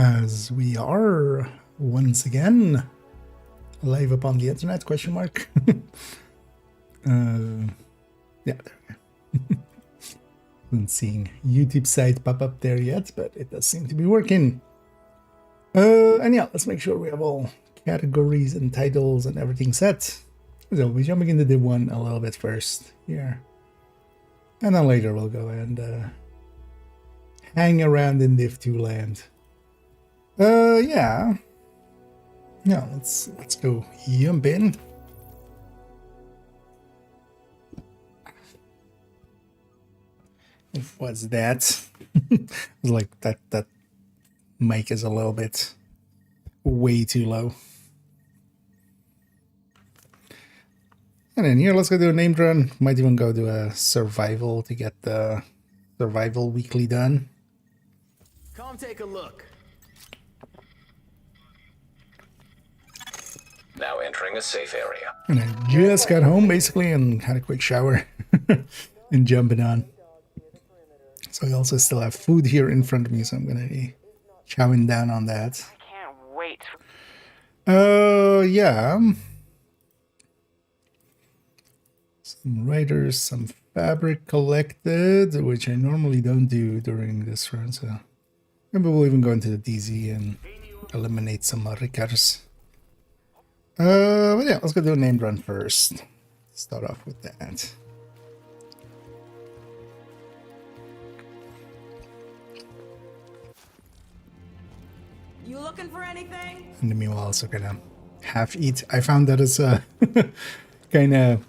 As we are once again live upon the internet, question mark. Yeah, there we go. Haven't seen YouTube site pop up there yet, but it does seem to be working. And yeah, let's make sure we have all categories and titles and everything set. So we're jumping into Div 1 a little bit first here. And then later we'll go and hang around in Div 2 land. Yeah. Yeah, let's go jump in. What's that? Like that mic is a little bit way too low. And then here, let's go do a named run. Might even go do a survival to get the survival weekly done. Come take a look. Now entering a safe area. And I just got home basically and had a quick shower and jumping on. So I also still have food here in front of me, so I'm gonna be chowing down on that. I can't wait. Yeah. Some writers, some fabric collected, which I normally don't do during this run, so maybe we'll even go into the DZ and eliminate some Ricars. But yeah, let's go do a named run first. Start off with that. You looking for anything? In the meanwhile, also gonna half eat. I found that it's kind of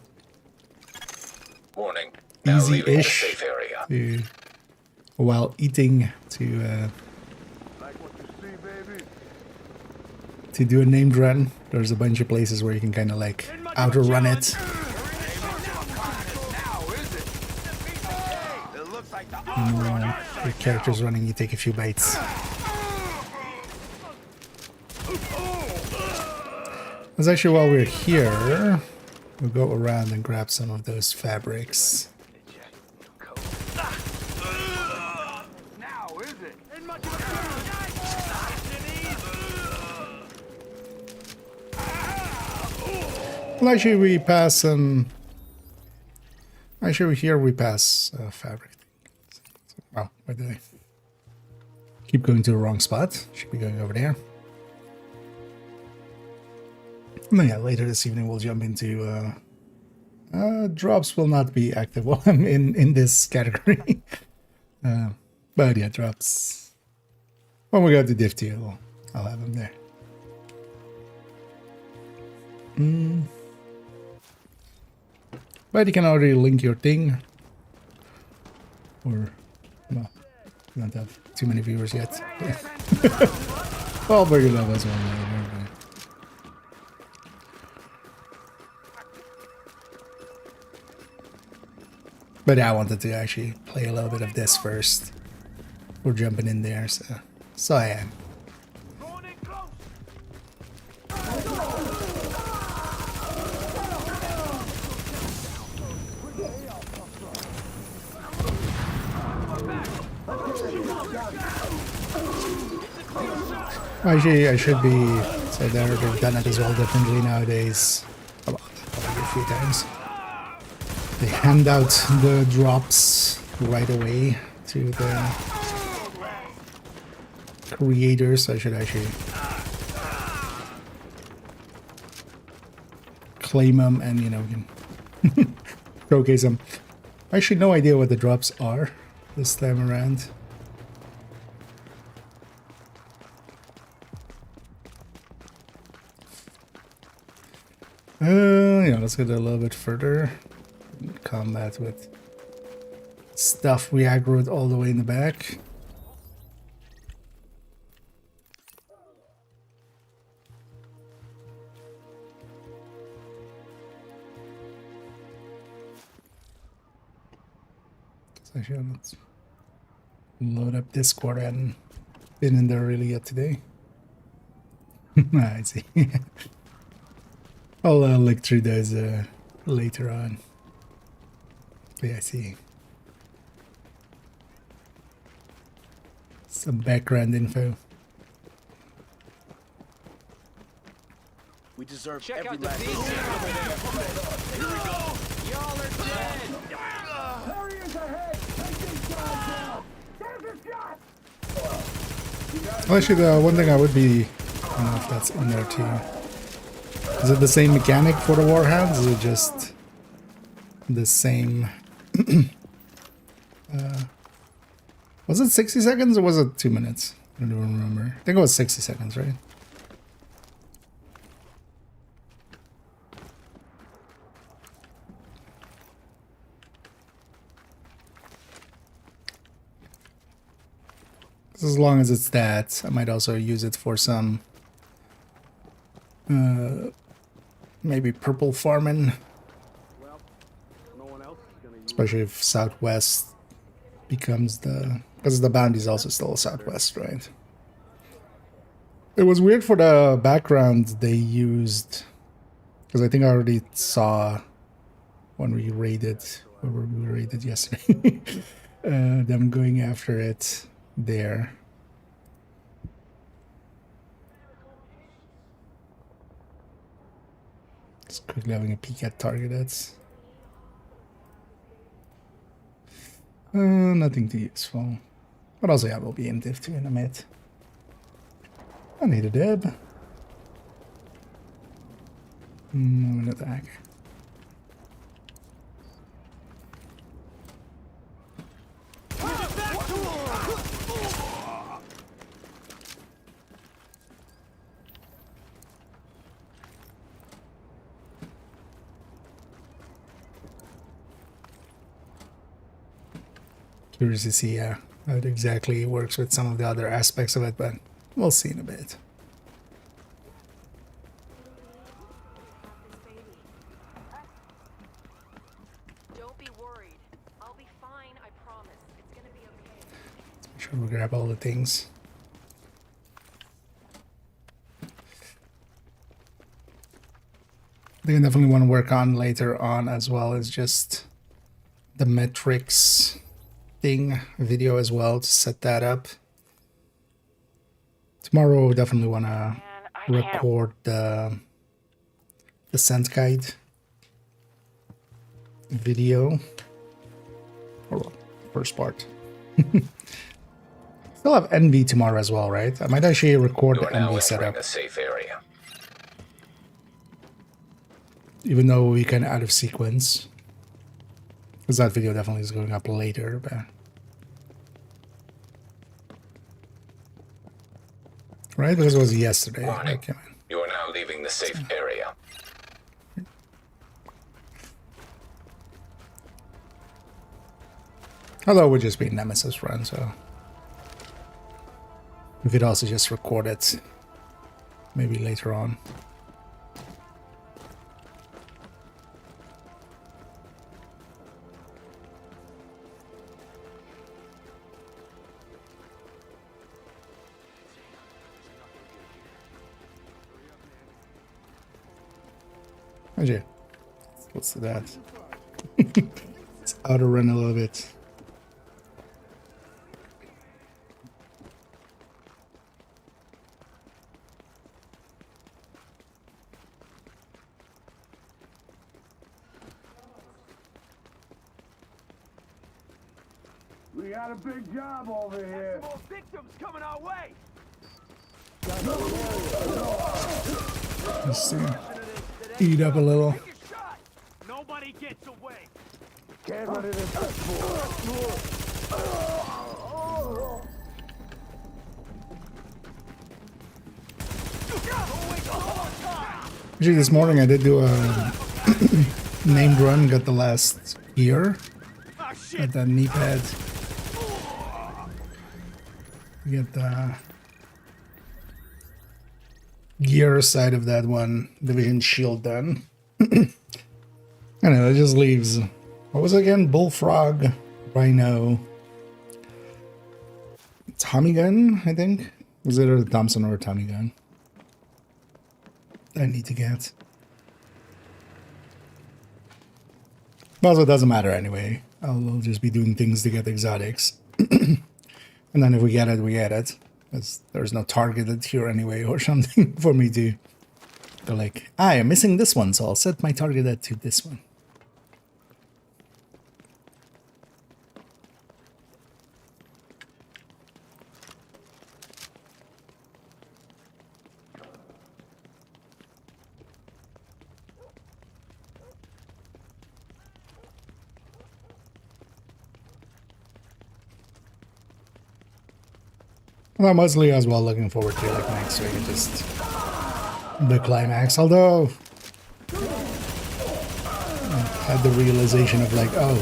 Warning. Now leaving the easy-ish safe area. while eating to do a named run. There's a bunch of places where you can kind of like outrun it. And your character's running, you take a few bites. That's actually while we're here, we'll go around and grab some of those fabrics. Well, actually, we pass some. Actually, here we pass fabric. Oh, where did I keep going to the wrong spot? Should be going over there. And then, yeah, later this evening we'll jump into. Drops will not be active while I'm in this category. But yeah, drops. When we go to Div 2, I'll have them there. But you can already link your thing. Or, well, we don't have too many viewers yet. I'll bring it up as well later. But I wanted to actually play a little bit of this first. We're jumping in there, so I am. Actually, I should be. So they've done it as well differently nowadays. About a few times. They hand out the drops right away to the creators. I should actually claim them and, you know, showcase them. Actually, no idea what the drops are this time around. Yeah, let's get a little bit further. Combat with stuff we aggroed all the way in the back. So actually, let's load up Discord. I hadn't been in there really yet today. I see. I'll look through those later on. Yeah, I see. Some background info. We deserve Check every out the last VODs over there. Here we go. Y'all are dead. Well, actually, the one thing I would be, I don't know if that's in there too. Is it the same mechanic for the warhounds? Is it just the same? Was it 60 seconds or was it 2 minutes? I don't even remember. I think it was 60 seconds, right? As long as it's that, I might also use it for some maybe purple farming, especially if Southwest becomes the, because the bounty is also still Southwest, right? It was weird for the background they used, because I think I already saw when we raided, or we raided yesterday, them going after it there. Just quickly having a peek at targets. Nothing too useful. But also, yeah, we'll be in Div2 in a minute. I need a dib. An attack. Curious to see how it exactly works with some of the other aspects of it, but we'll see in a bit. Don't be worried. I'll be fine, I promise. It's gonna be okay. Make sure we grab all the things. I think I definitely want to work on later on as well as just the metrics thing video as well to set that up. Tomorrow we definitely want to record the scent guide video, or well, first part. Still have NV tomorrow as well, right? I might actually record You the are now NV setup, entering a safe area. even though we kind of out of sequence, because that video definitely is going up later. But right, because it was yesterday. Warning. Okay. You are now leaving the safe area. Although it would just be a Nemesis run, so we could also just record it maybe later on. Actually, let's do that. Let's outer run a little bit. We got a big job over here. More victims coming our way. Let's see. Eat up a little. Take a shot. Nobody gets away. Get rid of this. Actually, this morning I did do a named run, got the last gear at the knee pad. Get the gear side of that one division shield done. I know, it just leaves, what was it again? Bullfrog, Rhino, Tommy gun, I think. Was it a Thompson or a Tommy gun? I need to get. But also, it doesn't matter anyway. I'll just be doing things to get exotics. And then if we get it, we get it. There's no targeted here anyway or something for me to Go like, I'm missing this one, so I'll set my target to this one. Well, I'm mostly as well looking forward to like next week, just the climax. Although I had the realization of like, oh,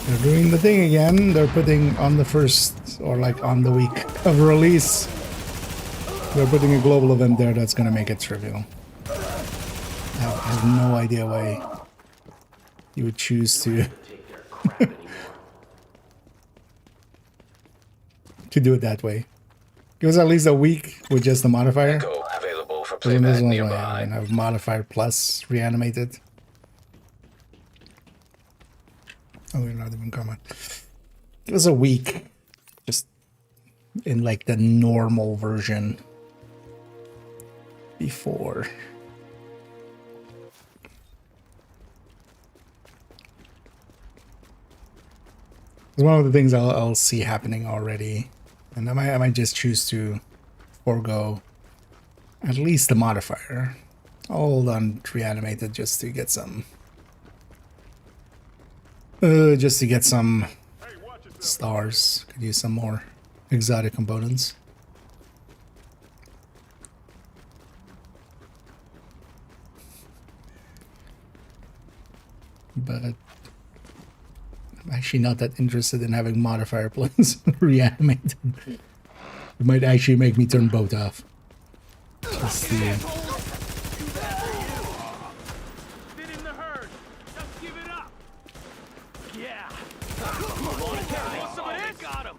they're doing the thing again. They're putting on the first or like on the week of release, they're putting a global event there that's gonna make it trivial. I have no idea why you would choose to to do it that way. Give us at least a week with just the modifier. Echo available for Because in this playback one, nearby. I have modifier plus reanimated. Oh, we're not even common. It was a week, just in like the normal version before. It's one of the things I'll see happening already, and I might just choose to forego at least the modifier. I'll hold on reanimated just to get some stars. Could use some more exotic components. But I'm actually not that interested in having modifier plus reanimated. It might actually make me turn both off. Just the Fit in the herd. Just give it up. Yeah. Want some of this? Got him.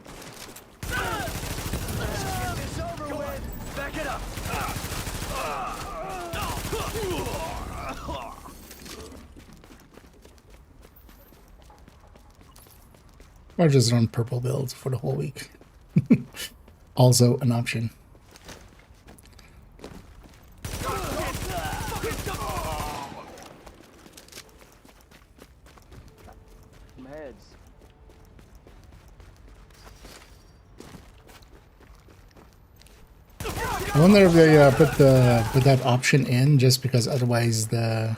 Let's get this over with. Back it up. or just run purple build for the whole week. Also an option. Some heads. I wonder if they put that option in just because otherwise that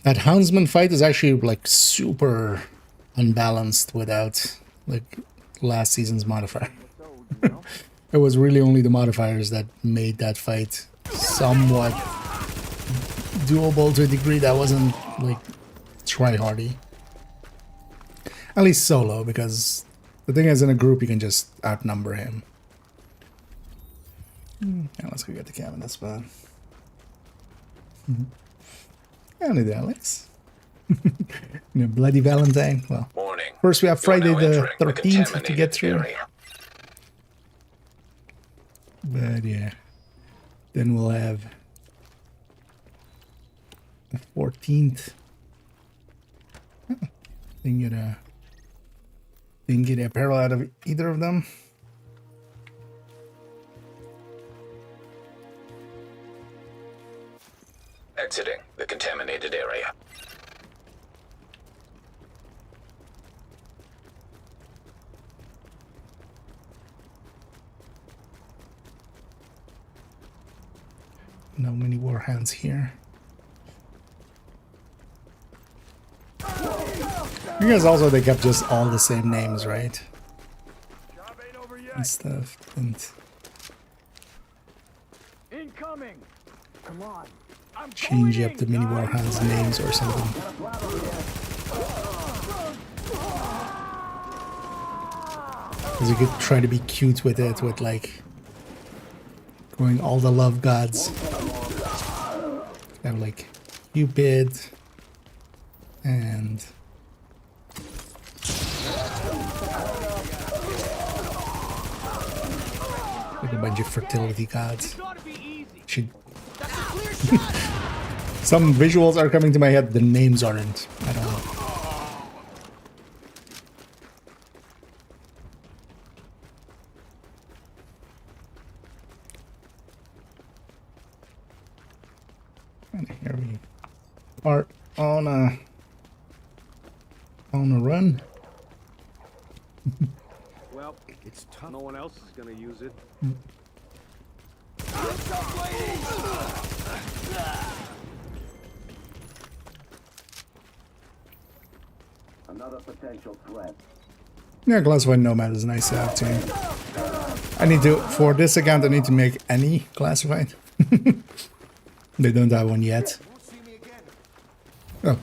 houndsman fight is actually like super unbalanced without like last season's modifier. It was really only the modifiers that made that fight somewhat doable to a degree that wasn't like try-hardy. At least solo, because the thing is in a group you can just outnumber him. Yeah, let's go get the cam in this spot. Only the Alex. Bloody Valentine. Well, Warning. first we have Friday You are now the entering the 13th to contaminated get through. area. But yeah, then we'll have the 14th. Didn't get a apparel out of either of them. Exiting the contaminated area. No mini warhounds here. You guys also, they kept just all the same names, right? Job ain't over yet. And stuff. And Incoming. Come on. I'm change going up the in, mini guys. warhounds names or something. Because you could try to be cute with it, with like going all the love gods. Have like Cupid and like a bunch of fertility gods. Should some visuals are coming to my head, the names aren't. I don't know. And here we are on a run. Well, it's tough. No one else is gonna use it. Another potential threat. Yeah, classified nomad is nice to have too. I need to, for this account, I need to make any classified. They don't have one yet. Oh.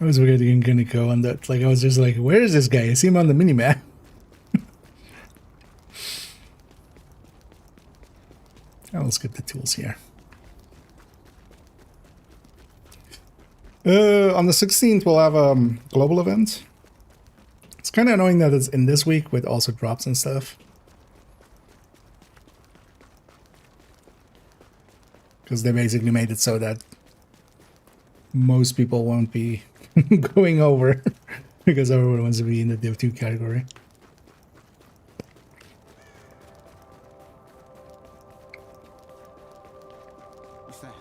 I was really gonna go on that. Like, I was just like, where is this guy? I see him on the minimap. I'll skip the tools here. On the 16th, we'll have a global event. It's kind of annoying that it's in this week with also drops and stuff. Because they basically made it so that most people won't be going over because everyone wants to be in the Div 2 category. What's that?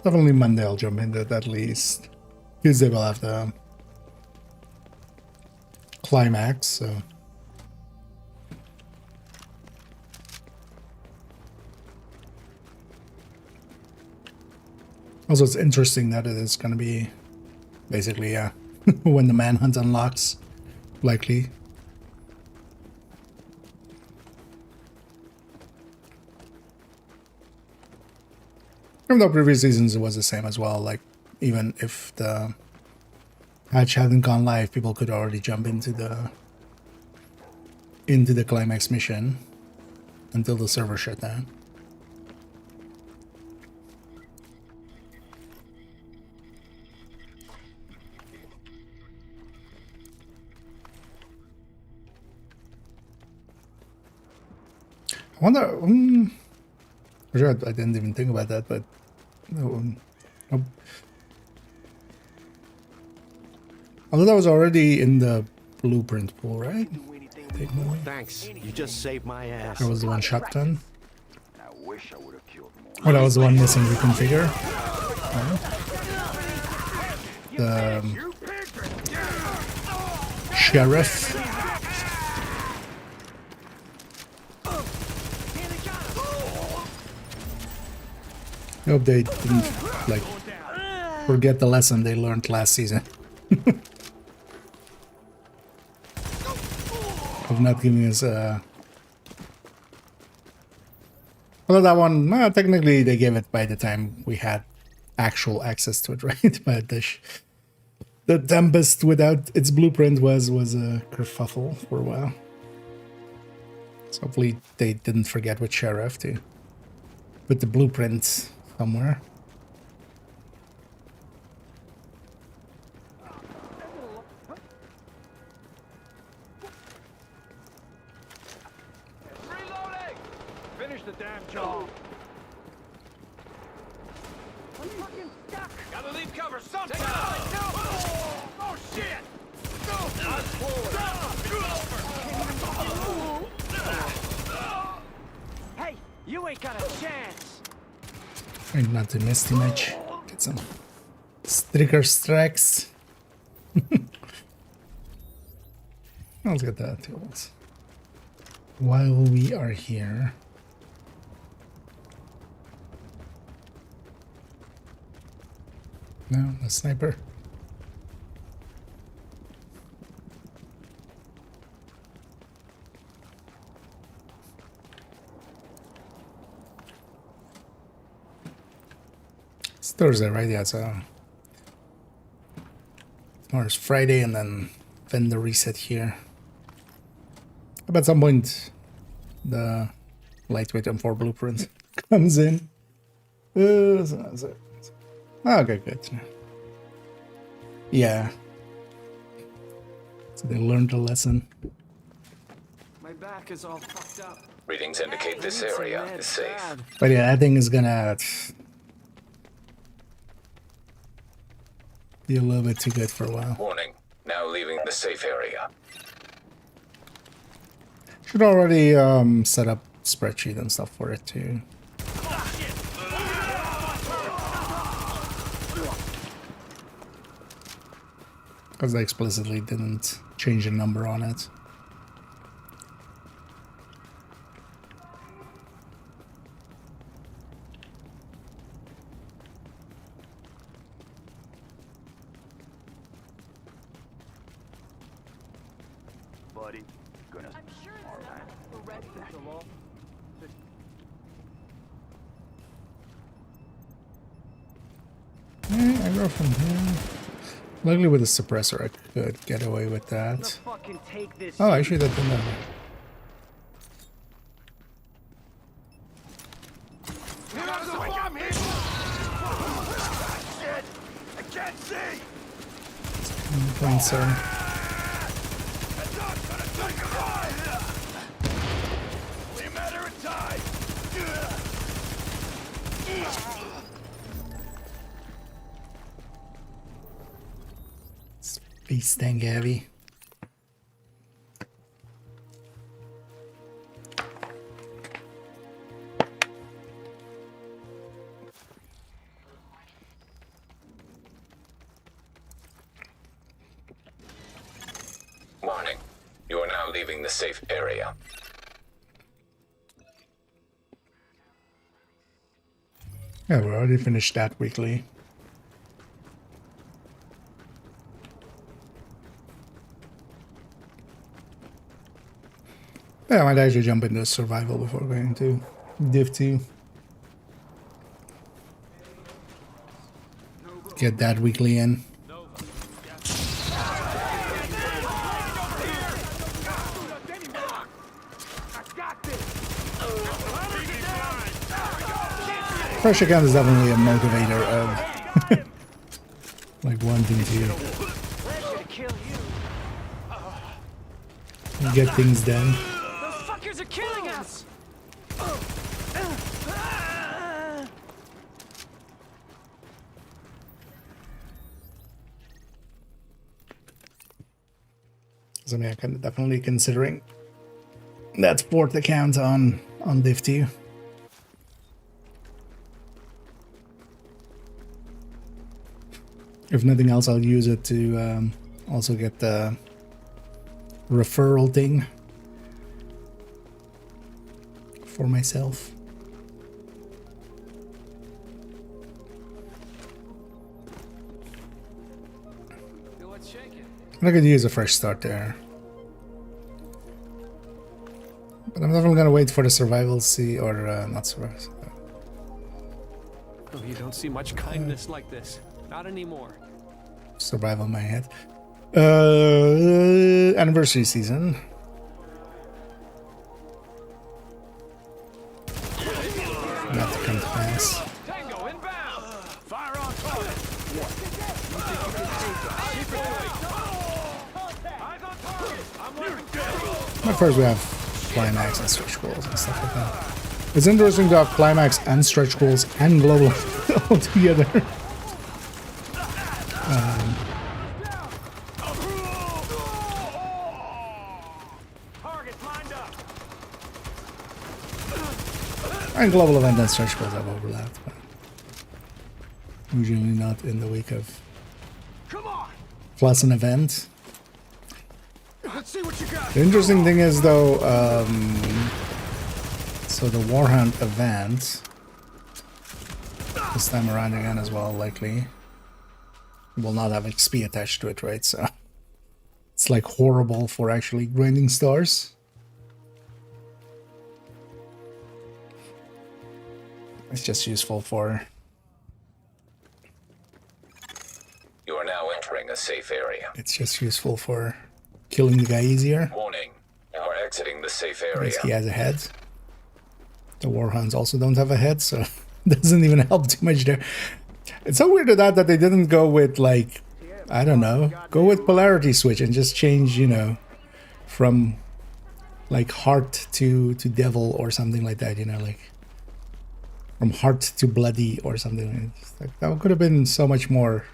Definitely Monday I'll jump into it at least. Tuesday we'll have the climax, so. Also, it's interesting that it is going to be basically when the Manhunt unlocks, likely. Even though previous seasons it was the same as well, like even if the patch hadn't gone live, people could already jump into the climax mission until the server shut down. I wonder. Sure, I didn't even think about that, but. Although that was already in the blueprint pool, right? Thanks. You just saved my ass. That was the one shotgun. I wish I would have killed more. Oh, that was the one missing reconfigure. The sheriff. I hope they didn't like forget the lesson they learned last season. Of not giving us well, that one, technically they gave it by the time we had actual access to it, right? But the Tempest without its blueprint was a kerfuffle for a while. So hopefully they didn't forget with Sheriff to put the blueprint somewhere. Reloading! Finish the damn job. I'm fucking stuck. Gotta leave cover sometime. Oh shit! Hey, you ain't got a chance. Trying not to miss too much. Get some striker strikes. Let's get that tools. While we are here. No, a sniper. It's Thursday, right? Yeah, so tomorrow's Friday, and then vendor reset here. But at some point, the lightweight M4 blueprint comes in. Okay, good. Yeah. So they learned a lesson. My back is all fucked up. Readings indicate this area is safe. But yeah, that thing is gonna be a little bit too good for a while. Warning, now leaving the safe area. Should already set up spreadsheet and stuff for it too. Because they explicitly didn't change the number on it. Buddy, gonna... I'm sure it's not. We're ready. I go from here. Luckily with the suppressor I could get away with that. Fucking take this. Oh, actually that didn't matter. There's a bomb here! Shit! I can't see! Fine, sir. It's not gonna take a ride! We met her in time! Face dang heavy. Warning, you are now leaving the safe area. Yeah, we already finished that weekly. Yeah, I might actually jump into survival before going to Div2. Get that weekly in. Fresh account is definitely a motivator of like wanting to get things done. Those fuckers are killing us! So I mean, I'm definitely considering that fourth account on Div2. If nothing else, I'll use it to also get the referral thing for myself. I could use a fresh start there. But I'm definitely gonna wait for the survival see or not survival. Oh, you don't see much kindness like this. Not anymore. Survival in my head. Anniversary season. Not to come to pass. Tango inbound! Fire on target! Eyes on target! I'm looking. But first we have climax and stretch goals and stuff like that. It's interesting to have climax and stretch goals and global all together. Target lined up! And global event and stretch goals have overlapped, but usually not in the week of Come on! plus an event. Let's see what you got! The interesting thing is though, so the Warhunt event this time around again as well, likely will not have XP attached to it, right? So it's like horrible for actually grinding stars. It's just useful for... You are now entering a safe area. It's just useful for killing the guy easier. Warning, you are exiting the safe area. Because he has a head. The Warhounds also don't have a head, so it doesn't even help too much there. It's so weird that they didn't go with, like, I don't know, go with polarity switch and just change, you know, from like heart to devil or something like that, you know, like from heart to bloody or something. Like that could have been so much more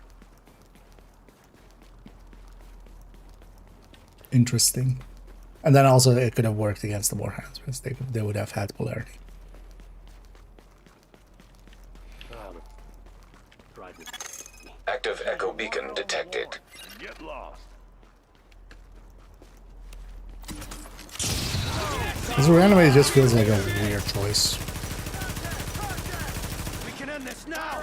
interesting. And then also it could have worked against the Warhounds because they would have had polarity. Active echo beacon detected. Get lost. This reanimate just feels like a weird choice. We can end this now.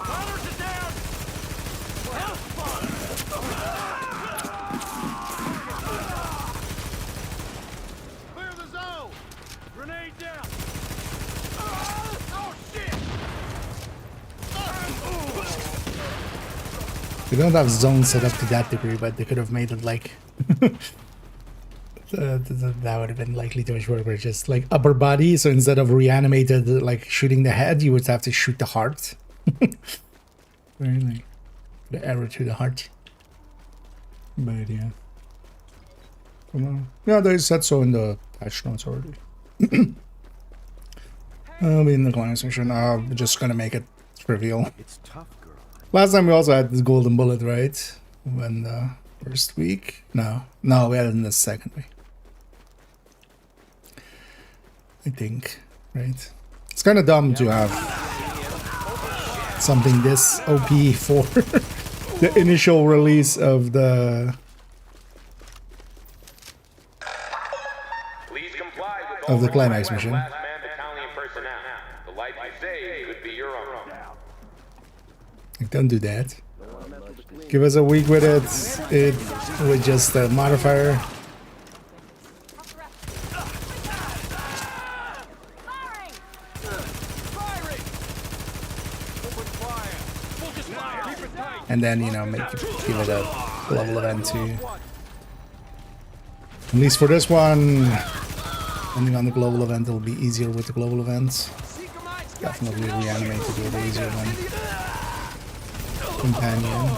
Collars are down! Clear the zone! Grenade down! Oh shit! They don't have zones set up to that degree, but they could have made it like that would have been likely too much work. Where it's just like upper body, so instead of reanimated like shooting the head, you would have to shoot the heart. Really, the arrow to the heart. But yeah, come on. Yeah, they said so in the patch notes already. I'll be in the client section. I'm just gonna make it trivial. It's tough, girl. Last time we also had this golden bullet, right? When the first week? No, we had it in the second week. I think, right? It's kind of dumb to have something this OP for the initial release of the Please comply with all climax requests. mission. Last man battalion personnel. The life you save could be your own. Like, don't do that. Give us a week with it. With just a modifier. And then, you know, give it a global event too. At least for this one, depending on the global event, it'll be easier with the global events. Definitely reanimate to do it easier than companion.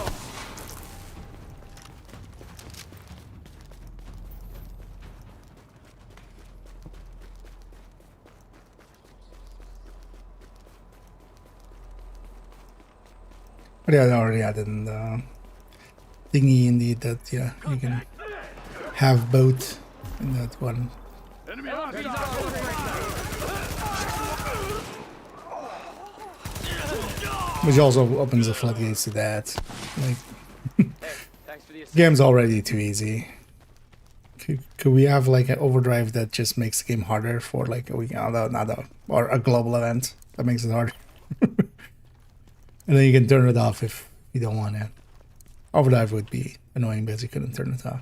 But yeah, I already added in the thingy indeed that, yeah, you can have both in that one. Enemy on Which also opens the floodgates to that. Like, game's already too easy. Could we have like an overdrive that just makes the game harder for like a week, or a global event that makes it harder? And then you can turn it off if you don't want it. Overdrive would be annoying because you couldn't turn it off.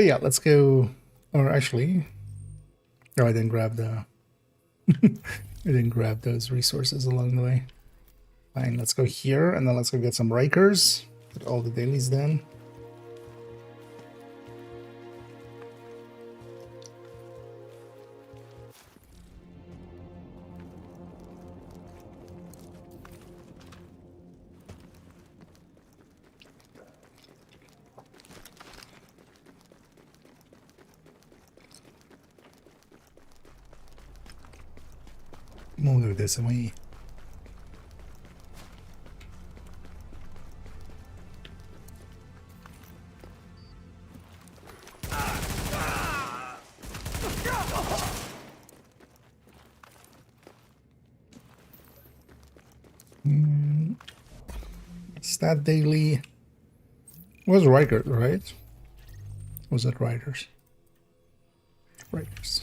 Yeah, let's go. Or actually, oh, I didn't grab the. I didn't grab those resources along the way. Fine, let's go here and then let's go get some Rikers. Get all the dailies done. We'll do this away. Stat daily was Riker, right? Was that Riders? Rikers.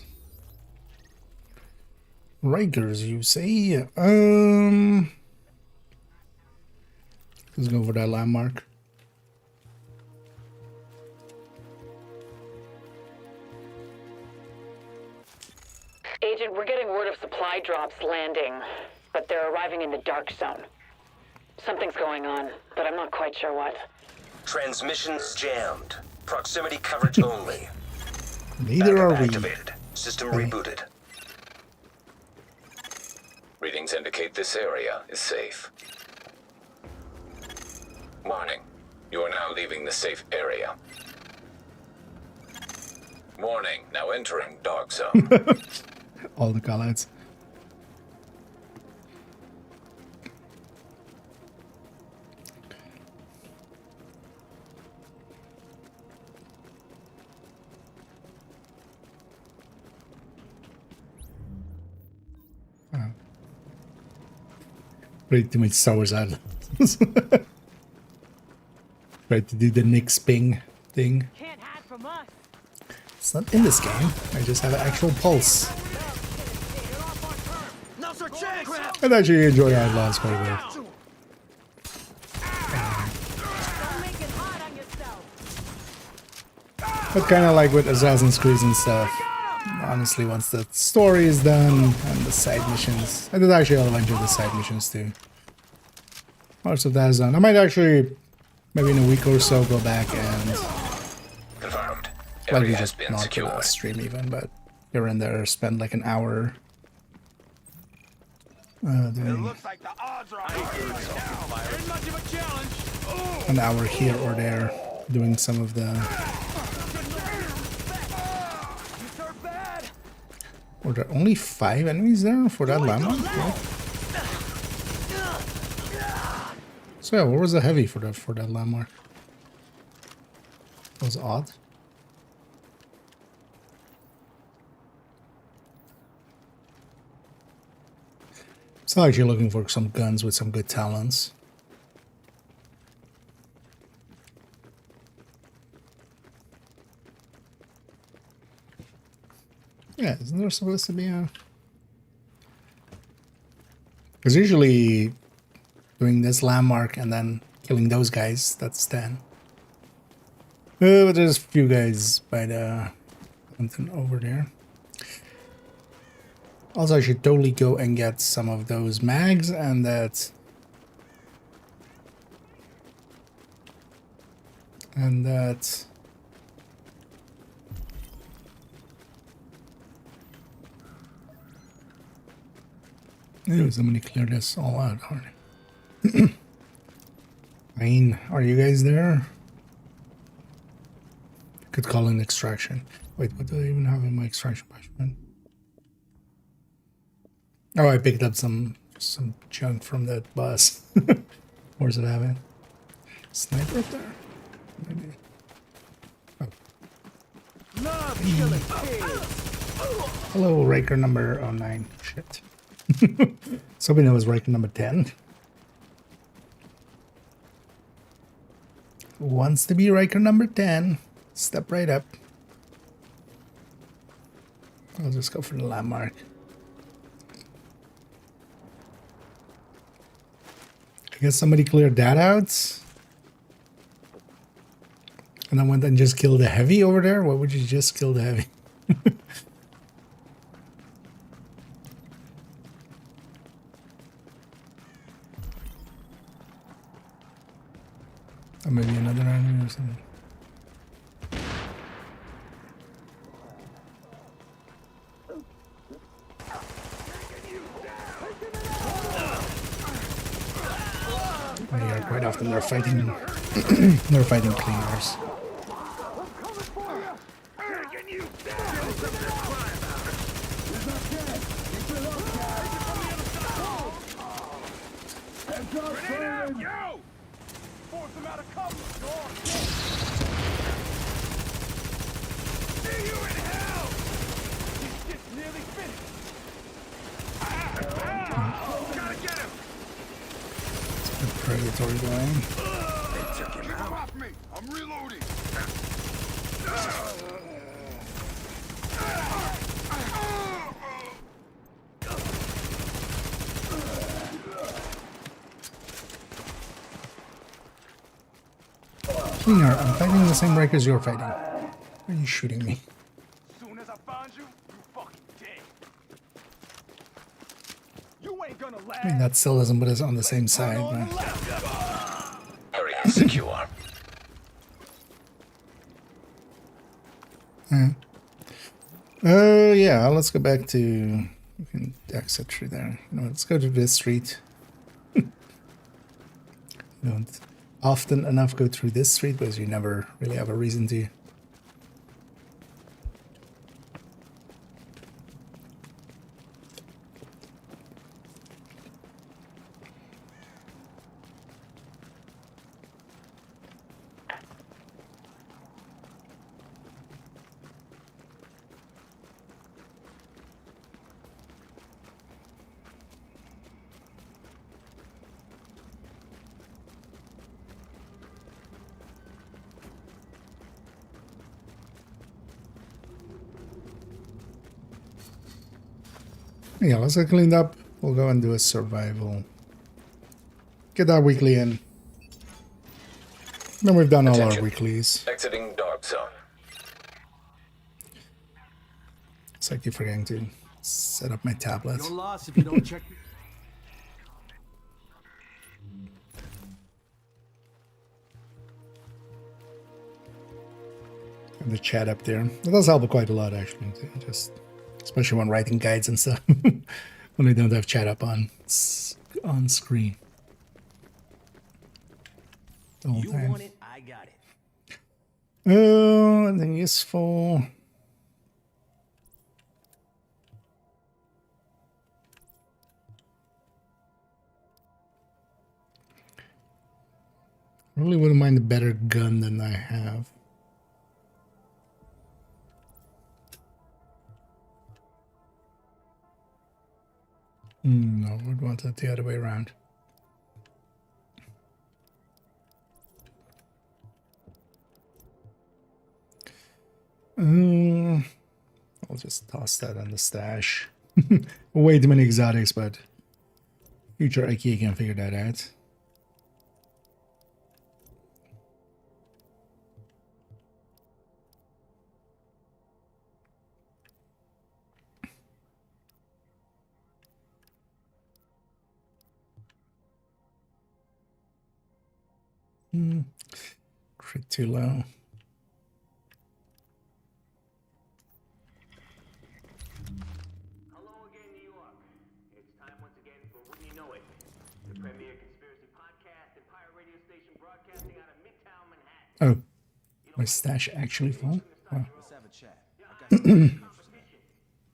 Rikers, you say? Let's go for that landmark. Agent, we're getting word of supply drops landing, but they're arriving in the dark zone. Something's going on, but I'm not quite sure what. Transmissions jammed. Proximity coverage only. Neither are we. Activated. System rebooted. Readings indicate this area is safe. Warning. You are now leaving the safe area. Warning, now entering dark zone. All the callouts. Ready to make Star Wars ad. Try to do the Nick's ping thing. Can't hide from us. It's not in this game. I just have an actual pulse. Now's our chance! I actually enjoy Outlaws quite a bit. Don't make it hard on yourself. But kind of like with Assassin's Creed and stuff. Honestly, once the story is done and the side missions, I did actually a bunch of the side missions too. Most of that is done. I might actually, maybe in a week or so, go back and Confirmed. likely Area has just been not put secured. a stream even, but here and there spend like an hour doing Looks like the odds are on our side now. Ain't much of a challenge. an hour here or there doing some of the. Were there only 5 enemies there for that landmark? Yeah. So yeah, what was the heavy for that landmark? That was odd. So actually looking for some guns with some good talents. Yeah, isn't there supposed to be a... Because usually doing this landmark and then killing those guys, that's 10. But there's a few guys by the mountain over there. Also, I should totally go and get some of those mags and that... And that... Ooh, somebody clear this all out, aren't they? I mean, are you guys there? Could call in extraction. Wait, what do I even have in my extraction punishment? Oh, I picked up some junk from that bus. Where's it having? Sniper up there? Maybe. Oh. Love killing pigs. Hello, Riker number 09. Shit. Somebody knows Riker number 10. Who wants to be Riker number 10? Step right up. I'll just go for the landmark. I guess somebody cleared that out. And then went and just killed the heavy over there? What would you just kill the heavy? Or maybe another enemy or something. Oh, yeah, quite often they're fighting. They're fighting cleaners. Predatory going. Drop me! I'm reloading! Cleaner, I'm fighting the same breakers you're fighting. Why are you shooting me? Soon as I find you, you fucking dead. You ain't gonna last. I mean, that still doesn't put us on the same side, man. Area secure. Yeah, let's go back to... We can exit through there. You know, let's go to this street. Don't often enough go through this street because you never really have a reason to. Yeah, let's get cleaned up. We'll go and do a survival. Get that weekly in. Then we've done all our Attention. weeklies. Exiting dark zone. It's like you're forgetting to set up my tablet. You're lost if you don't check. And the chat up there. It does help quite a lot, actually. Just especially when writing guides and stuff. When I don't have chat up on screen. The whole You time. want it, I got it. Oh, anything useful? I really wouldn't mind a better gun than I have. No, I'd want it the other way around. I'll just toss that in the stash. Way too many exotics, but future IKEA can figure that out. Crit too low. Hello again, New York. It's time once again for Wouldn't You Know It, the premier conspiracy podcast and pirate radio station broadcasting out of Midtown Manhattan. Oh, my stash actually full? Wow. Let's have a chat. Competition.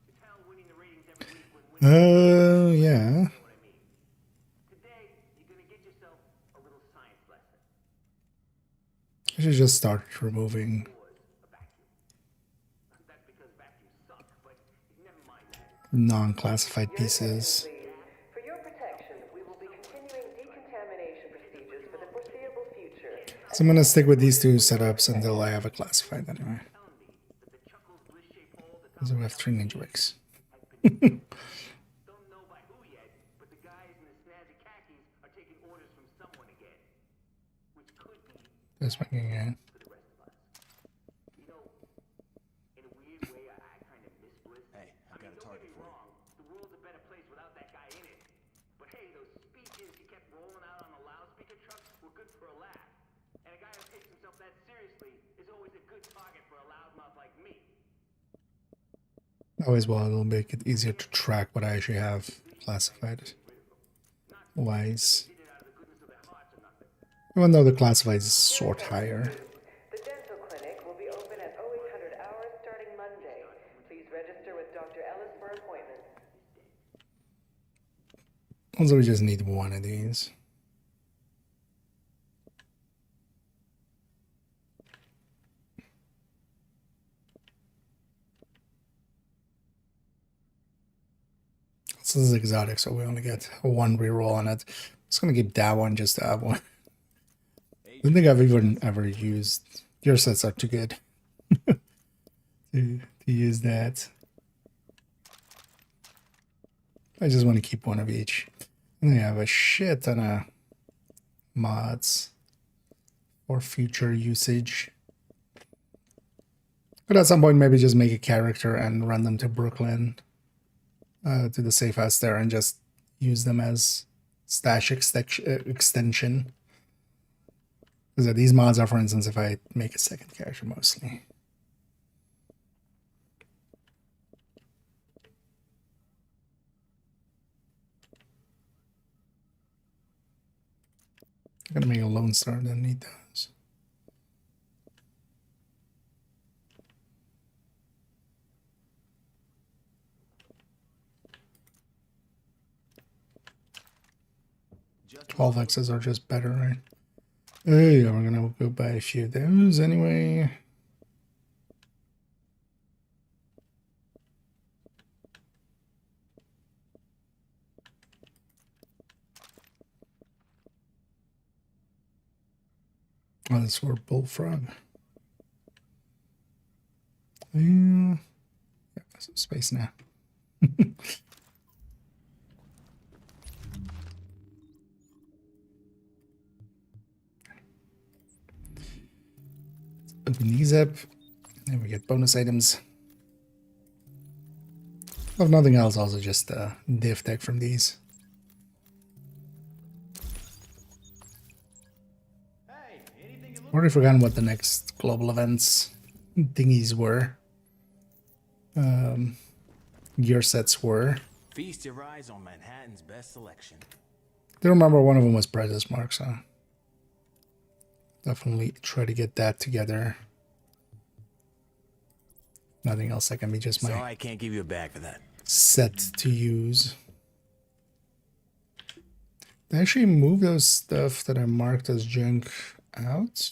It's hell winning the ratings every week when Yeah. today you're gonna get yourself a little science lesson. I should just start removing That's because vacuums suck, but never mind that. non-classified pieces. For your protection, we will be continuing decontamination procedures for the foreseeable future. So I'm gonna stick with these two setups until I have a classified anyway. Because we have 3 ninja wicks. Don't know by who yet, but the guys in the snazzy khakis are taking orders from someone again. Which could be That's making it. for the rest of us. You know, in a weird way, I kind of miss Bliss. Hey, I got a don't target get me for you. wrong, the world's a better place without that guy in it. But hey, those speeches he kept rolling out on the loudspeaker truck were good for a laugh. And a guy who takes himself that seriously is always a good target for a loudmouth like me. Always well, it'll make it easier to track what I actually have classified. Wise. Even though the classified is sort higher. The dental clinic will be open at 0800 hours starting Monday. Please register with Dr. Ellis for appointments. Also, we just need one of these. This is exotic, so we only get one reroll on it. I'm just gonna keep that one just to have one. I don't think I've even ever used. Your sets are too good to use that. I just want to keep one of each. And I have a shit ton of mods for future usage. Could at some point maybe just make a character and run them to Brooklyn. To the safe house there and just use them as stash extension. Because these mods are, for instance, if I make a second character mostly. Gonna make a Lone Star, then need those. All X's are just better, right? Oh yeah, we're gonna go buy a few of those anyway. Oh, that's for Bullfrog. Yeah, some space now. Open these up, and we get bonus items. If nothing else, also just div tech from these. Already forgotten what the next global events thingies were. Gear sets were. Feast your eyes on Manhattan's best selection. I remember one of them was Predator Mark, so definitely try to get that together. Nothing else that can be just my Sorry, I can't give you a bag for that. set to use. Did I actually move those stuff that I marked as junk out?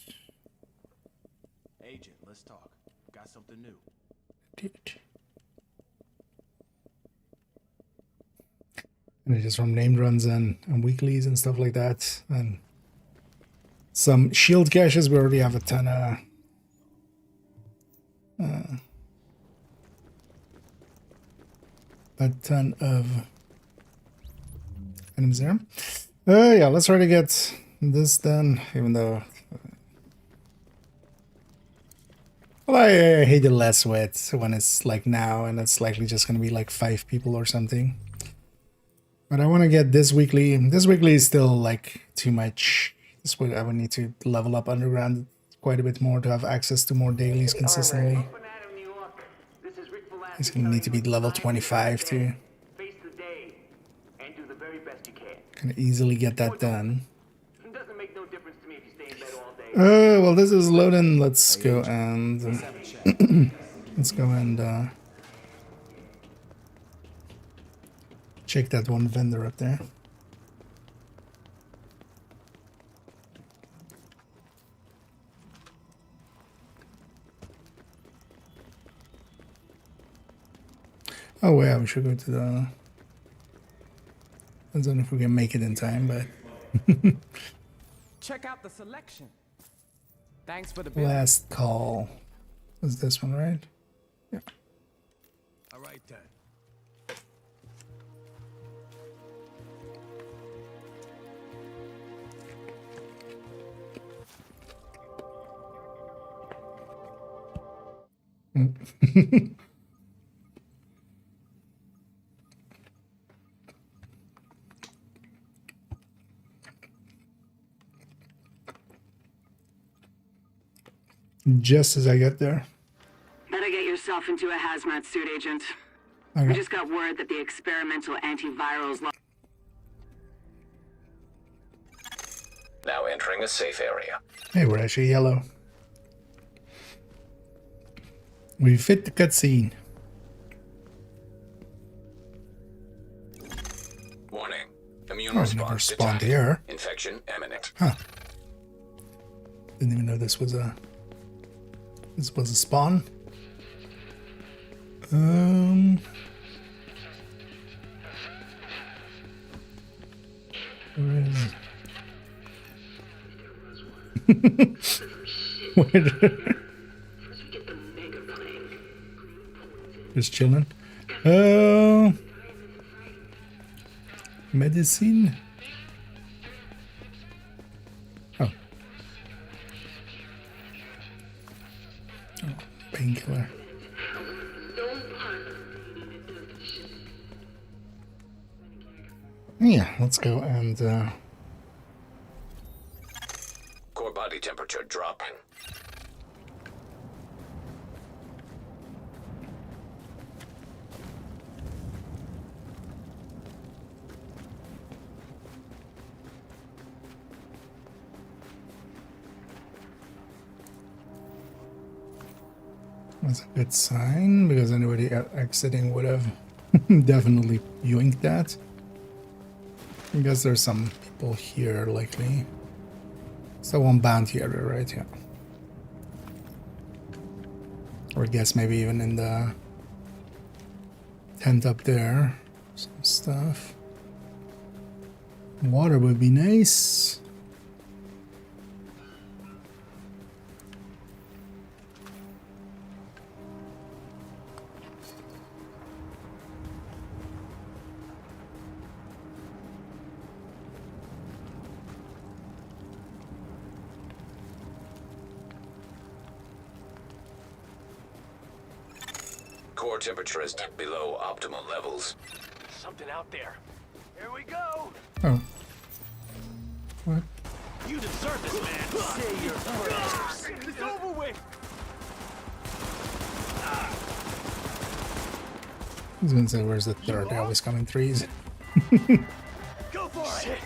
Agent, let's talk. Got something new. Dude. And it's just from named runs and weeklies and stuff like that. And some shield caches, we already have a ton of items there. Yeah, let's try to get this done, even though well, I hate it less with when it's like now and it's likely just gonna be like 5 people or something. But I want to get this weekly. This weekly is still like too much. This would I would need to level up underground quite a bit more to have access to more dailies consistently. It's gonna need to be level 25 to kind of easily get that done. Well, this is loading. Let's go and let's go and check that one vendor up there. Oh yeah, we should go to the. I don't know if we can make it in time, but Check out the selection. Thanks for the bill. last call was this one, right? Yeah. All right then. Just as I get there. Better get yourself into a hazmat suit, Agent. Okay. We just got word that the experimental antivirals. Now entering a safe area. Hey, we're actually yellow. We fit the cutscene. Warning. Immune Oh, never response spawned detected. here. Infection imminent. Huh. Didn't even know this was a spawn. Where is it? Where? Just chilling. Medicine. Oh. Painkiller. Yeah, let's go and Core body temperature dropping. That's a good sign, because anybody exiting would have definitely yoinked that. I guess there's some people here, likely. So one bounty area, right? Yeah. Or I guess maybe even in the tent up there. Some stuff. Water would be nice. Core temperature is below optimal levels. Something out there. Here we go. Oh. What? You deserve this, man. Say your prayers. It's over with. I was gonna say, where's the third? They're always coming threes. Go for it.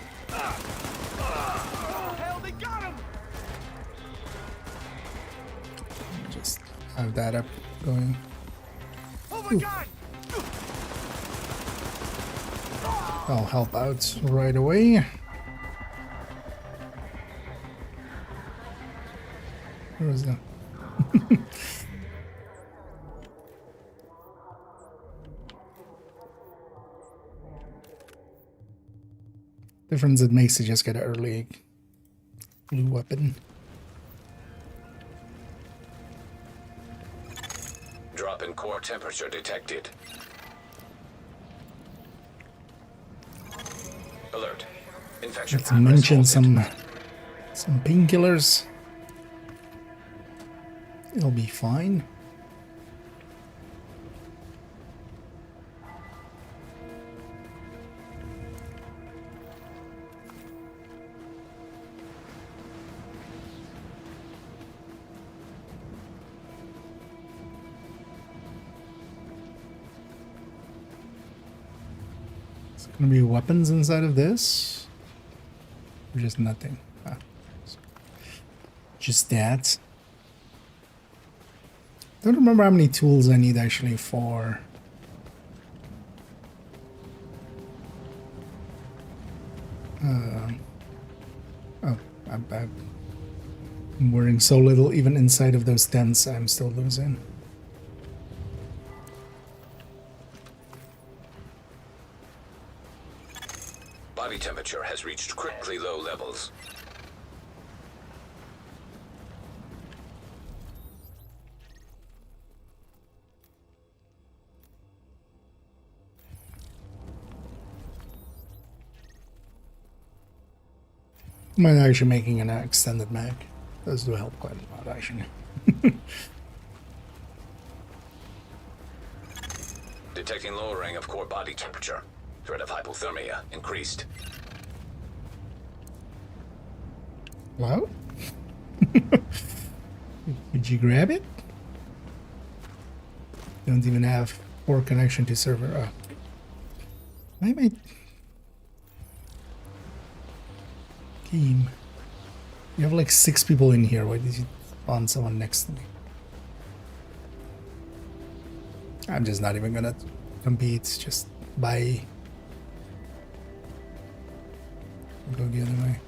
Oh, hell, they got him. Just have that up going. Oh my God. I'll help out right away. Where is that? Difference it makes to just get an early blue weapon. Drop in core temperature detected. Alert. Infection Let's mention halted. some painkillers. It'll be fine. Is there gonna be weapons inside of this? Or just nothing? Ah. Just that. Don't remember how many tools I need actually for. Oh, I'm wearing so little, even inside of those tents, I'm still losing. Body temperature has reached critically low levels. I'm actually making an extended mag. Those do help quite a lot, actually. Detecting lowering of core body temperature. Threat of hypothermia increased. Hello? Did you grab it? Don't even have poor connection to server. Oh. Why am I... Game. You have like 6 people in here. Why did you spawn someone next to me? I'm just not even gonna compete. Just buy. Go the other way.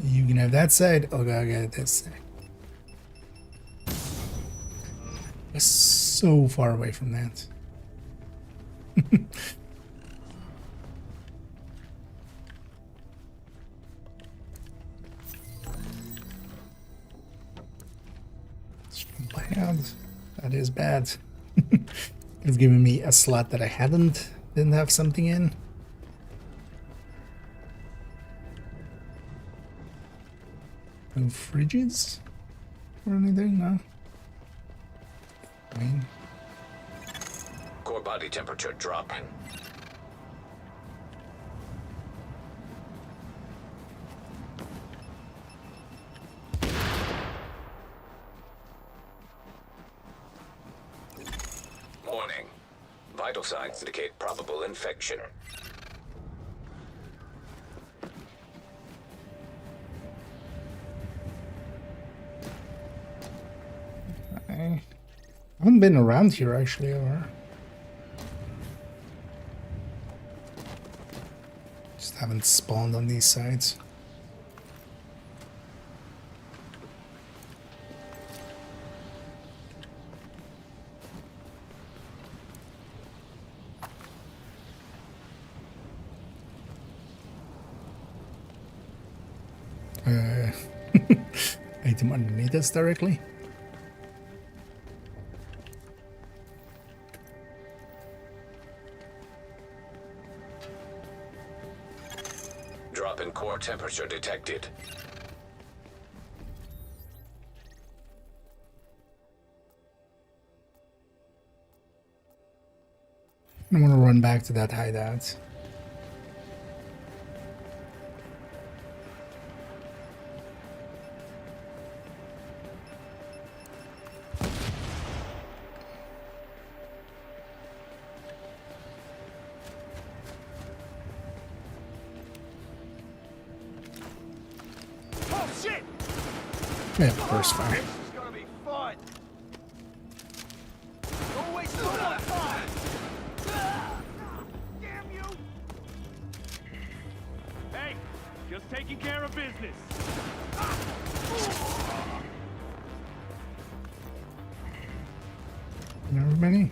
You can have that side. Okay, I'll get this side. We're so far away from that. That is bad. It's given me a slot that I didn't have something in. No fridges or anything, no. Fine. Core body temperature dropping. Warning. Vital signs indicate probable infection. I haven't been around here actually, or just haven't spawned on these sides. Item underneath us directly. Drop in core temperature detected. I want to run back to that hideout. Oh shit! Yeah, first fire. This is gonna be fun. Don't waste no more time. Damn you! Hey, just taking care of business. Never many.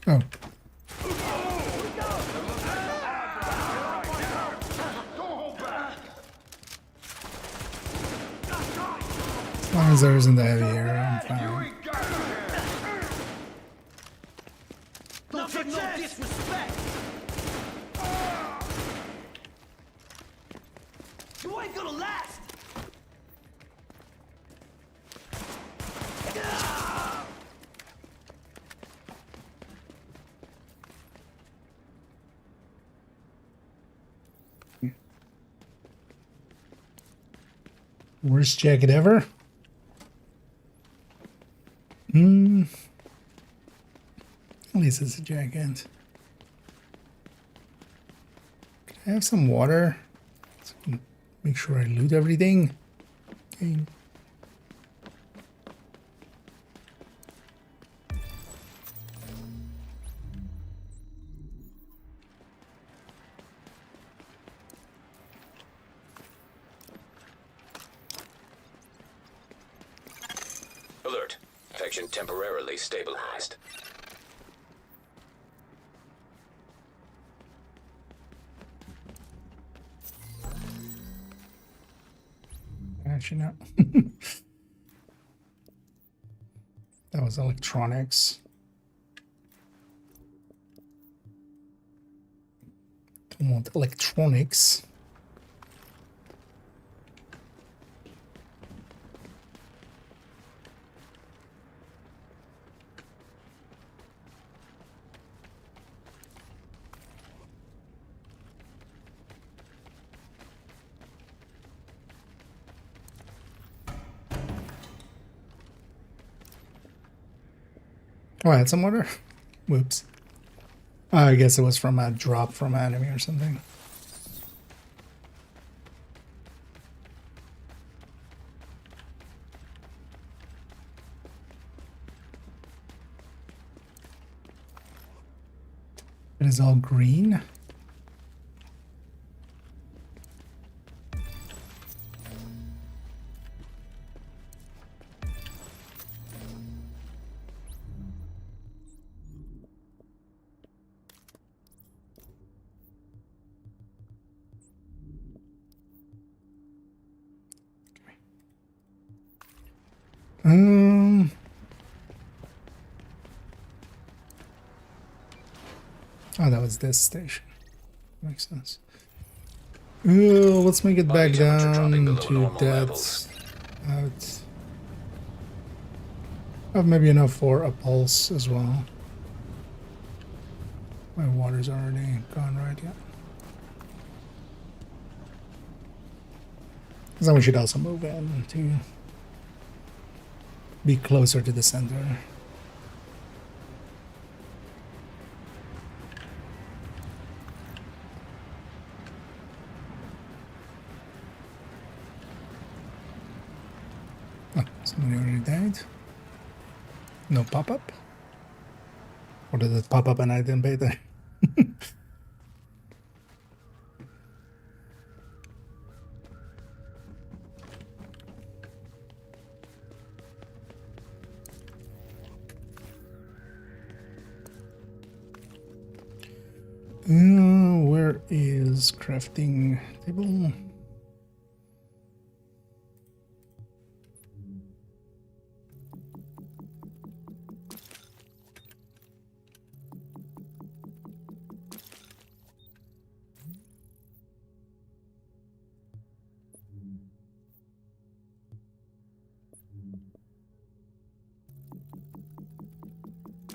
Oh. As long as there isn't the heavy area, I'm fine. Don't take no disrespect. You ain't gonna last. Worst jacket ever? At least it's a jacket. Can I have some water? So I can make sure I loot everything. Okay. Alert. Infection temporarily stabilized. Actually, no. That was electronics. Don't want electronics. Oh, I had some water? Whoops. I guess it was from a drop from an enemy or something. It is all green. Oh, that was this station. Makes sense. Let's make it back down to that. I have maybe enough for a pulse as well. My water's already gone, right? Yeah. So we should also move in to be closer to the center. Oh, somebody already died. No pop-up? Or did it pop up and I didn't pay that? Where is crafting table?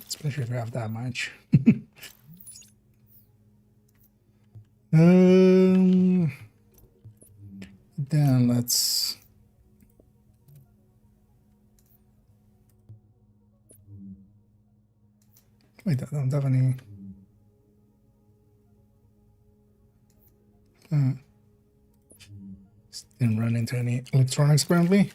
Especially if you have that much. Then let's wait. I don't have any. Didn't run into any electronics apparently.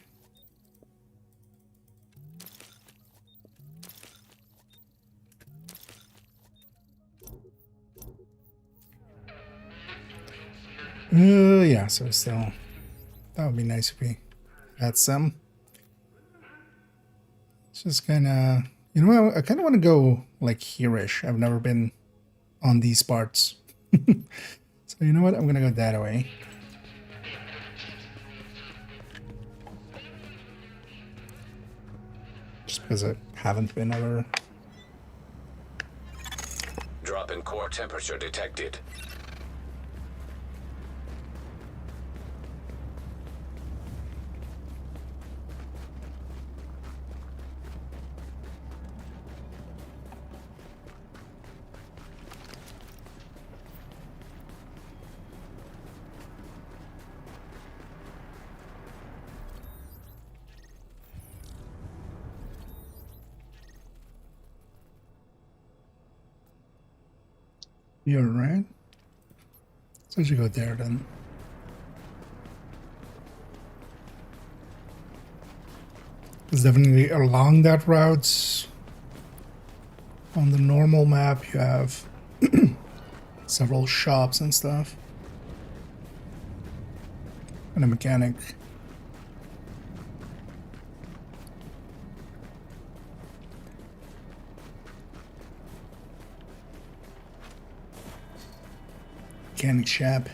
Yeah, so still, that would be nice if we had some. It's just kind of, you know, I kind of want to go like here-ish. I've never been on these parts. So you know what? I'm going to go that way. Just because I haven't been ever. Drop in core temperature detected. You're right. So I should go there then. It's definitely along that route. On the normal map, you have several shops and stuff. And a mechanic. Mechanic shop.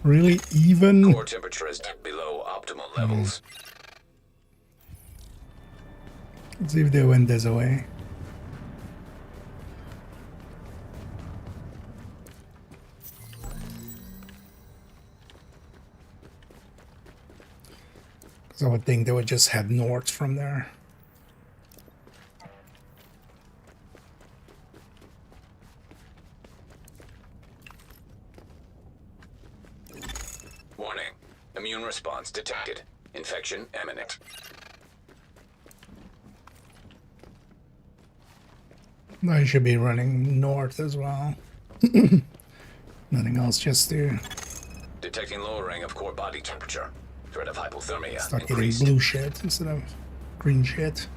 Really even? Core temperature is below optimal levels. Let's see if the wind is away. Because I would think they would just head north from there. Warning. Immune response detected. Infection imminent. I should be running north as well. Nothing else, just to Detecting lowering of core body temperature. Threat of hypothermia start getting increased. blue shit instead of green shit.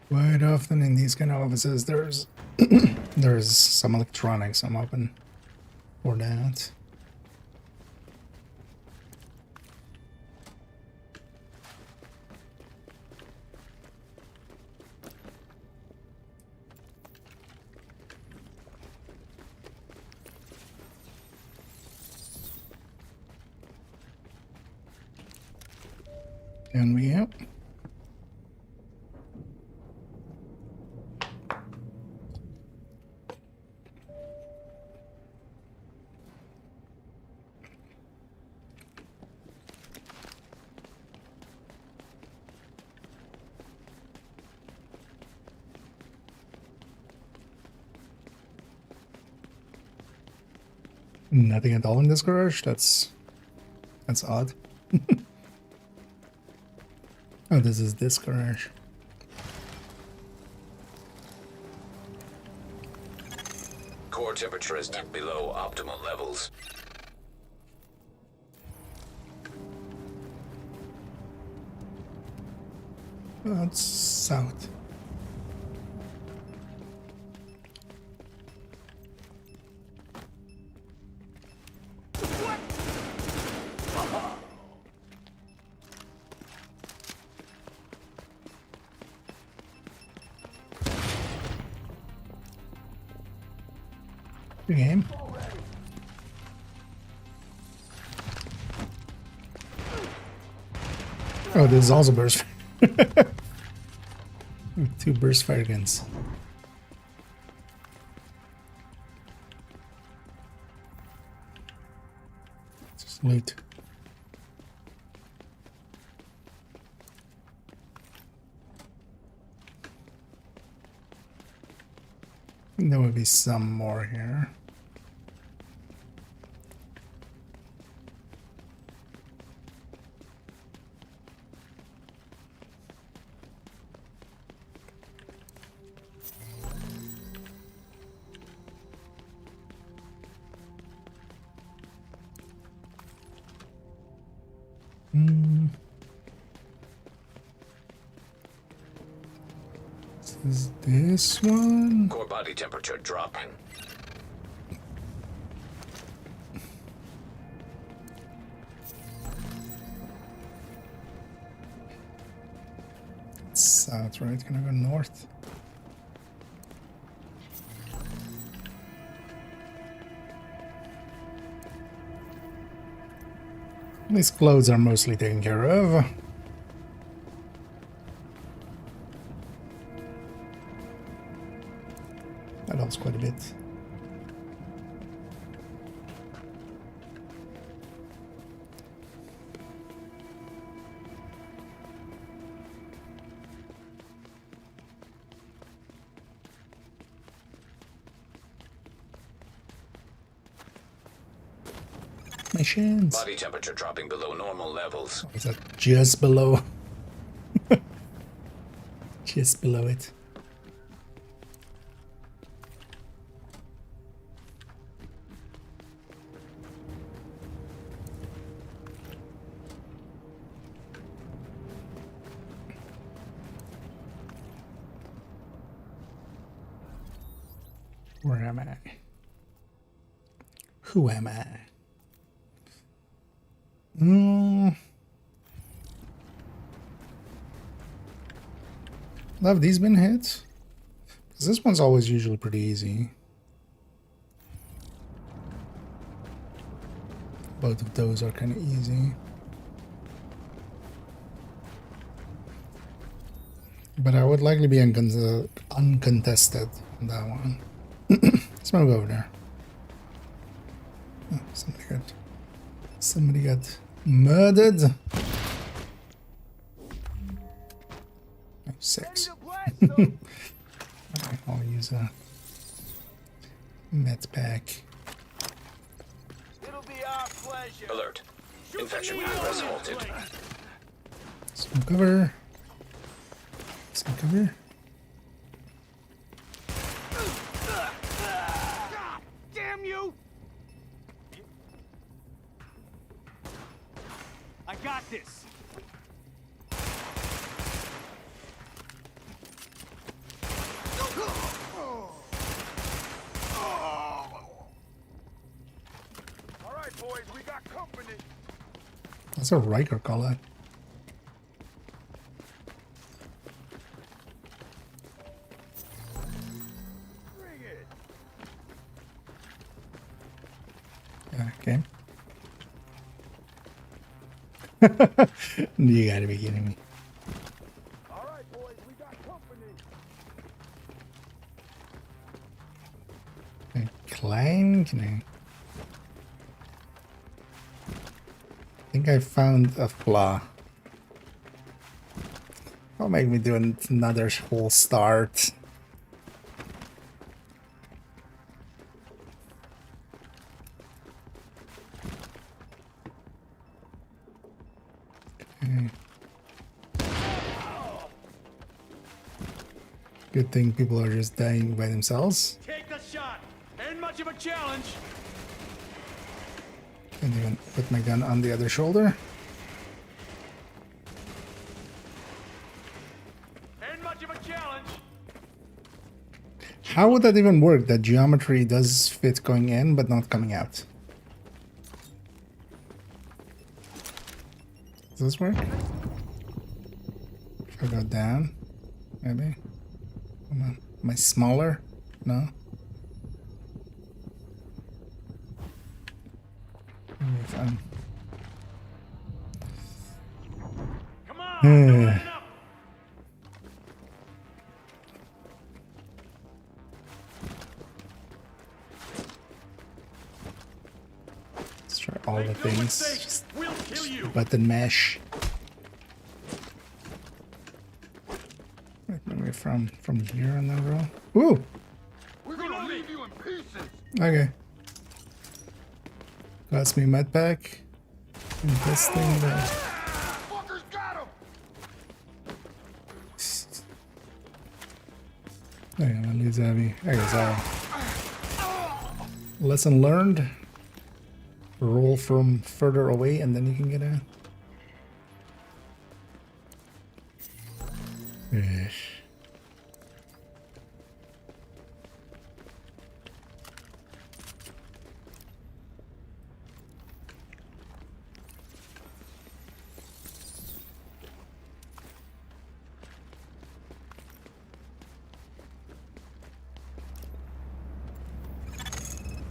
Quite often in these kind of offices, there's some electronics. I'm open for that. And we out. Nothing at all in this garage. That's odd. Oh, this is this garage. Core temperature is dipped below optimal levels. Oh, it's south. Good game. Oh, this is also burst. Two burst fire guns. Just loot. I think there will be some more here. Is this one? Core body temperature dropping. It's south, right? Can I go north? These clothes are mostly taken care of. That helps quite a bit. My shins. Body temperature dropping below normal levels. Is that just below? Just below it. Where am I? Who am I? Have these been hit? Because this one's always usually pretty easy. Both of those are kind of easy. But I would likely be uncontested on that one. Let's move over there. Oh, somebody got murdered. Oh, 6. I'll use a med pack. It'll be our pleasure. Alert. Infection progress halted. Some cover. Some cover. Damn you! I got this. All right, boys, we got company. That's a Riker color. Bring it. Yeah, okay. You gotta be kidding me. All right, boys, we got company. Climb? Can I think I found a flaw. That'll make me do another whole start. Okay. Good thing people are just dying by themselves. Take a shot. Ain't much of a challenge. Can't even put my gun on the other shoulder. Ain't much of a challenge. How would that even work? That geometry does fit going in, but not coming out. Does this work? If I go down, maybe? Come on. Am I smaller? No? If I'm... Come on, don't let it up. Let's try all the Make no things. mistake, Just we'll kill you. button mash. Right, maybe from here on the row. Ooh! We're gonna leave you in pieces. Okay. Cost me med pack. And this thing there. Fuckers got him. Oh yeah, that leaves heavy. I guess lesson learned. Roll from further away and then you can get out. Ish.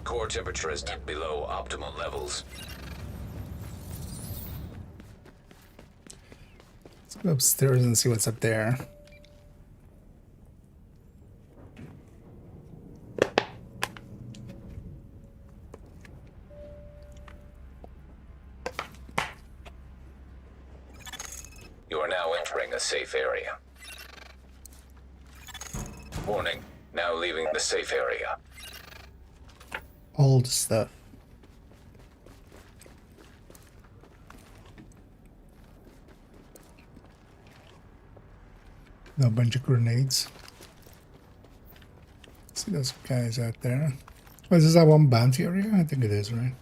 Core temperature is below optimal levels. Let's go upstairs and see what's up there. You are now entering a safe area. Warning, now leaving the safe area. Old stuff. A bunch of grenades. See those guys out there. Oh, is this that one bounty area? I think it is, right?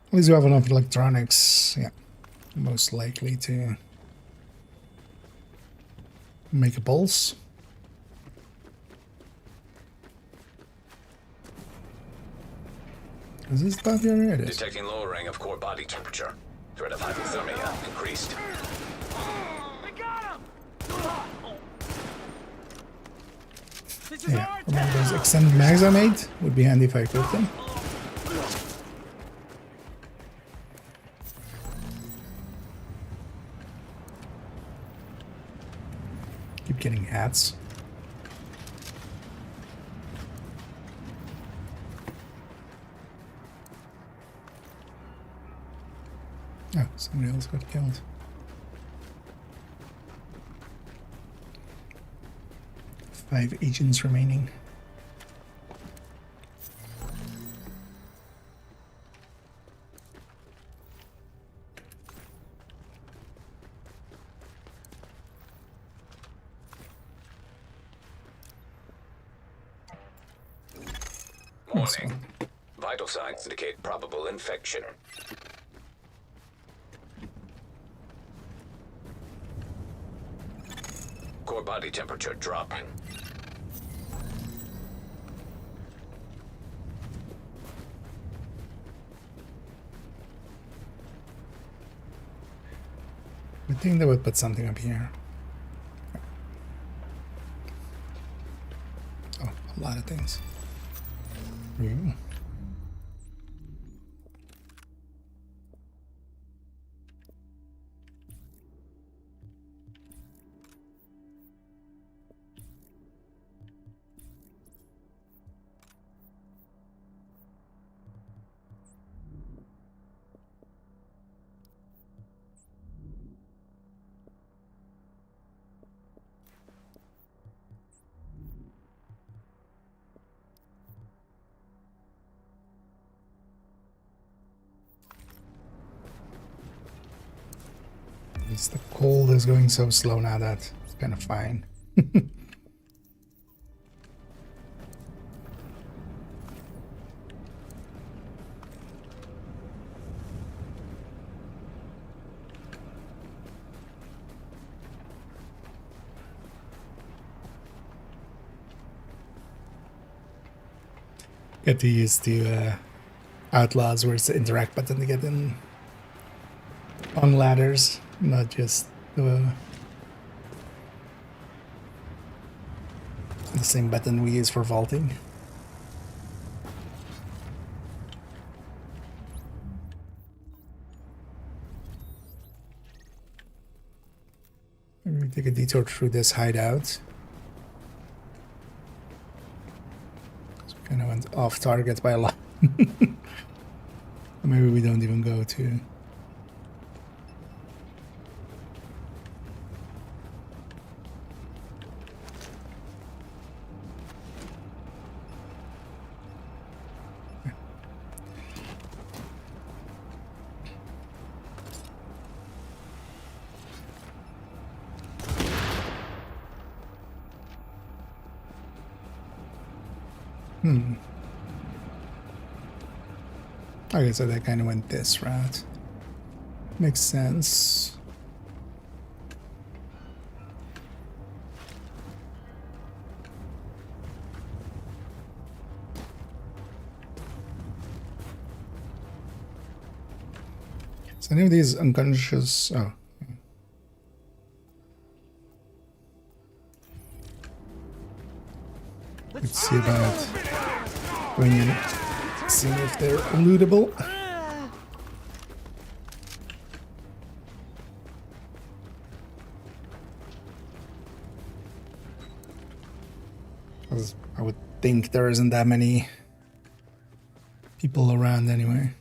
At least you have enough electronics. Yeah. Most likely to make a pulse. Is this bounty area? It is. Detecting lowering of core body temperature. Threat of hypothermia increased. We got him. This is Yeah, our remember those extended mags I made? Would be handy if I equipped them. Keep getting hats. Oh, somebody else got killed. Five agents remaining. Warning. Vital signs indicate probable infection. Core body temperature dropping. I think they would put something up here. Oh, a lot of things. we go. At least the cold is going so slow now that it's kind of fine. Get used to Outlaws where it's the interact button to get in on ladders, not just the same button we use for vaulting. Maybe we take a detour through this hideout. Kind of went off target by a lot. Maybe we don't even go to. Okay, so that kind of went this route. Makes sense. So any of these unconscious... Oh. Let's see about going in, seeing if they're lootable. I would think there isn't that many people around anyway.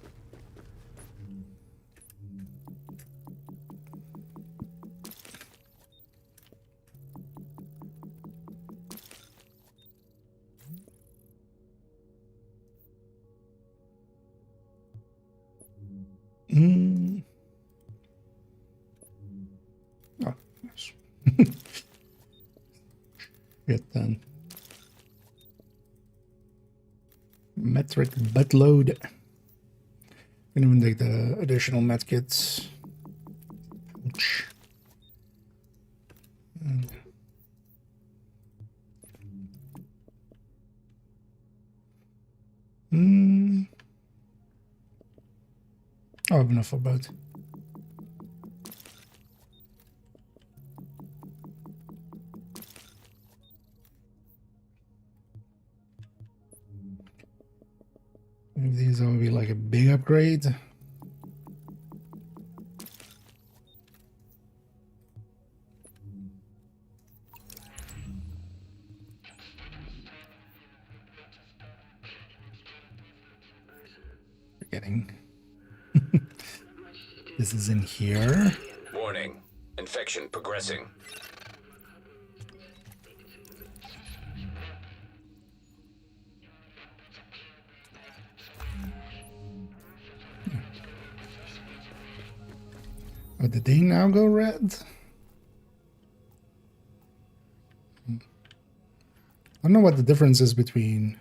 Oh, nice. Get done. Metric buttload. Can even take the additional medkits. Ouch. I have enough for both. Maybe these will be like a big upgrade. Forgetting. This is in here. Warning. Infection progressing. Oh, did they now go red? I don't know what the difference is between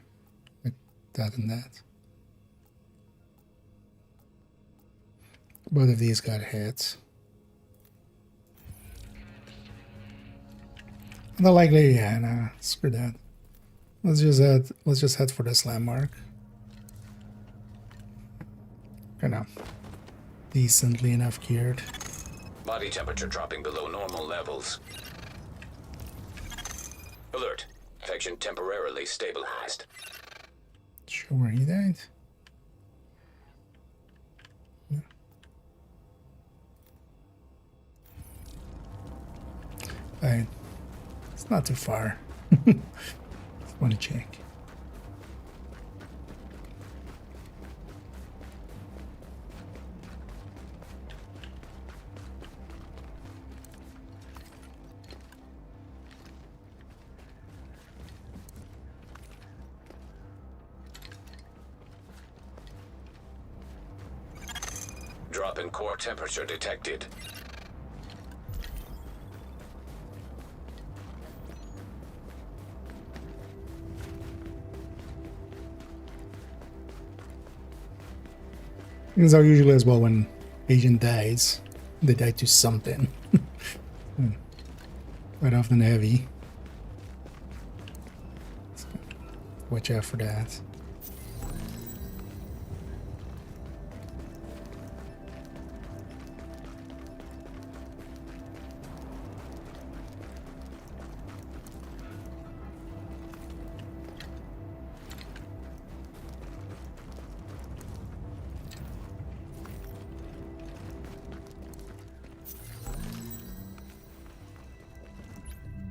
like that and that. Both of these got hits. Not likely, yeah, nah, screw that. Let's just head for this landmark. Kind of decently enough geared. Body temperature dropping below normal levels. Alert. Infection temporarily stabilized. Sure. sure where he died. No. Alright. It's not too far. Just want to check. Drop in core temperature detected. Things are usually as well when agent dies. They die to something. Quite often heavy. Watch out for that.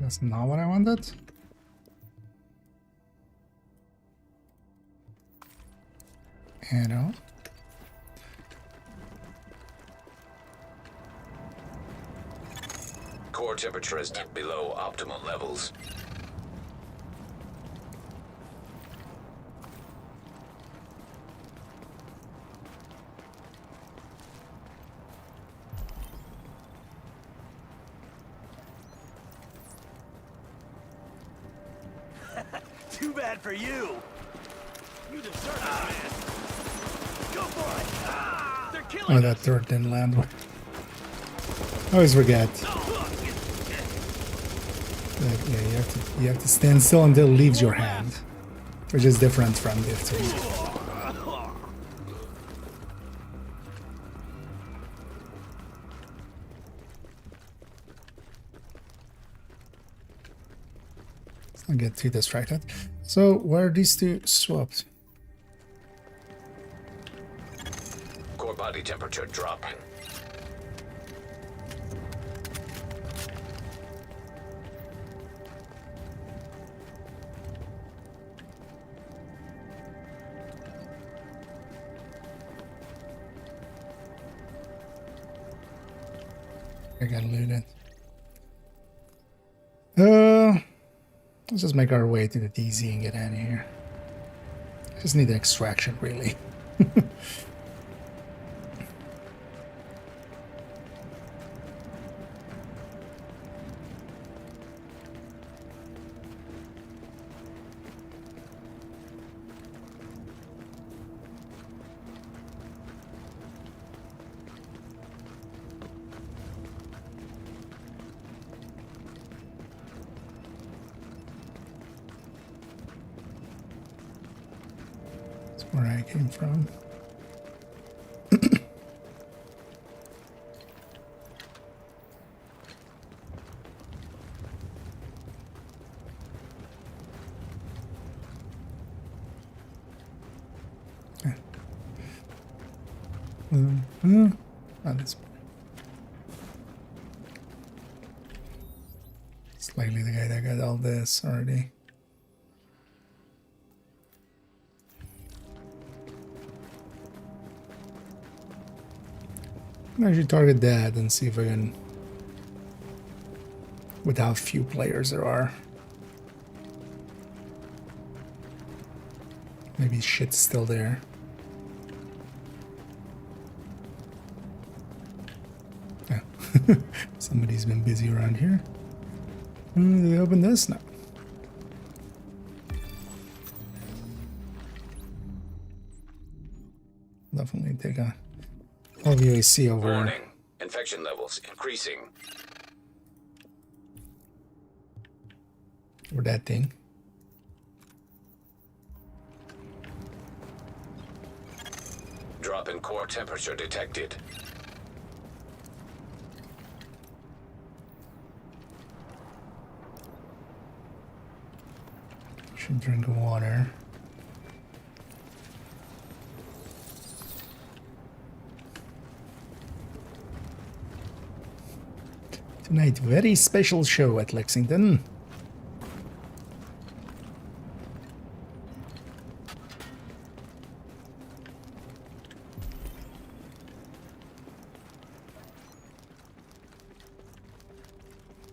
That's not what I wanted. Arrow. Core temperature is below optimal levels. Too bad for you. You deserve it, man. Go for it. Ah! They're killing Oh, that third didn't land. I always forget. Like, yeah, you have to stand still until it leaves your hand, which is different from Div2. Let's not get too distracted. So, where are these two swapped? Core body temperature dropping. I got looted. Let's just make our way to the DZ and get out of here. Just need the extraction, really. Where I came from. Okay. Oh, that's it's likely the guy that got all this already. I should target that and see if I can, with how few players there are. Maybe shit's still there. Yeah. Somebody's been busy around here. Did they open this? No. Definitely take a LVAC over. Warning. Infection levels increasing. Or that thing. Drop in core temperature detected. Should drink water. Tonight, very special show at Lexington.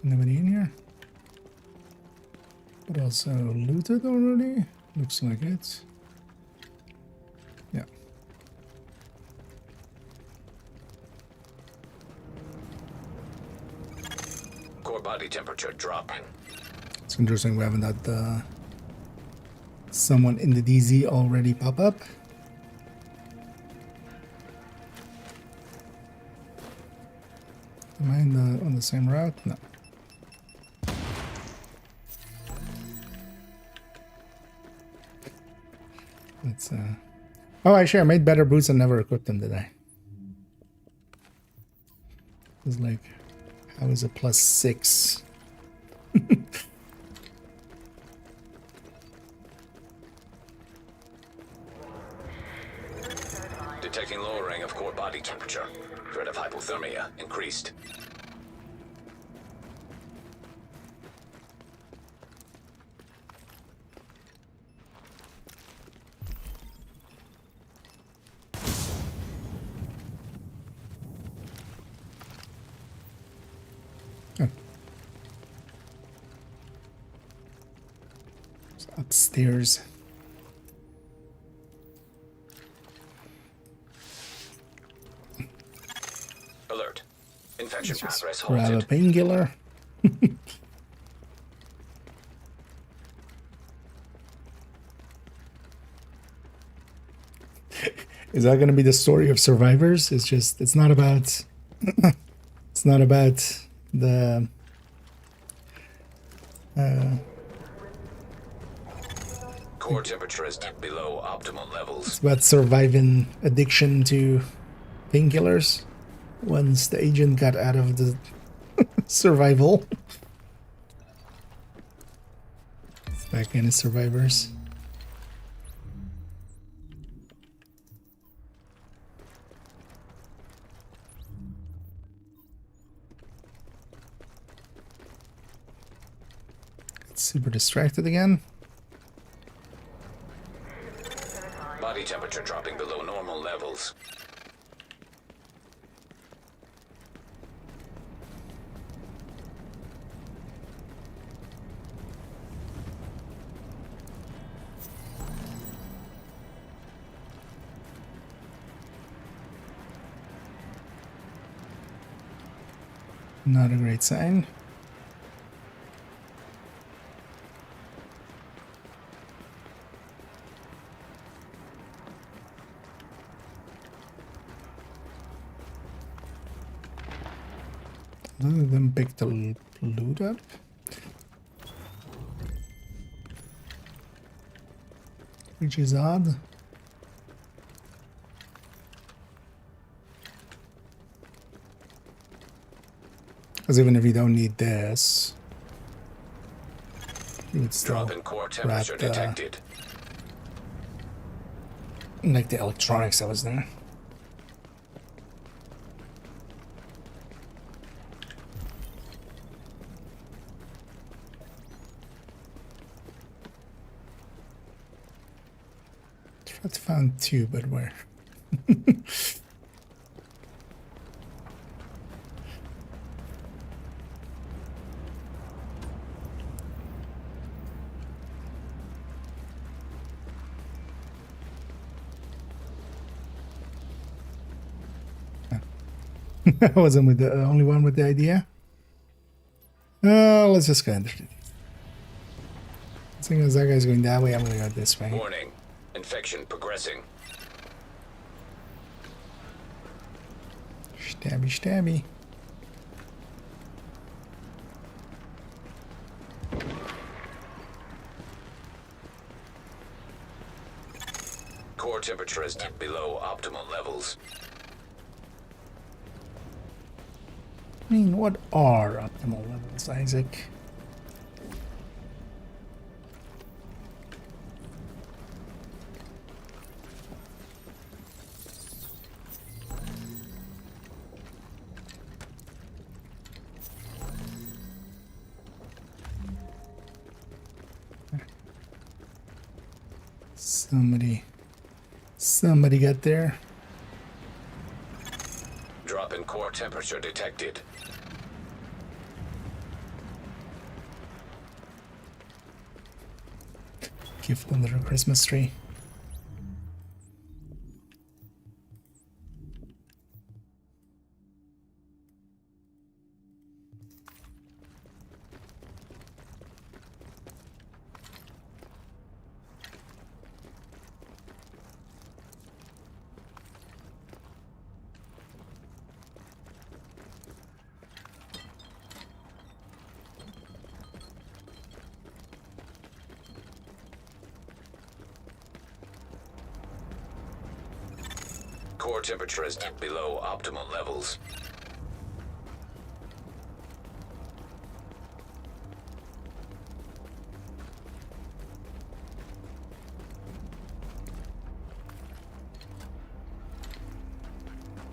Nobody in here? But also looted already? Looks like it. Yeah. Core body temperature dropping. It's interesting we haven't had someone in the DZ already pop up. Am I on the same route? No. Let's oh, actually I made better boots and never equipped them, did I? It was like, how is it +6? Detecting lowering of core body temperature. Threat of hypothermia increased. Upstairs. Alert. Infection progress Grab a halted. painkiller. Is that going to be the story of survivors? It's just, it's not about it's not about the Core temperature is below optimal levels. it's about surviving addiction to painkillers once the agent got out of the survival. It's back in as survivors. It's super distracted again. Body temperature dropping below normal levels. Not a great sign. None of them picked the loot up. Which is odd. Because even if you don't need this, you would still Drop in core temperature grab detected. like the electronics that was there. I found two, but where? I wasn't with the only one with the idea. Let's just go under. Seeing as that guy's going that way, I'm gonna go this way. Warning. Infection progressing. Stabby, stabby. Core temperature is below optimal levels. I mean, what are optimal levels, Isaac? Somebody got there. Drop in core temperature detected. Gift under a Christmas tree. Core temperature is below optimal levels.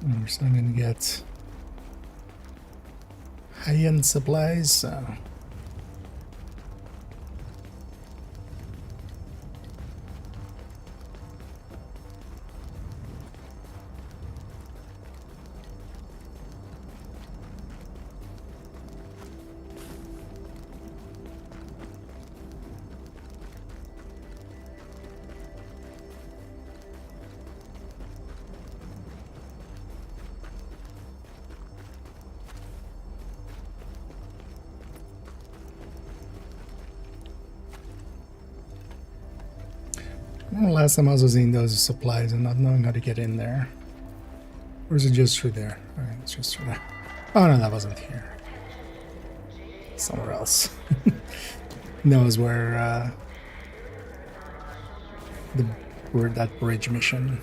We're starting to get high-end supplies. Last time I was using those supplies and not knowing how to get in there. Or is it just through there? Alright, it's just through there. Oh no, that wasn't here. Somewhere else. That was where that bridge mission.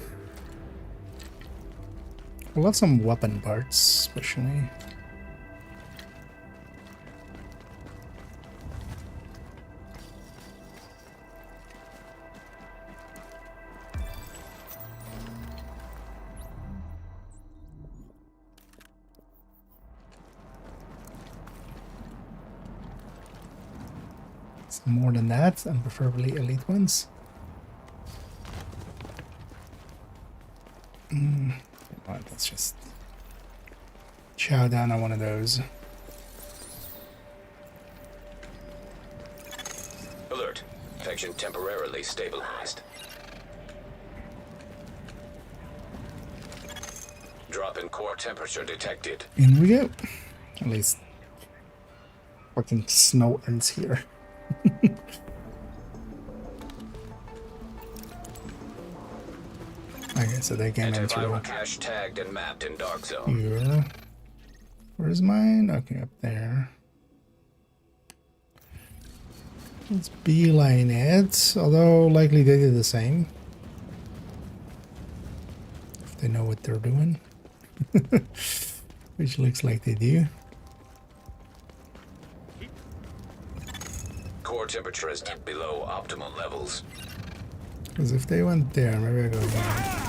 I love some weapon parts, especially. Some more than that, and preferably elite ones. Right, let's just chow down on one of those. Alert. Infection temporarily stabilized. Drop in core temperature detected. In we go. At least fucking snow ends here. Okay, so they came in through. Antiviral cache tagged and mapped in dark zone. Here. Where's mine? Okay, up there. Let's beeline it, although likely they did the same. If they know what they're doing. Which looks like they do. Core temperature is below optimal levels. Because if they went there, maybe I go there.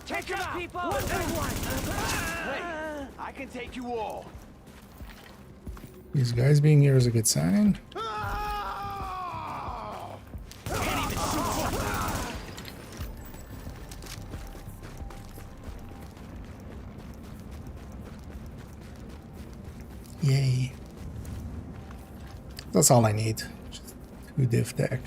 Take it up, people! Hey, I can take you all. These guys being here is a good sign. Yay. That's all I need. Just 2 div deck.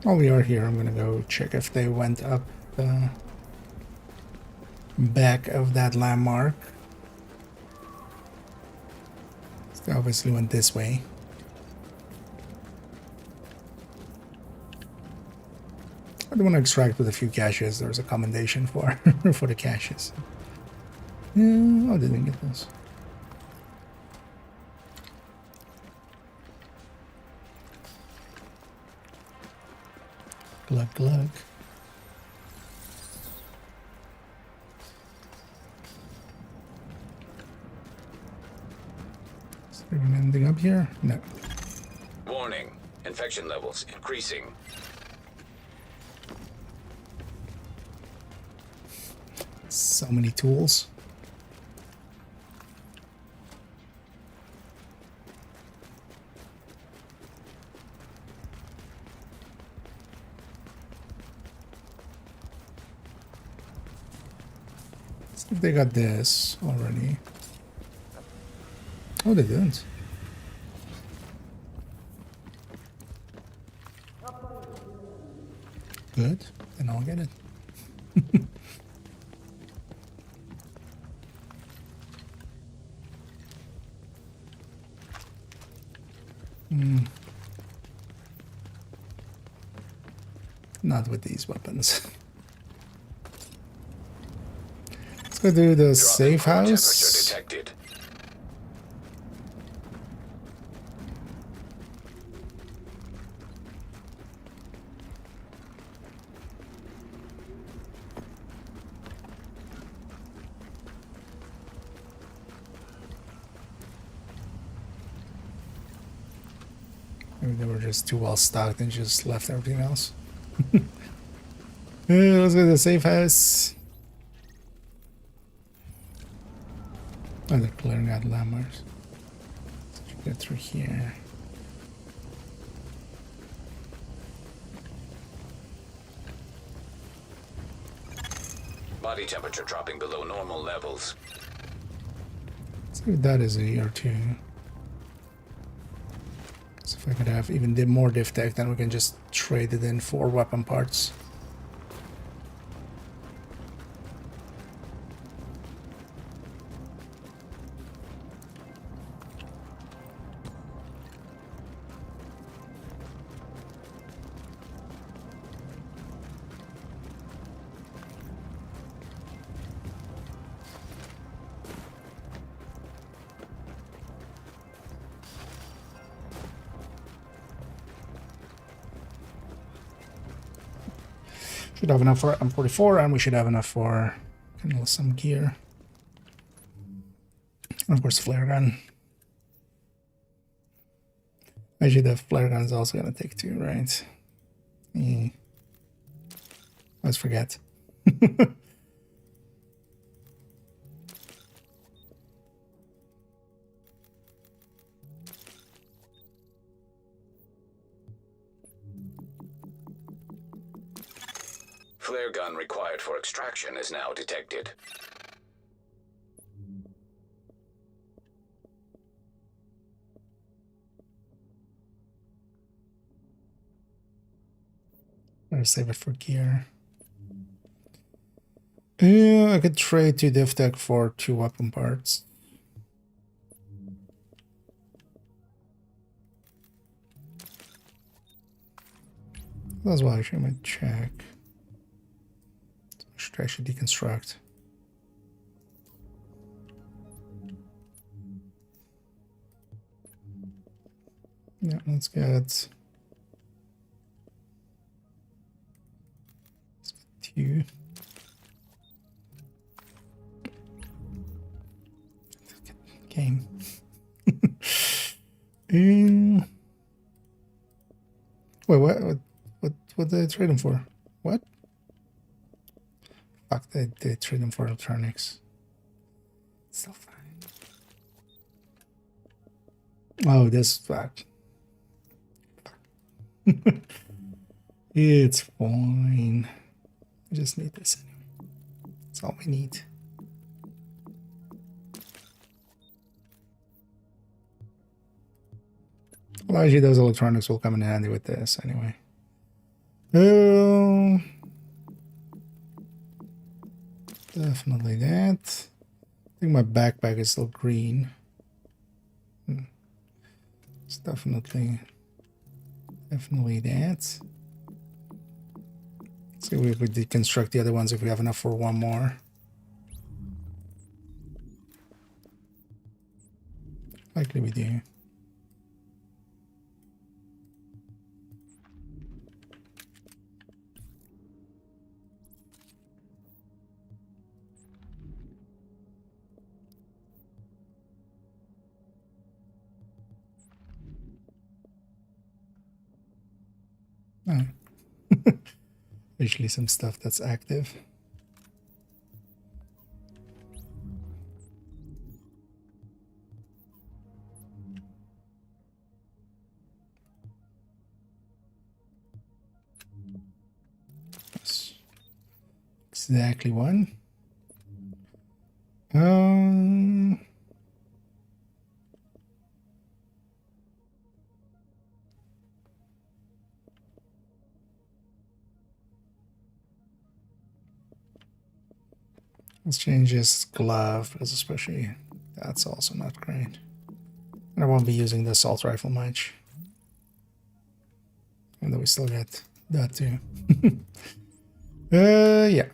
While we are here, I'm gonna go check if they went up the back of that landmark. They obviously went this way. I do want to extract with a few caches. There's a commendation for for the caches. Yeah, I didn't get those. Glug glug. Anything up here? No. Warning. Infection levels increasing. So many tools. See if they got this already. Oh, they didn't. Good. Then I'll get it. Not with these weapons. Let's go do the safe house. Detected. Maybe they were just too well stocked and just left everything else. Let's go to the safe house. Oh, they're clearing out landmarks. Let's get through here. Body temperature dropping below normal levels. Let's see if that is a year or two. So if I could have even more div tech, then we can just trade it in for weapon parts. Should have enough for M44, and we should have enough for some gear. And of course, flare gun. Actually, the flare gun is also gonna take 2, right? Let's forget. Flare gun required for extraction is now detected. Better save it for gear. Yeah, I could trade 2 div tech for 2 weapon parts. That's why I should check. Should actually deconstruct. Yeah, let's get 2. Game. Wait, what did I trade him for? What? Fuck, they trade him for electronics. Still fine. Oh, this fuck. It's fine. I just need this anyway. That's all we need. Well, actually, those electronics will come in handy with this anyway. Definitely that. I think my backpack is still green. It's definitely that. Let's see if we deconstruct the other ones if we have enough for 1 more. Likely we do. Usually some stuff that's active. That's exactly one. Let's change his glove, because especially that's also not great. And I won't be using the assault rifle much. And then we still get that too. Yeah.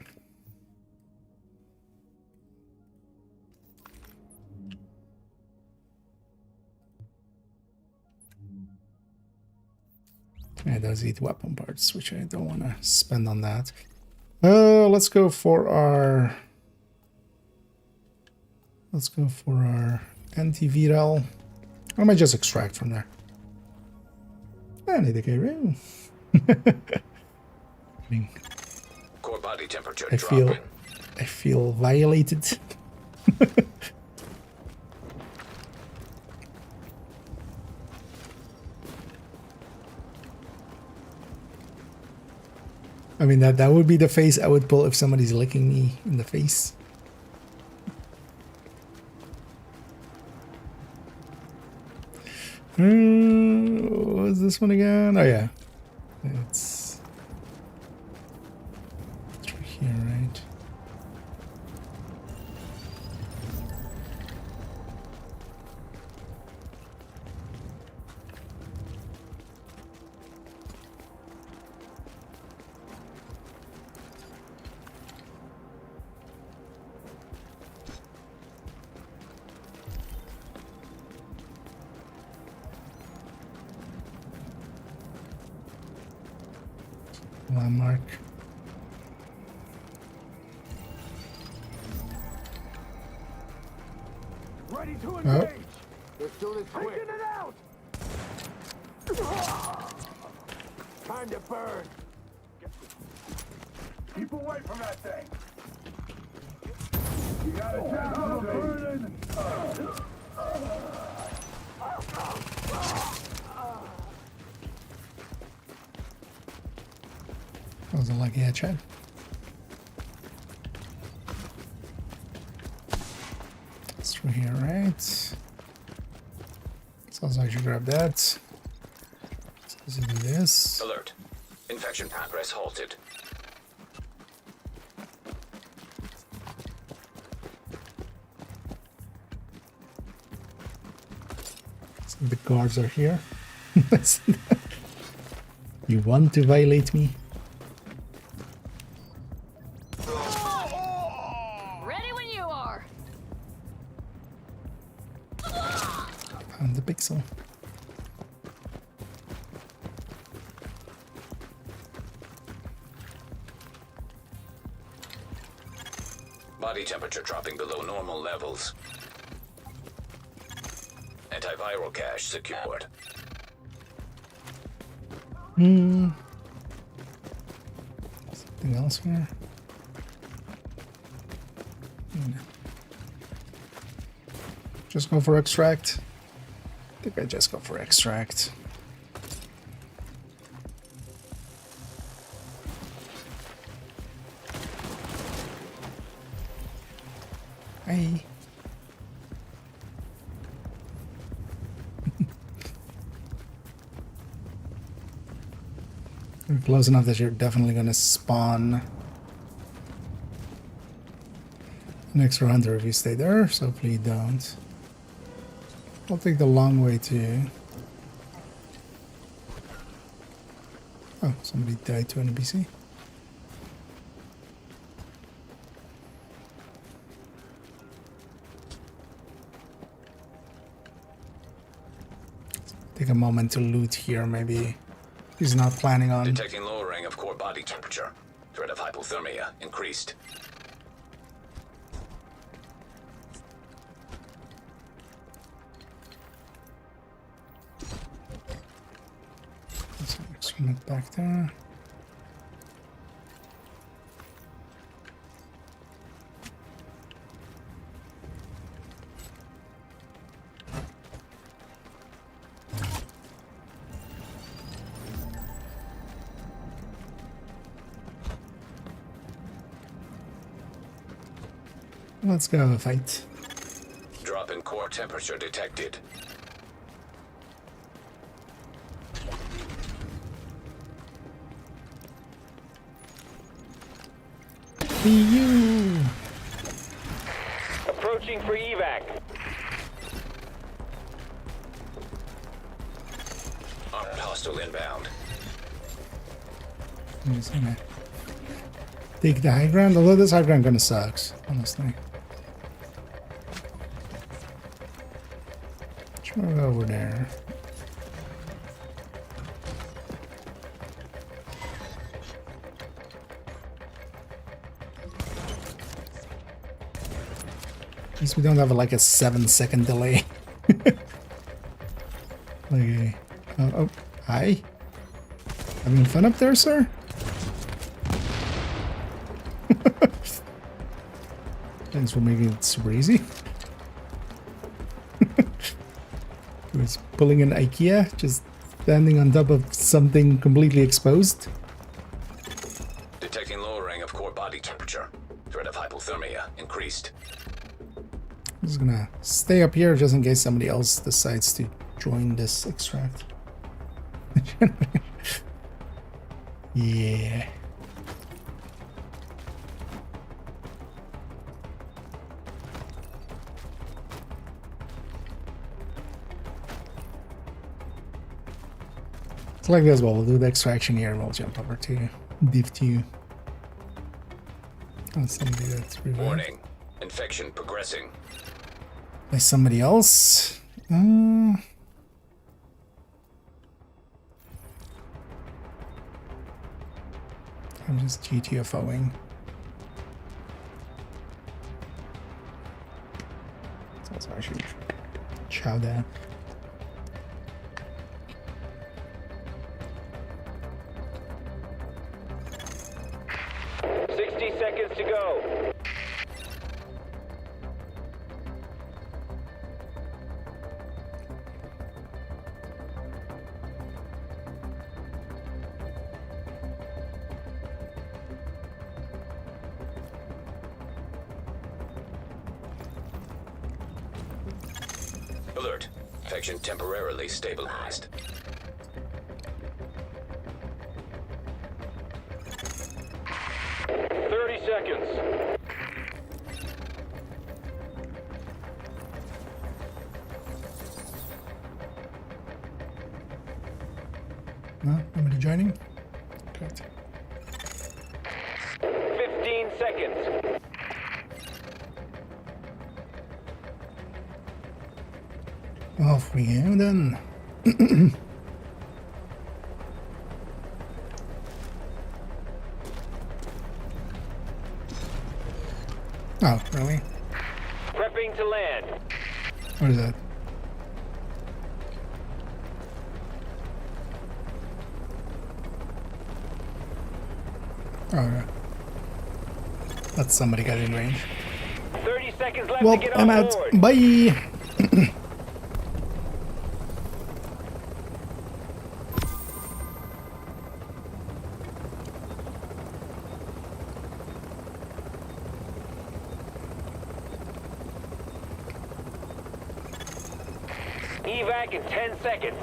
Yeah, those eat weapon parts, which I don't want to spend on that. Let's go for our antiviral. I might just extract from there. I need to get rid. Core body temperature I dropping. feel violated. I mean, that would be the face I would pull if somebody's licking me in the face. What was this one again? Oh yeah, it's through here, right? Landmark. Ready to Oh. engage. As soon as Taking it out. time to burn. Keep away from that thing. You got it down, burning. That was a lucky headshot. It's through here, right? Sounds like I should grab that. So let's do this. Alert. Infection progress halted. So the guards are here. You want to violate me? Ready when you are. Found the pixel. Body temperature dropping below normal levels. Antiviral cache secured. Something else here? Just go for extract. I think I just go for extract. Hey. You're close enough that you're definitely gonna spawn an extra hunter if you stay there, so please don't. I'll take the long way too. Oh, somebody died to an NPC. Take a moment to loot here, maybe. He's not planning on. Detecting lowering of core body temperature. Threat of hypothermia increased. Let's experiment back there. Let's go have a fight. Drop in core temperature detected. You. Approaching for evac. Armed hostile inbound. I'm just gonna take the high ground, although this high ground kinda sucks, honestly. Try over there. At least we don't have like a 7-second delay. Okay. Oh, hi. Having fun up there, sir? Thanks for making it super easy. He was pulling an IKEA, just standing on top of something completely exposed. Detecting lowering of core body temperature. Threat of hypothermia increased. I'm just gonna stay up here just in case somebody else decides to join this extract. Yeah. It's like this, we'll do the extraction here and we'll jump over to Div2. Oh, somebody that's revived. Warning. Infection progressing. By somebody else. I'm just GTFOing. So that's why I should chow down. Seconds to go. Alert. Infection temporarily stabilized. Seconds. No? Nobody joining? Good. 15 seconds. Off we go then. Oh, really? Prepping to land. What is that? Oh, yeah. That's somebody got in range. 30 seconds left Well, to get I'm on out. board. Bye! Evac in 10 seconds.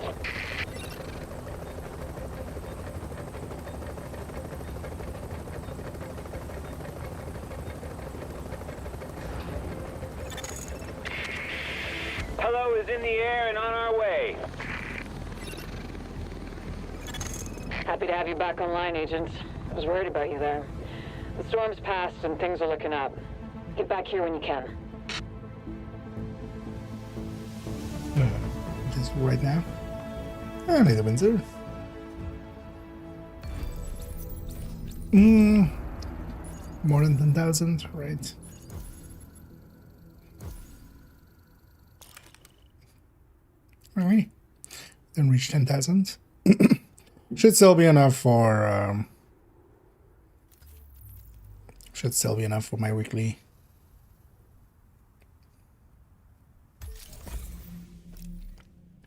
Hello is in the air and on our way. Happy to have you back online, Agent. I was worried about you there. The storm's passed and things are looking up. Get back here when you can. Just right now. I need a Windsor. More than 10,000, right? Alright. Then reach 10,000. Should still be enough for should still be enough for my weekly.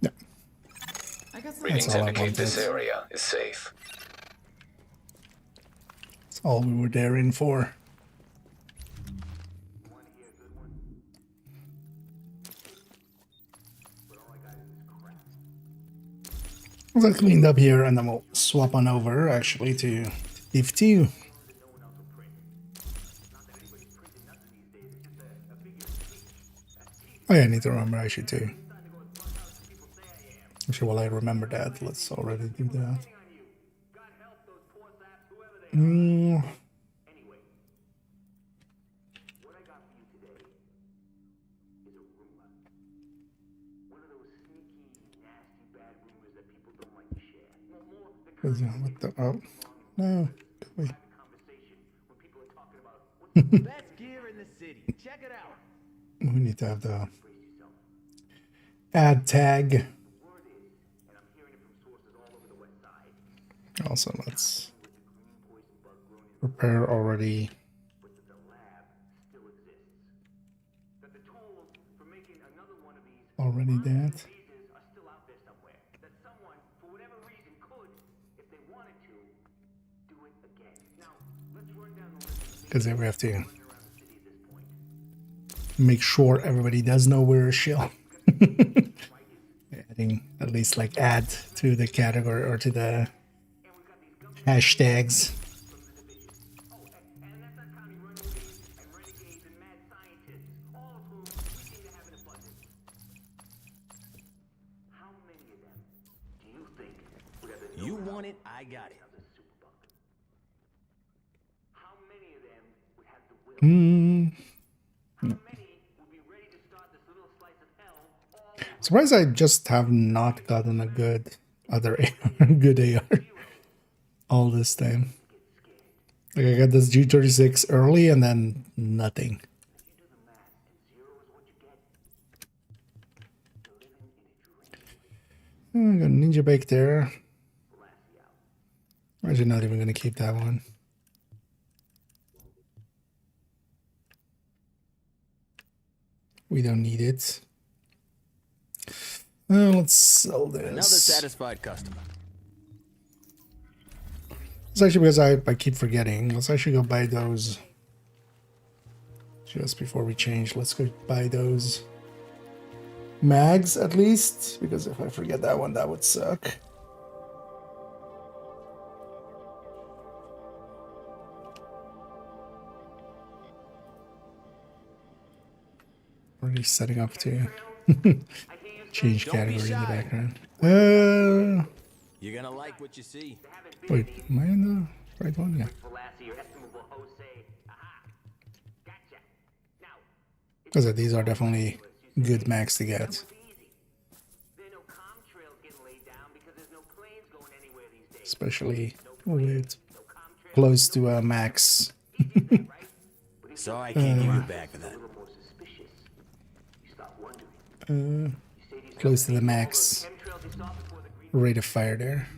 Yeah. Readings all I indicate this wanted. area is safe. That's all we were there in for. Once I cleaned up here, and then we'll swap on over actually to Div2. Oh yeah, I need to remember I should too. Actually, while I remember that, let's already do that. What the? Oh, no. Wait. Best gear in the city. Check it out. We need to have the ad tag. Also, let's prepare already. Already that. Because then we have to make sure everybody does know we're a shill. Adding at least like add to the category or to the hashtags. You want it, I got it. Surprised I just have not gotten a good other AR, good AR all this time. Like I got this G36 early and then nothing. I got a Ninja Bake there. I'm actually not even going to keep that one. We don't need it. Let's sell this. Another satisfied customer. It's actually because I keep forgetting. Let's actually go buy those. Just before we change, let's go buy those mags at least. Because if I forget that one, that would suck. Already setting up to change category in the background. You're gonna like what you see. Wait, am I in the right one? Yeah. Because these are definitely good max to get. Especially with close to a max. So I can't give you back for that. Close to the max rate of fire there.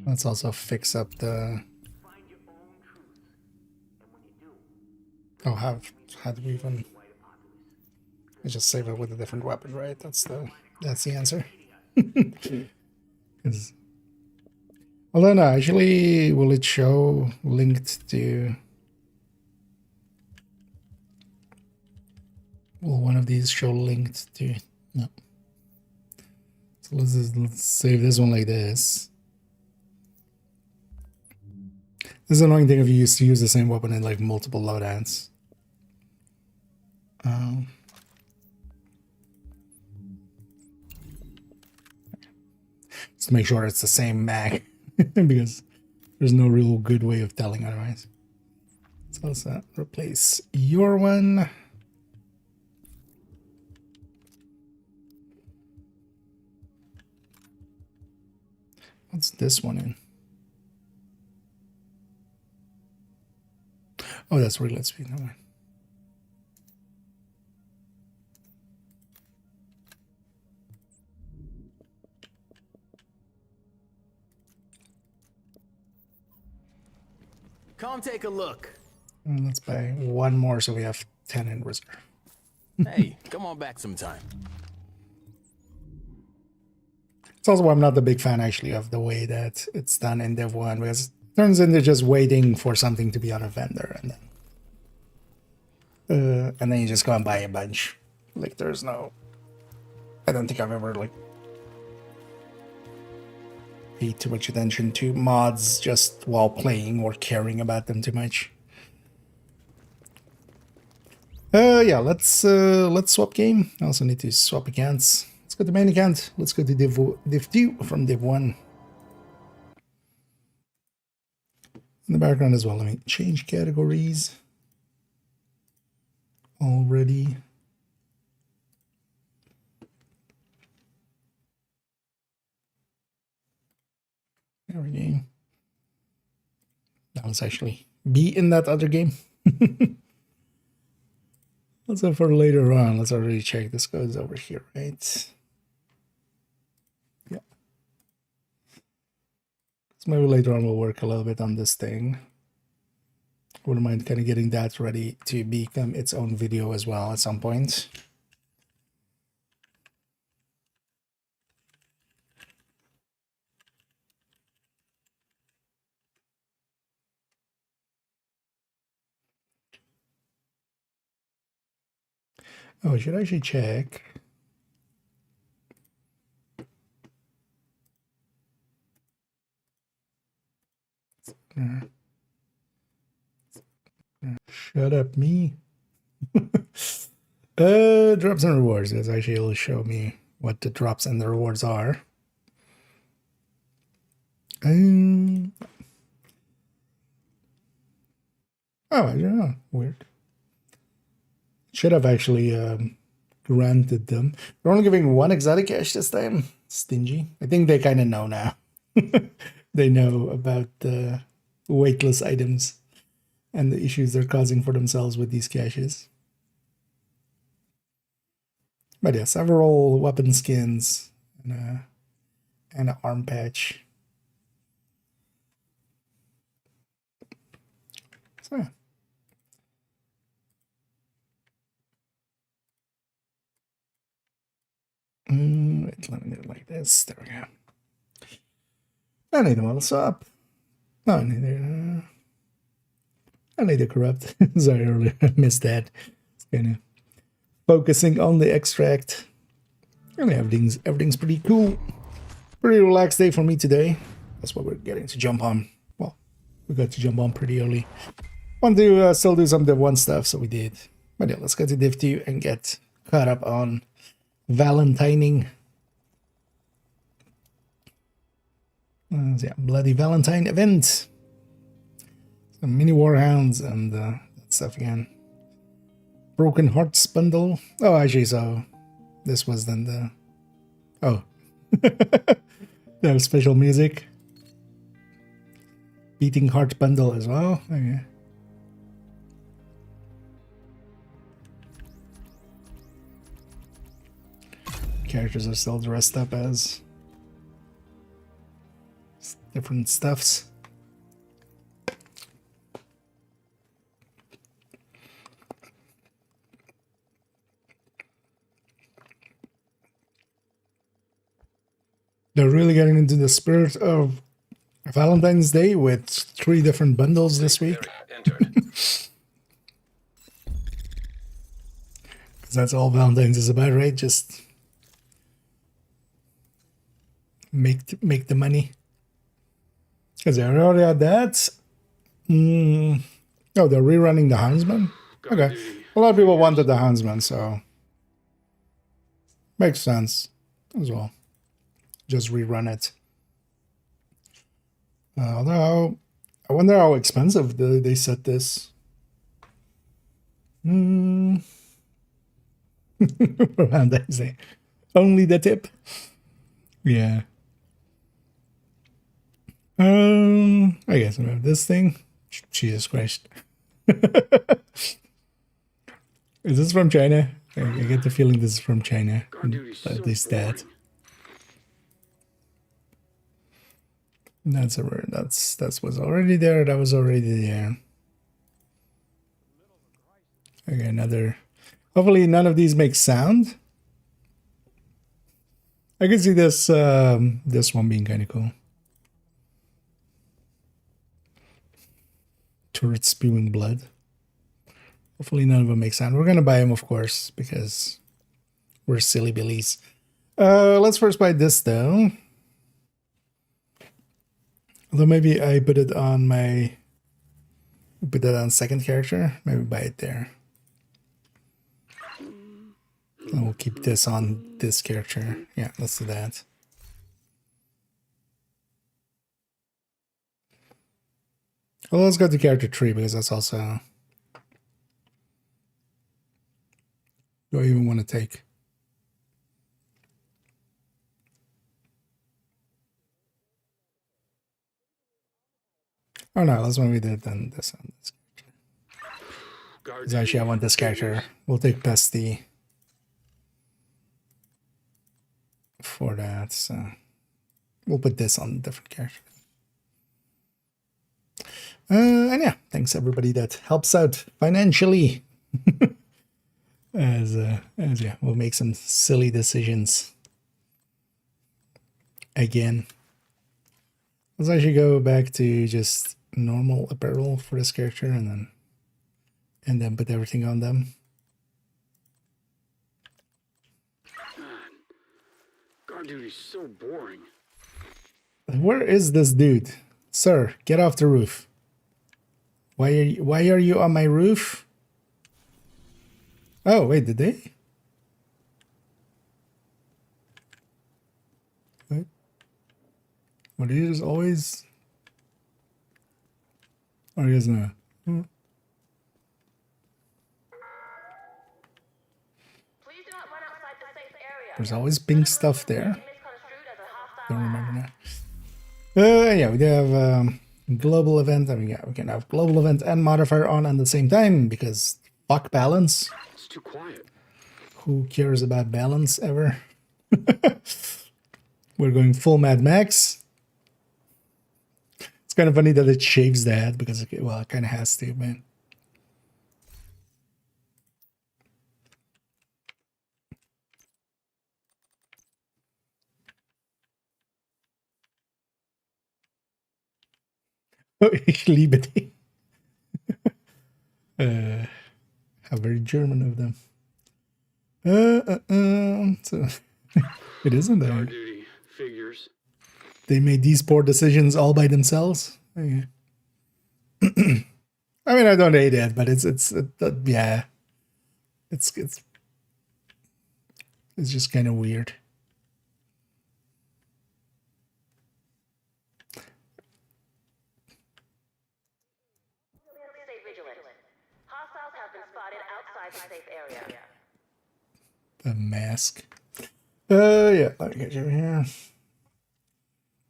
Let's also fix up the. Oh, how do we even? I just save it with a different weapon, right? That's the answer. Although no, actually, will it show linked to? Will one of these show linked to? No. So let's save this one like this. This is an annoying thing if you used to use the same weapon in like multiple loadouts. Just make sure it's the same mag because there's no real good way of telling otherwise. So let's replace your one. What's this one in? Oh, that's reload speed. No mind. Come take a look. And let's buy one more so we have 10 in reserve. Hey, come on back sometime. It's also why I'm not a big fan actually of the way that it's done in Div1, because it turns into just waiting for something to be on a vendor and then you just go and buy a bunch. Like there's no, I don't think I've ever like paid too much attention to mods just while playing or caring about them too much. Yeah, let's swap game. I also need to swap accounts. Let's go to main account. Let's go to Div2 from Div1. In the background as well, let me change categories already. There we go. Now let's actually be in that other game. Let's go for later on. Let's already check. This goes over here, right? Yeah. So maybe later on we'll work a little bit on this thing. Wouldn't mind kind of getting that ready to become its own video as well at some point. Oh, I should actually check. Shut up, me. Drops and rewards. This actually will show me what the drops and the rewards are. Oh, I don't know. Weird. Should have actually granted them. They're only giving one exotic cache this time. Stingy. I think they kind of know now. They know about the weightless items and the issues they're causing for themselves with these caches. But yeah, several weapon skins and an arm patch. So yeah. Wait, let me do it like this. There we go. I need the model swap. No, I need the corrupt. Sorry, I really missed that. It's kind of focusing on the extract. And everything's pretty cool. Pretty relaxed day for me today. That's what we're getting to jump on. Well, we got to jump on pretty early. Want to still do some Div1 stuff, so we did. But yeah, let's go to Div2 and get caught up on Valentining. Yeah, bloody Valentine event. Some mini warhounds and that stuff again. Broken Hearts bundle. Oh, actually, so this was then the... Oh. They have special music. Beating Heart bundle as well. Okay. Characters are still dressed up as different stuffs. They're really getting into the spirit of Valentine's Day with 3 different bundles this week. Because that's all Valentine's is about, right? Just make the money. Because they already had that. Oh, they're rerunning the Houndsman? Okay. A lot of people wanted the Houndsman, so makes sense as well. Just rerun it. Although, I wonder how expensive they set this. Valentine's Day. Only the tip. Yeah. I guess I have this thing. Jesus Christ. Is this from China? I get the feeling this is from China. At least that. That's was already there. That was already there. Okay, another. Hopefully, none of these make sound. I can see this one being kind of cool. Turret spewing blood. Hopefully, none of them make sound. We're gonna buy them, of course, because we're silly billies. Let's first buy this though. Although maybe I put it on my. Put that on second character. Maybe buy it there. And we'll keep this on this character. Yeah, let's do that. Well, let's go to character 3 because that's also. Do I even want to take? Oh no, let's when we did then this on this character. Because actually I want this character. We'll take Pesty for that, so we'll put this on a different character. And yeah, thanks everybody that helps out financially. as yeah, we'll make some silly decisions again. Let's actually go back to just normal apparel for this character and then put everything on them. Guard duty's so boring. Where is this dude? Sir, get off the roof. Why are you on my roof? Oh, wait, did they? What? What is always? Or he doesn't know? Hmm. There's always pink stuff there. Don't remember now. Yeah, we do have global event. I mean, yeah, we can have global event and modifier on at the same time because fuck balance. It's too quiet. Who cares about balance ever? We're going full Mad Max. It's kind of funny that it shaves the head because, well, it kind of has to, man. Oh, ich liebe die. How very German of them. So it isn't there. Duty figures. They made these poor decisions all by themselves. Okay. I mean, I don't hate it, but it's yeah, it's just kind of weird. The mask. Yeah, let me get you over here.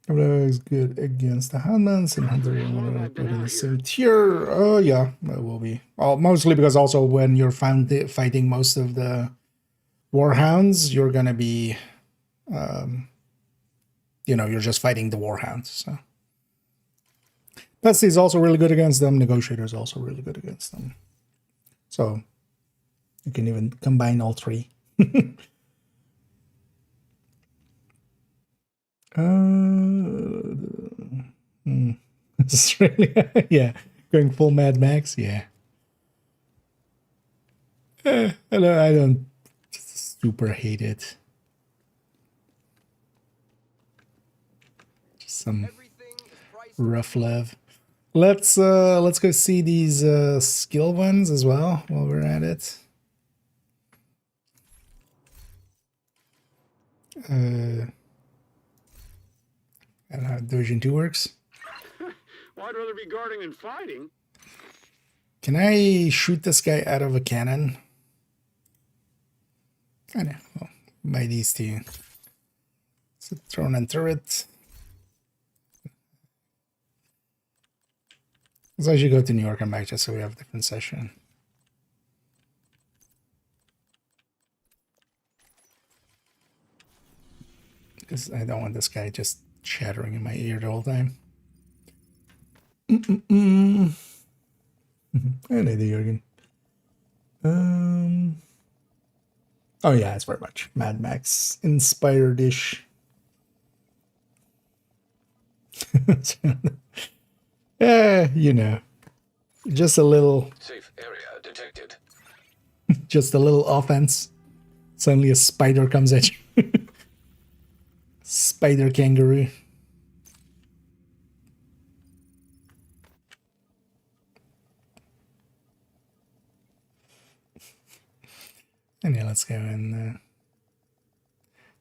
Is good against the Handmans and Hunter in the same tier. Oh yeah, that will be. Oh, mostly because also when you're fighting most of the Warhounds, you're gonna be, you know, you're just fighting the Warhounds. So Pesty is also really good against them. Negotiator is also really good against them. So you can even combine all three. This is really, yeah, going full Mad Max, yeah. I don't super hate it. Just some rough love. Let's go see these skill ones as well while we're at it. I don't know how Division 2 works. Well, I'd rather be guarding than fighting. Can I shoot this guy out of a cannon? I know. Well, by these two. So thrown and turret. Let's actually go to New York and back just so we have a different session. Because I don't want this guy just chattering in my ear the whole time. I know the Jurgen. Oh yeah, it's very much Mad Max inspired-ish. You know, just a little, Safe area detected. just a little offense. Suddenly a spider comes at you. Spider kangaroo. And yeah, let's go and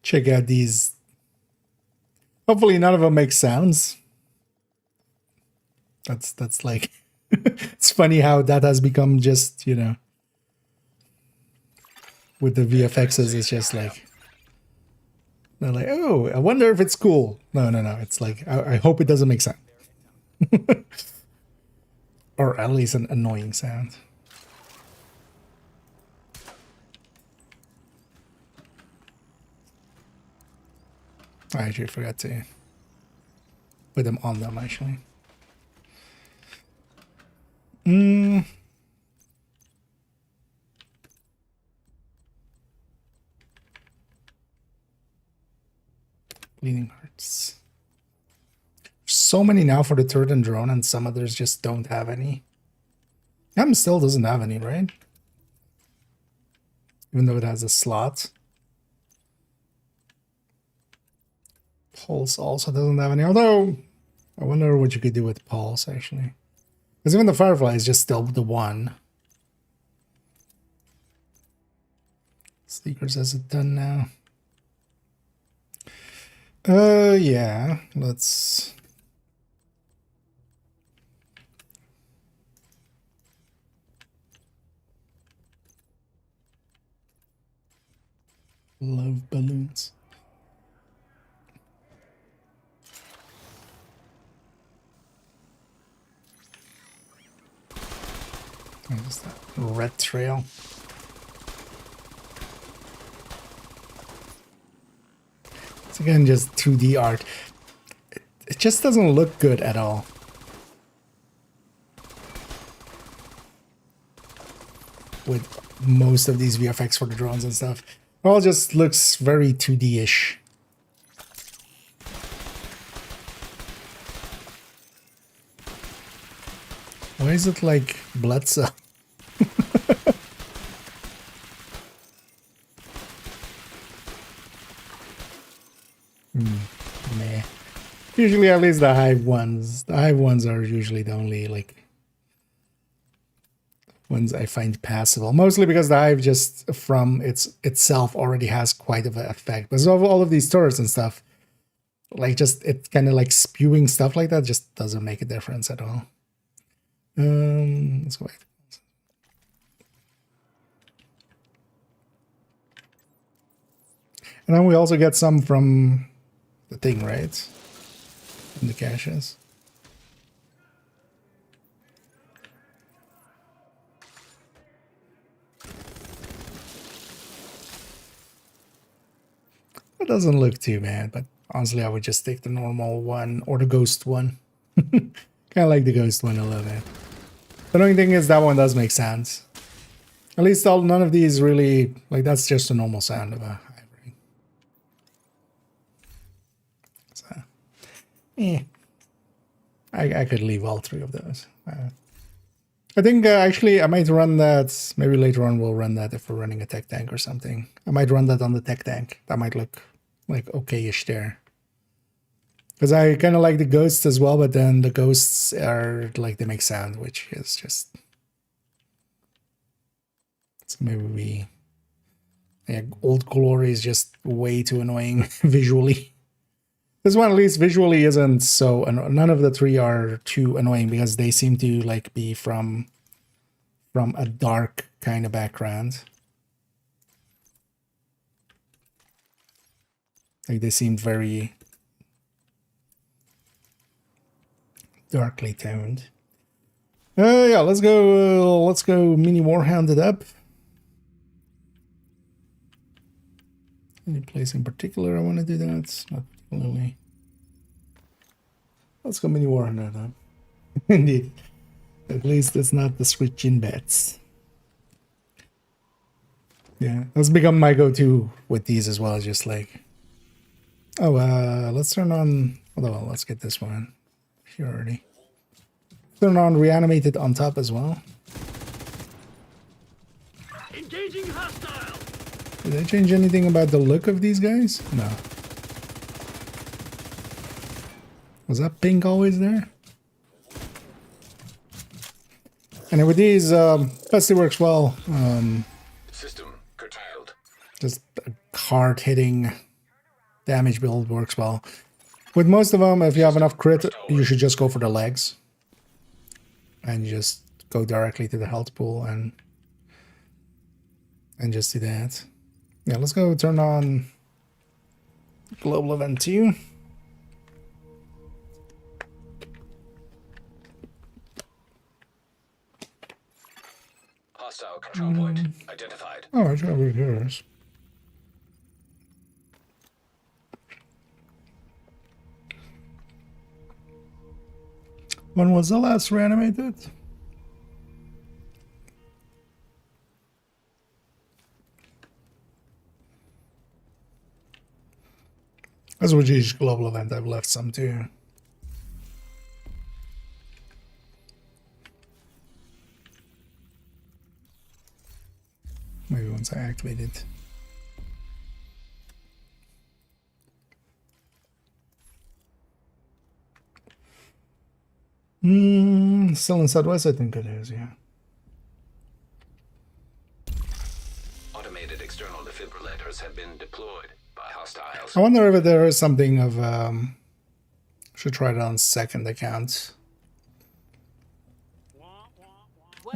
check out these. Hopefully none of them make sounds. That's like, it's funny how that has become just, you know, with the VFXs, it's just like, they're like, oh, I wonder if it's cool. No, it's like, I hope it doesn't make sound. Or at least an annoying sound. I actually forgot to put them on them, actually. Bleeding hearts. So many now for the turret and drone, and some others just don't have any. Still doesn't have any, right? Even though it has a slot. Pulse also doesn't have any, although I wonder what you could do with Pulse, actually. Because even the Firefly is just still the one. Sneakers has it done now. Yeah, let's... Love balloons. What is that? Red trail. It's again just 2D art. It just doesn't look good at all. With most of these VFX for the drones and stuff. It all just looks very 2D-ish. Why is it like blood cell? Meh. Usually at least the Hive ones. The Hive ones are usually the only like ones I find passable. Mostly because the Hive just from itself already has quite of an effect. Because of all of these turrets and stuff, like just it kind of like spewing stuff like that just doesn't make a difference at all. Let's go back. And then we also get some from the thing, right? From the caches. It doesn't look too bad, but honestly, I would just take the normal one or the ghost one. Kind of like the ghost one a little bit. The only thing is that one does make sense. At least none of these really, like that's just a normal sound of a hive ring. So, I could leave all three of those. I think actually I might run that, maybe later on we'll run that if we're running a tech tank or something. I might run that on the tech tank. That might look like okay-ish there. Because I kind of like the ghosts as well, but then the ghosts are like they make sound, which is just... So maybe yeah, Old Glory is just way too annoying visually. This one at least visually isn't so... None of the three are too annoying because they seem to like be from a dark kind of background. Like they seem very darkly toned. Yeah, let's go mini warhounded up. Any place in particular I want to do that? Not particularly. Let's go mini warhounded up. Indeed. At least it's not the switching bets. Yeah, that's become my go-to with these as well. Just like, oh, let's turn on. Hold on, let's get this one here already. Turn on reanimated on top as well. Engaging hostile. Did they change anything about the look of these guys? No. Was that pink always there? And with these, Pesty works well. System curtailed. Just a hard-hitting damage build works well. With most of them, if you have enough crit, you should just go for the legs. And just go directly to the health pool and just do that. Yeah, let's go turn on Global Event 2. Hostile control point identified. Oh, I got reverse. When was the last reanimated? That's with each global event. I've left some too. Maybe once I activate it. Still in Southwest, I think it is, yeah. Automated external defibrillators have been deployed by hostiles. I wonder if there is something of, should try it on second account.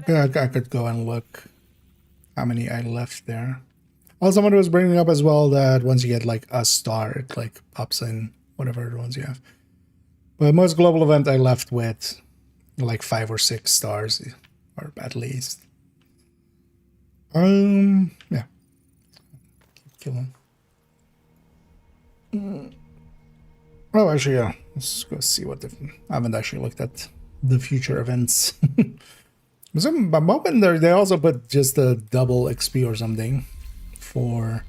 Yeah, I could go and look how many I left there. Also, someone was bringing up as well that once you get like a star, it like pops in whatever the ones you have. But most global event I left with like 5 or 6 stars, or at least. Yeah. Keep killing. Oh, actually, yeah. Let's go see what the. I haven't actually looked at the future events. I'm hoping they also put just a double XP or something for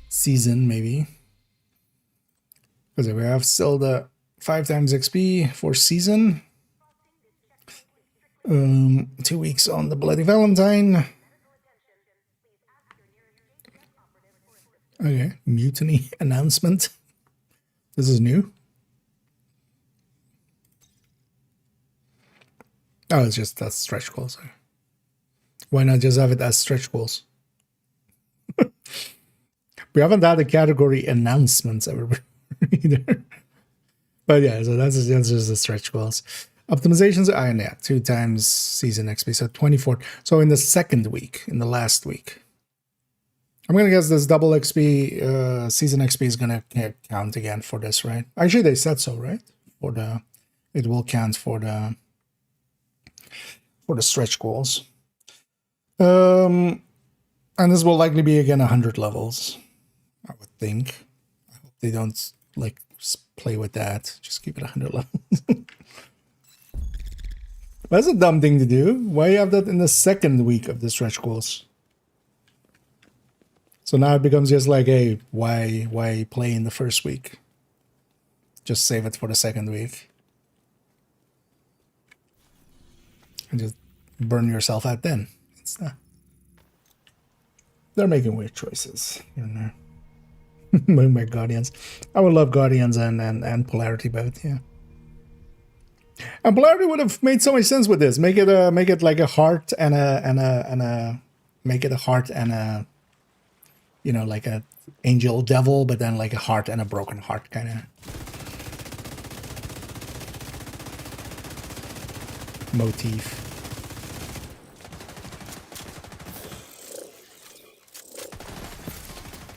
season, maybe. Because we have still the 5 times XP for season. 2 weeks on the Bloody Valentine. Okay, mutiny announcement. This is new. Oh, it's just that stretch goals. Why not just have it as stretch goals? We haven't had a category announcements ever either. But yeah, so that's just the stretch goals. Optimizations, yeah, 2 times season XP, so 24. So in the second week, in the last week. I'm gonna guess this double XP, season XP is gonna count again for this, right? Actually, they said so, right? For the, it will count for the stretch goals. And this will likely be again 100 levels, I would think. I hope they don't like play with that. Just keep it 100 levels. That's a dumb thing to do. Why you have that in the second week of the stretch goals? So now it becomes just like, hey, why play in the first week? Just save it for the second week. And just burn yourself out then. It's not. They're making weird choices, you know. My Guardians. I would love Guardians and Polarity both, yeah. And Polarity would have made so much sense with this. Make it like a heart and a make it a heart and a, you know, like a angel devil, but then like a heart and a broken heart kind of motif.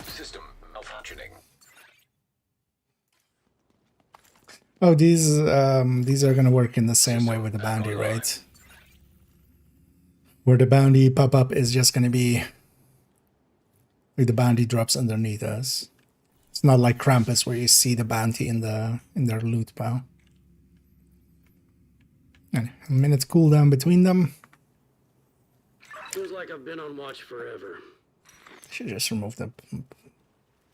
System malfunctioning. Oh, these are gonna work in the same way with the bounty, right? Where the bounty pop-up is just gonna be like the bounty drops underneath us. It's not like Krampus where you see the bounty in their loot pile. And a minute's cooldown between them. Feels like I've been on watch forever. Should just remove the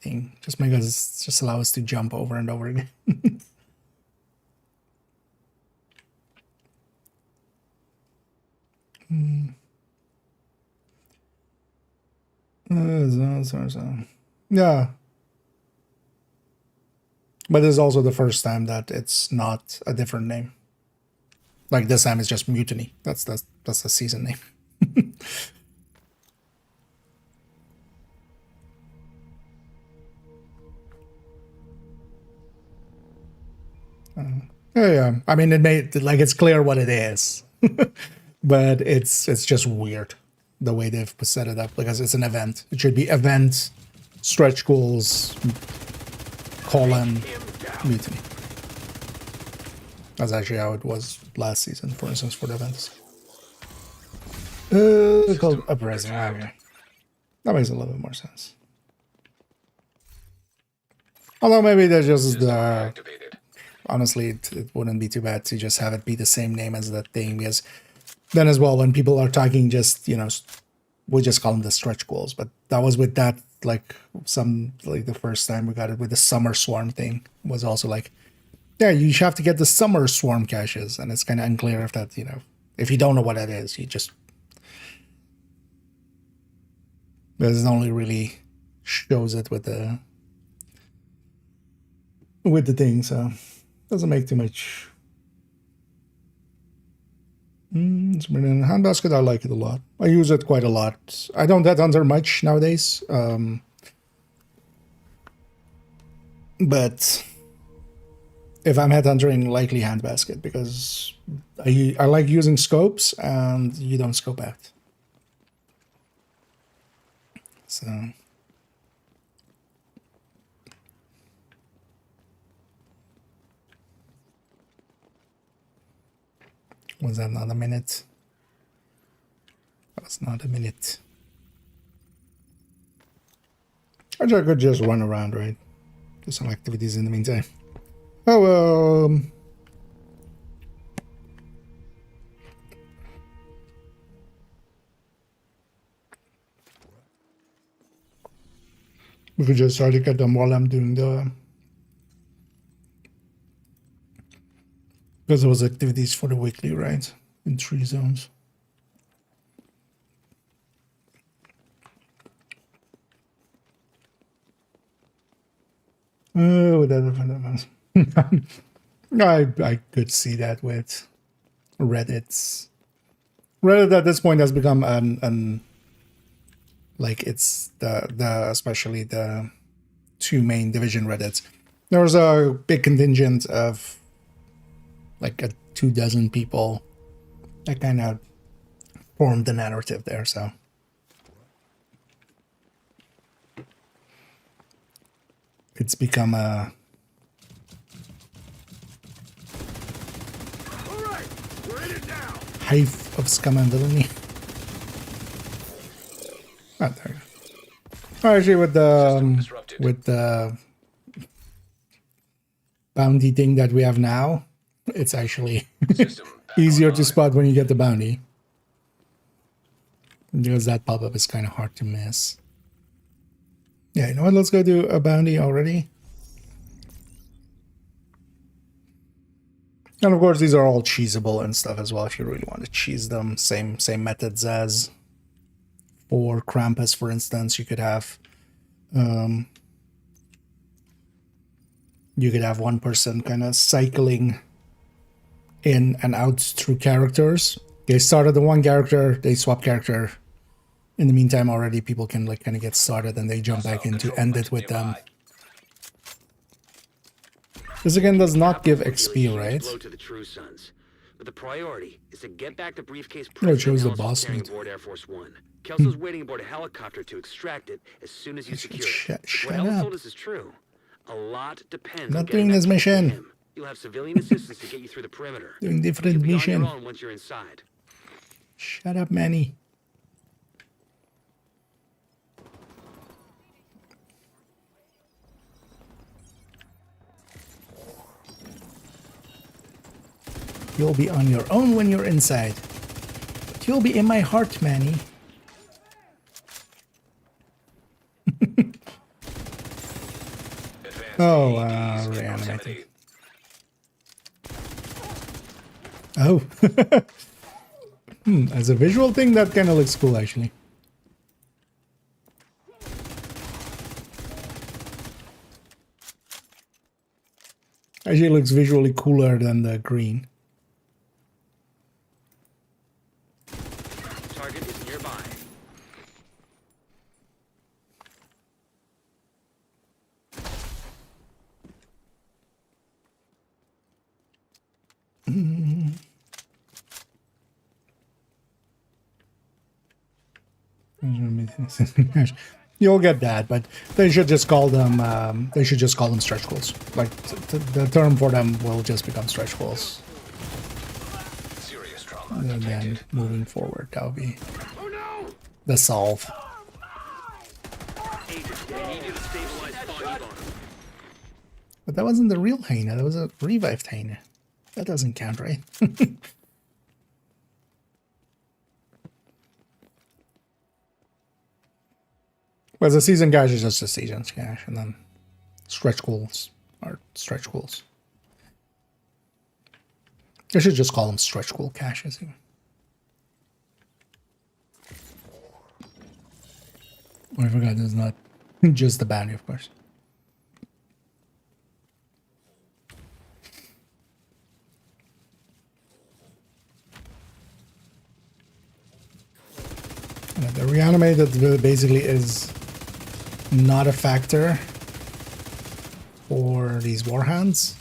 thing. Just make us just allow us to jump over and over again. Yeah. But this is also the first time that it's not a different name. Like this time it's just Mutiny. That's the season name. Yeah. I mean, it made like it's clear what it is, but it's just weird the way they've set it up because it's an event. It should be event, stretch goals, colon, mutiny. That's actually how it was last season, for instance, for the events. Called uprising. Okay. That makes a little bit more sense. Although maybe there's just honestly, it wouldn't be too bad to just have it be the same name as that thing, because then as well, when people are talking, just, you know, we just call them the stretch goals. But that was with that, like the first time we got it with the summer swarm thing was also like, yeah, you have to get the summer swarm caches, and it's kind of unclear if that, you know, if you don't know what that is, you just, because it only really shows it with the thing, so doesn't make too much. It's been in handbasket. I like it a lot. I use it quite a lot. I don't headhunter much nowadays, but if I'm headhunting, likely handbasket, because I like using scopes and you don't scope out. So. Was that not a minute? That was not a minute. I could just run around, right? Do some activities in the meantime. Oh, we could just try to get them while I'm doing the... Because it was activities for the weekly, right? In 3 zones. Oh, that I could see that with Reddit. Reddit at this point has become an like it's the especially the 2 main division Reddits. There was a big contingent of like 24 people that kind of formed the narrative there, so. It's become a... Alright, we're in it now. hive of scum and villainy. Oh, there you go. Actually, with the bounty thing that we have now, it's actually easier to spot when you get the bounty, because that pop-up is kind of hard to miss. Yeah, you know what? Let's go do a bounty already. And of course, these are all cheesable and stuff as well, if you really want to cheese them. Same methods as for Krampus, for instance. You could have one person kind of cycling in and out through characters. They started the one character, they swap character. In the meantime, already people can like kind of get started and they jump back in to end it with them. This again does not give XP, right? To the true sons. But the priority is to get back the briefcase. No, it shows the boss meat. Aboard Air Force One. Kelso's waiting aboard a helicopter to extract it as soon as you secure it. What Ella told us is true. A lot depends. Not doing this mission. You'll have civilian assistance to get you through the perimeter. Doing different mission. You'll be on your own once you're inside. Shut up, Manny. You'll be on your own when you're inside. But you'll be in my heart, Manny. Oh, reanimating. Oh. As a visual thing, that kind of looks cool, actually. Actually, it looks visually cooler than the green. Target is nearby. You'll get that, but they should just call them. They should just call them stretch goals. Like the term for them will just become stretch goals. Serious trauma. And then moving forward, that would be the solve. But that wasn't the real hyena. That was a revived hyena. That doesn't count, right? Well, the season cache is just a season cache, and then stretch goals are stretch goals. I should just call them stretch goal caches. I forgot there's not just the bounty, of course. The reanimated basically is not a factor for these warhounds.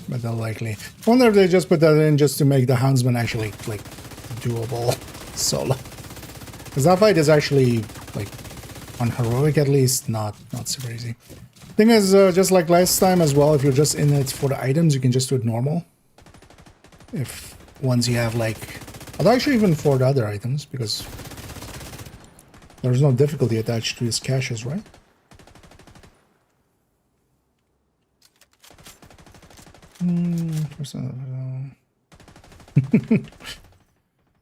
But they'll likely... I wonder if they just put that in just to make the houndsman actually, like, doable solo. Because that fight is actually, like, on heroic at least, not super easy. Thing is, just like last time as well, if you're just in it for the items, you can just do it normal. If once you have like... Although actually even for the other items, because there's no difficulty attached to these caches, right? I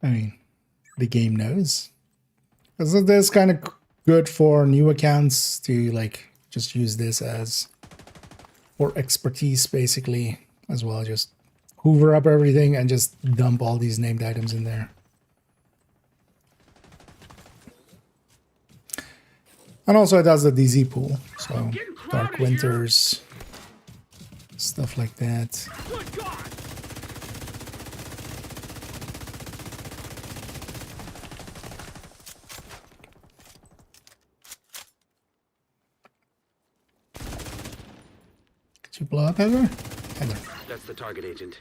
mean, the game knows. Because this kind of good for new accounts to like just use this as for expertise basically as well. Just hoover up everything and just dump all these named items in there. And also it has the DZ pool, so Dark Winters, stuff like that. Could you blow up, Heather? Heather. That's the target agent.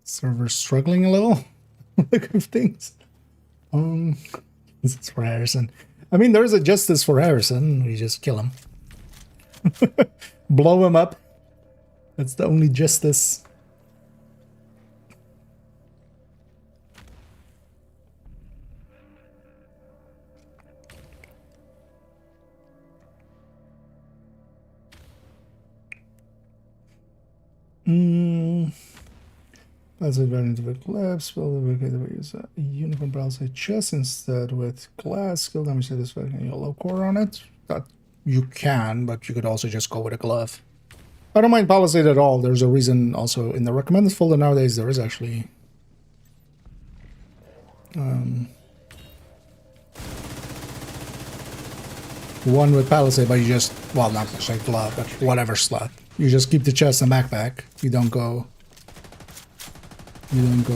Server's struggling a little. Look at things. This is for Harrison. I mean, there is a justice for Harrison. We just kill him. Blow him up. That's the only justice. That's it, into the collapse. Well, we use a unicorn browser chest instead with glass skill damage satisfaction yellow core on it. That you can, but you could also just go with a glove. I don't mind Palisade at all. There's a reason also in the recommended folder nowadays there is actually one with Palisade, but you just, well, not necessarily glove, but whatever slot. You just keep the chest and backpack. You don't go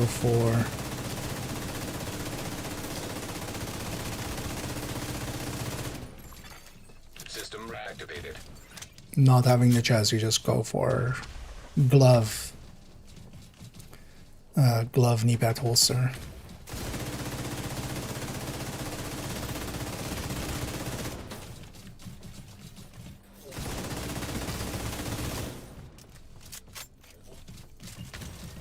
for System reactivated. Not having the chest. You just go for glove, glove knee pad holster.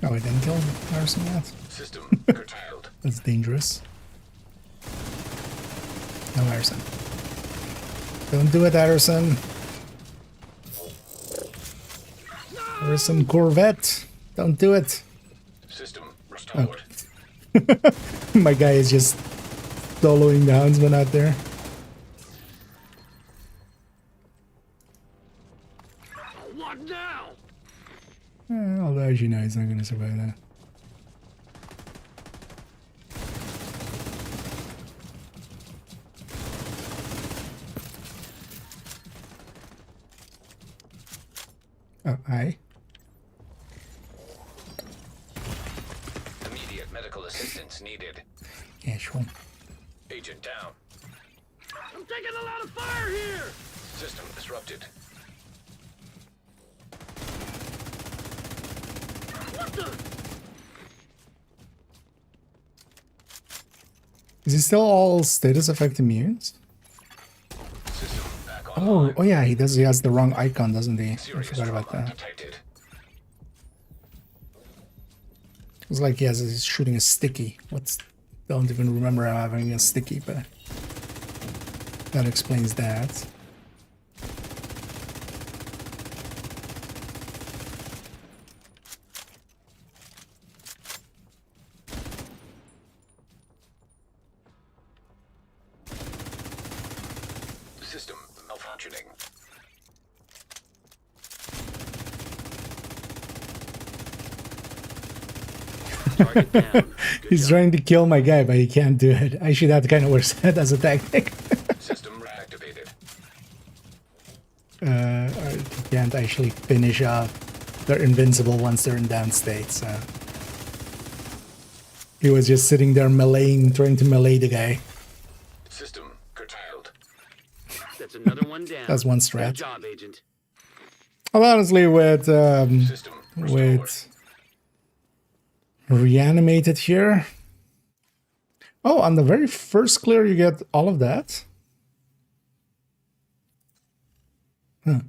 Oh, I didn't kill Harrison yet. System curtailed. That's dangerous. No, Harrison. Don't do it, Harrison. Harrison Corvette. Don't do it. System restored. My guy is just soloing the Huntsman out there. What now? Although, as you know, he's not going to survive that. Oh, hi. Immediate medical assistance needed. Yeah, sure. Agent down. I'm taking a lot of fire here! System disrupted. What the? Is he still all status effect immune? System back Oh, online. oh yeah, he does. He has the wrong icon, doesn't he? I Serious forgot about trauma that. detected. It's like he's shooting a sticky. Don't even remember him having a sticky, but that explains that. System malfunctioning. Target down. Good He's job. trying to kill my guy, but he can't do it. Actually, that kind of works as a tactic. System reactivated. Or he can't actually finish off. They're invincible once they're in down state, so. He was just sitting there meleeing, trying to melee the guy. System curtailed. That's another one down. That's one Good strat. job, Agent. Well, honestly, with System restored. with reanimated here. Oh, on the very first clear, you get all of that. Huh.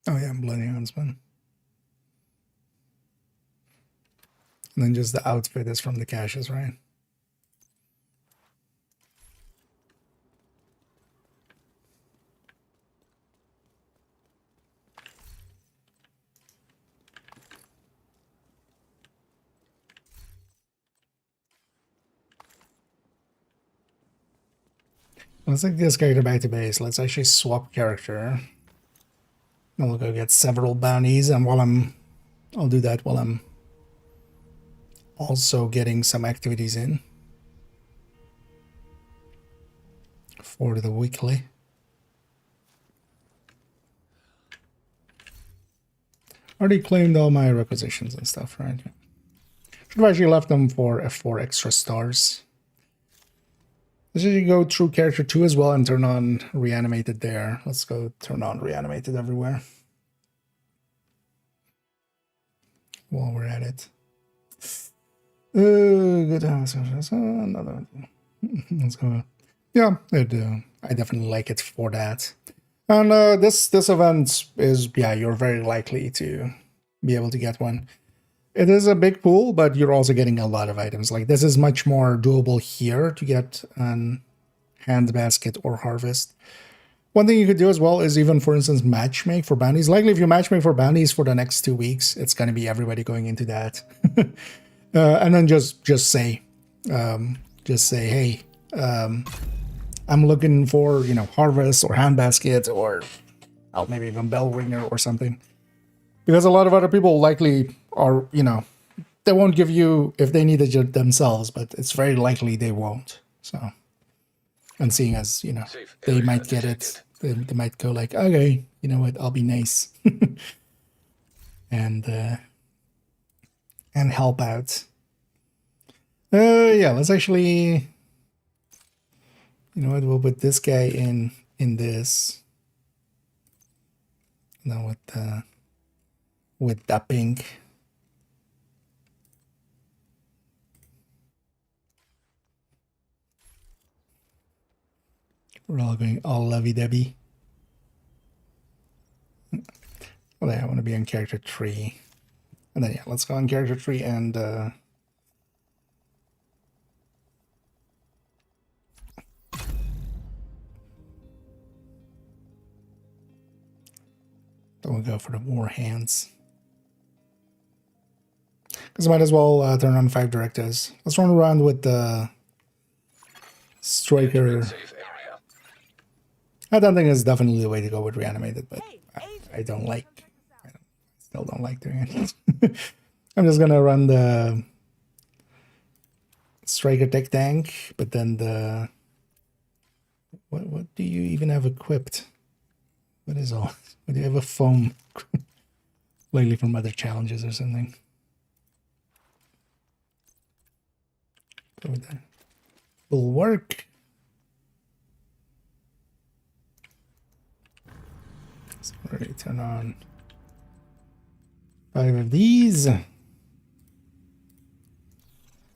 Oh yeah, Bloody Huntsman. And then just the outfit is from the caches, right? Let's take this character back to base. Let's actually swap character. And we'll go get several bounties, and I'll do that while I'm also getting some activities in for the weekly. Already claimed all my requisitions and stuff, right? Should have actually left them for F4 extra stars. Let's actually go through character 2 as well and turn on reanimated there. Let's go turn on reanimated everywhere while we're at it. Good answer. Another one. Let's go. Yeah, I definitely like it for that. And this event is, yeah, you're very likely to be able to get one. It is a big pool, but you're also getting a lot of items. Like, this is much more doable here to get an hand basket or harvest. One thing you could do as well is even, for instance, matchmake for bounties. Likely, if you matchmake for bounties for the next 2 weeks, it's going to be everybody going into that. And then just say, hey, I'm looking for, harvest or hand basket or maybe even bell ringer or something. Because a lot of other people likely are, they won't give you if they need it themselves, but it's very likely they won't. So, and seeing as, they might get it, they might go like, okay, you know what, I'll be nice. and help out. Yeah, let's actually, you know what, we'll put this guy in this. Now with that pink. We're all going all lovey-dovey. Well, I want to be on character 3. And then, yeah, let's go on character 3 and So we'll go for the war hands. Because I might as well turn on 5 directors. Let's run around with the striker. I don't think it's definitely the way to go with reanimated, but I don't like. Still don't like doing it. I'm just gonna run the striker tech tank, but then the what do you even have equipped? What is all? What do you have a foam? Lately from other challenges or something. Go with that. Will work. So already turn on 5 of these. Yeah,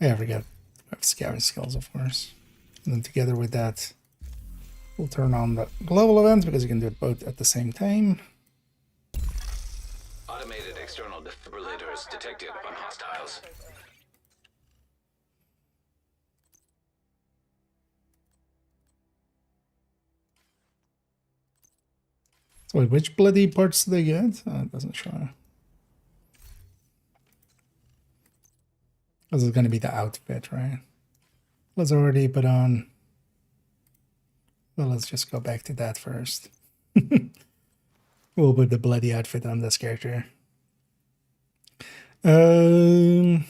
I forgot. I have scavenge skills, of course. And then together with that, we'll turn on the global events because you can do it both at the same time. Automated external defibrillators detected on hostiles. So wait, which bloody parts do they get? It doesn't show. This is going to be the outfit, right? Let's already put on. Well, let's just go back to that first. We'll put the bloody outfit on this character. It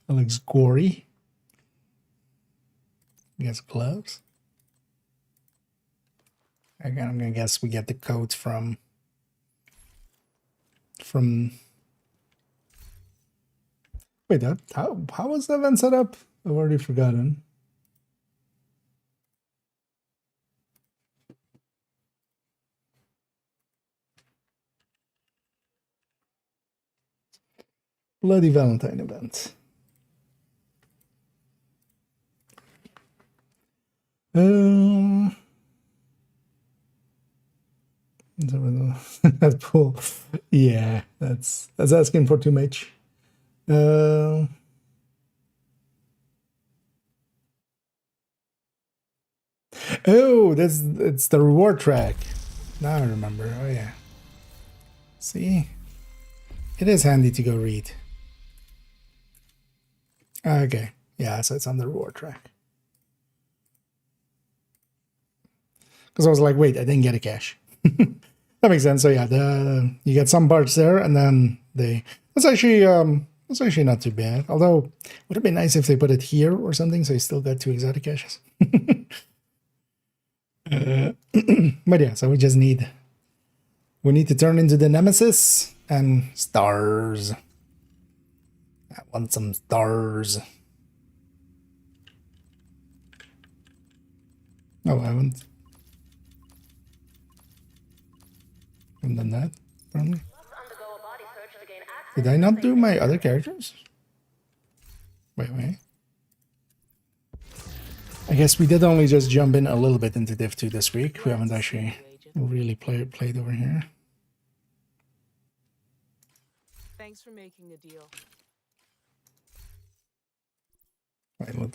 looks gory. I guess gloves. Again, I'm gonna guess we get the code from wait, that how was the event set up? I've already forgotten. Bloody Valentine event. That pool. Yeah, that's asking for too much. Oh, it's the reward track. Now I remember. Oh yeah. See, it is handy to go read. Okay, yeah, so it's on the reward track. Because I was like, wait, I didn't get a cache. That makes sense. So yeah, you get some parts there, and then that's actually not too bad. Although, would it be nice if they put it here or something, so you still got 2 exotic caches. But yeah, so we need to turn into the nemesis and stars. I want some stars. No, I haven't done that, apparently. Did I not do my other characters? Wait. I guess we did only just jump in a little bit into Div2 this week. We haven't actually really played over here. Thanks for making a deal. Right, let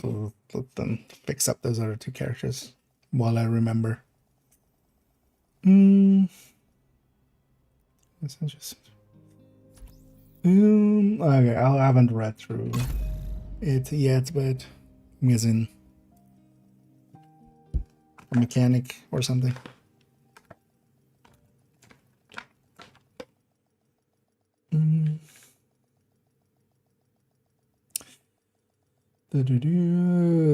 them fix up those other 2 characters while I remember. Okay, I haven't read through it yet, but I'm guessing a mechanic or something.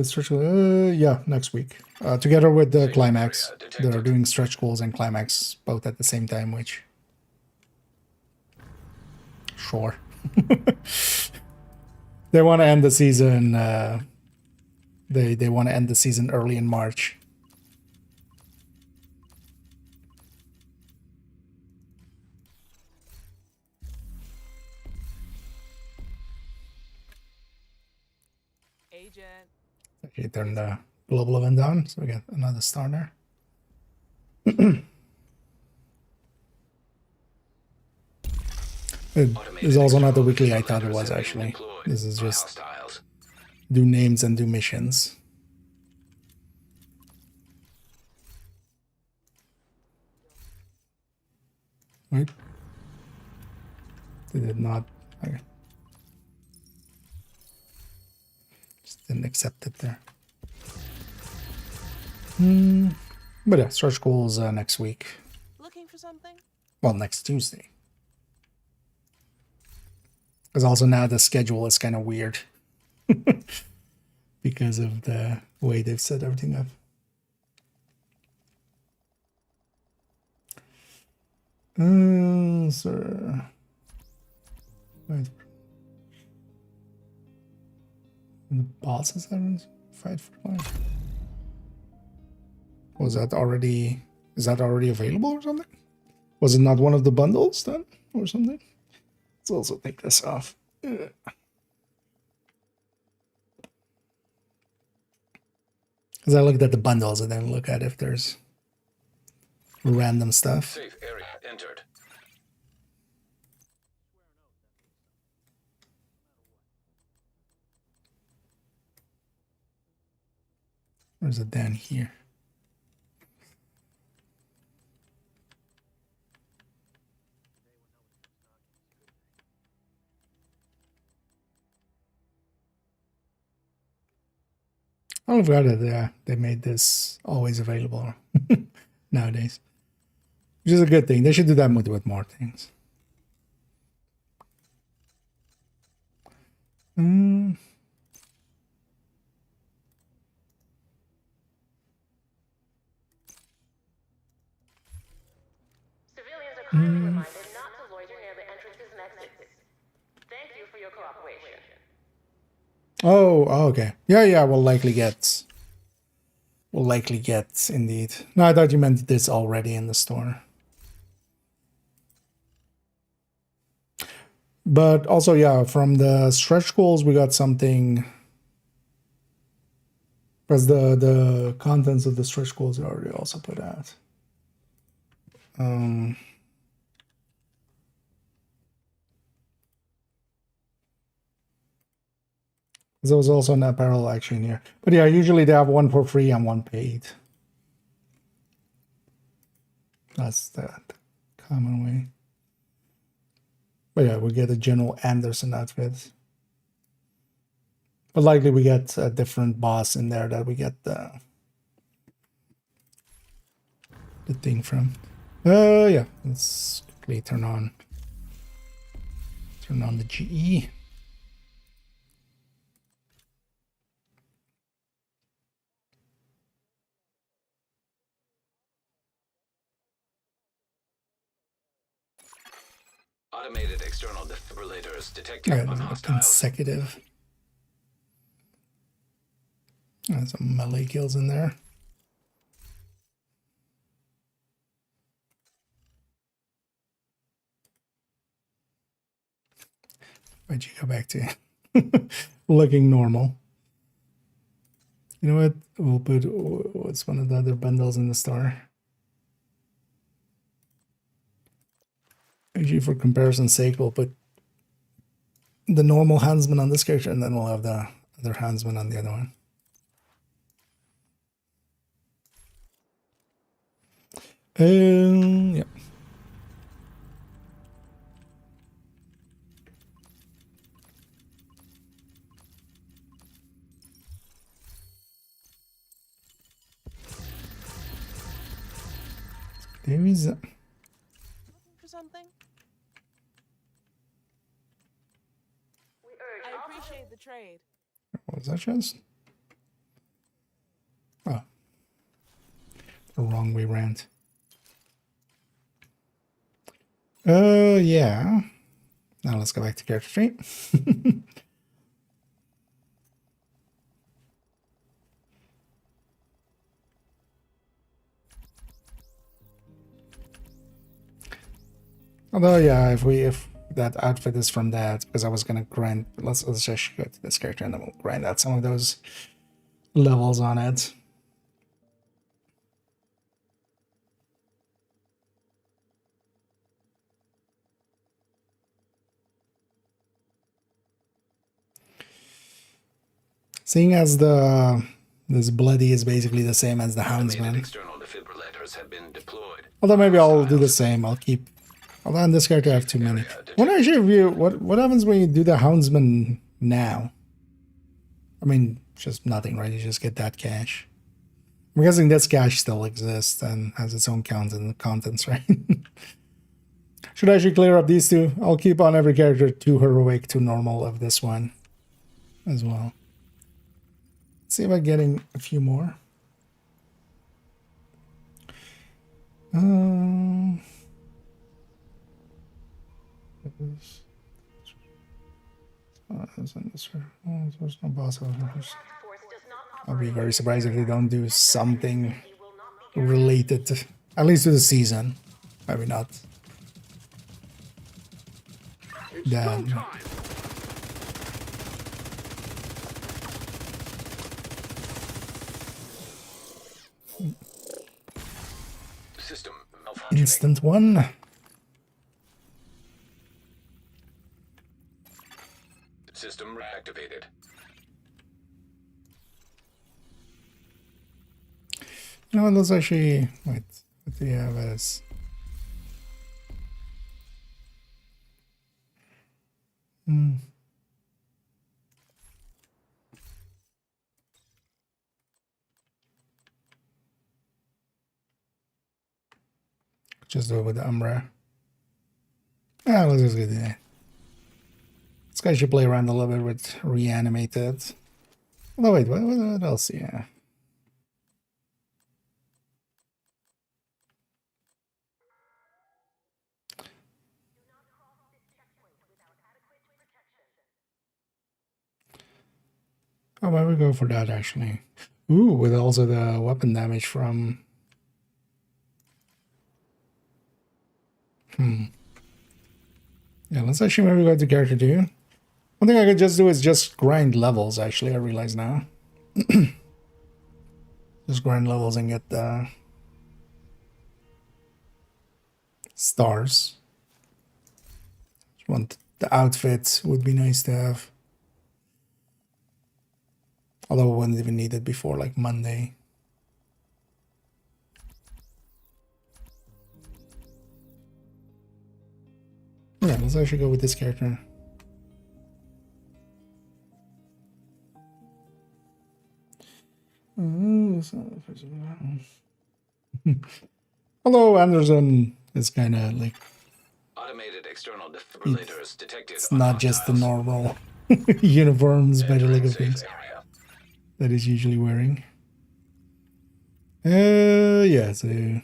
Stretch, yeah, next week. Together with the climax. They're doing stretch goals and climax both at the same time, which... Sure. They want to end the season, they want to end the season early in March. Okay, turn the global event on, so we get another star there. It is also not the weekly I thought it was, actually. This is just do names and do missions. Right? Did it not? Okay. Just didn't accept it there. But yeah, stretch goals next week. Looking for something? Well, next Tuesday. Because also now the schedule is kind of weird. Because of the way they've set everything up. Sir. Wait. The bosses haven't fight for life. Was that already? Is that already available or something? Was it not one of the bundles then, or something? Let's also take this off. Because I looked at the bundles and then look at if there's random stuff. Safe area entered. Where's it down here? I forgot that they made this always available nowadays, which is a good thing. They should do that with more things. Civilians are kindly reminded not to loiter near the entrances and exits. Thank you for your cooperation. Oh, okay. Yeah, we'll likely get indeed. No, I thought you meant this already in the store. But also, yeah, from the stretch goals, we got something. Because the contents of the stretch goals are already also put out. There was also an apparel action here. But yeah, usually they have one for free and one paid. That's the common way. But yeah, we get a General Anderson outfit. But likely we get a different boss in there that we get the thing from. Yeah, let's quickly turn on the GE. Automated external defibrillators detected Yeah, on hostiles. consecutive. There's some melee kills in there. Why'd you go back to looking normal? You know what? We'll put what's one of the other bundles in the store. Actually, for comparison's sake, we'll put the normal Huntsman on this character, and then we'll have the other Huntsman on the other one. Yeah. There is a... Looking for something? I appreciate the trade. What was that just? Oh. The wrong way round. Yeah. Now let's go back to character trait. Although, yeah, if that outfit is from that, because I was gonna grind. Let's just go to this character and then we'll grind out some of those levels on it. Seeing as this bloody is basically the same as the Houndsman. External defibrillators have been deployed. Although maybe I'll do the same. I'll keep Although on this character I have too many. What actually if you what happens when you do the Houndsman now? I mean, just nothing, right? You just get that cache. I'm guessing this cache still exists and has its own contents, right? Should I actually clear up these two? I'll keep on every character to heroic to normal of this one as well. Let's see about getting a few more. There's no boss. I'll be very surprised if they don't do something related to, at least to the season. Maybe not. Then. System Instant one. System reactivated. You know what, let's actually, wait, what do you have as? Just do it with the Umbra. Ah, let's just get that. This guy should play around a little bit with reanimated. Oh wait, what else? Yeah. Oh, why we go for that actually? Ooh, with also the weapon damage from. Yeah, let's actually maybe go to character 2. One thing I could just do is just grind levels, actually, I realize now. Just grind levels and get the stars. Just want the outfit would be nice to have. Although I wouldn't even need it before like Monday. Yeah, let's actually go with this character. Although Anderson is kind of like Automated external defibrillators detected. It's not just the normal uniforms by the look of things that he's usually wearing. Yeah, so do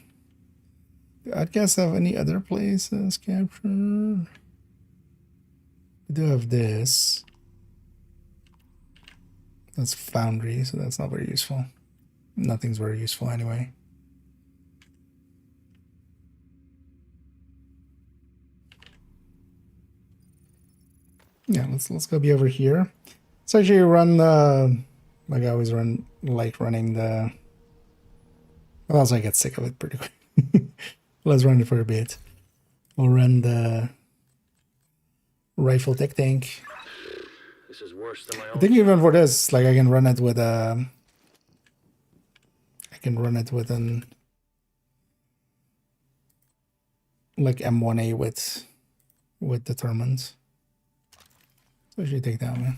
Outcasts have any other places captured? We do have this. That's Foundry, so that's not very useful. Nothing's very useful anyway. Yeah, let's go be over here. Let's actually run like I always like running the. Well, also I get sick of it pretty quick. Let's run it for a bit. We'll run the rifle tech tank. This is worse than my own. I think even for this, like I can run it with I can run it with an like M1A with determined. So I should take that one.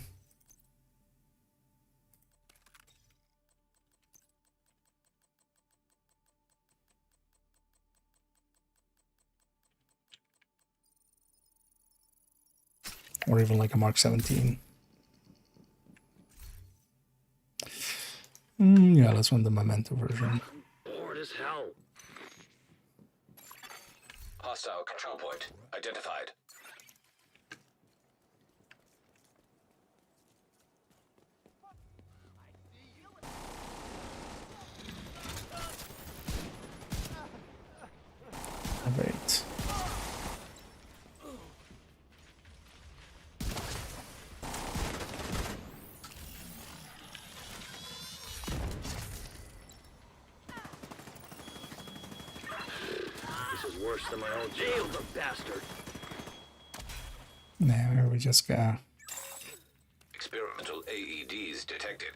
Or even like a Mark 17. Yeah, let's run the Memento version. Bored as hell. Hostile control point identified. Right. Worse than my own jail, the bastard. Now we just got Experimental AEDs detected.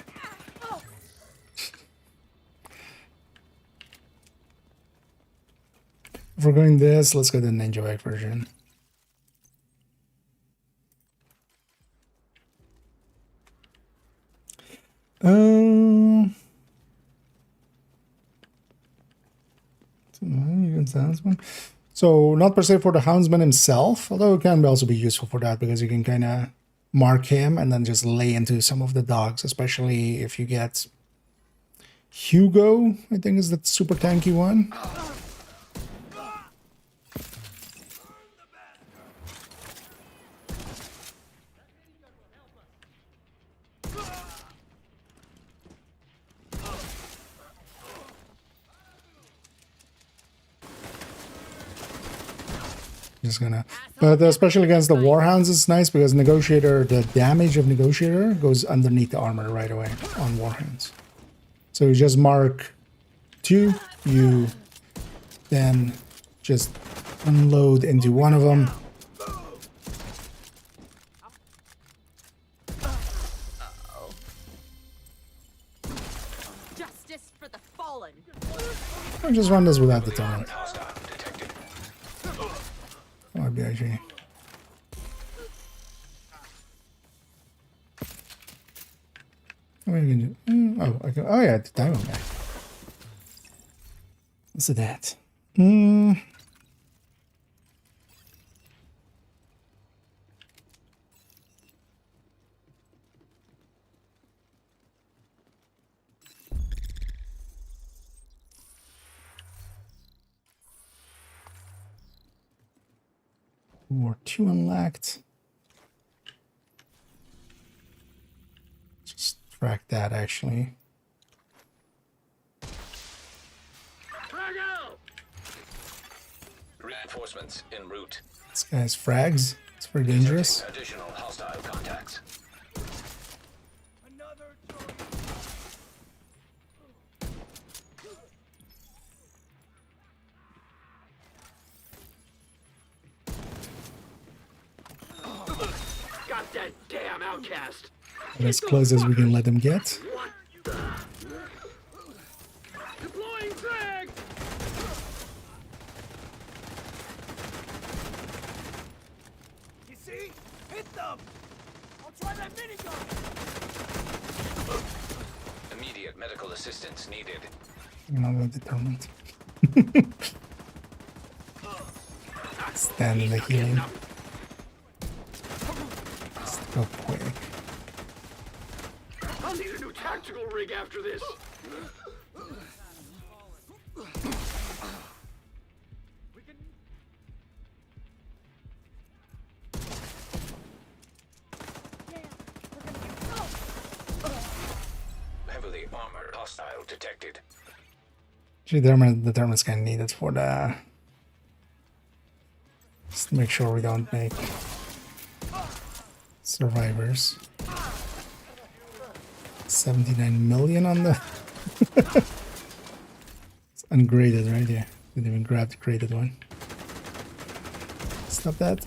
If we're going this, let's go to the Ninja Bike version. So not per se for the houndsman himself, although it can also be useful for that because you can kind of mark him and then just lay into some of the dogs, especially if you get Hugo, I think is the super tanky one. Just gonna, but especially against the Warhounds, it's nice because Negotiator, the damage of Negotiator goes underneath the armor right away on Warhounds. So you just mark 2, you then just unload into one of them. Justice for the fallen. I'll just run this without the turret. Might be actually. What are you gonna do? Oh, I can. Oh yeah, the diamond guy. What's that? War 2 unlocked. Just track that actually. Reinforcements en route. This guy's frags. It's very dangerous. Additional hostile contacts. Got that damn outcast. As close as we can let them get. Deploying drag. You see? Hit them! I'll try that minigun! Immediate medical assistance needed. You're not determined. Stand in the healing. Let's go quick. I'll need a new tactical rig after this. Heavily armored hostile detected. Actually, the thermal's kind of needed for the. Just to make sure we don't make survivors. 79 million on the. It's ungraded, right? Yeah, didn't even grab the graded one. Stop that.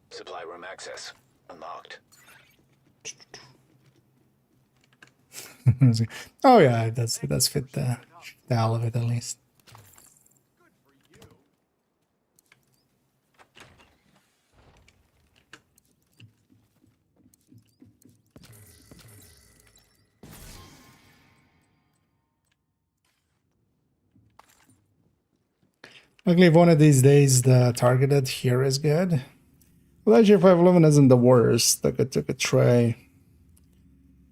Supply room access unlocked. Oh yeah, it does fit the style of it at least. Luckily, if one of these days the targeted here is good. Well, actually, 511 isn't the worst. I took a try.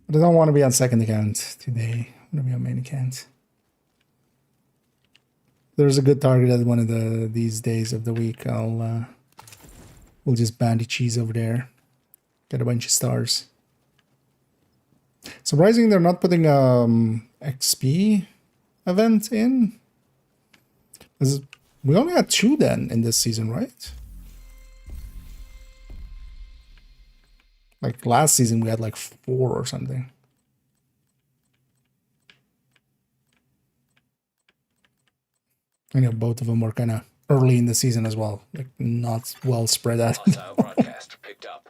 But I don't want to be on second account today. I want to be on main account. There's a good target at one of these days of the week. We'll just bandy cheese over there. Get a bunch of stars. Surprising they're not putting XP event in. We only had 2 then in this season, right? Like last season we had like 4 or something. I know both of them were kind of early in the season as well, like not well spread out. Hostile broadcast picked up.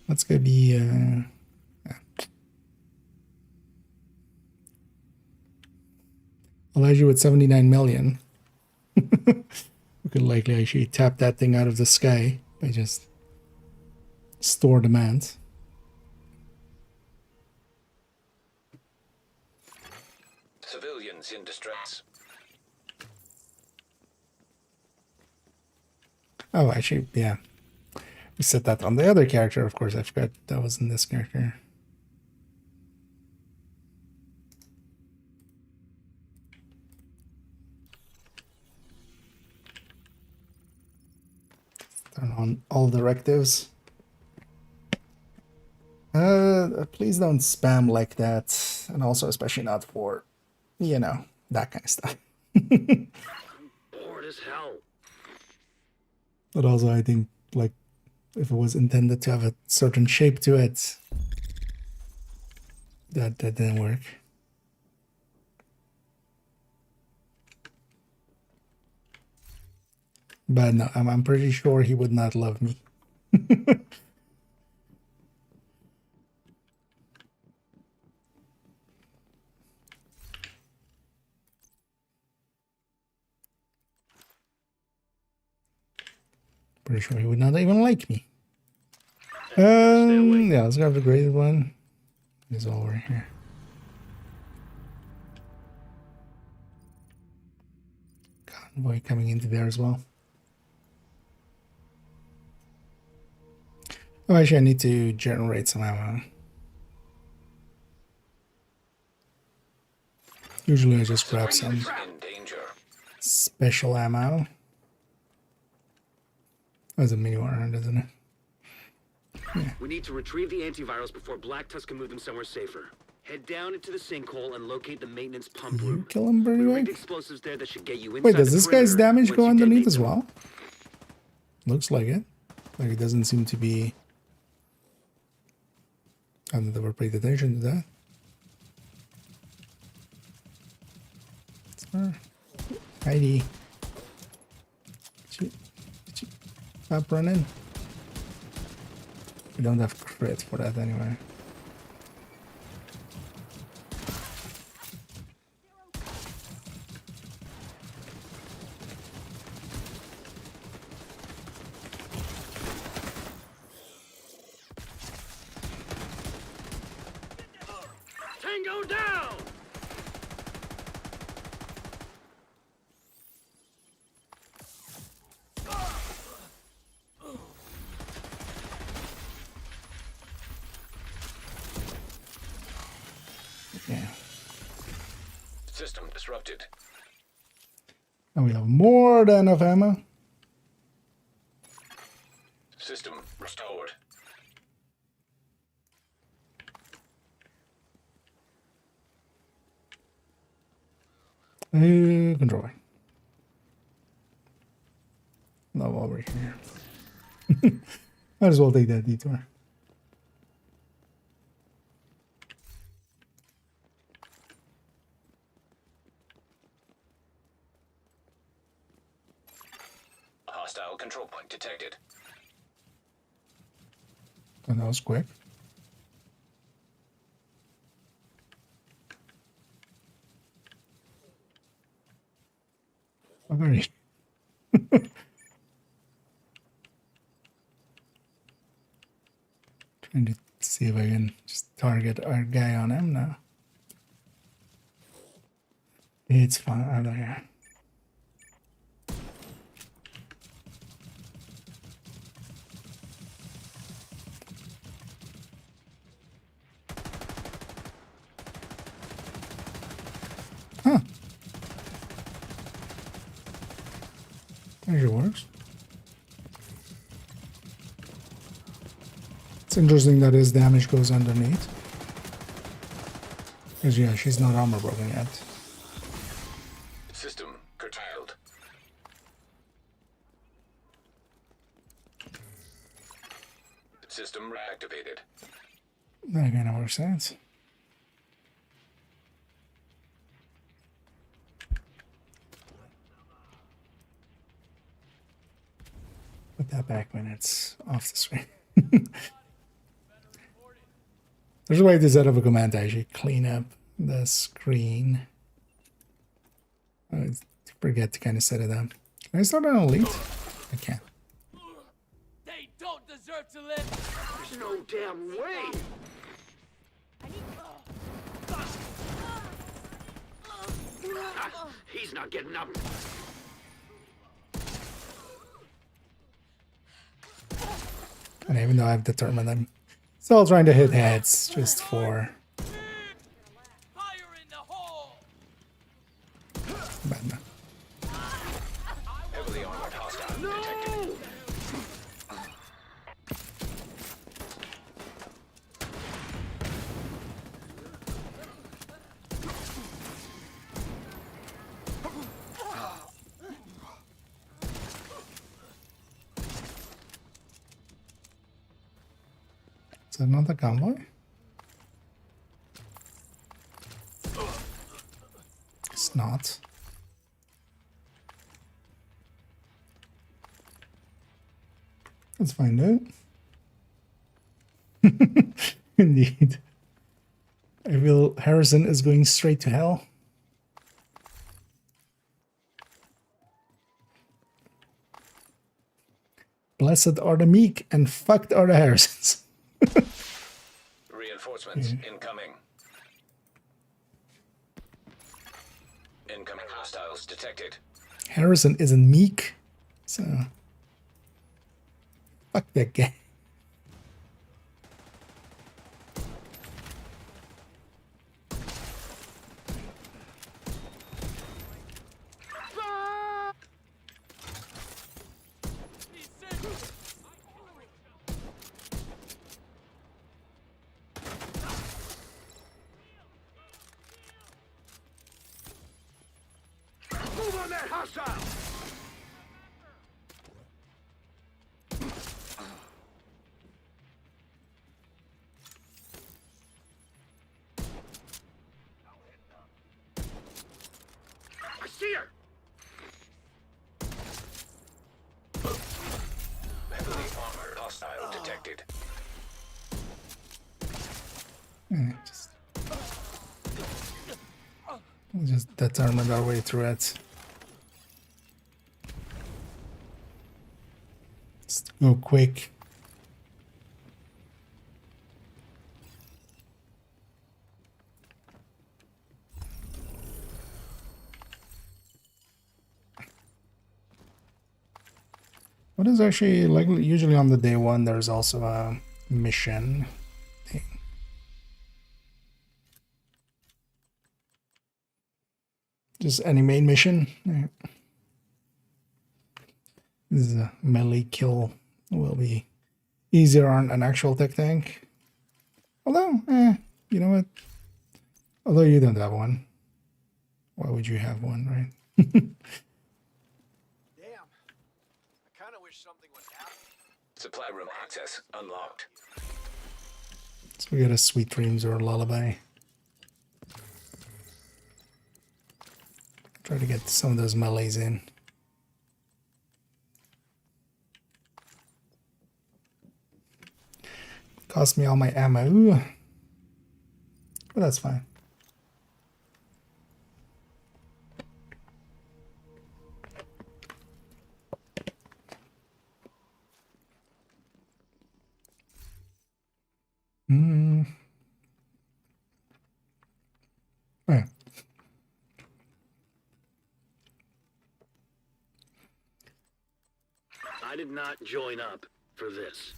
That's gonna be Elijah with 79 million. We could likely actually tap that thing out of the sky by just store demand. Civilians in distress. Oh, actually, yeah. We set that on the other character, of course. I forgot that was in this character. Turn on all directives. Please don't spam like that. And also, especially not for, you know, that kind of stuff. Bored as hell. But also, I think, like, if it was intended to have a certain shape to it, that didn't work. But no, I'm pretty sure he would not love me. Pretty sure he would not even like me. Yeah, let's grab the graded one. It's all right here. Convoy coming into there as well. Oh, actually, I need to generate some ammo. Usually I just grab some special ammo. That's a mini 100, isn't it? Yeah. We need to retrieve the antivirals before Black Tusk can move them somewhere safer. Head down into the sinkhole and locate the maintenance pump room. Kill him pretty We quick. explosives there that should get you inside. Wait, does this guy's damage go underneath as them. well? Looks like it. Like it doesn't seem to be. I've never paid attention to that. Heidi. Stop running. We don't have crit for that anyway. Tango down! Yeah. System disrupted. And we have more than enough ammo. System restored. Control. No, over here. Might as well take that detour. A hostile control point detected. And that was quick. Oh, very. Trying to see if I can just target our guy on him now. It's fine out of here. Huh. Actually works. It's interesting that his damage goes underneath. Because yeah, she's not armor broken yet. System curtailed. System reactivated. That kind of makes sense. Put that back when it's off the screen. There's a way to set up a command to actually clean up the screen. I forget to kind of set it up. Can I start on elite? I can't. They don't deserve to live. There's no damn way. He's not getting up. And even though I've determined I'm still trying to hit heads just for but no. Heavily armored hostile detected. Is that not the convoy? It's not. Let's find out. Indeed. I feel Harrison is going straight to hell. Blessed are the meek and fucked are the Harrisons. Reinforcements incoming. Incoming hostiles detected. Harrison isn't meek, so fuck that guy. Move on that hostile. I see her. Heavily armored hostile detected. Just determined our way through it. Just go quick. What is actually like usually on the day one there's also a mission thing. Just any main mission. Yeah. This is a melee kill will be easier on an actual tech tank. Although, you know what? Although you don't have one. Why would you have one, right? Damn. I kind of wish something would happen. Supply room access unlocked. So we got a Sweet Dreams or a Lullaby. Try to get some of those melees in. Cost me all my ammo. But that's fine. Yeah. I did not join up for this.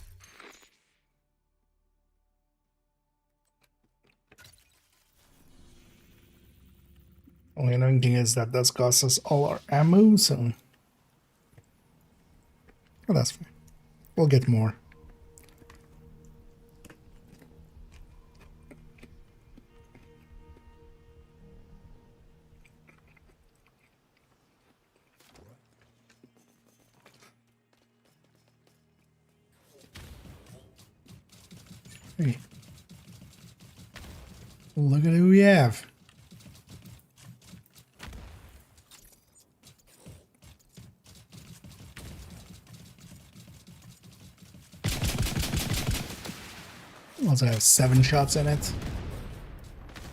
Only annoying thing is that does cost us all our ammo, so well, that's fine. We'll get more. Hey. Look at who we have. Also have 7 shots in it.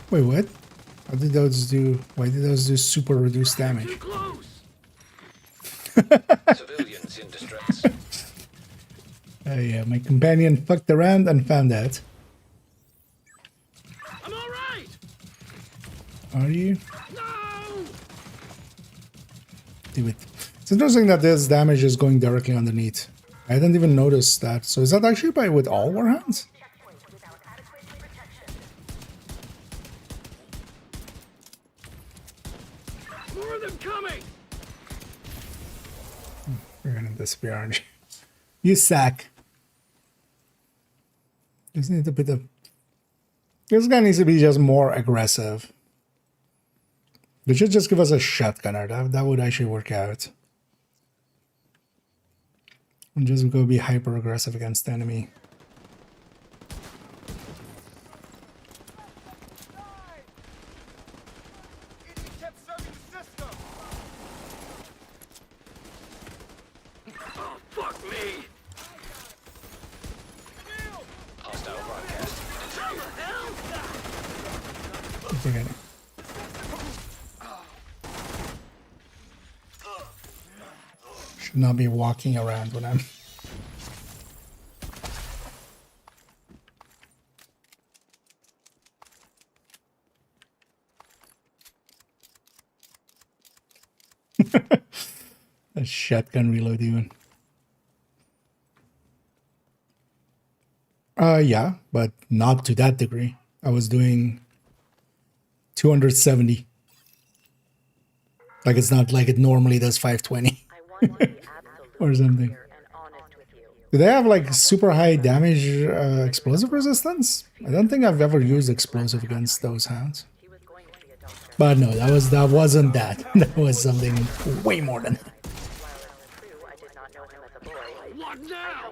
Wait, what? How did those do? Why did those do super reduced damage? Civilians in distress. Yeah, my companion fucked around and found out. I'm all right. Are you? No. Do it. It's interesting that this damage is going directly underneath. I didn't even notice that. So is that actually by with all warhounds? More of them coming. We're gonna disappear, aren't you? You sack. Just need a bit of. This guy needs to be just more aggressive. They should just give us a shotgunner. That would actually work out. And just go be hyper aggressive against the enemy. Oh, fuck me. Hostile broadcast. How the hell? Forget it. Should not be walking around when I'm. A shotgun reload even. Yeah, but not to that degree. I was doing 270. Like it's not like it normally does 520 or something. Do they have like super high damage explosive resistance? I don't think I've ever used explosive against those hounds. But no, that wasn't that. That was something way more than that. What now?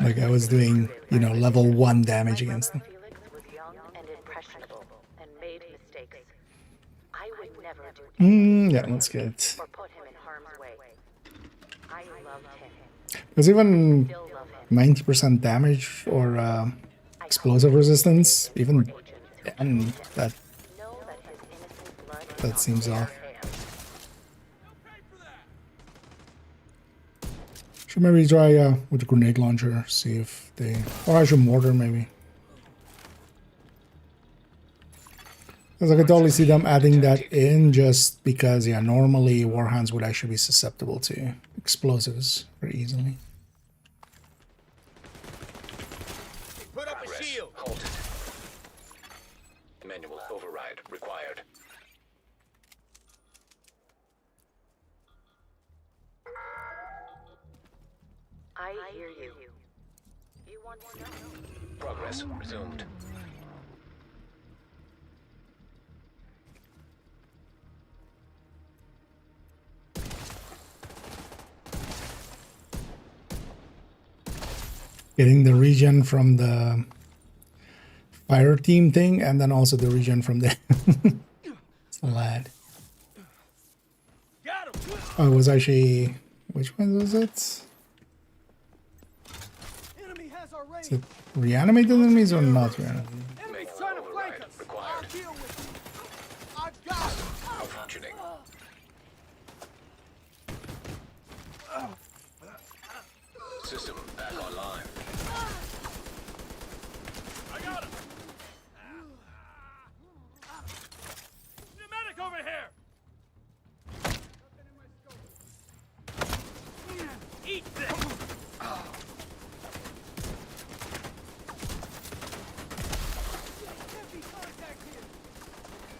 Like I was doing, you know, level 1 damage against them. Yeah, that's good. Because even 90% damage or explosive resistance, even then, that seems off. Should maybe try with the grenade launcher, see if they, or I should mortar maybe. Because I could totally see them adding that in just because, yeah, normally warhounds would actually be susceptible to explosives very easily. Put up a shield. Halted. Manual override required. I hear you. You want to know? Progress resumed. Getting the regen from the fire team thing, and then also the regen from the lad. Oh, it was actually, which one was it? Is it reanimated enemies or not reanimated? Enemies trying to flank us. I'll deal with them. I've got it. Malfunctioning. System back online. I got him. Pneumatic over here. Eat this.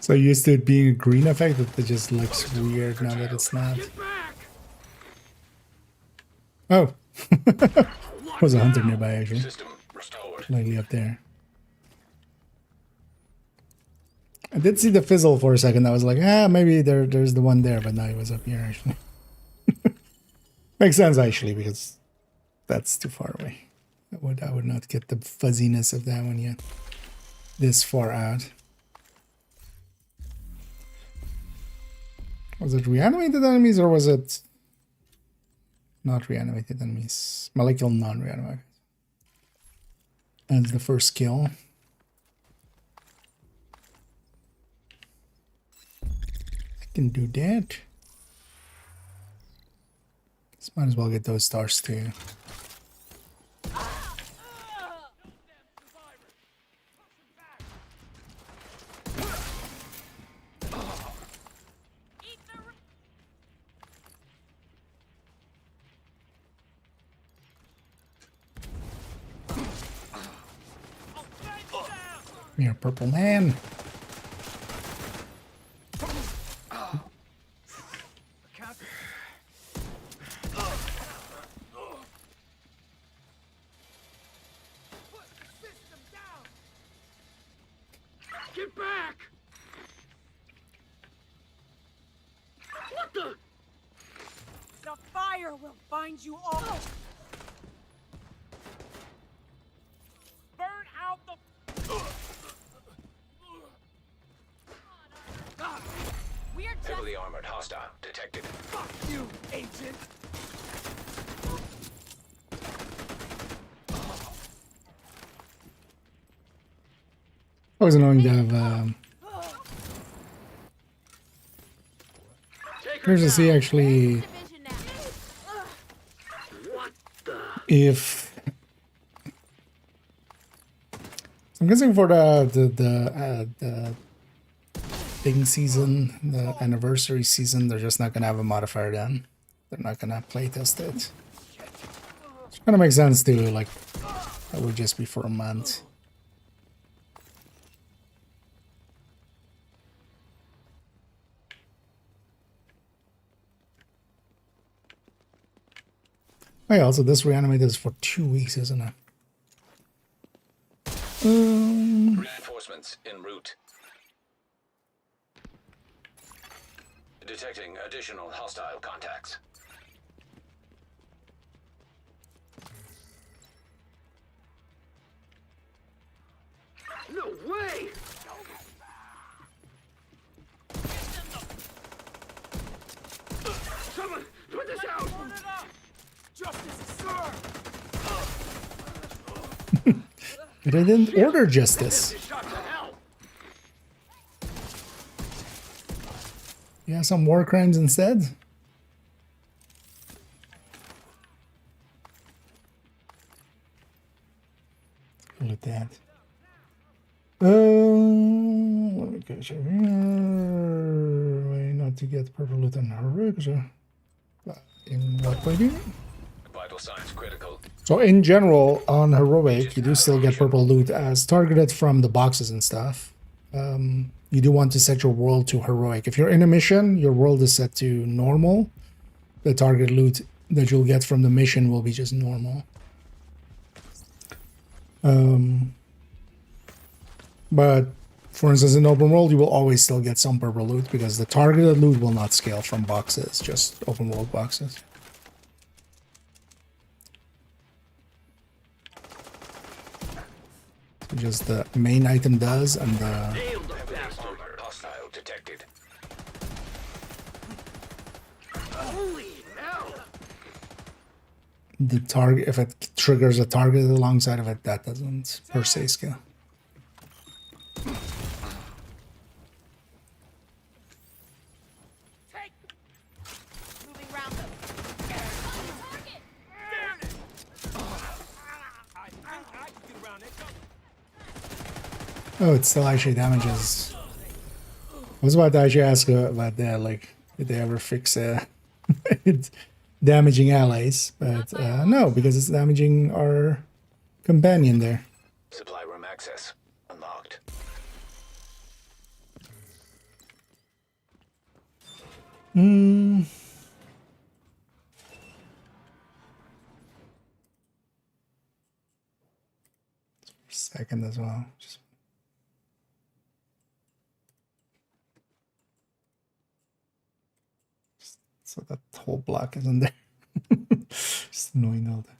So used to it being a green effect that it just looks weird now that it's not. Oh, was a hunter nearby actually. System restored. Slightly up there. I did see the fizzle for a second. I was like, maybe there's the one there, but now it was up here actually. Makes sense actually because that's too far away. I would not get the fuzziness of that one yet. This far out. Was it reanimated enemies or was it Not reanimated enemies. Molecular non-reanimated. That's the first skill. I can do that. Just might as well get those stars too. You're a purple man. Get back! What the? The fire will find you all. Burn out the. We are Heavily armored hostile detected. Fuck you, agent! Always annoying to have. Here's to see actually if I'm guessing for the thing season, the anniversary season, they're just not gonna have a modifier then. They're not gonna playtest it. Which kind of makes sense too. Like that would just be for a month. Oh yeah, also this reanimated is for 2 weeks, isn't it? Reinforcements en route. Detecting additional hostile contacts. No way! Someone, put this out! Justice is served! But I didn't order justice. Yeah, some war crimes instead. Look at that. Let me catch up here. Way not to get purple loot on heroic. In what way do you mean? Vital signs critical. So in general, on heroic, you do still get purple loot as targeted from the boxes and stuff. You do want to set your world to heroic. If you're in a mission, your world is set to normal. The target loot that you'll get from the mission will be just normal. But for instance, in open world, you will always still get some purple loot because the targeted loot will not scale from boxes, just open world boxes. So just the main item does, and the Hostile detected. Holy hell! the target, if it triggers a target alongside of it, that doesn't per se scale. Oh, it still actually damages. I was about to actually ask about that, like, did they ever fix it damaging allies? But no, because it's damaging our companion there. Supply room access unlocked. Second as well. So that whole block isn't there. Just annoying all that.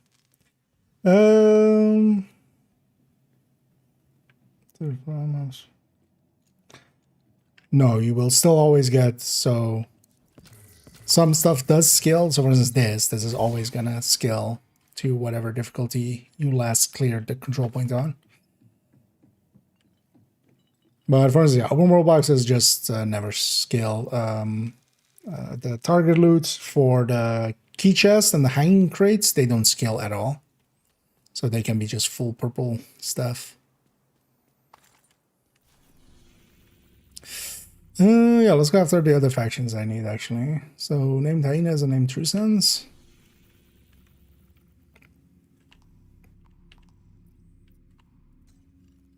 No, you will still always get, so some stuff does scale. So for instance, this is always gonna scale to whatever difficulty you last cleared the control point on. But for instance, yeah, open world boxes just never scale. The target loot for the key chest and the hanging crates, they don't scale at all. So they can be just full purple stuff. Yeah, let's go after the other factions I need, actually. So, named hyenas and named true sons.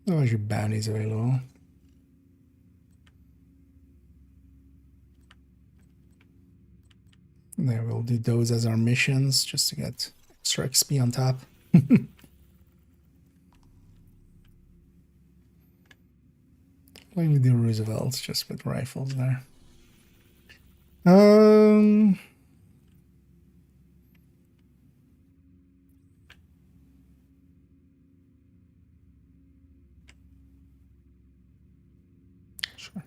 Oh, actually, bounties available. There, we'll do those as our missions, just to get extra XP on top. Likely do Roosevelt's just with rifles there. Sure.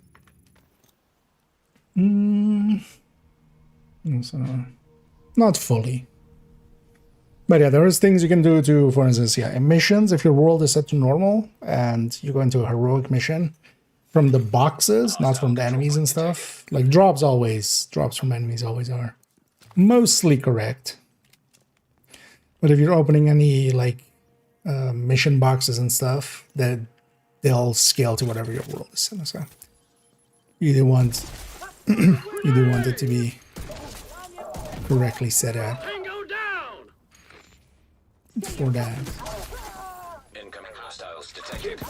So, not fully. But yeah, there is things you can do to, for instance, yeah, in missions, if your world is set to normal and you go into a heroic mission, from the boxes, not from the enemies and stuff. Like drops from enemies always are mostly correct. But if you're opening any like mission boxes and stuff, that they'll scale to whatever your world is. So you do want it to be correctly set up for that. Incoming hostiles detected.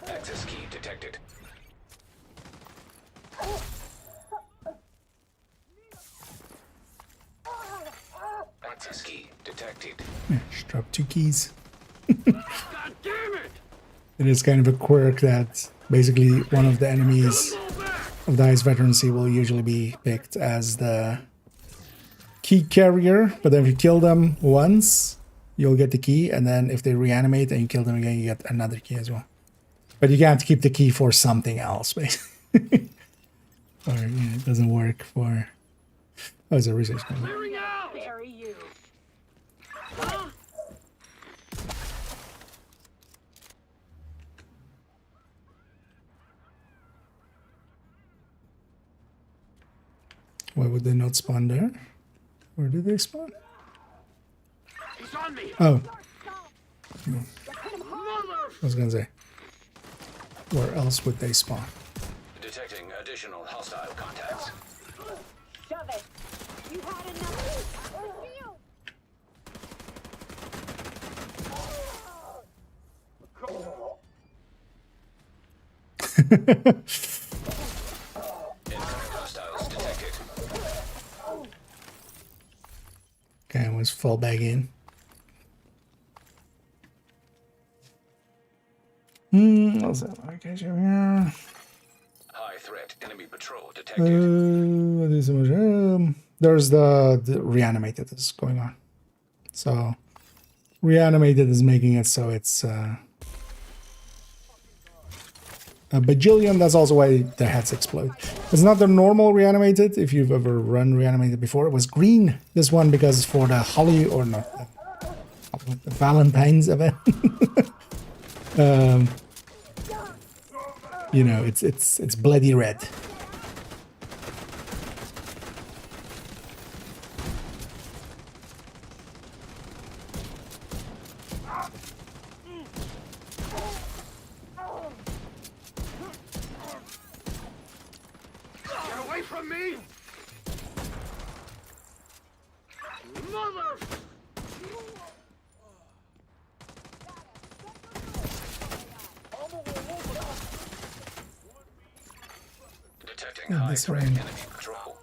Access key detected. Access key detected. Yeah, just drop 2 keys. God damn it! It is kind of a quirk that basically one of the enemies of the highest veterancy will usually be picked as the key carrier, but then if you kill them once, you'll get the key, and then if they reanimate and you kill them again, you get another key as well. But you can't keep the key for something else, basically. Or yeah, it doesn't work for... Oh, it's a research gun. Clearing out! Bury you. Why would they not spawn there? Where did they spawn? He's on me! Oh. Mother! I was gonna say. Where else would they spawn? Detecting additional hostile contacts. Shove it. You had enough. Incoming hostiles detected. Okay, I was fall back in. What's that? Okay, yeah. High threat enemy patrol detected. There's the reanimated is going on. So reanimated is making it so it's a bajillion. That's also why the heads explode. It's not the normal reanimated. If you've ever run reanimated before, it was green. This one because for the Holly or not the Valentine's event. You know, it's bloody red. Get away from me! Mother! Detecting high threat enemy patrol.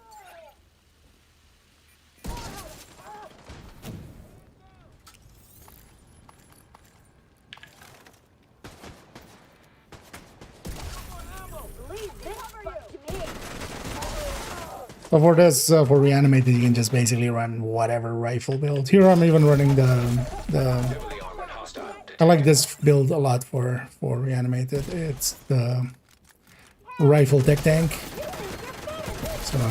So for this, for reanimated, you can just basically run whatever rifle build. Here I'm even running the I like this build a lot for reanimated. It's the rifle tech tank. So I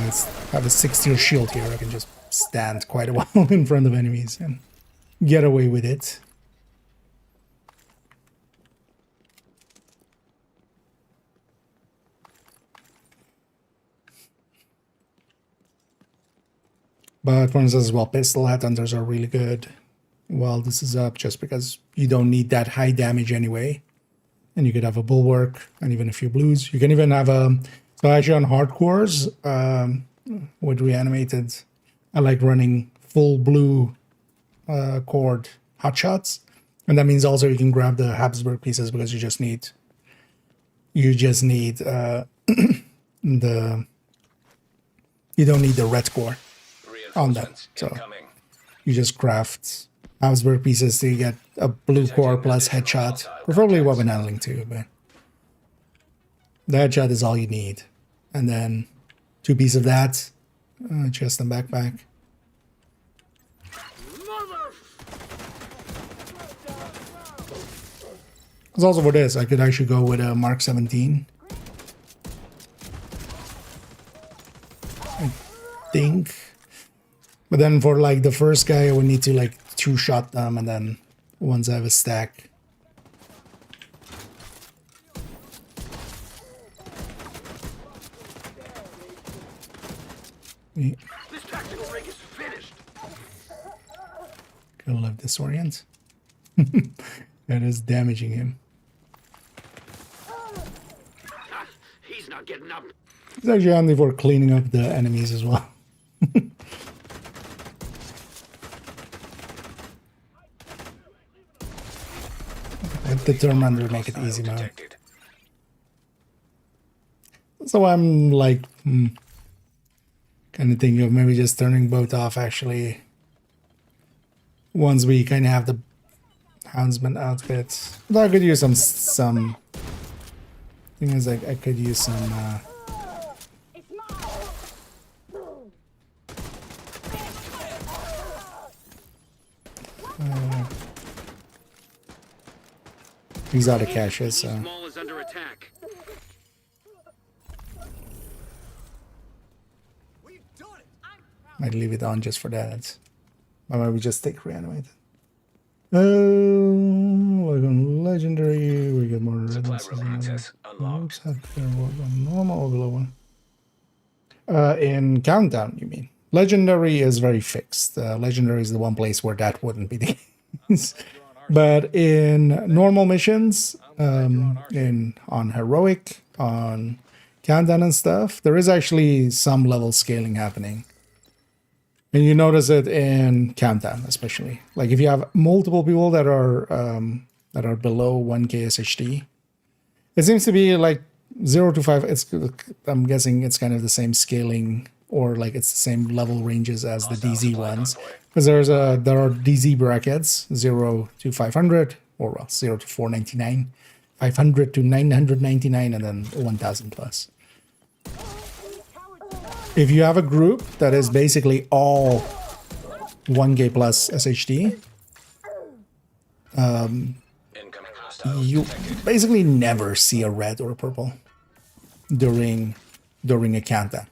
have a 6-tier shield here. I can just stand quite a while in front of enemies and get away with it. But for instance, well, pistol headhunters are really good while this is up, just because you don't need that high damage anyway. And you could have a bulwark and even a few blues. You can even have a... So actually on hardcores, with reanimated, I like running full blue cord hotshots. And that means also you can grab the Habsburg pieces because you just need the... You don't need the red core on them. So you just craft Habsburg pieces to get a blue core plus headshot. Preferably weapon handling too, but the headshot is all you need. And then 2 pieces of that, chest and backpack. It's also for this, I could actually go with a Mark 17. I think. But then for like the first guy, I would need to like 2-shot them, and then once I have a stack. Yeah. This tactical rig is finished. Gonna love disorient. That is damaging him. He's not getting up. It's actually handy for cleaning up the enemies as well. Determined to make it easy mode. So I'm like kind of thinking of maybe just turning both off actually once we kind of have the Houndsman outfit. But I could use some thing is like I could use some exotic caches, so might leave it on just for that. Or maybe just take reanimated. Like on legendary, we get more red ones. Normal or below one. In countdown, you mean? Legendary is very fixed. Legendary is the one place where that wouldn't be the case. But in normal missions, on heroic, on countdown and stuff, there is actually some level scaling happening. And you notice it in countdown, especially. Like if you have multiple people that are below 1k SHD, it seems to be like 0 to 5. I'm guessing it's kind of the same scaling, or like it's the same level ranges as the DZ ones. Because there are DZ brackets 0 to 500, or well 0 to 499, 500 to 999, and then 1000 plus. If you have a group that is basically all 1k plus SHD, you basically never see a red or a purple during a countdown.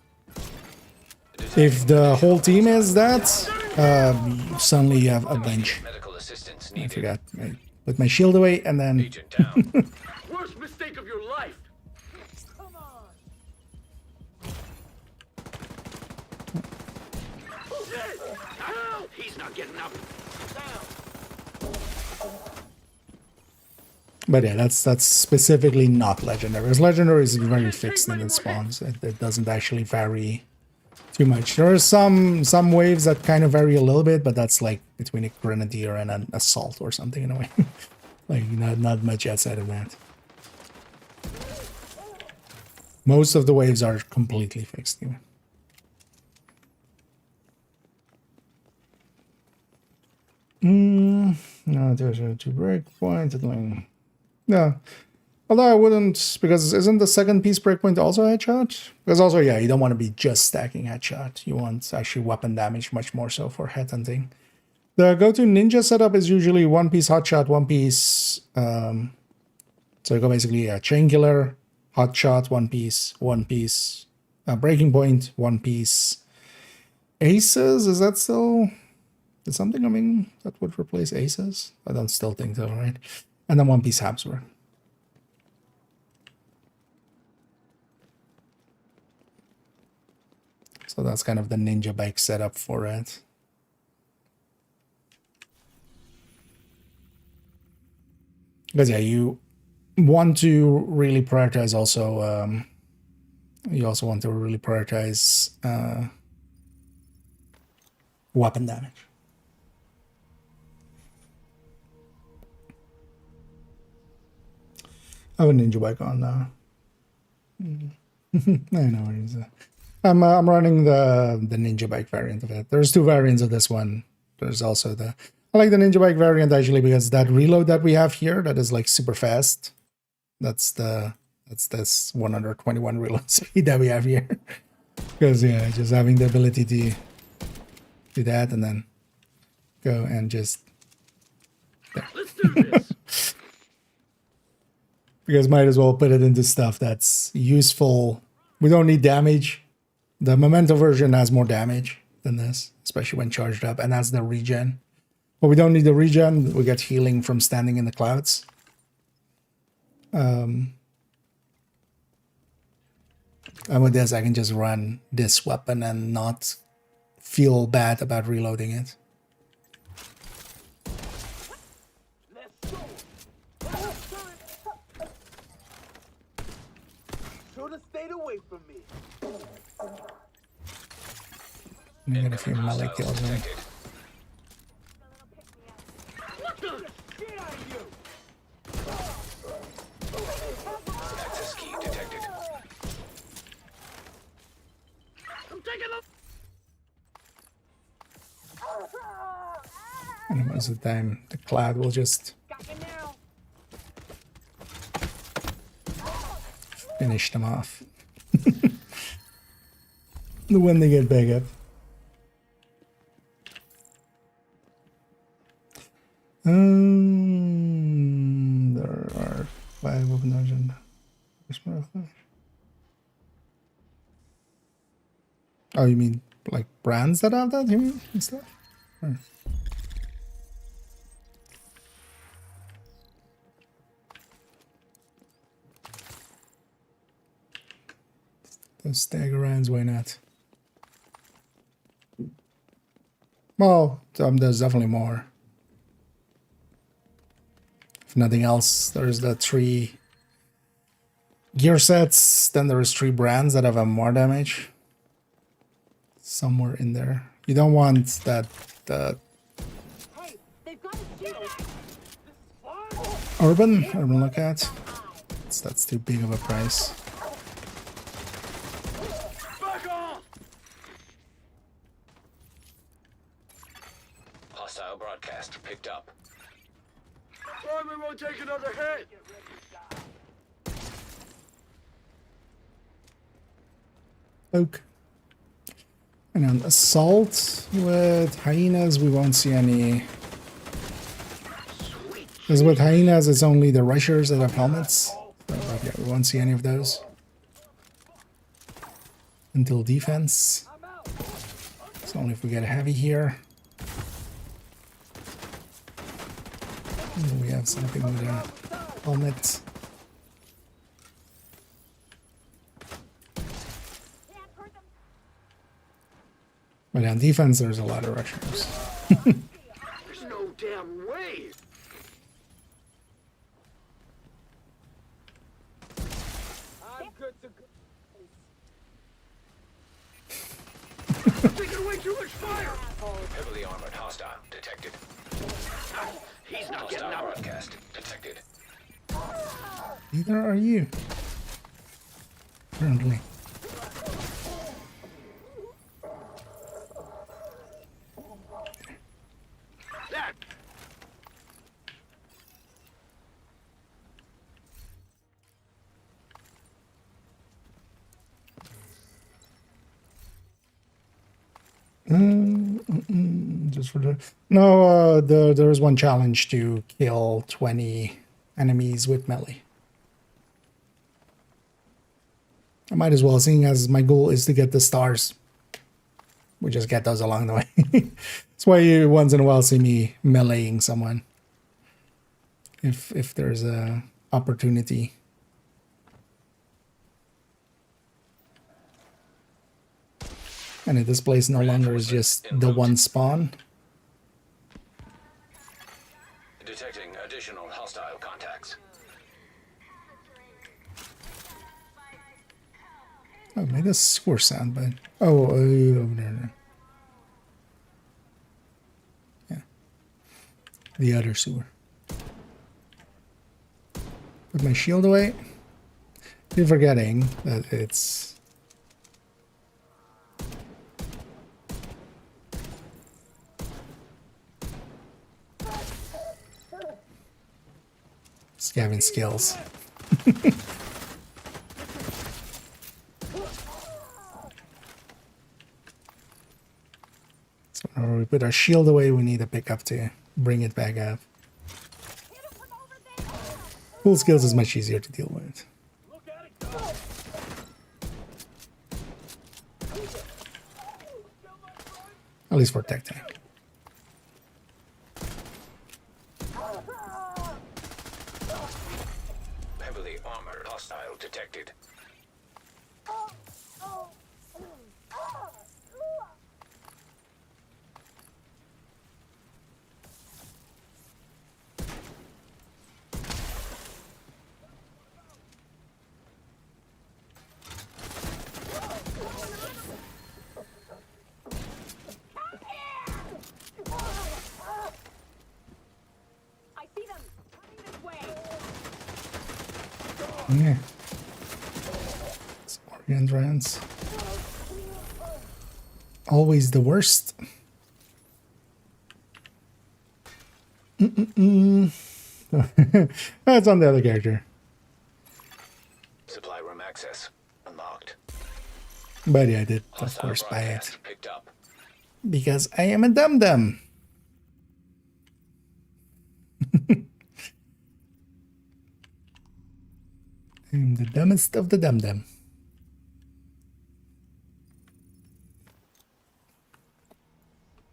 If the whole team is that, suddenly you have a bunch. I forgot. I put my shield away and then... Worst mistake of your life. He's not getting up. But yeah, that's specifically not legendary. Because legendary is very fixed in its spawns. It doesn't actually vary too much. There are some waves that kind of vary a little bit, but that's like between a grenadier and an assault or something in a way. Like not much outside of that. Most of the waves are completely fixed even. No, there's a 2 breakpoint. No. Although I wouldn't, because isn't the second piece breakpoint also a headshot? Because also, yeah, you don't want to be just stacking headshot. You want actually weapon damage much more so for headhunting. The go-to ninja setup is usually 1 piece hotshot, 1 piece... so you go basically a chain killer, Hot shot, one piece. Breaking point, one piece. Aces, is that still... Is something coming that would replace aces? I don't still think so, right? And then one piece Habsburg. So that's kind of the ninja bike setup for it. Because yeah, you want to really prioritize also, you also want to really prioritize weapon damage. I have a ninja bike on now. I know it is. I'm running the ninja bike variant of it. There's two variants of this one. There's also the... I like the ninja bike variant actually because that reload that we have here, that is like super fast. That's this 121 reload speed that we have here. Because yeah, just having the ability to do that and then go and just... There. Let's do this. Because might as well put it into stuff that's useful. We don't need damage. The Memento version has more damage than this, especially when charged up, and has the regen. But we don't need the regen. We get healing from standing in the clouds. And with this, I can just run this weapon and not feel bad about reloading it. Stayed away from me. Let me get a few melee kills in. Access key detected. I'm taking a... And most of the time, the cloud will just finish them off. When they get back up. There are 5 of dungeon. Oh, you mean like brands that have that? You mean and stuff? Or... Those stagger rounds, why not? Well, there's definitely more. If nothing else, there's the 3 gear sets, then there's 3 brands that have more damage. Somewhere in there. You don't want that Urban Lookout. That's too big of a price. Hostile broadcast picked up. We won't take another hit. Oak. And on assault with hyenas, we won't see any. Because with hyenas, it's only the rushers that have helmets. So, yeah, we won't see any of those until defense. It's only if we get a heavy here. And we have something with a helmet. But on defense, there's a lot of rushers. There's no damn way. I'm good to go. Taking away too much fire. Heavily armored hostile detected. He's not getting Hostile out. broadcast detected. Neither are you. Currently. That. Just for the no, there is one challenge to kill 20 enemies with melee. I might as well, seeing as my goal is to get the stars. We just get those along the way. That's why you once in a while see me meleeing someone. If there's a opportunity. And this place no longer is just the one spawn. Detecting additional hostile contacts. Oh, made a sewer sound, but over there. Yeah, the other sewer. Put my shield away. Keep forgetting that it's. Scavenging skills. So whenever we put our shield away, we need a pickup to bring it back up. Full skills is much easier to deal with. At least for tech tank. Heavily armored hostile detected. Yeah. It's organ rants. Always the worst. That's on the other character. Supply room access unlocked. But yeah, I did, of course, buy it. Picked up. Because I am a dum-dum. I'm the dumbest of the dum-dum.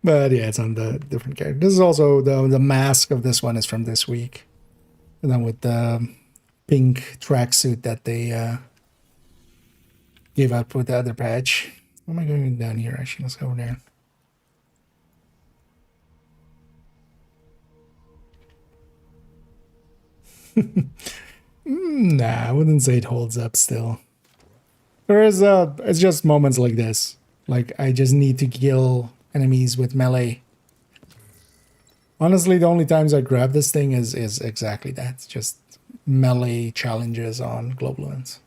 But yeah, it's on the different character. This is also the mask of this one is from this week. And then with the pink tracksuit that they gave out with the other patch. Where am I going down here? Actually, let's go over there. Nah, I wouldn't say it holds up still. There is it's just moments like this. Like, I just need to kill enemies with melee. Honestly, the only times I grab this thing is exactly that. It's just melee challenges on Globulance.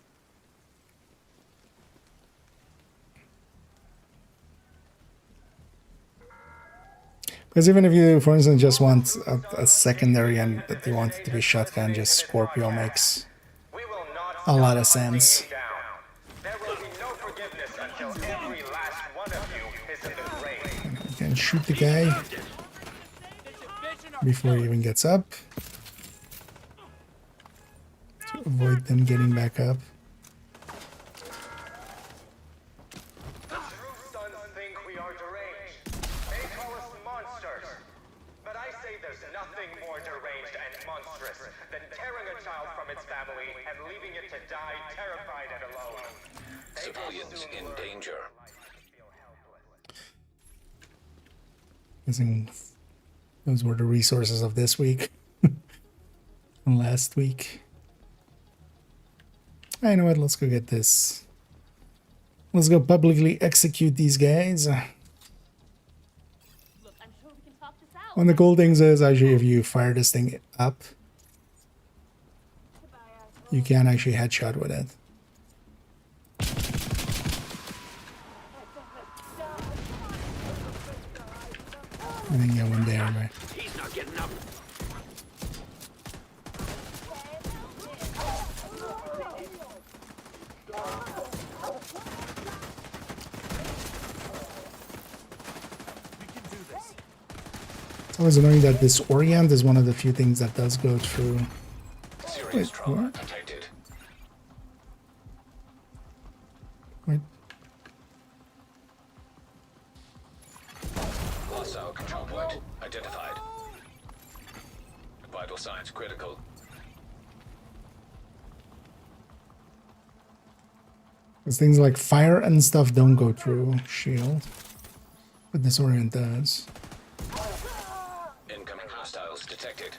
Because even if you, for instance, just want a secondary and that you want it to be shotgun, just Scorpio makes a lot of sense. You can shoot the guy before he even gets up to avoid them getting back up. Civilians in danger. Guessing those were the resources of this week and last week. You know what? Let's go get this. Let's go publicly execute these guys. Look, I'm sure we can talk this out. One of the cool things is actually if you fire this thing up, you can actually headshot with it. I think I went there, right? He's not getting up. It's always annoying that this orient is one of the few things that does go through. Serious trauma detected. Choke point identified. Vital signs critical. Because things like fire and stuff don't go through shield, but disorient does. Incoming hostiles detected.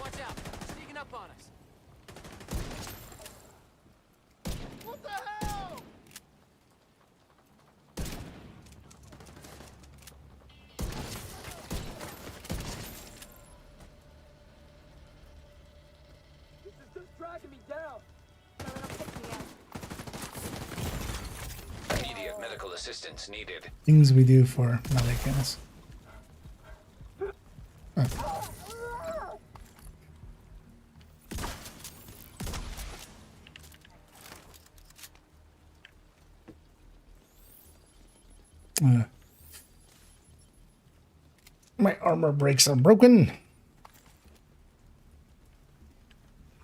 Watch out. Sneaking up on us. What the hell? This is just dragging me down. Immediate medical assistance needed. Things we do for Malikans. My armor brakes are broken.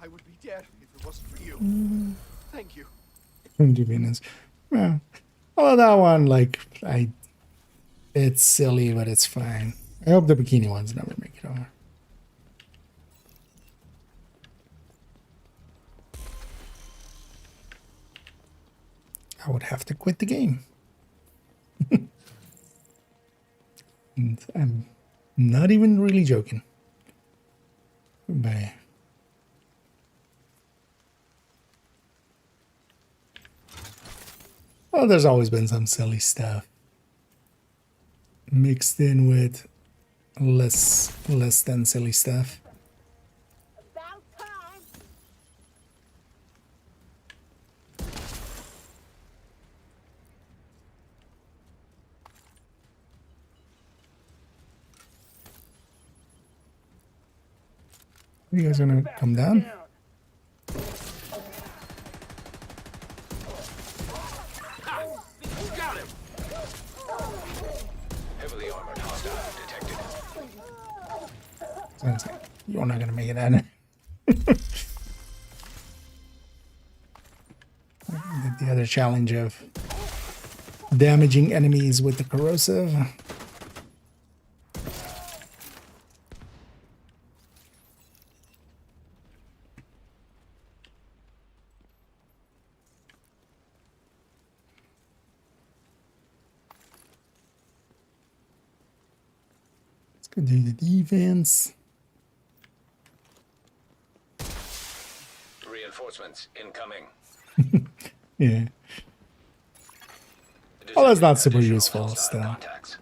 I would be dead if it wasn't for you. Thank you. Convenience. Well, although that one, like, it's silly, but it's fine. I hope the bikini ones never make it over. I would have to quit the game. And I'm not even really joking. Bye. Well, there's always been some silly stuff mixed in with less than silly stuff. About time. Are you guys gonna come down? Got him. Heavily armored hostile detected. Sounds like you're not gonna make it out. The other challenge of damaging enemies with the corrosive. Let's go do the defense. Reinforcements incoming. Yeah. Well, that's not super useful still. Contacts.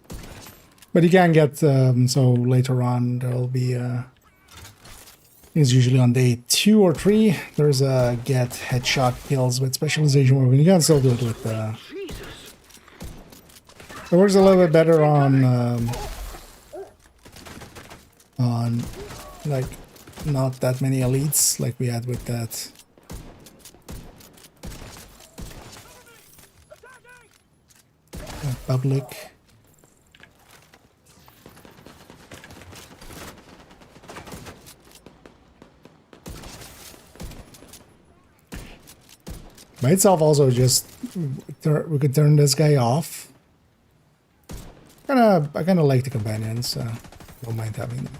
But you can get, so later on there'll be, it's usually on day 2 or 3, there's a get headshot kills with specialization weapon. You can still do it with, it works a little bit better on like, not that many elites like we had with that. Public. By itself also just we could turn this guy off. I kinda like the companions, so don't mind having them.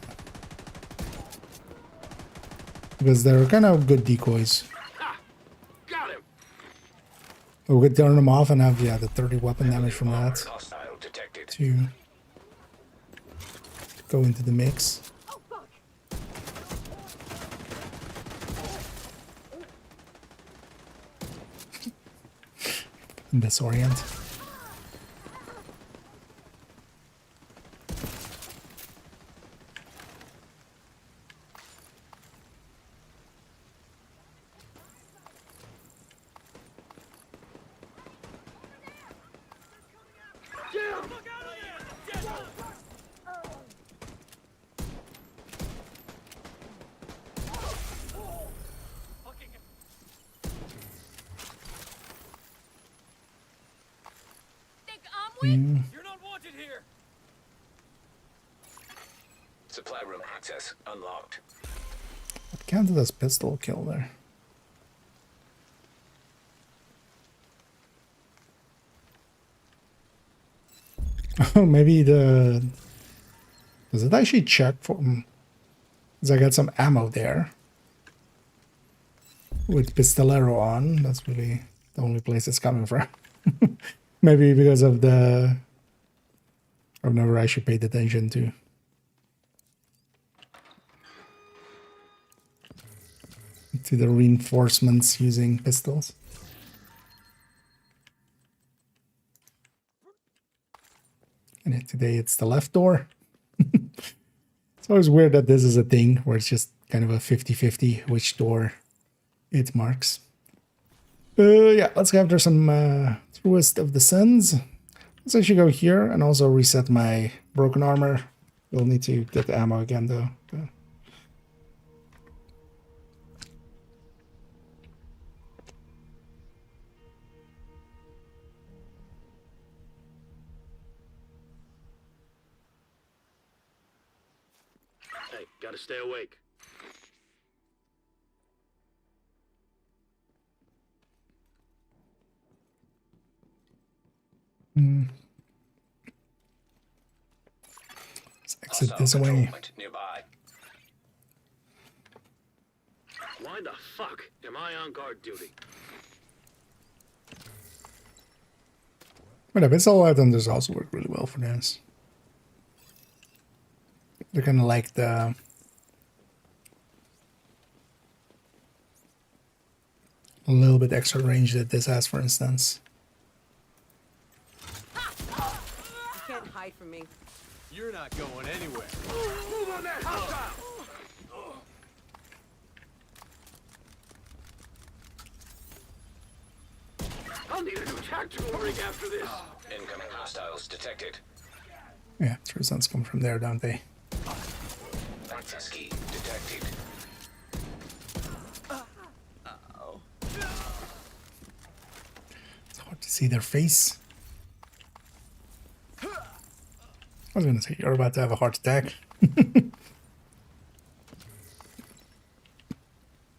Because they're kind of good decoys. Got him. We could turn them off and have the 30 weapon damage from that Hostile detected. to go into the mix. Disorient. Think I'm with? You're not wanted here. Supply room access unlocked. It counted as pistol kill there. Oh, maybe the... Does it actually check for... Because I got some ammo there. With Pistolero on. That's really the only place it's coming from. Maybe because of the... I've never actually paid attention to. To the reinforcements using pistols. And today it's the left door. It's always weird that this is a thing where it's just kind of a 50-50 which door it marks. Yeah, let's go after some Truest of the Suns. Let's actually go here and also reset my broken armor. We'll need to get the ammo again though. Hey, gotta stay awake. Let's exit this way. Nearby. Why the fuck am I on guard duty? Whatever, it's all items also work really well for this. They're kind of like the... a little bit extra range that this has, for instance. You can't hide from me. You're not going anywhere. Move on that hostile! I'll need a new tactical rig after this. Incoming hostiles detected. Yeah, true sons come from there, don't they? Access key detected. It's hard to see their face. I was gonna say, you're about to have a heart attack.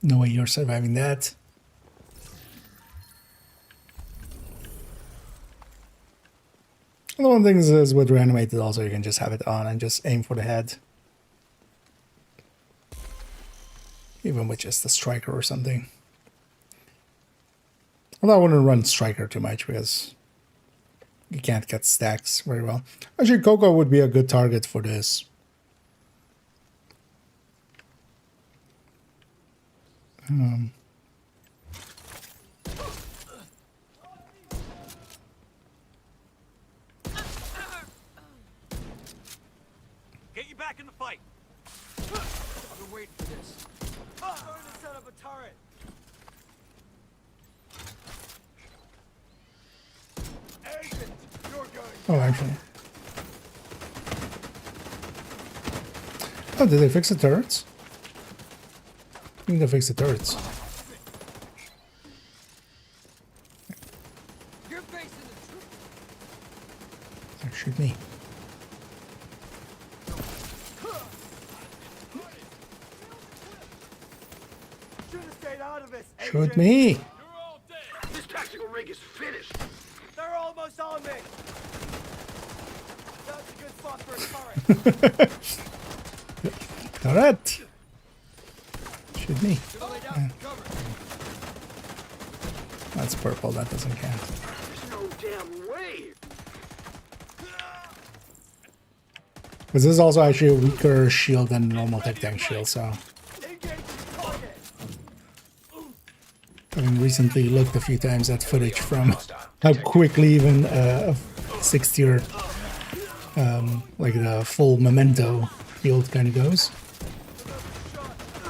No way you're surviving that. And the one thing is with reanimated also, you can just have it on and just aim for the head. Even with just a striker or something. Although I wouldn't run striker too much because you can't get stacks very well. Actually, Coco would be a good target for this. Get you back in the fight. I've been waiting for this. Going to set up a turret. Agent, you're going. Oh, actually. Oh, did they fix the turrets? I think they fixed the turrets. You're facing the truth. Oh, shoot me. Should have stayed out of this. Shoot Agent. me! You're all dead. This tactical rig is finished. They're almost on me. That's a good spot for a turret. Turret! Shoot me. Lay down some cover. That's purple, that doesn't count. There's no damn way. Because this is also actually a weaker shield than the normal tank shield, so... Engage the target. Having recently looked a few times at footage from how quickly even a 6-tier, like the full memento shield kind of goes.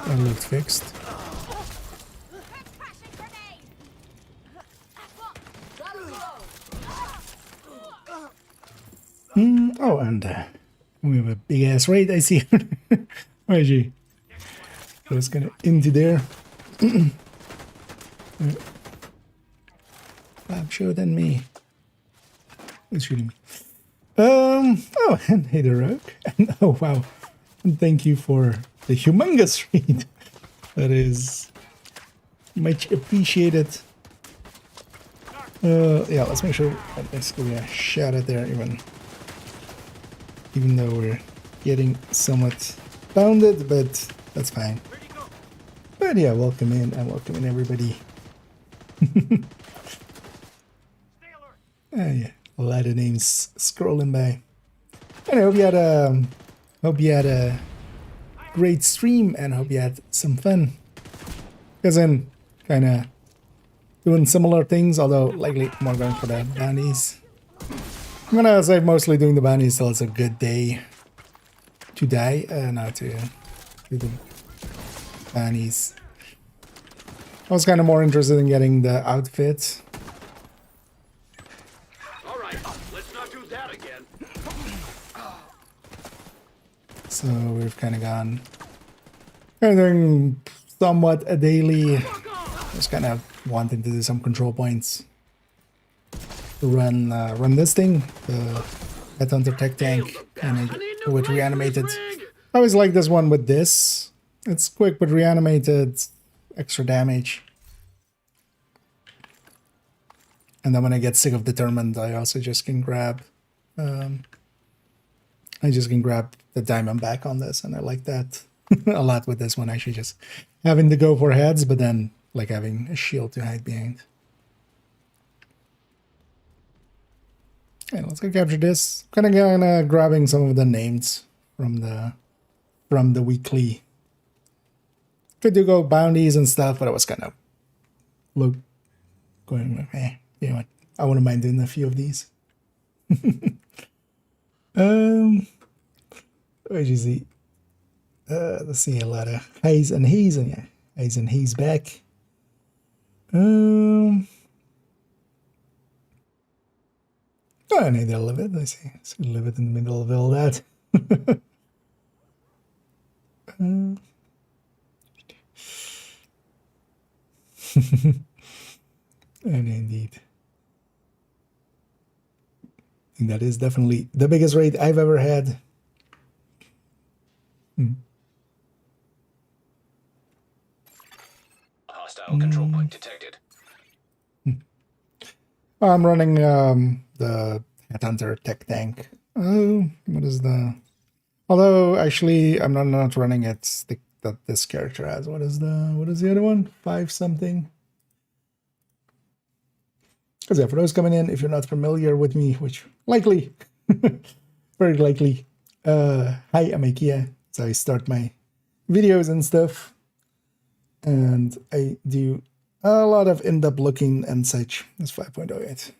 That looked fixed. Oh, and we have a big ass raid, I see. Where is she? So it's kind of into there. I'm sure than me. Who's shooting me? Oh, and hey the Rogue. And oh wow. And thank you for the humongous read. That is much appreciated. Yeah, let's make sure that let's give me a shout out there even even though we're getting somewhat bounded, but that's fine. But yeah, welcome in and welcome in everybody. Yeah, a lot of names scrolling by. And I hope you had a great stream and hope you had some fun. Because I'm kind of doing similar things, although likely more going for the bounties. I'm gonna say mostly doing the bounties till it's a good day to die, not to do the bounties. I was kind of more interested in getting the outfit. All right, let's not do that again. So we've kind of gone doing somewhat a daily. Just kind of wanting to do some control points. Run this thing, the Headhunter Tech Tank, and do it reanimated. I always like this one with this. It's quick but reanimated, extra damage. And then when I get sick of Determined, I also just can grab the diamond back on this, and I like that a lot with this one, actually, just having to go for heads, but then like having a shield to hide behind. Okay, let's go capture this. Kind of grabbing some of the names from the weekly. Could do go bounties and stuff, but I was kind of going, you know what? I wouldn't mind doing a few of these. What did you see? Let's see, a lot of highs and he's, and yeah, highs and he's back. Oh, I need to live it. I see. Let's live it in the middle of all that. And indeed. And that is definitely the biggest raid I've ever had. Hostile control point detected. I'm running the Headhunter Tech Tank. What is the... Although, actually, I'm not running it that this character has. What is the other one? 5 something? Because yeah, for those coming in, if you're not familiar with me, which likely, very likely, hi, I'm Ikea. So I start my videos and stuff. And I do a lot of in-depth looking and such. It's 5.08.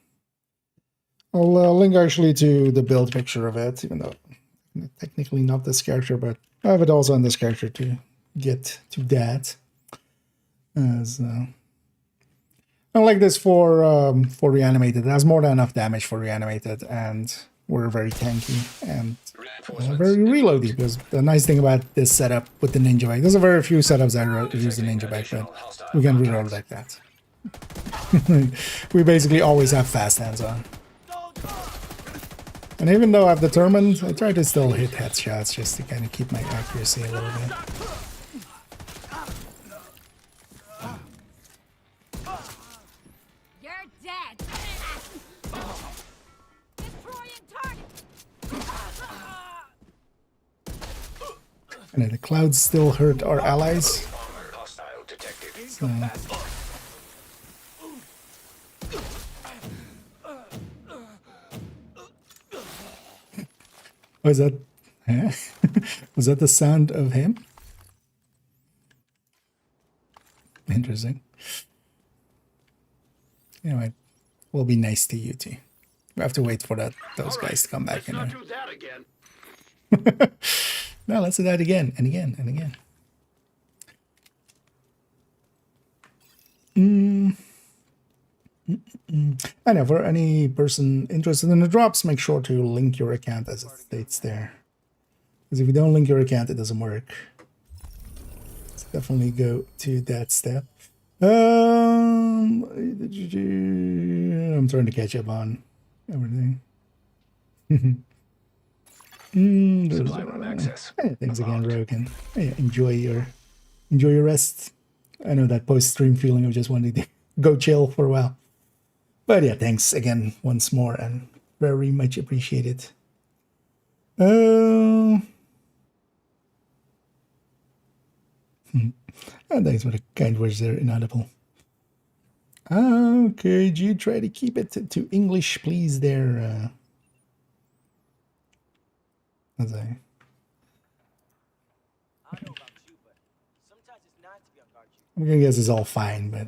I'll link actually to the build picture of it, even though technically not this character, but I have it also on this character to get to that. As I like this for reanimated. It has more than enough damage for reanimated, and we're very tanky and very reloady. Because the nice thing about this setup with the ninja bag, there's a very few setups I use the ninja bag, but we can reload like that. We basically always have fast hands on. And even though I've determined, I try to still hit headshots just to kind of keep my accuracy a little bit. You're dead. Destroying target. And then the clouds still hurt our allies. So, was that? Was that the sound of him? Interesting. Anyway, we'll be nice to you too. We have to wait for those guys to come back. Let's not do that again. No, let's do that again and again and again. I know, for any person interested in the drops, make sure to link your account as it states there. Because if you don't link your account, it doesn't work. Let's definitely go to that step. I'm trying to catch up on everything. Thanks again, Rogan. Hey, enjoy your rest. I know that post-stream feeling of just wanting to go chill for a while. But yeah, thanks again once more and very much appreciated. Thanks for the kind words there, inaudible. Okay, do you try to keep it to English, please, there? As I don't know about you, but sometimes it's nice to be on guard. I'm gonna guess it's all fine, but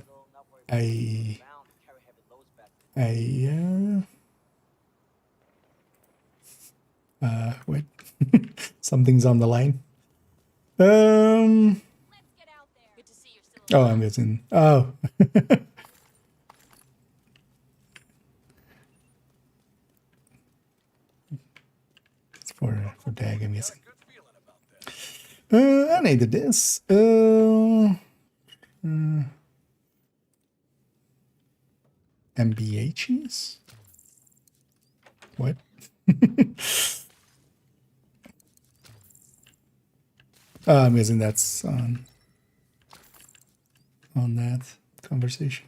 wait, something's on the line. Oh, I'm guessing. Oh. It's for Dag, I'm guessing. I needed this. MBHs? What? I'm guessing that's on that conversation.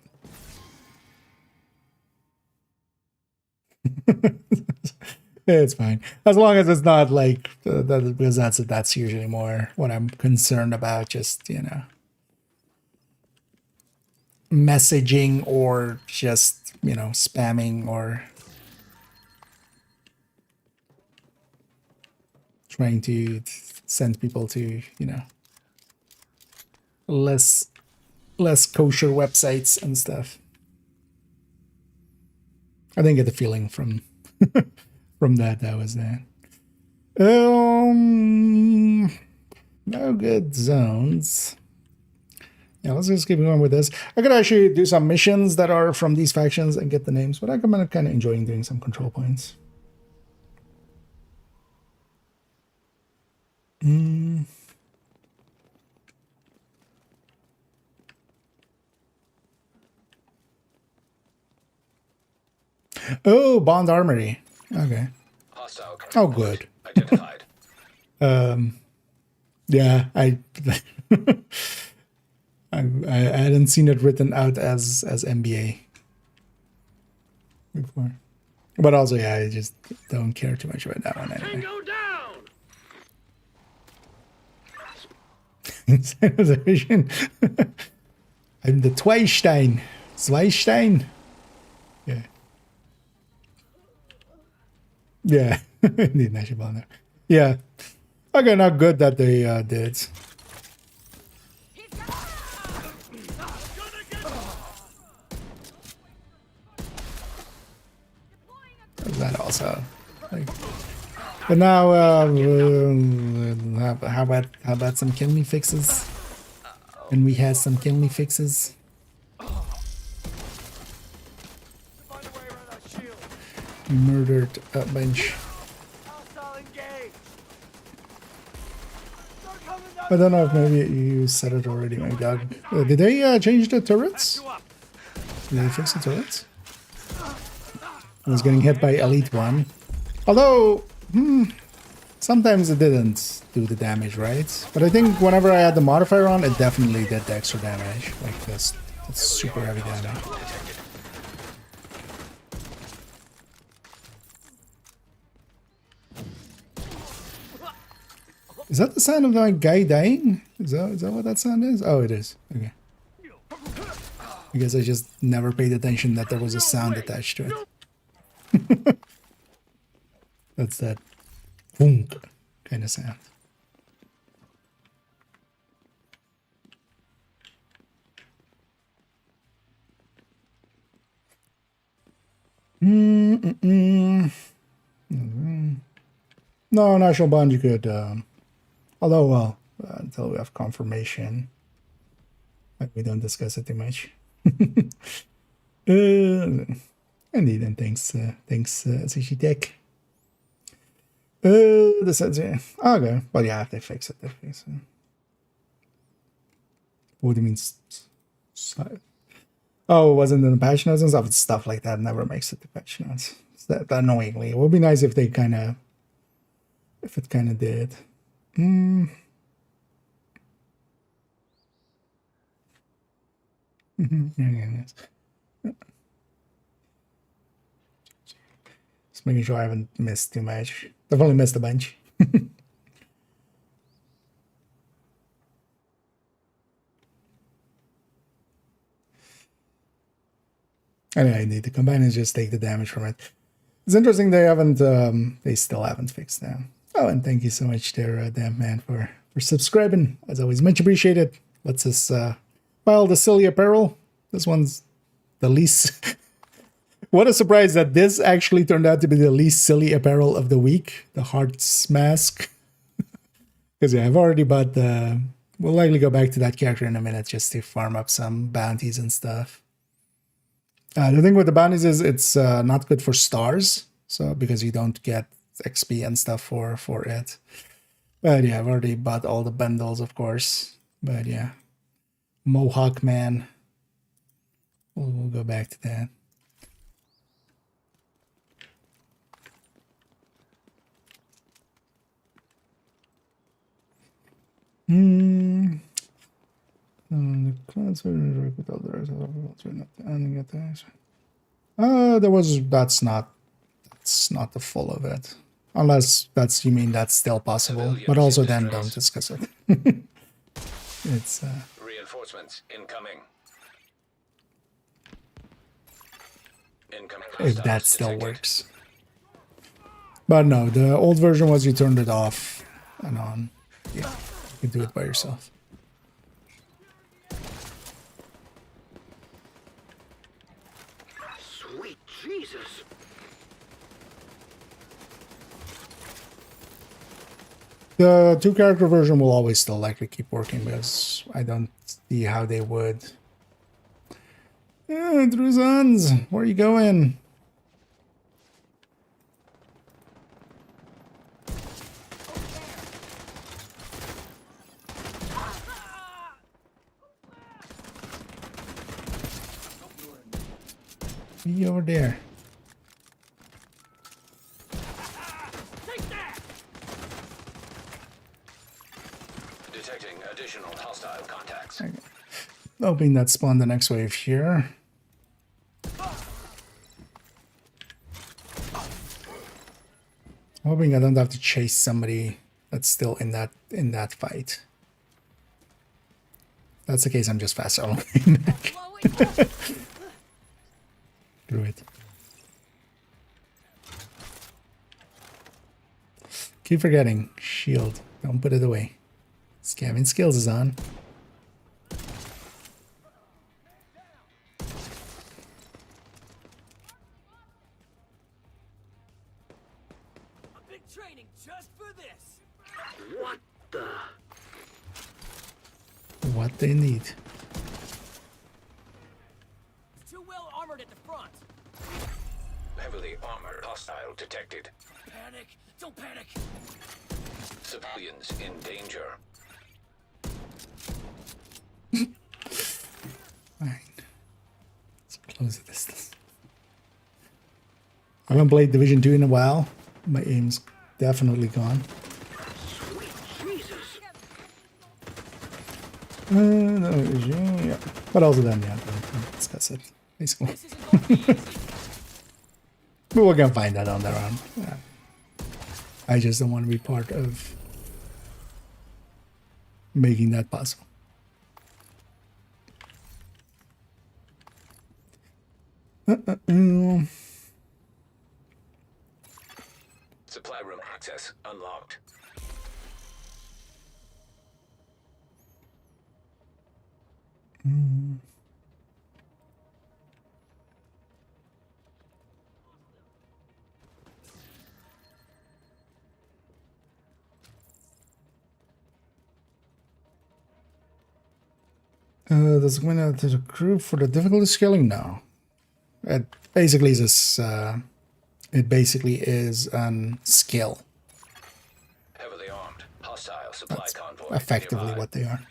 It's fine as long as it's not like that, because that's usually more what I'm concerned about. Just, you know, messaging or just, you know, spamming or trying to send people to, you know, less kosher websites and stuff. I didn't get the feeling from from that was that. No good zones. Yeah, let's just keep going with this. I could actually do some missions that are from these factions and get the names, but I'm kind of enjoying doing some control points. Oh, Bond Armory. Okay. Oh, good. Identified. Yeah, I hadn't seen it written out as MBA before, but also, yeah, I just don't care too much about that one anyway. I'm the Zweistein. Yeah. Yeah. Indeed, National. Yeah. Okay, not good that they did. That also. Like, but now, how about some kill me fixes? And we had some kill me fixes. We murdered a bunch. I don't know if maybe you said it already, my dog. Did they change the turrets? Did they fix the turrets? I was getting hit by Elite 1. Although, sometimes it didn't do the damage, right? But I think whenever I had the modifier on, it definitely did the extra damage. Like this. It's super heavy damage. Is that the sound of my guy dying? Is that what that sound is? Oh, it is. Okay. I guess I just never paid attention that there was a sound attached to it. That's that boom kind of sound. No, National Bond you could, although, well, until we have confirmation, we don't discuss it too much. Indeed, and thanks, Sushi Tech. This is, okay, but yeah, if they fix it, they fix it. What do you mean? Oh, it wasn't in the patch notes and stuff. Stuff like that never makes it to patch notes. It's that annoyingly. It would be nice if they kind of, if it kind of did. Just making sure I haven't missed too much. Definitely missed a bunch. Anyway, the companions just take the damage from it. It's interesting they haven't, they still haven't fixed that. Oh, and thank you so much there, Damn Man, for subscribing. As always, much appreciated. Let's us buy all the silly apparel. This one's the least... What a surprise that this actually turned out to be the least silly apparel of the week. The Heart's Mask. Because yeah, I've already bought the... We'll likely go back to that character in a minute just to farm up some bounties and stuff. The thing with the bounties is it's not good for stars. So because you don't get XP and stuff for it. But yeah, I've already bought all the bundles, of course. But yeah. Mohawk Man. We'll go back to that. There was that's not the full of it. Unless you mean that's still possible. But also then don't discuss it. It's reinforcements incoming. If that still works. But no, the old version was you turned it off and on. Yeah, you can do it by yourself. Sweet Jesus. The 2-character version will always still likely keep working because I don't see how they would. Yeah, Druzans, where are you going? Be over there. Detecting additional hostile contacts. Okay. Hoping that spawned the next wave here. Hoping I don't have to chase somebody that's still in that fight. If that's the case, I'm just fast going back. Through it. Keep forgetting. Shield. Don't put it away. Scamming skills is on. I've been training just for this. What the? What they need. Too well armored at the front. Heavily armored hostile detected. Panic! Don't panic! Civilians in danger. Fine. Let's close this. I haven't played Division 2 in a while. My aim's definitely gone. Sweet Jesus. Yeah. But also then, yeah, we'll discuss it. Basically. But we're gonna find that on their own. Yeah. I just don't want to be part of making that possible. Supply room access unlocked. Does it win out to the group for the difficulty scaling? No. It basically is this. It basically is an skill. Heavily armed hostile supply That's convoy. effectively nearby. what they are.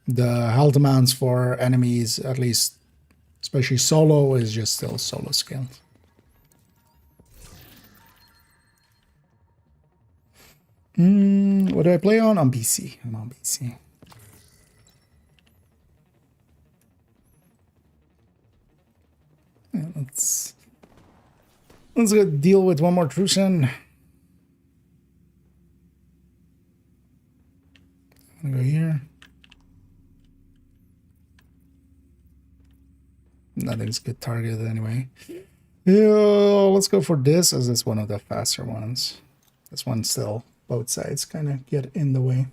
The health amounts for enemies, at least, especially solo, is just still solo scaled. What do I play on? On PC. I'm on PC. Yeah, let's go deal with one more Trusan. I'm gonna go here. Nothing's good targeted anyway. Yeah, let's go for this as it's one of the faster ones. This one still, both sides kind of get in the way.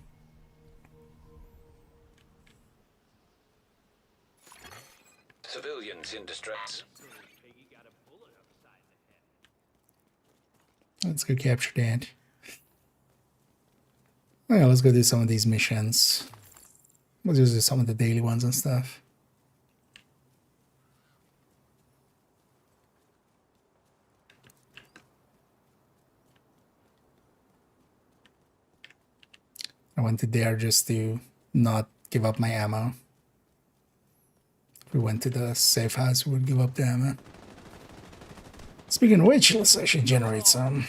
Civilians in distress. Let's go capture that. Oh yeah, let's go do some of these missions. We'll just do some of the daily ones and stuff. I went to there just to not give up my ammo. If we went to the safe house, we would give up the ammo. Speaking of which, let's actually generate some.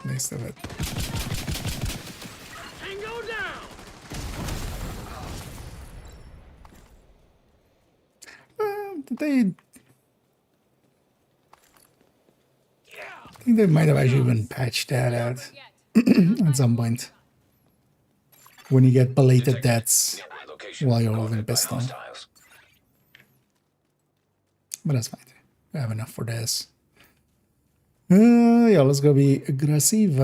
Next of it. Tango down. I think they might have actually even patched that out at some point. When you get belated deaths while you're holding a pistol. But that's fine. We have enough for this. Yeah, let's go be aggressive.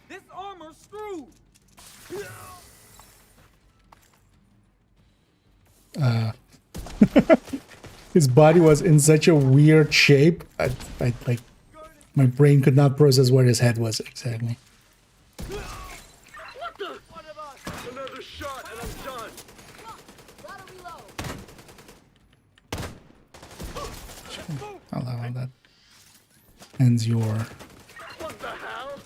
This armor's screwed. His body was in such a weird shape. I like my brain could not process where his head was exactly. What the? Another shot and I'm done. I'll allow that. Ends your. What the hell?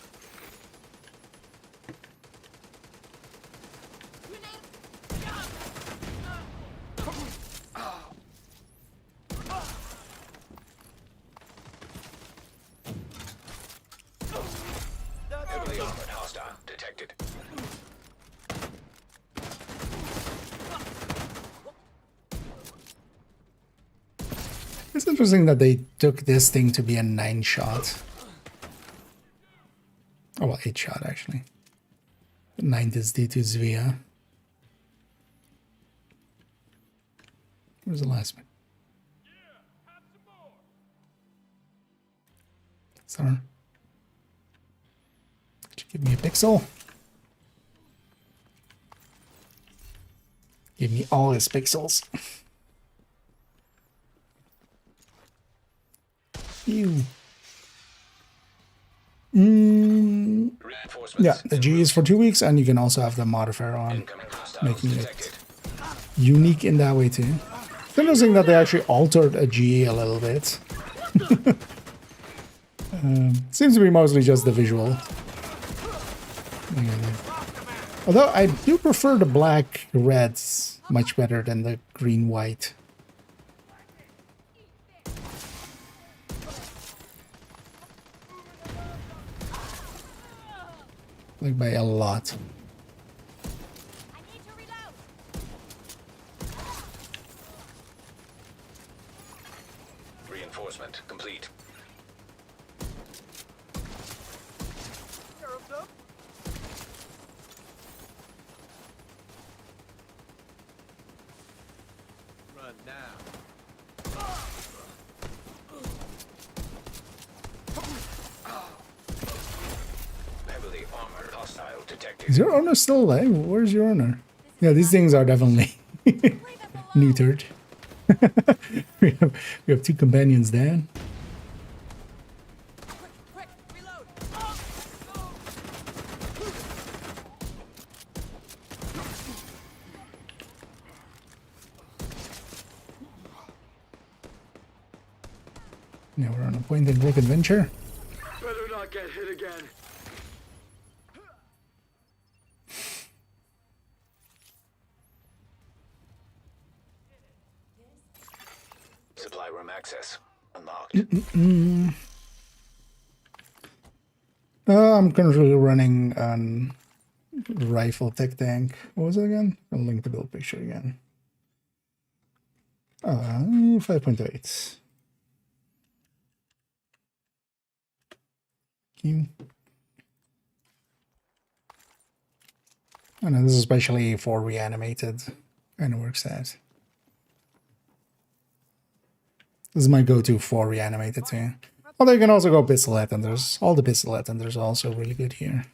Heavily armored hostile detected. It's interesting that they took this thing to be a 9-shot. Oh well, 8-shot actually. 9 is D2 Zvia. Where's the last one? Sorry. Could you give me a pixel? Give me all his pixels. Ew. Yeah, the G is for 2 weeks, and you can also have the modifier on, making it unique in that way too. It's interesting that they actually altered a G a little bit. Seems to be mostly just the visual. Although I do prefer the black reds much better than the green white. Like by a lot. Reinforcement complete. Run now. Heavily armored hostile detected. Is your owner still alive? Where's your owner? Yeah, these things are definitely neutered. we have 2 companions down. Quick, reload. Yeah, we're on a point-and-click adventure. Better not get hit again. Supply room access unlocked. I'm currently running on rifle tech tank. What was it again? I'll link the build picture again. 5.8. And this is especially for reanimated, and it works out. This is my go-to for reanimated too. Although you can also go pistol and there's all the pistol and there's also really good here.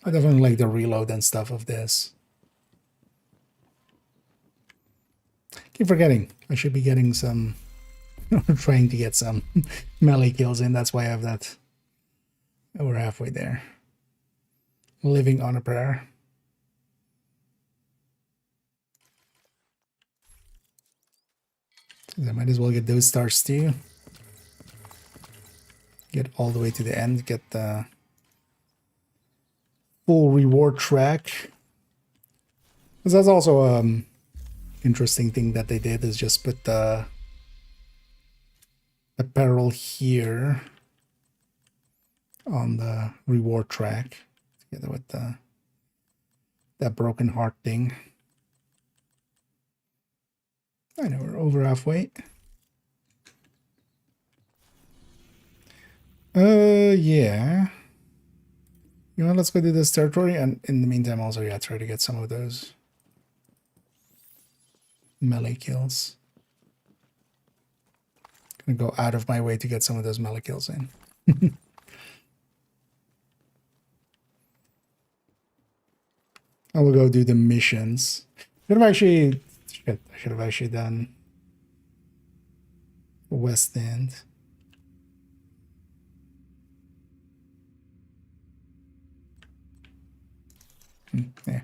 I definitely like the reload and stuff of this. Keep forgetting, I should be getting some, trying to get some melee kills in. That's why I have that. We're halfway there. Living on a prayer. So I might as well get those stars too. Get all the way to the end. Get the full reward track. Because that's also interesting thing that they did is just put the apparel here on the reward track together with the that broken heart thing. I know we're over halfway. Yeah. You know, let's go do this territory, and in the meantime also, yeah, try to get some of those melee kills. Gonna go out of my way to get some of those melee kills in. I will go do the missions. I should have actually done West End. Yeah.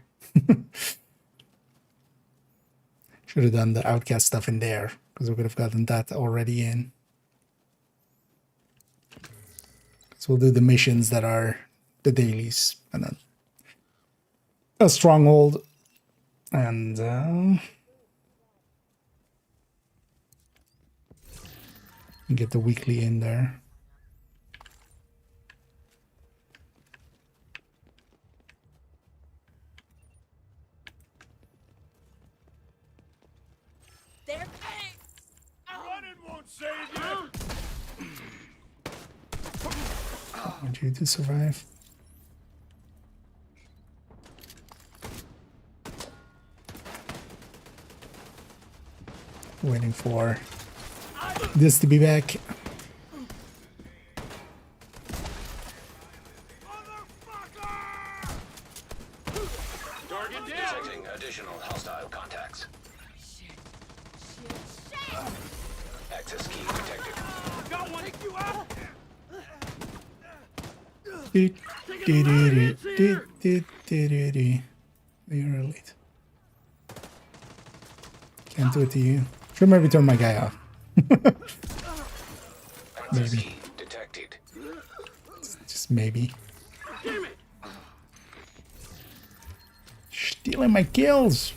Should have done the outcast stuff in there, because we could have gotten that already in. So we'll do the missions that are the dailies, and then a stronghold, and get the weekly in there. They're tanks! Running won't save you! I want you to survive. Waiting for this to be back. Detecting additional hostile contacts. Access key detected. Got one! Take you out! You're elite. Can't do it to you. Should maybe turn my guy off. Maybe. Detected. Just maybe. Stealing my kills.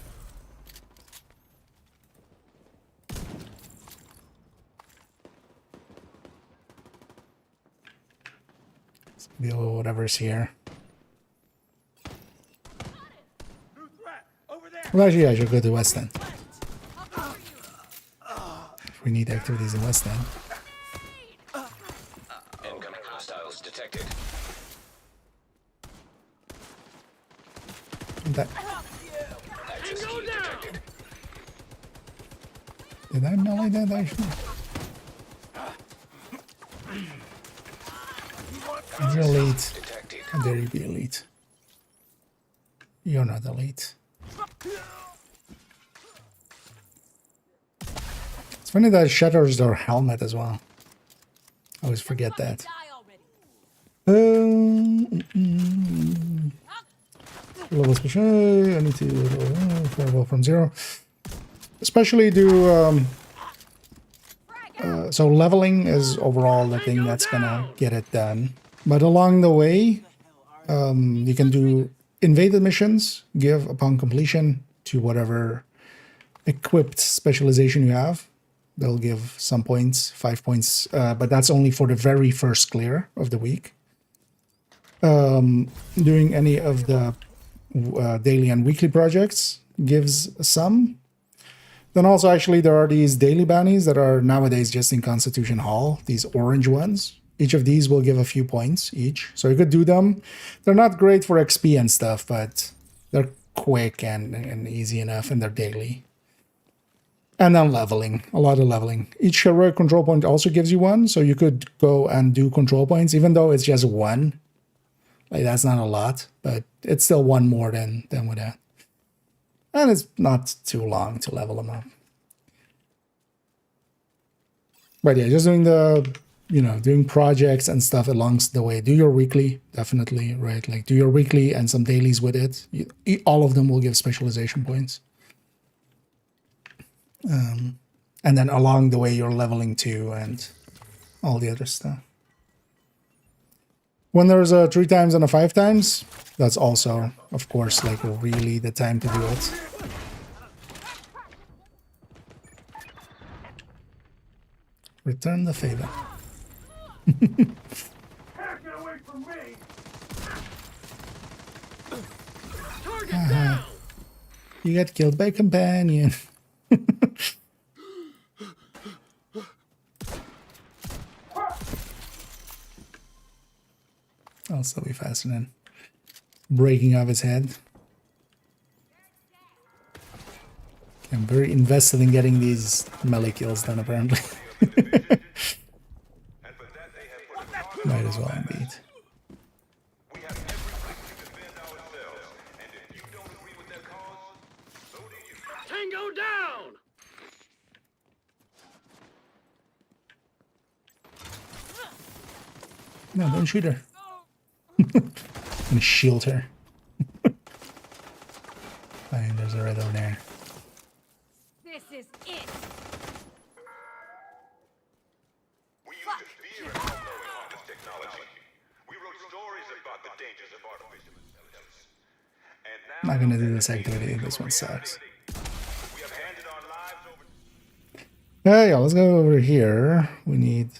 Let's deal with whatever's here. Well, actually, I should go to West End. If we need activities in West End. Incoming hostiles detected. That. Access key detected. Did I melee that actually? You're elite. How dare you be elite? You're not elite. It's funny that it shatters their helmet as well. I always forget that. Level special. I need to level from 0. Especially do so leveling is overall the thing that's gonna get it done. But along the way, you can do invaded missions. Give upon completion to whatever equipped specialization you have. They'll give some points, 5 points, but that's only for the very first clear of the week. Doing any of the daily and weekly projects gives some. Then also, actually, there are these daily bounties that are nowadays just in Constitution Hall, these orange ones. Each of these will give a few points each. So you could do them. They're not great for XP and stuff, but they're quick and easy enough, and they're daily. And then leveling, a lot of leveling. Each heroic control point also gives you one, so you could go and do control points, even though it's just one. Like, that's not a lot, but it's still one more than with that. And it's not too long to level them up. But yeah, just doing the, doing projects and stuff along the way. Do your weekly, definitely, right? Like, do your weekly and some dailies with it. All of them will give specialization points. And then along the way, you're leveling too, and all the other stuff. When there's a 3 times and a 5 times, that's also, of course, like really the time to do it. Return the favor. Get away from me! Target down! You got killed by a companion. I'll still be fascinating. Breaking off his head. I'm very invested in getting these melee kills done, apparently. Might as well, indeed. Tango down! No, don't shoot her. I'm gonna shield her. Fine, there's a red over there. This is it. We used to fear and all-knowing on this technology. We wrote stories about the dangers of artificial intelligence. And now, I'm not gonna do this activity. This one sucks. we have handed our lives over. Yeah, let's go over here. We need...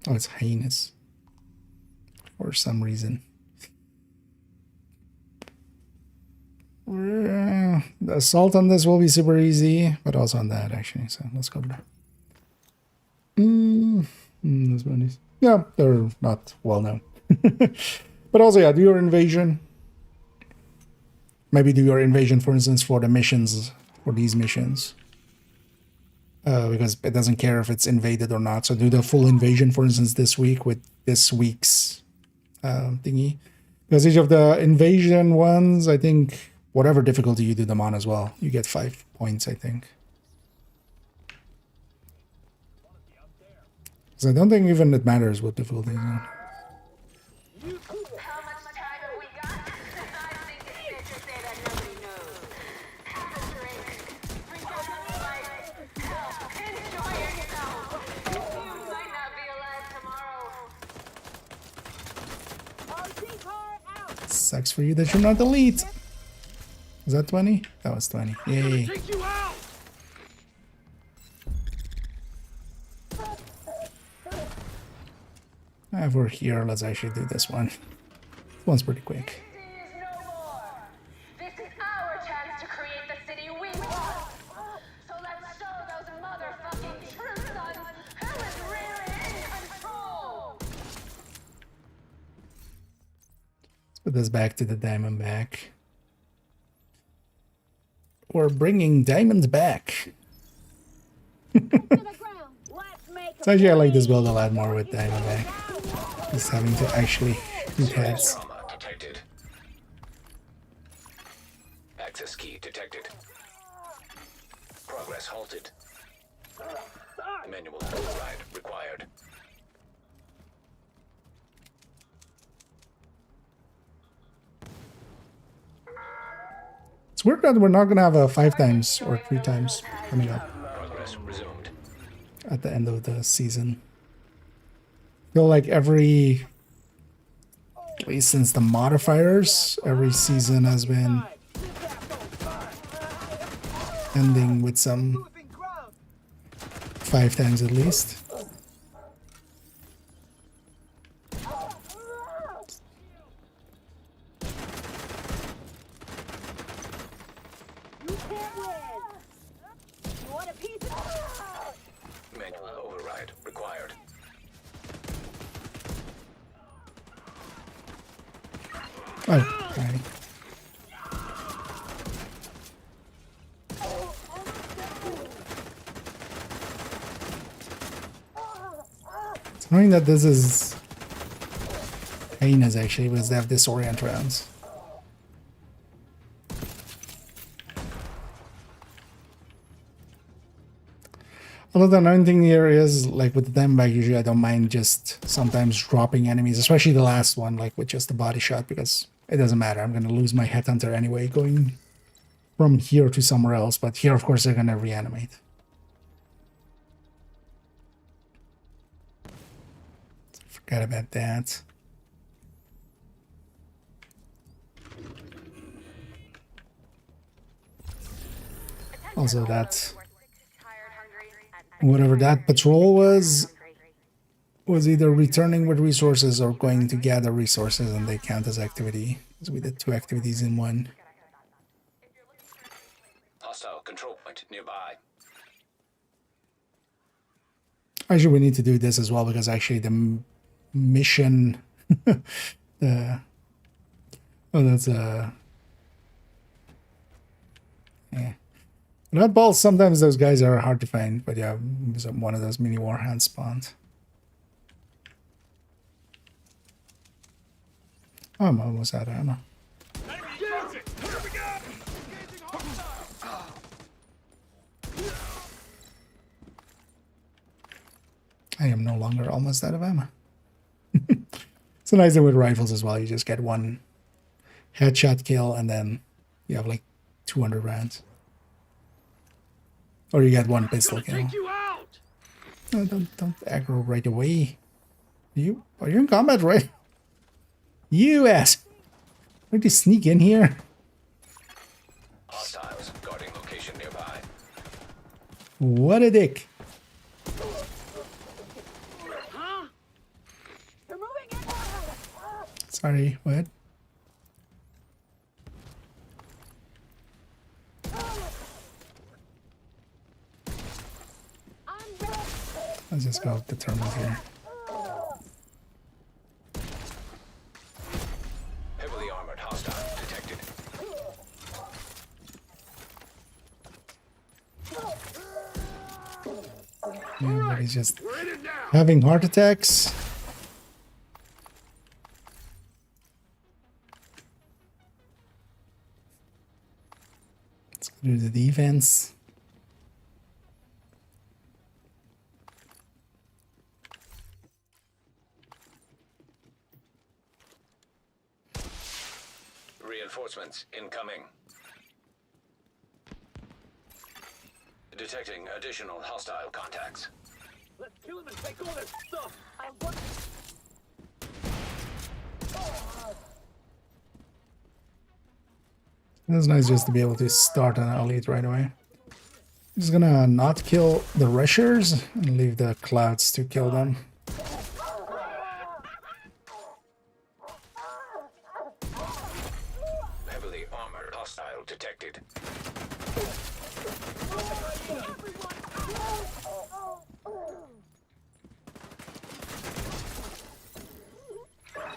Oh, it's heinous. For some reason. The assault on this will be super easy, but also on that, actually. So let's go over there. Those bunnies. Yeah, they're not well known. But also, yeah, do your invasion. Maybe do your invasion, for instance, for the missions, for these missions. Because it doesn't care if it's invaded or not. So do the full invasion, for instance, this week with this week's thingy. Because each of the invasion ones, I think, whatever difficulty you do them on as well, you get 5 points, I think. Because I don't think even it matters what difficulty is on. Sucks for you that you're not elite. Is that 20? That was 20. Yay. If we're here, let's actually do this one. This one's pretty quick. This is our chance to create the city we want. So let's show those motherfucking true sons who is really in control. Let's put this back to the diamond back. We're bringing diamonds back. So actually, I like this build a lot more with diamond back. Just having to actually shoot heads. Detected. Access key detected. Progress halted. Manual override required. It's weird that we're not gonna have a 5 times or 3 times coming up. Progress resumed. At the end of the season. I feel like at least since the modifiers, every season has been ending with some 5 times at least. Manual override required. Oh, okay. It's annoying that this is heinous actually, because they have disorient rounds. Although the annoying thing here is, like with the damn bag, usually I don't mind just sometimes dropping enemies, especially the last one, like with just the body shot, because it doesn't matter. I'm going to lose my headhunter anyway, going from here to somewhere else. But here, of course, they're going to reanimate. Forgot about that. Also, that whatever that patrol was either returning with resources or going to gather resources, and they count as activity, because we did 2 activities in one. Hostile control point nearby. Actually, we need to do this as well, because actually the mission the oh, that's yeah. Nutballs, sometimes those guys are hard to find, but yeah, one of those mini warhounds spawned. Oh, I'm almost out of ammo. I am no longer almost out of ammo. It's a nice thing with rifles as well. You just get 1 headshot kill and then you have like 200 rounds. Or you get 1 pistol kill. No, don't aggro right away. Are you in combat, right? You ass! Where'd you sneak in here? Hostiles guarding location nearby. What a dick. Sorry, what? Let's just go determined here. Heavily armored hostile detected. Everybody's just having heart attacks. Let's go do the defense. Reinforcements incoming. Detecting additional hostile contacts. Let's kill him and take all this stuff. It's nice just to be able to start an elite right away. I'm just gonna not kill the rushers and leave the clouds to kill them. Heavily armored hostile detected.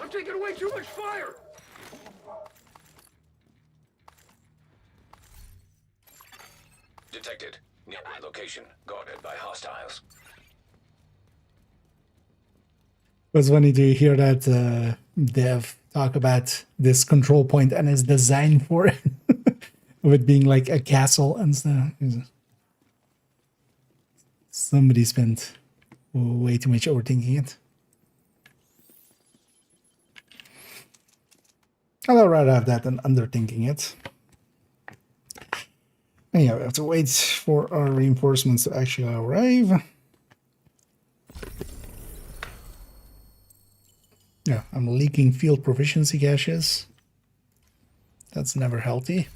I'm taking way too much fire. Detected. Nearby location guarded by hostiles. It was funny to hear that Dev talk about this control point and his design for it, of it being like a castle and stuff. Somebody spent way too much overthinking it. I'd rather have that than underthinking it. And yeah, we have to wait for our reinforcements to actually arrive. Yeah, I'm leaking field proficiency caches. That's never healthy.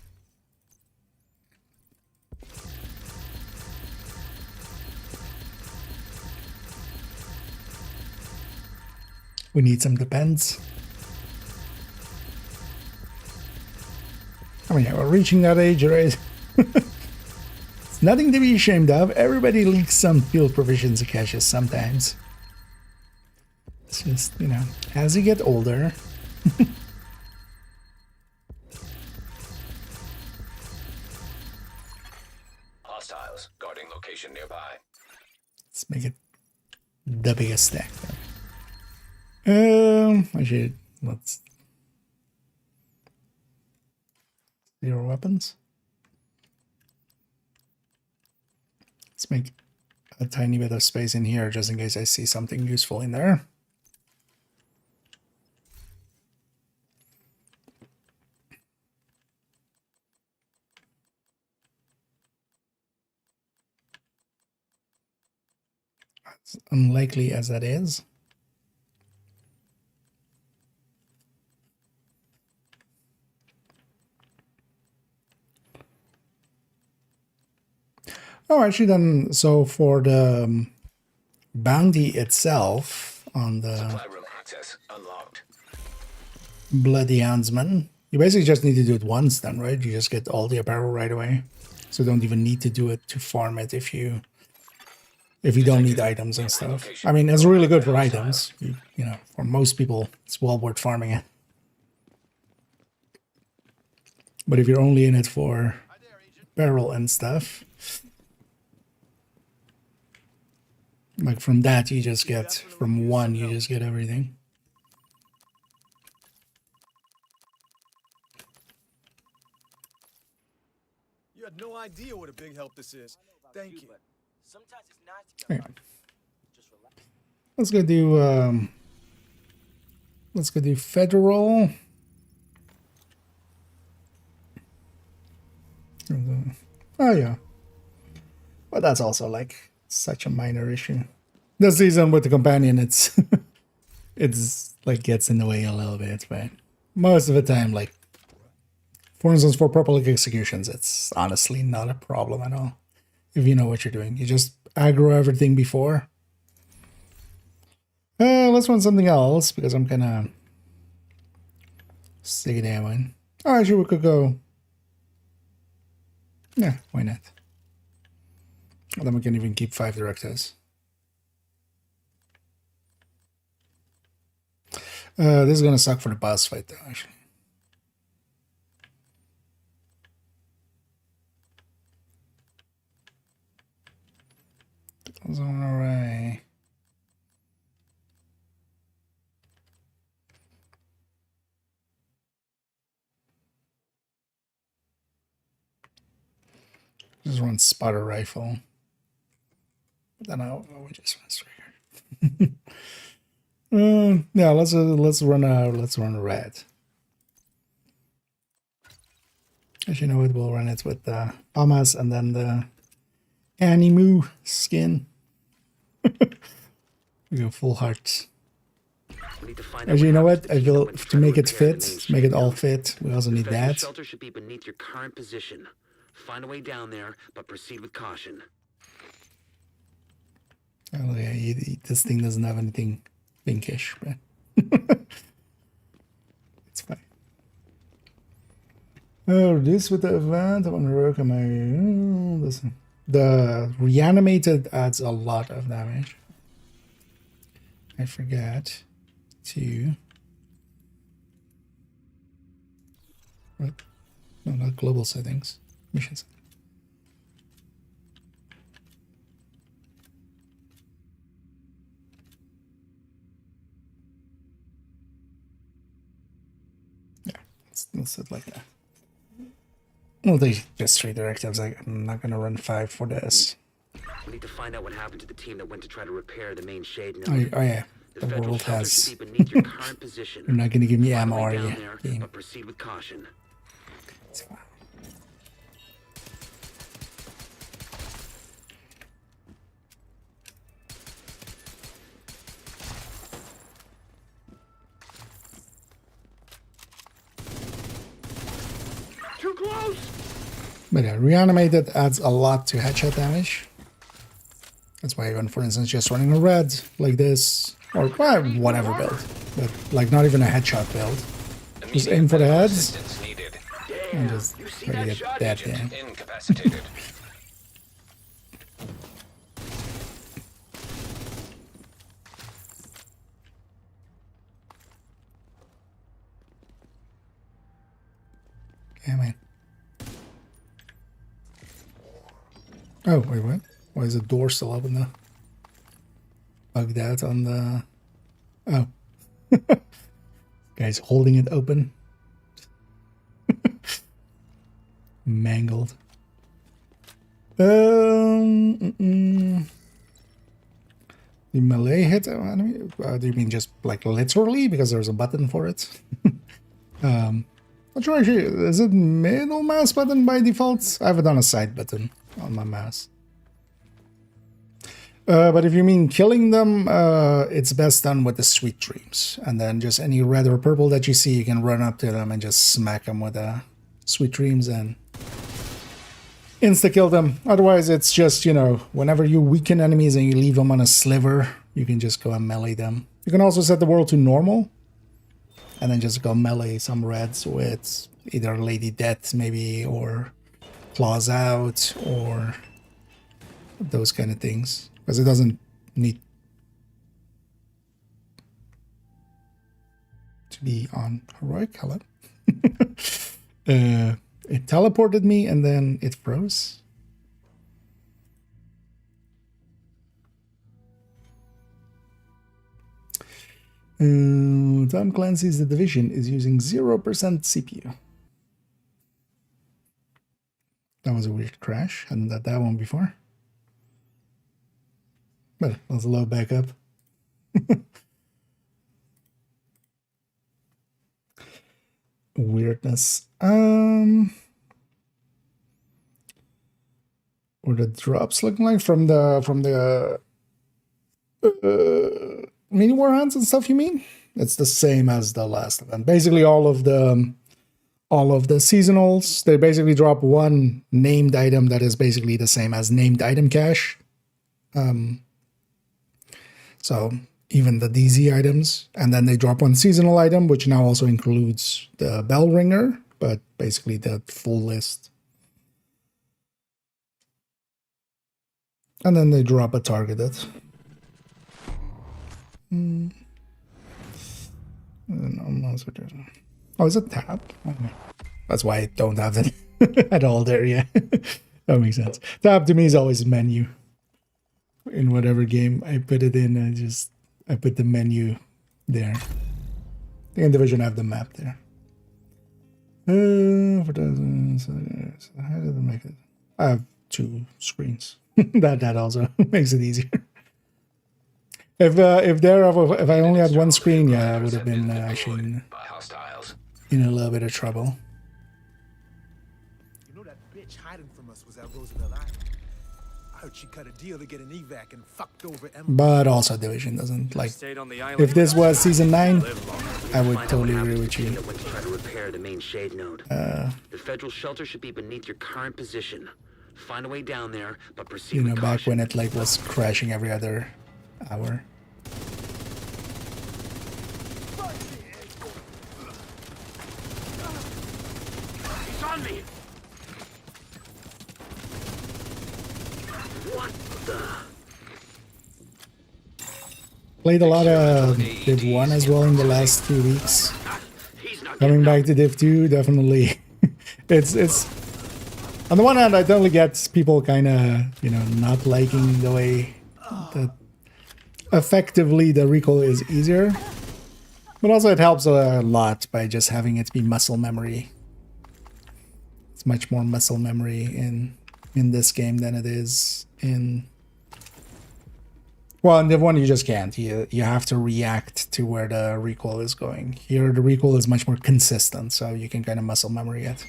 We need some depends. I mean, yeah, we're reaching that age, right? It's nothing to be ashamed of. Everybody leaks some field provisions and caches sometimes. It's just, you know, as you get older. Hostiles guarding location nearby. Let's make it the biggest stack. Actually, let's 0 weapons. Let's make a tiny bit of space in here just in case I see something useful in there. As unlikely as that is. Oh, actually then, so for the bounty itself on the Supply room access unlocked. Bloody Houndsman, you basically just need to do it once then, right? You just get all the apparel right away. So don't even need to do it to farm it if you don't need items and stuff. I mean, it's really good for items. You know, for most people, it's well worth farming it. But if you're only in it for apparel and stuff, like from that, you just get, from one, you just get everything. You had no idea what a big help this is. Thank you. Sometimes it's nice to Hang on. Let's go do federal. Oh yeah. But that's also like such a minor issue. The season with the companion, it's it's like gets in the way a little bit, but most of the time, like for instance, for public executions, it's honestly not a problem at all. If you know what you're doing, you just aggro everything before. Let's run something else because I'm kind of sick of that one. Oh, actually, we could go. Yeah, why not? And then we can even keep 5 directives. This is gonna suck for the boss fight, though. Actually. Alright. Just run spotter rifle. Then we just run straight here. Yeah, let's run a red. As you know, it will run it with the Amas and then the Animu skin. We go full hearts. As you know what, I feel to make it fit, to make it all fit, we also need that. Shelter should be beneath your current position. Find a way down there, but proceed with caution. Oh yeah, this thing doesn't have anything pinkish, but it's fine. Oh, this with the event, I want to work on my this. The reanimated adds a lot of damage. I forgot to. What? No, not global settings. Missions. Yeah, let's do it like that. Well, they just 3 directives. I'm not gonna run 5 for this. We need to find out what happened to the team that went to try to repair the main shade Oh yeah, the world has. You're not gonna give me ammo, are you? But proceed with caution. It's fine. Too close. But yeah, reanimated adds a lot to headshot damage. That's why even, for instance, just running a red like this Or well, whatever build. But like not even a headshot build. Just aim for the heads. And just try to get that down. Incapacitated. Yeah, man. Oh, wait, what? Why is the door still open though? Bugged out on the... Oh. Guy's holding it open. Mangled. The melee hit enemy? Do you mean just like literally because there's a button for it? Not sure actually. Is it middle mouse button by default? I have it on a side button on my mouse. But if you mean killing them, it's best done with the sweet dreams. And then just any red or purple that you see, you can run up to them and just smack them with sweet dreams and insta-kill them. Otherwise, it's just, you know, whenever you weaken enemies and you leave them on a sliver, you can just go and melee them. You can also set the world to normal. And then just go melee some reds with either Lady Death maybe, or Claws Out, or those kind of things. Because it doesn't need to be on heroic. Hello. It teleported me and then it froze. Tom Clancy's The Division is using 0% CPU. That was a weird crash. Hadn't had that one before. But let's load back up. Weirdness. What the drops looking like from the mini war hunts and stuff, you mean? It's the same as the last event. Basically all of the seasonals, they basically drop one named item that is basically the same as named item cache. So even the DZ items, and then they drop one seasonal item, which now also includes the bell ringer, but basically the full list. And then they drop a targeted. Oh, is it tab? Okay. That's why I don't have it at all there, yeah. That makes sense. Tab to me is always menu. In whatever game I put it in, I put the menu there. I think in Division I have the map there. How did I make it? I have two screens. that also makes it easier. If I only had one screen, yeah, I would have been actually in a little bit of trouble. You know that bitch hiding from us was at Roosevelt Island. I heard she cut a deal to get an evac and fucked over Emma. But also Division doesn't like. If this was season 9, I would totally agree with you. Try to repair the main shade node. The federal shelter should be beneath your current position. Find a way down there, but proceed. You know, back when it like was crashing every other hour. He's on me. What the? Played a lot of Div 1 as well in the last 2 weeks. Coming back to Div 2, definitely. it's on the one hand, I totally get people kind of, you know, not liking the way that effectively the recoil is easier, but also it helps a lot by just having it be muscle memory. It's much more muscle memory in this game than it is in... Well, in Div 1 you just can't. You have to react to where the recoil is going. Here the recoil is much more consistent, so you can kind of muscle memory it.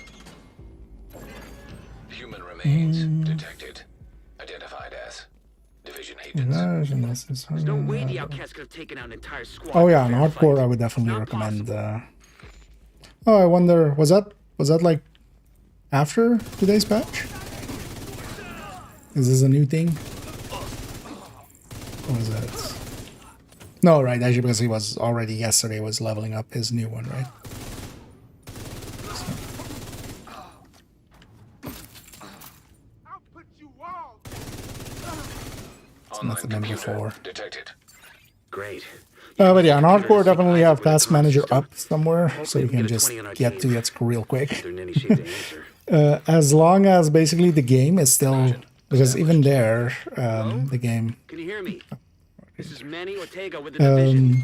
Human remains detected. Identified as Division agents. There's no way the outcast could have taken out an entire squad. Oh yeah, on hardcore I would definitely recommend. Oh, I wonder, was that like after today's patch? Is this a new thing? What was that? No, right, actually, because he was already yesterday was leveling up his new one, right? So that's the number 4. Detected. Great. But yeah, on hardcore, definitely have task manager up somewhere, so you can just get to it real quick. As long as basically the game is still, because even there, the game. Can you hear me? This is Manny Ortega with the division.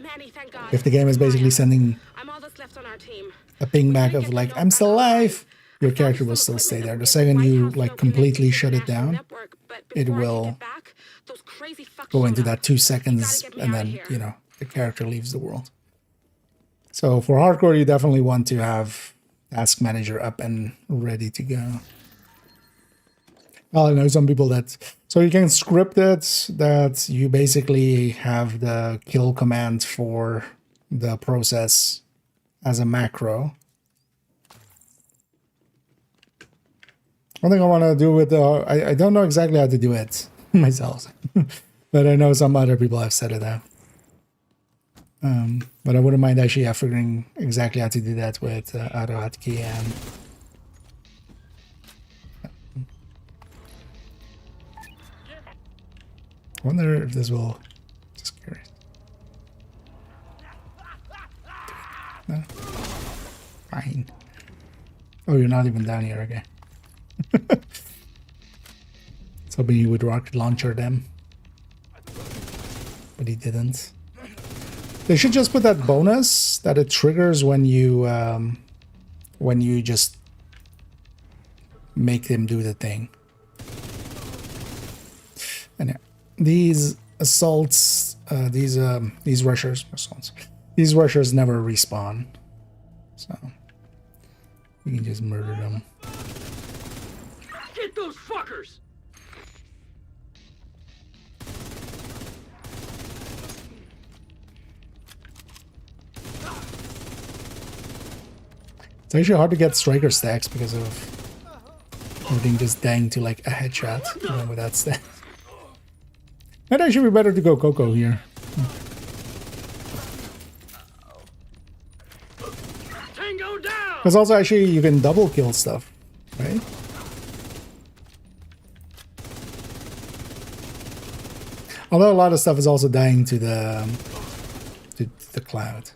Manny, thank God. If the game is basically sending I'm all that's left on our team. a ping back of like, I'm still alive, your character will still stay there. The second you like completely shut it down, it will go into that 2 seconds and then, you know, the character leaves the world. So for hardcore, you definitely want to have task manager up and ready to go. Well, I know some people that, so you can script it that you basically have the kill command for the process as a macro. One thing I want to do with the, I don't know exactly how to do it myself, but I know some other people have set it up. But I wouldn't mind actually figuring exactly how to do that with auto hotkey and. I wonder if this will. Just curious. No. Fine. Oh, you're not even down here, okay. So maybe you would rocket launcher them, but he didn't. They should just put that bonus that it triggers when you just make them do the thing. And yeah, these assaults, these rushers, these rushers never respawn, so we can just murder them. Get those fuckers! It's actually hard to get striker stacks because of everything just dying to like a headshot, even with that stack. Might actually be better to go Coco here. Tango down! Because also actually you can double kill stuff, right? Although a lot of stuff is also dying to the cloud.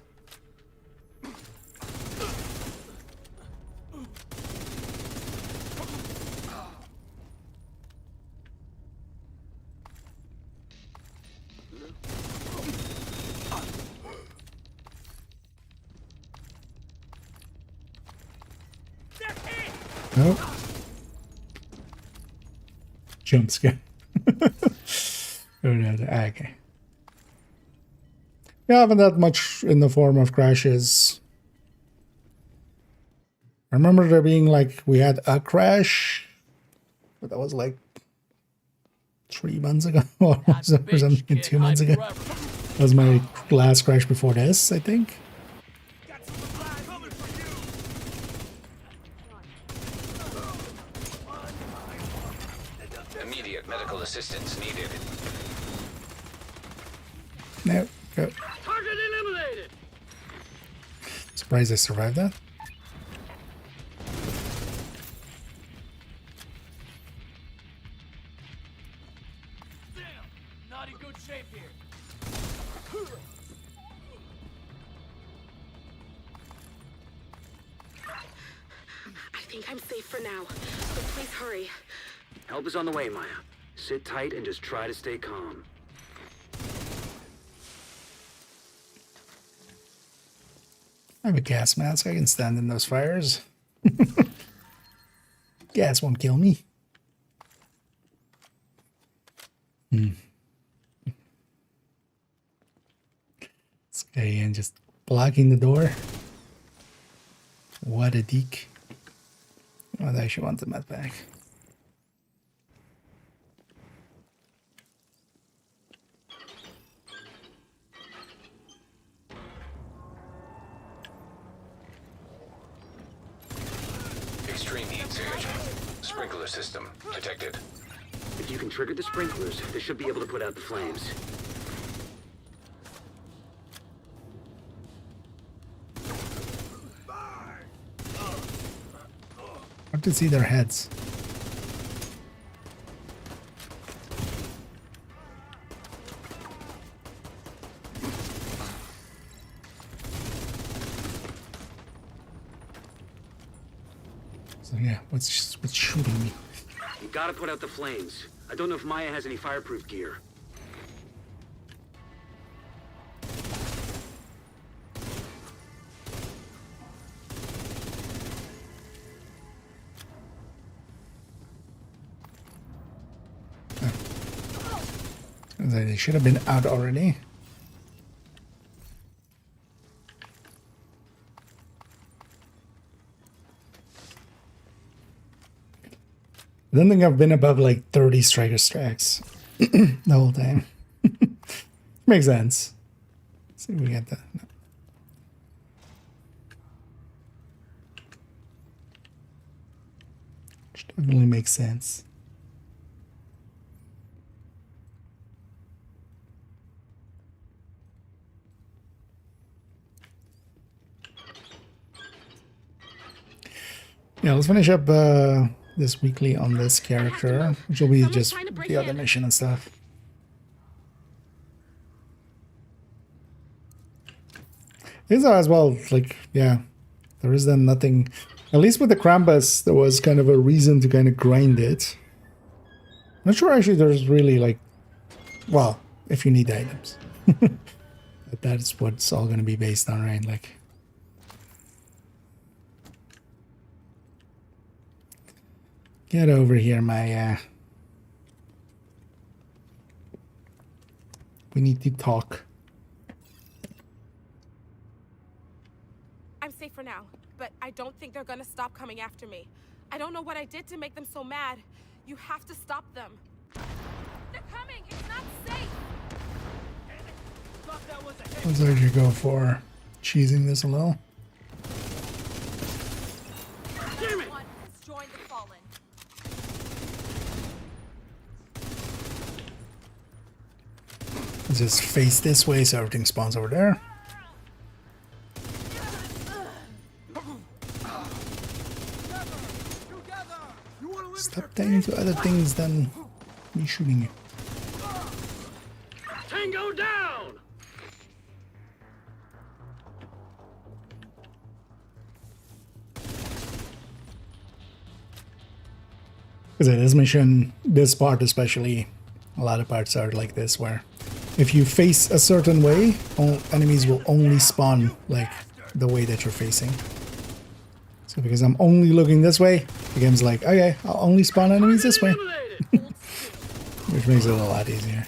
Nope. Jump scare. Oh no, okay. We haven't that much in the form of crashes. I remember there being like, we had a crash, but that was like 3 months ago or something, 2 months ago. That was my last crash before this, I think. Immediate medical assistance needed. No, go. Target eliminated! Surprised I survived that. Damn! Not in good shape here. I think I'm safe for now, but please hurry. Help is on the way, Maya. Sit tight and just try to stay calm. I have a gas mask. I can stand in those fires. Gas won't kill me. This guy and just blocking the door. What a deek. Oh, I actually want the med back. Extreme heat surge. Sprinkler system detected. If you can trigger the sprinklers, they should be able to put out the flames. to see their heads. So yeah, what's shooting me? You gotta put out the flames. I don't know if Maya has any fireproof gear. They should have been out already. I don't think I've been above like 30 striker stacks the whole time. Makes sense. Let's see if we get that. No. Which definitely makes sense. Yeah, let's finish up this weekly on this character, which will be just the other mission and stuff. These are as well, like, yeah, there is then nothing, at least with the Krampus, there was kind of a reason to kind of grind it. Not sure actually there's really like, well, if you need the items. But that's what it's all going to be based on, right? Like, get over here, my, we need to talk. I'm safe for now, but I don't think they're gonna stop coming after me. I don't know what I did to make them so mad. You have to stop them. They're coming! It's not safe! Let's actually go for cheesing this a little. Damn it! Let's join the fallen. Let's just face this way so everything spawns over there. Stop dying to other things than me shooting you. Tango down! Because in this mission, this part especially, a lot of parts are like this, where if you face a certain way, all enemies will only spawn like the way that you're facing. So because I'm only looking this way, the game's like, okay, I'll only spawn enemies this way. Which makes it a lot easier.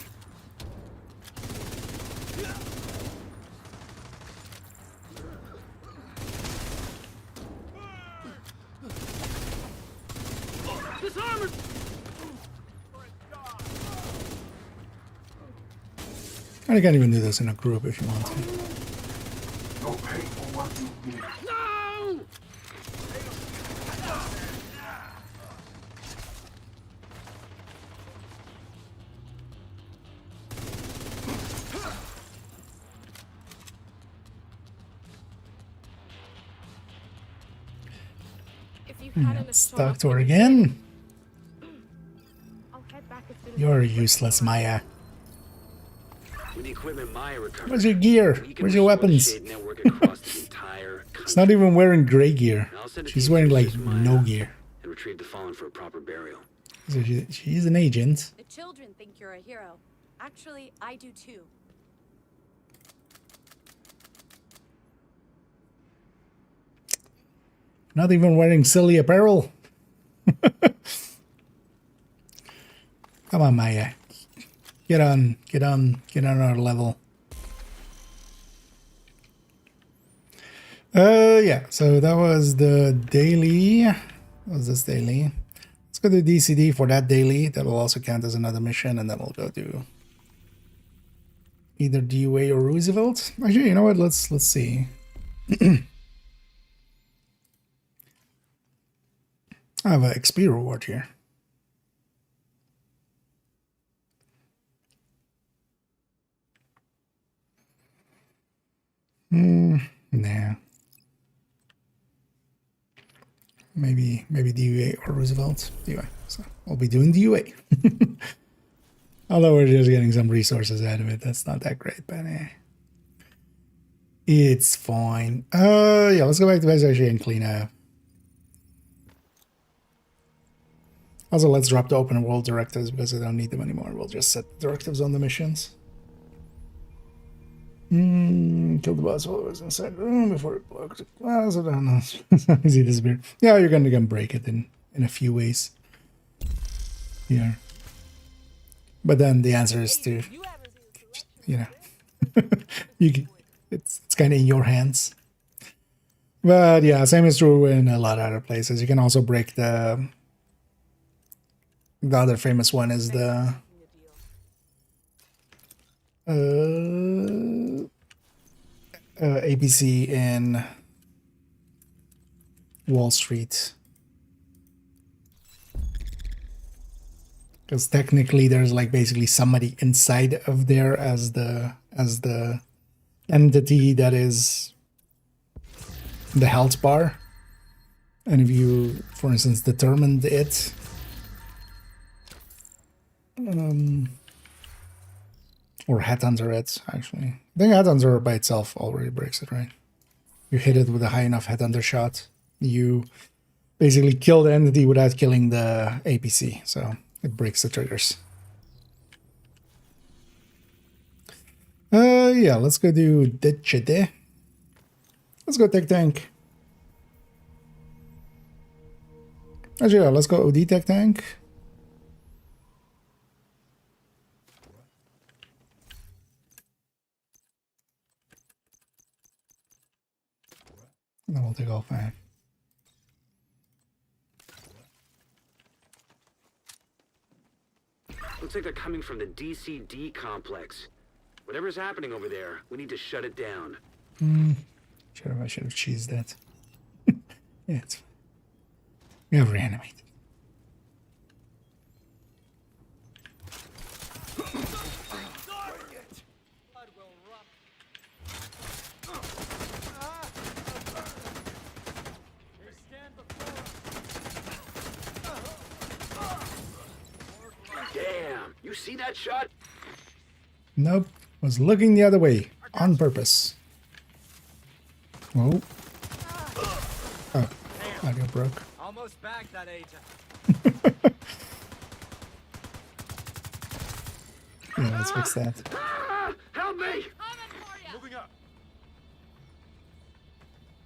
And you can even do this in a group if you want to. No! If you hadn't Stuck to her again. You're useless, Maya. With the equipment Maya recovered, Where's your gear? Where's your weapons? It's not even wearing gray gear. She's wearing like no gear. And retrieve the fallen for a proper burial. So she's an agent. The children think you're a hero. Actually, I do too. Not even wearing silly apparel. Come on, Maya. Get on our level. Yeah, so that was the daily. What was this daily? Let's go to DCD for that daily. That'll also count as another mission, and then we'll go to either DUA or Roosevelt. Actually, you know what? Let's see. I have an XP reward here. Nah. Maybe DUA or Roosevelt. DUA. So I'll be doing DUA. Although we're just getting some resources out of it. That's not that great, but it's fine. Yeah, let's go back to SRG and clean up. Also, let's drop the open world directives because I don't need them anymore. We'll just set the directives on the missions. Kill the boss while it was inside the room before it blocked the glass. I don't know. Easy disappear. Yeah, you're gonna break it in a few ways. Here. But then the answer is to, you know, it's kind of in your hands. But yeah, same is true in a lot of other places. You can also break the other famous one is the APC in Wall Street. Because technically there's like basically somebody inside of there as the entity that is the health bar. And if you, for instance, determined it, or headhunter it, actually. I think headhunter by itself already breaks it, right? You hit it with a high enough headhunter shot, you basically kill the entity without killing the APC, so it breaks the triggers. Yeah, let's go do Ditchade. Let's go Tech Tank. Actually, yeah, let's go OD Tech Tank. Then we'll take off man. Looks like they're coming from the DCD complex. Whatever's happening over there, we need to shut it down. I should have cheesed that. Yeah, it's fine. We have reanimated. Damn, you see that shot? Nope, was looking the other way on purpose. Oh. Oh, audio broke. Almost bagged that agent. Yeah, let's fix that. Help me! Moving up.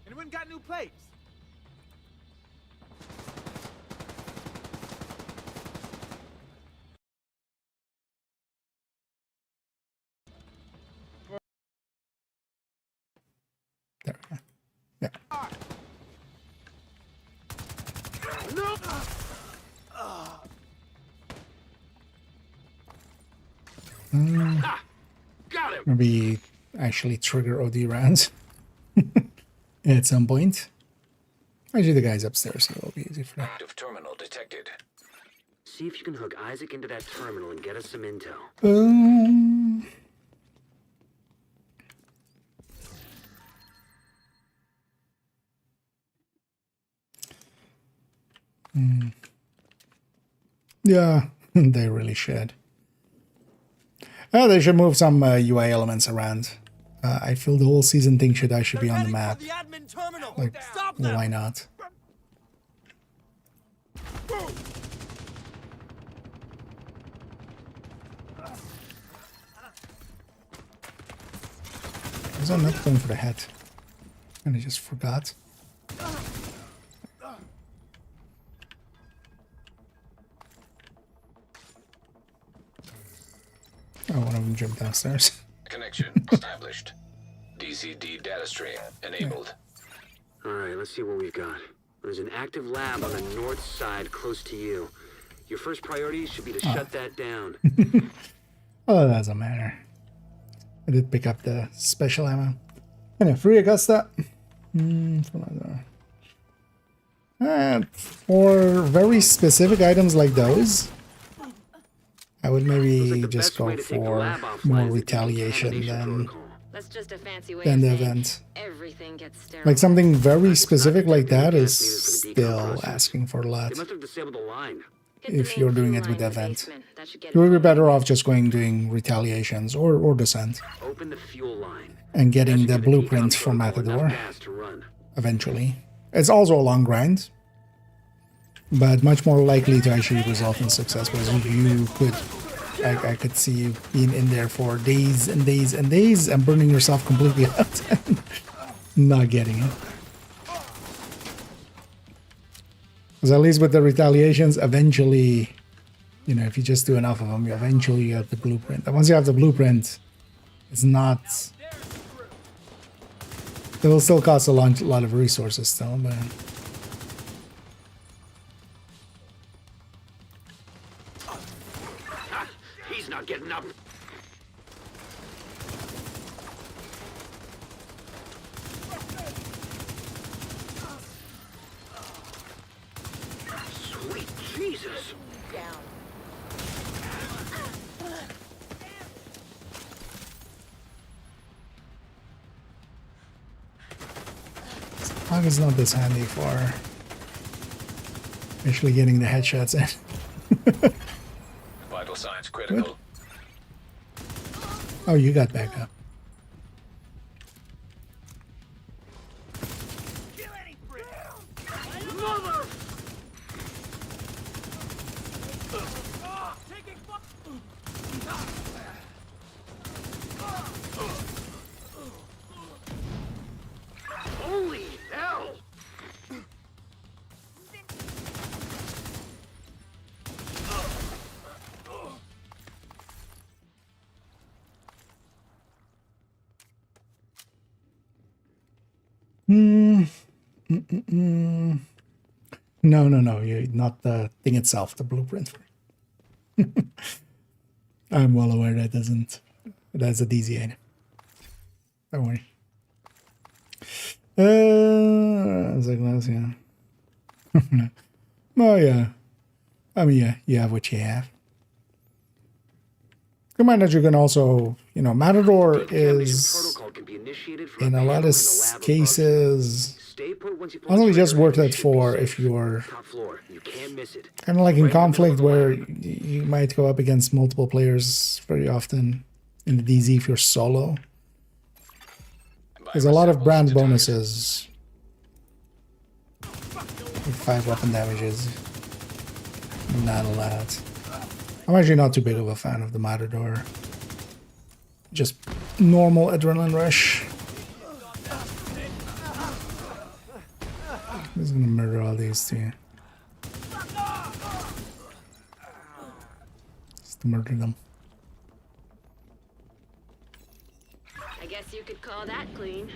Anyone got new plates? There we go. Yeah. No. Got him. Maybe actually trigger OD rounds at some point. Actually, the guy's upstairs, so it'll be easy for that. Active terminal detected. See if you can hook Isaac into that terminal and get us some intel. Yeah, they really should. They should move some UI elements around. I feel the whole season thing should actually be on the map. Like, why not? Was I not going for the head? And I just forgot. Oh, one of them jumped downstairs. Connection established. DCD data stream enabled. Alright, let's see what we've got. There's an active lab on the north side close to you. Your first priority should be to shut that down. Oh, that doesn't matter. I did pick up the special ammo. Anyway, free Augusta. For very specific items like those, I would maybe just go for more retaliation than That's just a fancy way than of the saying event. everything gets sterile. Like something very specific like that is still asking for a lot. They must have disabled the line. If you're doing it with the event, you would be better off just doing retaliations or descent Open the fuel line. and getting the blueprint from Matador eventually. It's also a long grind, but much more likely to actually result in success, because you could, I could see you being in there for days and days and days and burning yourself completely out and not getting it. Because at least with the retaliations, eventually, you know, if you just do enough of them, you eventually get the blueprint. And once you have the blueprint, it's not... It will still cost a lot of resources still, but... He's not getting up. Sweet Jesus. Down. Hog is not this handy for actually getting the headshots in. Vital signs critical. Good. Oh, you got back up. Holy hell! No. You're not the thing itself, the blueprint. I'm well aware that that's a DZ item. Don't worry. Yeah. Oh yeah. I mean, yeah, you have what you have. Keep in mind that you can also, you know, Matador is, in a lot of cases, only just worth it for if you're kind of like in conflict where you might go up against multiple players very often in the DZ if you're solo. There's a lot of brand bonuses. 5 weapon damages. Not allowed. I'm actually not too big of a fan of the Matador. Just normal adrenaline rush. I'm just gonna murder all these two. Just to murder them. I guess you could call that clean.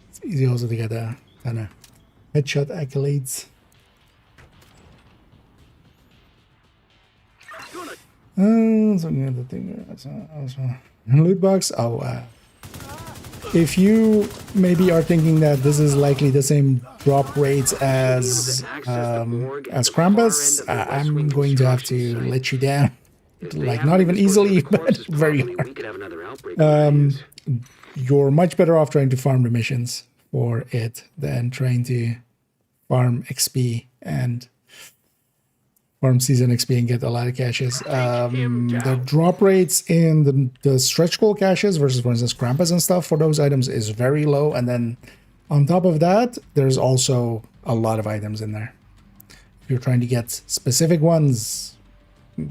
It's easy also to get a kind of headshot accolades. Something other thing. Loot box. Oh, if you maybe are thinking that this is likely the same drop rates as Krampus, I'm going to have to let you down. Like, not even easily, but very hard. You're much better off trying to farm the missions for it than trying to farm XP and farm season XP and get a lot of caches. The drop rates in the stretch goal caches versus, for instance, Krampus and stuff for those items is very low. And then on top of that, there's also a lot of items in there. If you're trying to get specific ones,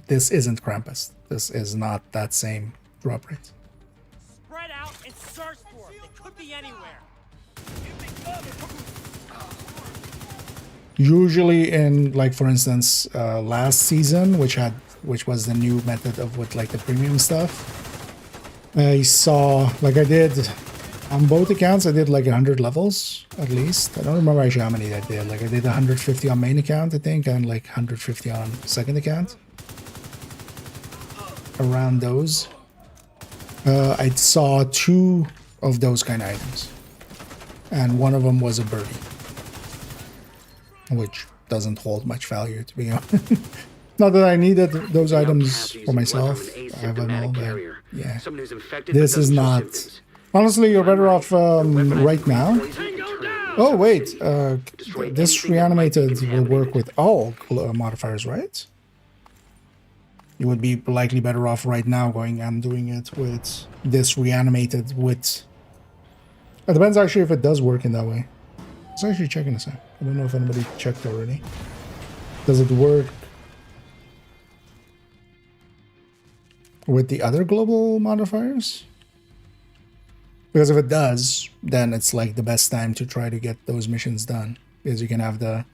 this isn't Krampus. This is not that same drop rate. Spread out and search for it. It could be anywhere. Usually in, like, for instance, last season, which was the new method of with like the premium stuff, I saw, like, I did on both accounts, I did like 100 levels at least. I don't remember actually how many I did. Like, I did 150 on main account, I think, and like 150 on second account. Around those, I saw 2 of those kind of items, and one of them was a birdie, which doesn't hold much value, to be honest. Not that I needed those items for myself. I have them all, but yeah. This is not Honestly, you're better off right now. Oh wait, this reanimated will work with all modifiers, right? You would be likely better off right now going and doing it with this reanimated with... It depends actually if it does work in that way. Let's actually check in a sec. I don't know if anybody checked already. Does it work with the other global modifiers? Because if it does, then it's like the best time to try to get those missions done. Because you can have the...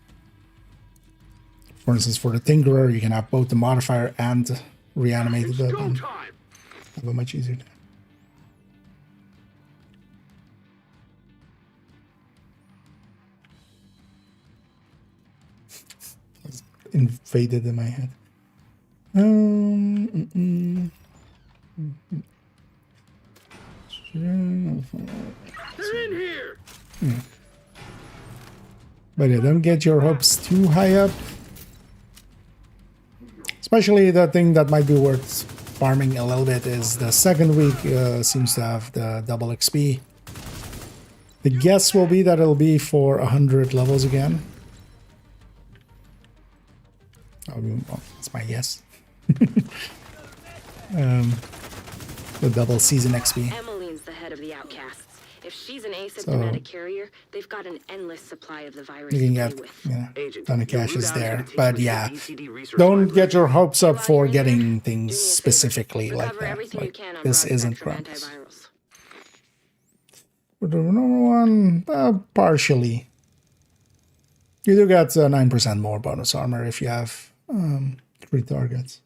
For instance, for the Tinkerer, you can have both the modifier and reanimated weapon. Have a much easier time. Invaded in my head. They're in here. But yeah, don't get your hopes too high up. Especially the thing that might be worth farming a little bit is the second week seems to have the double XP. The guess will be that it'll be for 100 levels again. Well, that's my guess. The double season XP. Emmeline's the head of the outcasts. If she's an asymptomatic carrier, they've got an endless supply of the virus You can to get, play with. yeah, ton of caches there. But yeah, don't get your hopes up for getting things specifically like that. Like, this isn't promised. For the number one, partially. You do get 9% more bonus armor if you have 3 targets.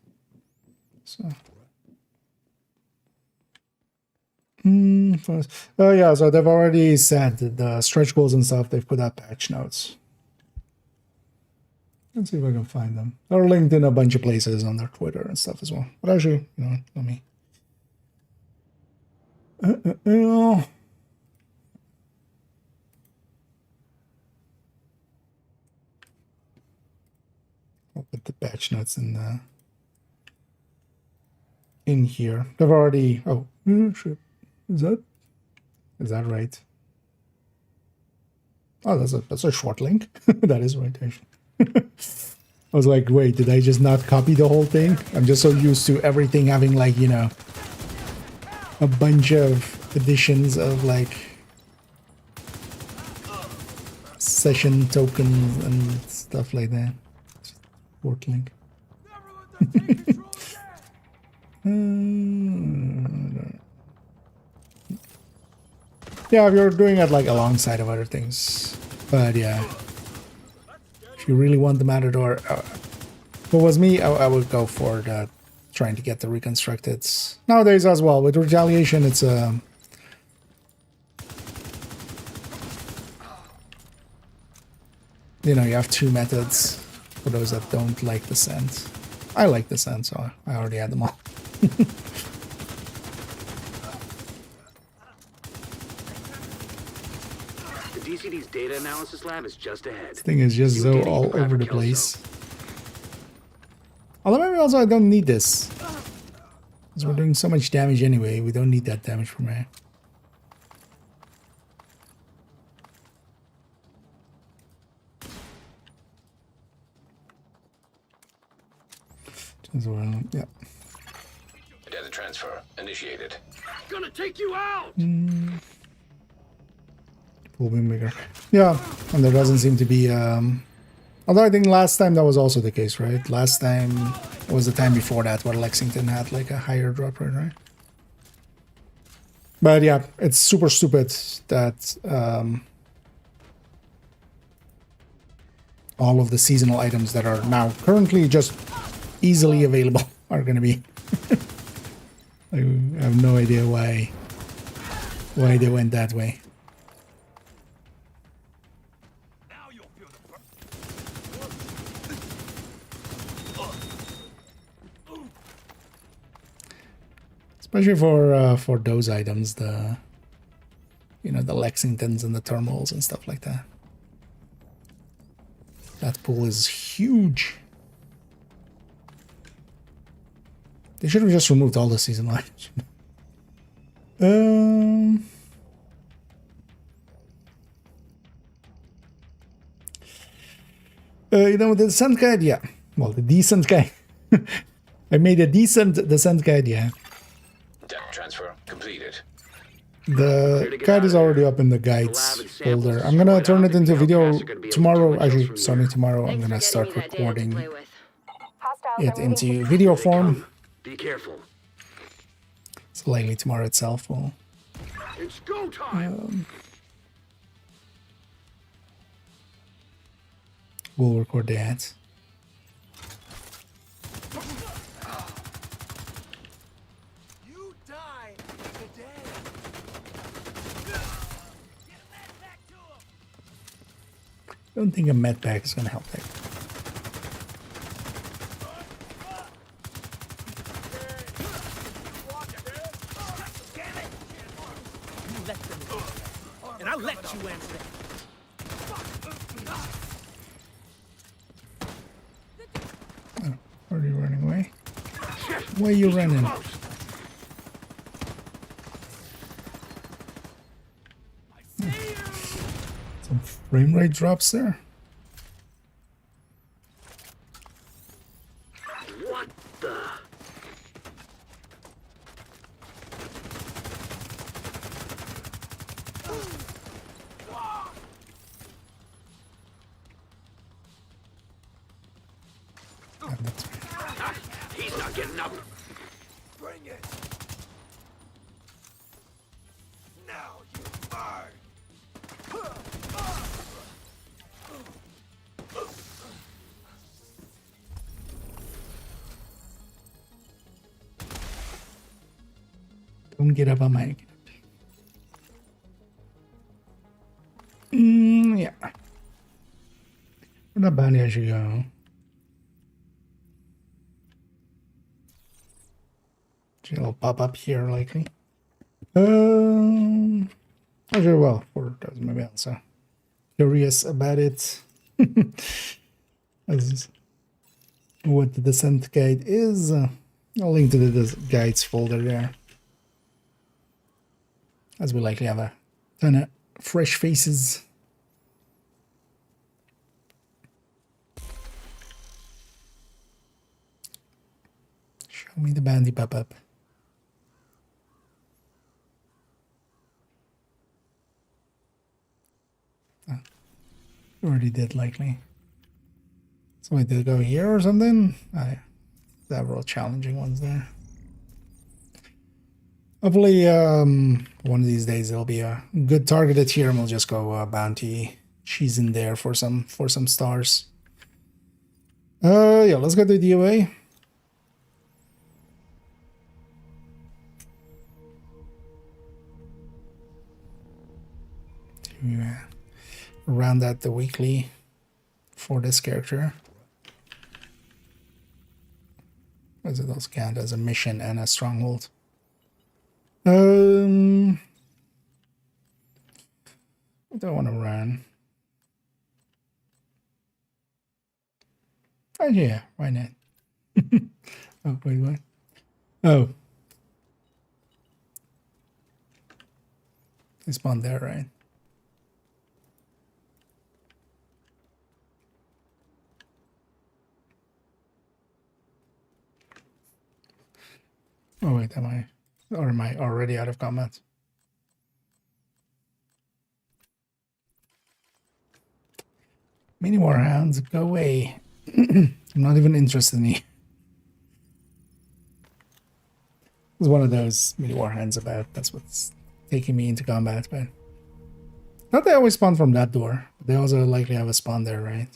So. Oh yeah, so they've already said the stretch goals and stuff, they've put out patch notes. Let's see if I can find them. They're linked in a bunch of places on their Twitter and stuff as well. But actually, you know, let me... I'll put the patch notes in here. They've already... Oh, shit. Is that right? Oh, that's a short link. That is right, actually. I was like, wait, did I just not copy the whole thing? I'm just so used to everything having, like, you know, a bunch of editions of, like, session tokens and stuff like that. Short link. Yeah, if you're doing it like alongside of other things. But yeah, if you really want the Matador, if it was me, I would go for the trying to get the reconstructed. Nowadays as well, with retaliation, it's you know, you have 2 methods for those that don't like the scent. I like the scent, so I already had them all. DCD's data analysis lab is just ahead. This thing is just so all over the place. Although maybe also I don't need this. Because we're doing so much damage anyway, we don't need that damage from here. As well, yeah. Data transfer initiated. Gonna take you out. Will be bigger. Yeah, and there doesn't seem to be although I think last time that was also the case, right? Last time was the time before that where Lexington had like a higher drop rate, right? But yeah, it's super stupid that all of the seasonal items that are now currently just easily available are gonna be I have no idea why they went that way. Especially for those items, the you know, the Lexingtons and the thermals and stuff like that. That pool is huge. They should have just removed all the seasonal items. You know, the descent guide, yeah. Well, the decent guide. I made a decent descent guide, yeah. Depth transfer completed. The guide is already up in the guides folder. I'm gonna turn it into video tomorrow. Actually, starting tomorrow, I'm gonna start recording it into video form. Be careful. So likely tomorrow itself will. It's go time. We'll record the ads. You die today. I don't think a med pack is gonna help that. And I'll let you answer that. Oh, are you running away? Why are you running? Some frame rate drops there. What the? He's not getting up. Bring it. Now you are. Don't get up on my. Yeah. Where that bounty I should go? It'll pop up here likely. Actually, well, for those maybe also curious about it. As what the descent guide is, I'll link to the guides folder there. As we likely have a ton of fresh faces. Show me the bandy pop-up. Already did likely. So wait, did it go here or something? Several challenging ones there. Hopefully, one of these days there'll be a good targeted here, and we'll just go bounty cheese in there for some stars. Yeah, let's go to DOA. Round out the weekly for this character. As it does count as a mission and a stronghold. I don't want to run. Oh yeah, why not? Oh wait, what? Oh, they spawned there, right? Oh wait, am I already out of comments? Mini warhounds, go away. I'm not even interested in you. It's one of those mini warhounds about. That's what's taking me into combat, but not they always spawn from that door. But they also likely have a spawn there, right?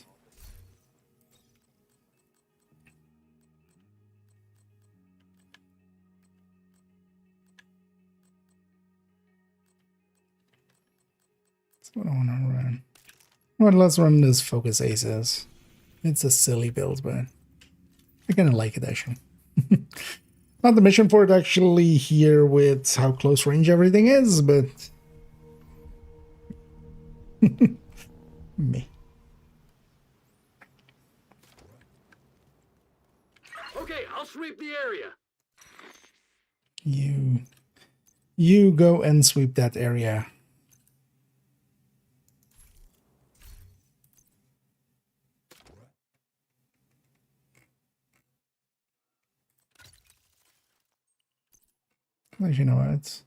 What I want to run. Well, let's run this Focus Aces. It's a silly build, but I kind of like it actually. Not the mission for it actually here with how close range everything is, but me. Okay, I'll sweep the area. You go and sweep that area. Well, you know what?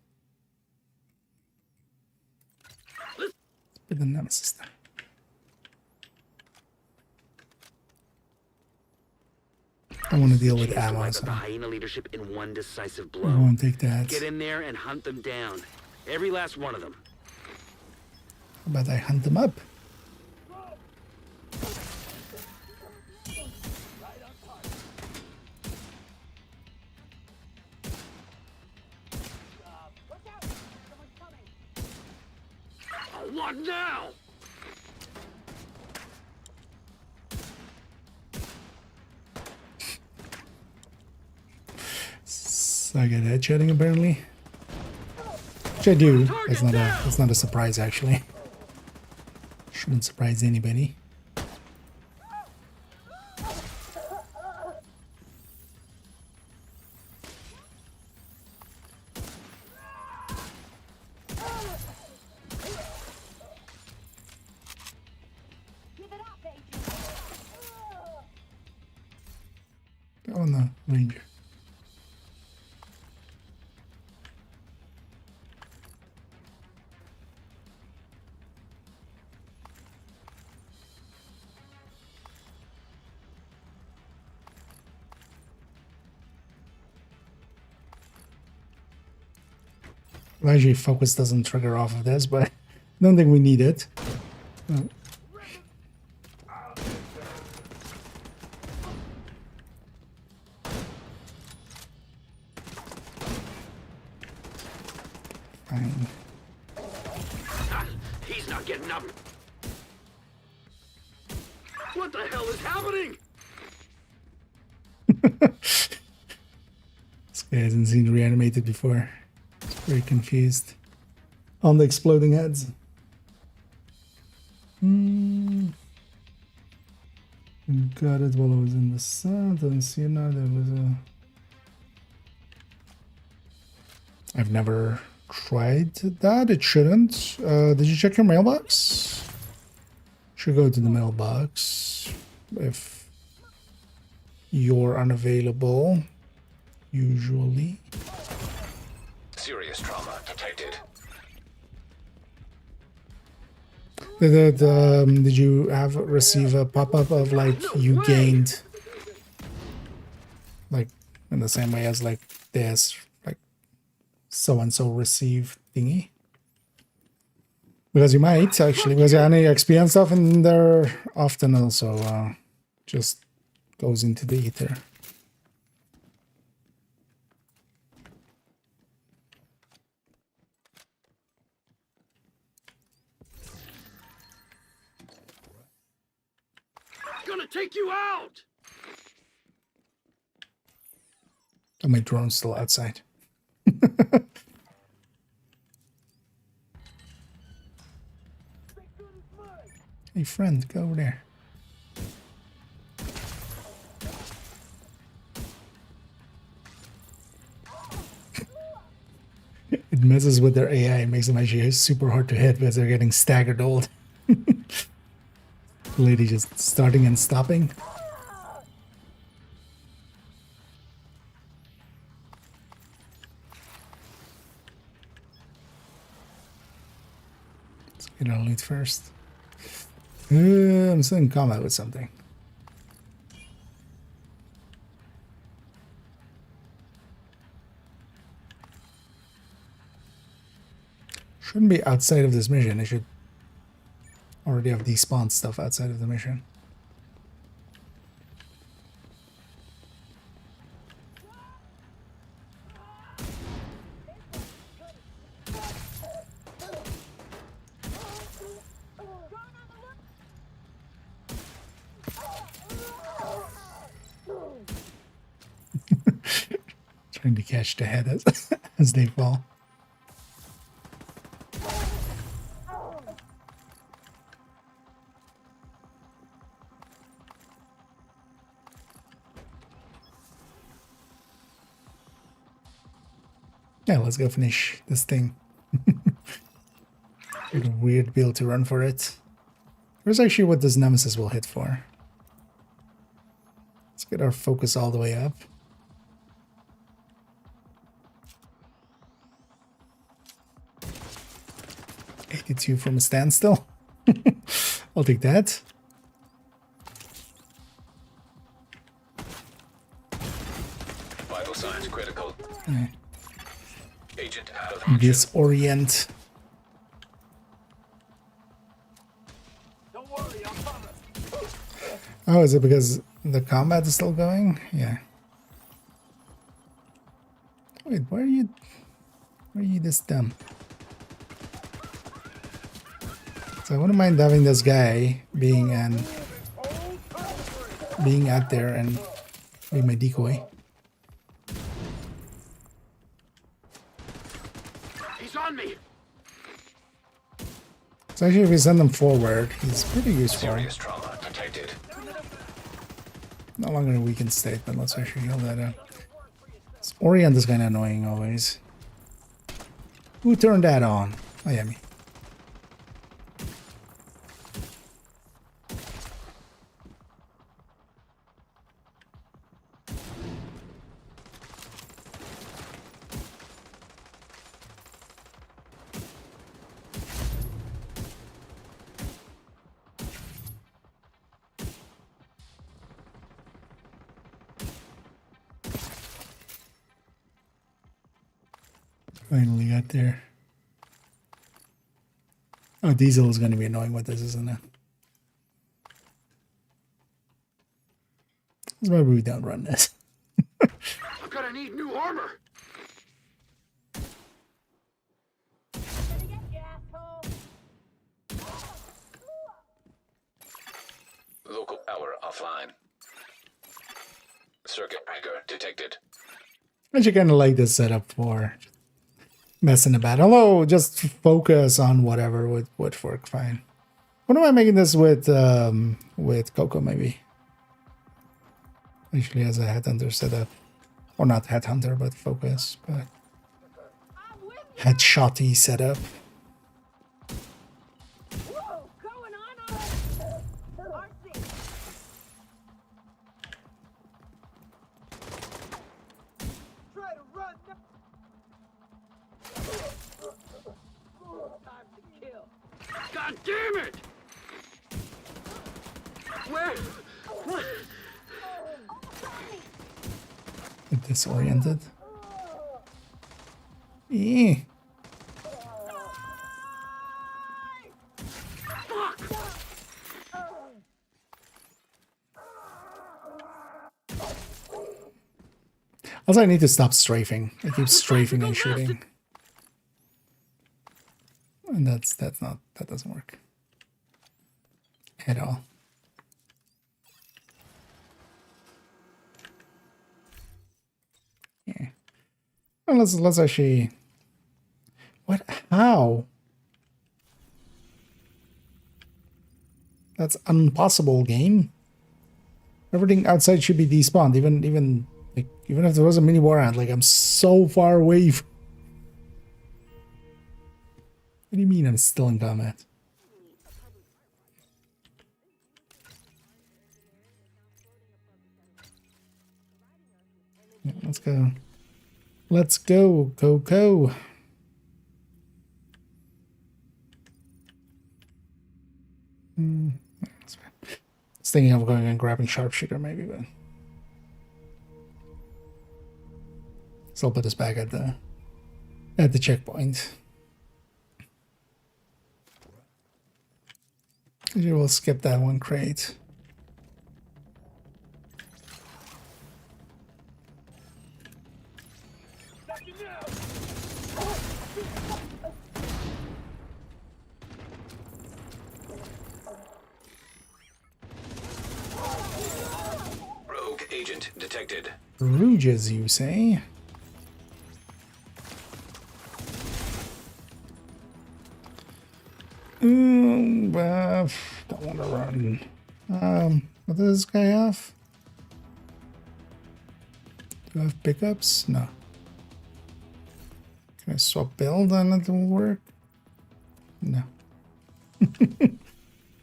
Let's put the nemesis there. I want to deal with ammo, Wipe out so the hyena leadership in one decisive blow. I won't take that. Get in there and hunt them down. Every last one of them. How about I hunt them up? What now? So I get headshotting apparently. Which I do. That's not a surprise actually. Shouldn't surprise anybody. Oh no, ranger. Actually, focus doesn't trigger off of this, but I don't think we need it. Oh. Fine. He's not getting up. What the hell is happening? This guy hasn't seen reanimated before. He's very confused. On the exploding heads. Got it while I was in the sun. Don't see it now. There was a... I've never tried that. It shouldn't. Did you check your mailbox? Should go to the mailbox if you're unavailable. Usually. Serious trauma detected. Did you receive a pop-up of like you gained, like in the same way as like this, like so and so received thingy? Because you might actually, because any XP and stuff in there often also just goes into the ether. Gonna take you out. Oh, my drone's still outside. Hey friend, go over there. It messes with their AI, it makes them actually super hard to hit because they're getting staggered old. Lady just starting and stopping. Let's get our loot first. I'm still in combat with something. Shouldn't be outside of this mission. It should already have despawned stuff outside of the mission. Trying to catch the head as they fall. Yeah, let's go finish this thing. It's a weird build to run for it. Here's actually what this nemesis will hit for. Let's get our focus all the way up. 52 from a standstill. I'll take that. Vital signs critical. Agent out of Disorient. Oh, is it because the combat is still going? Yeah. Wait, why are you this dumb? So I wouldn't mind having this guy being out there and be my decoy. He's on me. So actually, if we send him forward, he's pretty useful. Serious trauma detected. No longer a weakened state, but let's actually heal that out. This Orient is kind of annoying always. Who turned that on? Oh yeah, me. Finally got there. Oh, Diesel is going to be annoying with this, isn't it? That's why we don't run this. I'm gonna need new armor. Local power offline. Circuit breaker detected. I actually kind of like this setup for messing about. Although, just focus on whatever would work fine. What am I making this with Coco, maybe? Actually has a headhunter setup. Or not headhunter, but focus. But headshotty setup. God damn it! Where? What? Disoriented. Eh. Also, I need to stop strafing. I keep strafing and shooting. And that doesn't work at all. Yeah. Well, let's actually. What? How? That's impossible, game. Everything outside should be despawned. Even if there was a mini war hunt, like I'm so far away. What do you mean I'm still in combat? Yeah, let's go. Let's go, Coco. That's fine. I was thinking of going and grabbing sharpshooter maybe, but so I'll put us back at the checkpoint. You will skip that one crate. Rogue agent detected. Rouges, you say? Don't want to run. What does this guy have? Do I have pickups? No. Can I swap build and it will work? No.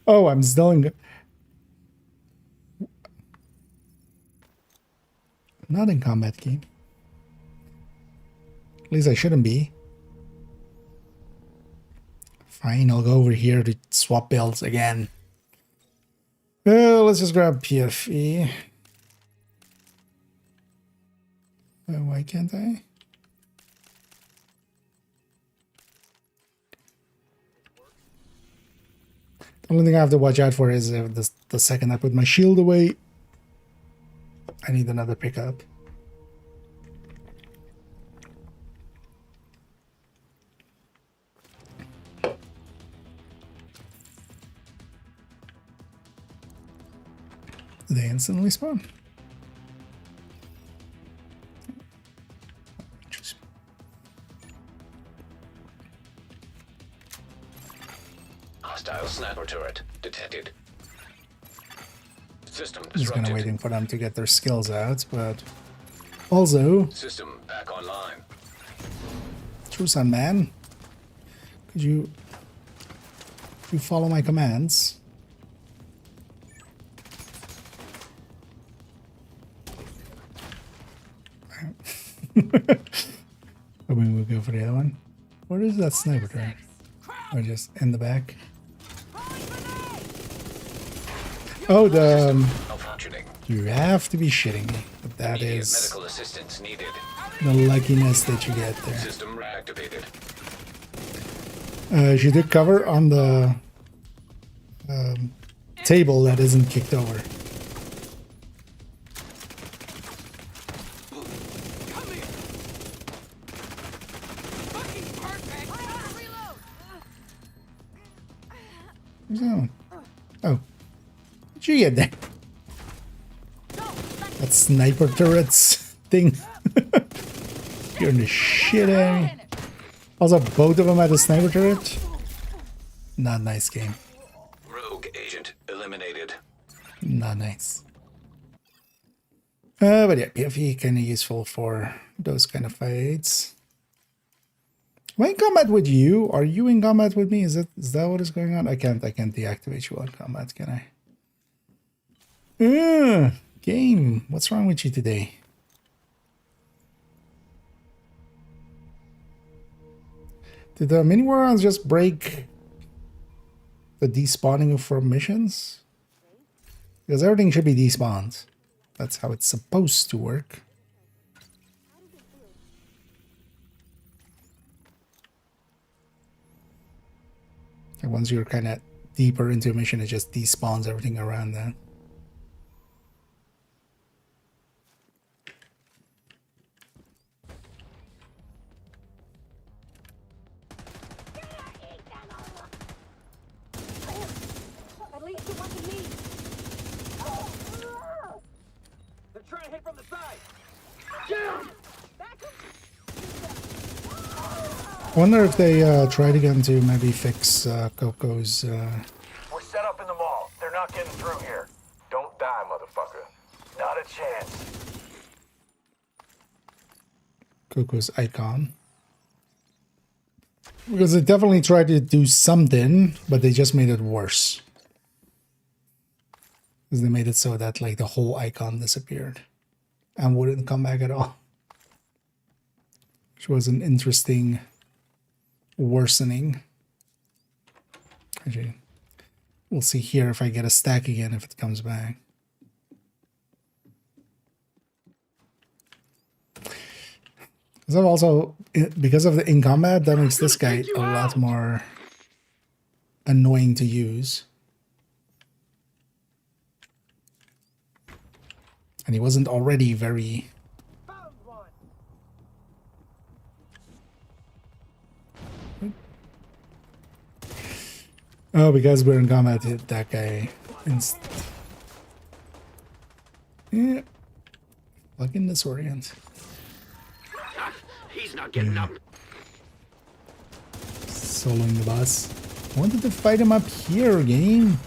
Oh, I'm still in. Not in combat game. At least I shouldn't be. Fine, I'll go over here to swap builds again. Well, let's just grab PVE. Why can't I? The only thing I have to watch out for is if the second I put my shield away, I need another pickup. They instantly spawn. Hostile sniper turret detected. System I'm just disrupted. gonna waiting for them to get their skills out, but also System back online. True Sun Man, could you follow my commands? I mean, we'll go for the other one. What is that sniper turret? Or just in the back? Oh, the you have to be shitting me. But that is medical assistance needed. the luckiness that you get there. System reactivated. She did cover on the table that isn't kicked over. So, oh, did you get there? That sniper turrets thing. You're in the shit out of me. Also, both of them had a sniper turret. Not nice game. Rogue agent eliminated. Not nice. But yeah, PVE kind of useful for those kind of fights. Am I in combat with you? Are you in combat with me? Is that what is going on? I can't deactivate you on combat, can I? Game, what's wrong with you today? Did the mini war just break the despawning from missions? Because everything should be despawned. That's how it's supposed to work. And once you're kind of deeper into a mission, it just despawns everything around that. At least it wasn't me. They're trying to hit from the side. I wonder if they tried again to maybe fix Coco's... We're set up in the mall. They're not getting through here. Don't die, motherfucker. Not a chance. Coco's icon. Because they definitely tried to do something, but they just made it worse. Because they made it so that like the whole icon disappeared and wouldn't come back at all. Which was an interesting worsening. Actually, we'll see here if I get a stack again if it comes back. So also, because of the in combat, that makes this guy a lot more annoying to use. And he wasn't already very... Oh, because we're in combat, hit that guy yeah. Fucking disorient. He's not getting up. Soloing the boss. I wanted to fight him up here, game.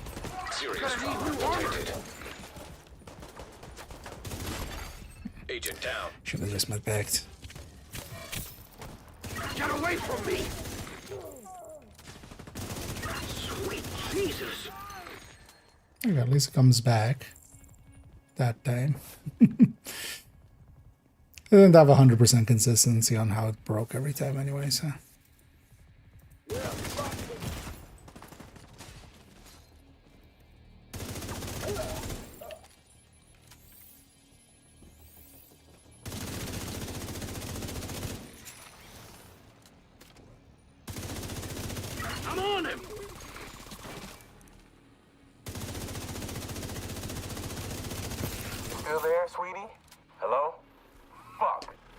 Serious trauma detected. Agent down. Should have just met backed. Get away from me! Sweet Jesus! Okay, at least it comes back. That time. It didn't have 100% consistency on how it broke every time anyway, so...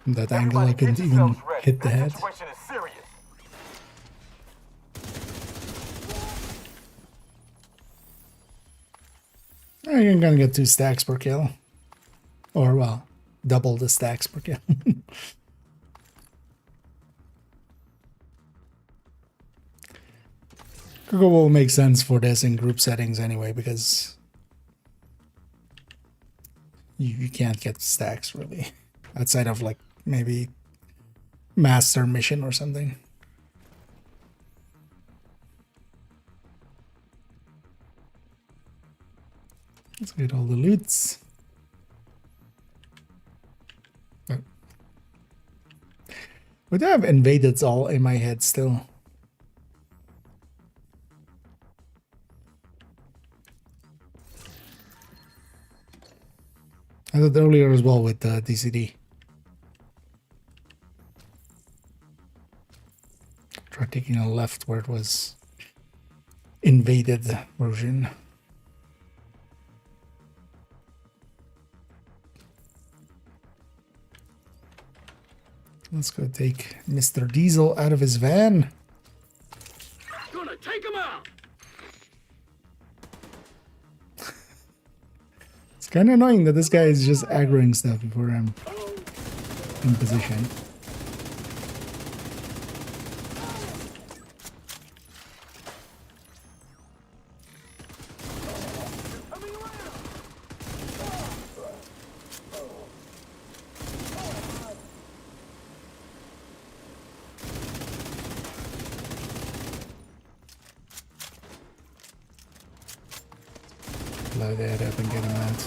From that angle, I couldn't even hit the head. Situation is serious. You're gonna get 2 stacks per kill. Or, well, double the stacks per kill. Coco will make sense for this in group settings anyway, because you can't get stacks really. Outside of like maybe master mission or something. Let's get all the loots. Oh. But I have invaded all in my head still. I did earlier as well with DCD. Try taking a left where it was invaded version. Let's go take Mr. Diesel out of his van. Gonna take him out. It's kind of annoying that this guy is just aggroing stuff before I'm in position. Blow that up and get him out.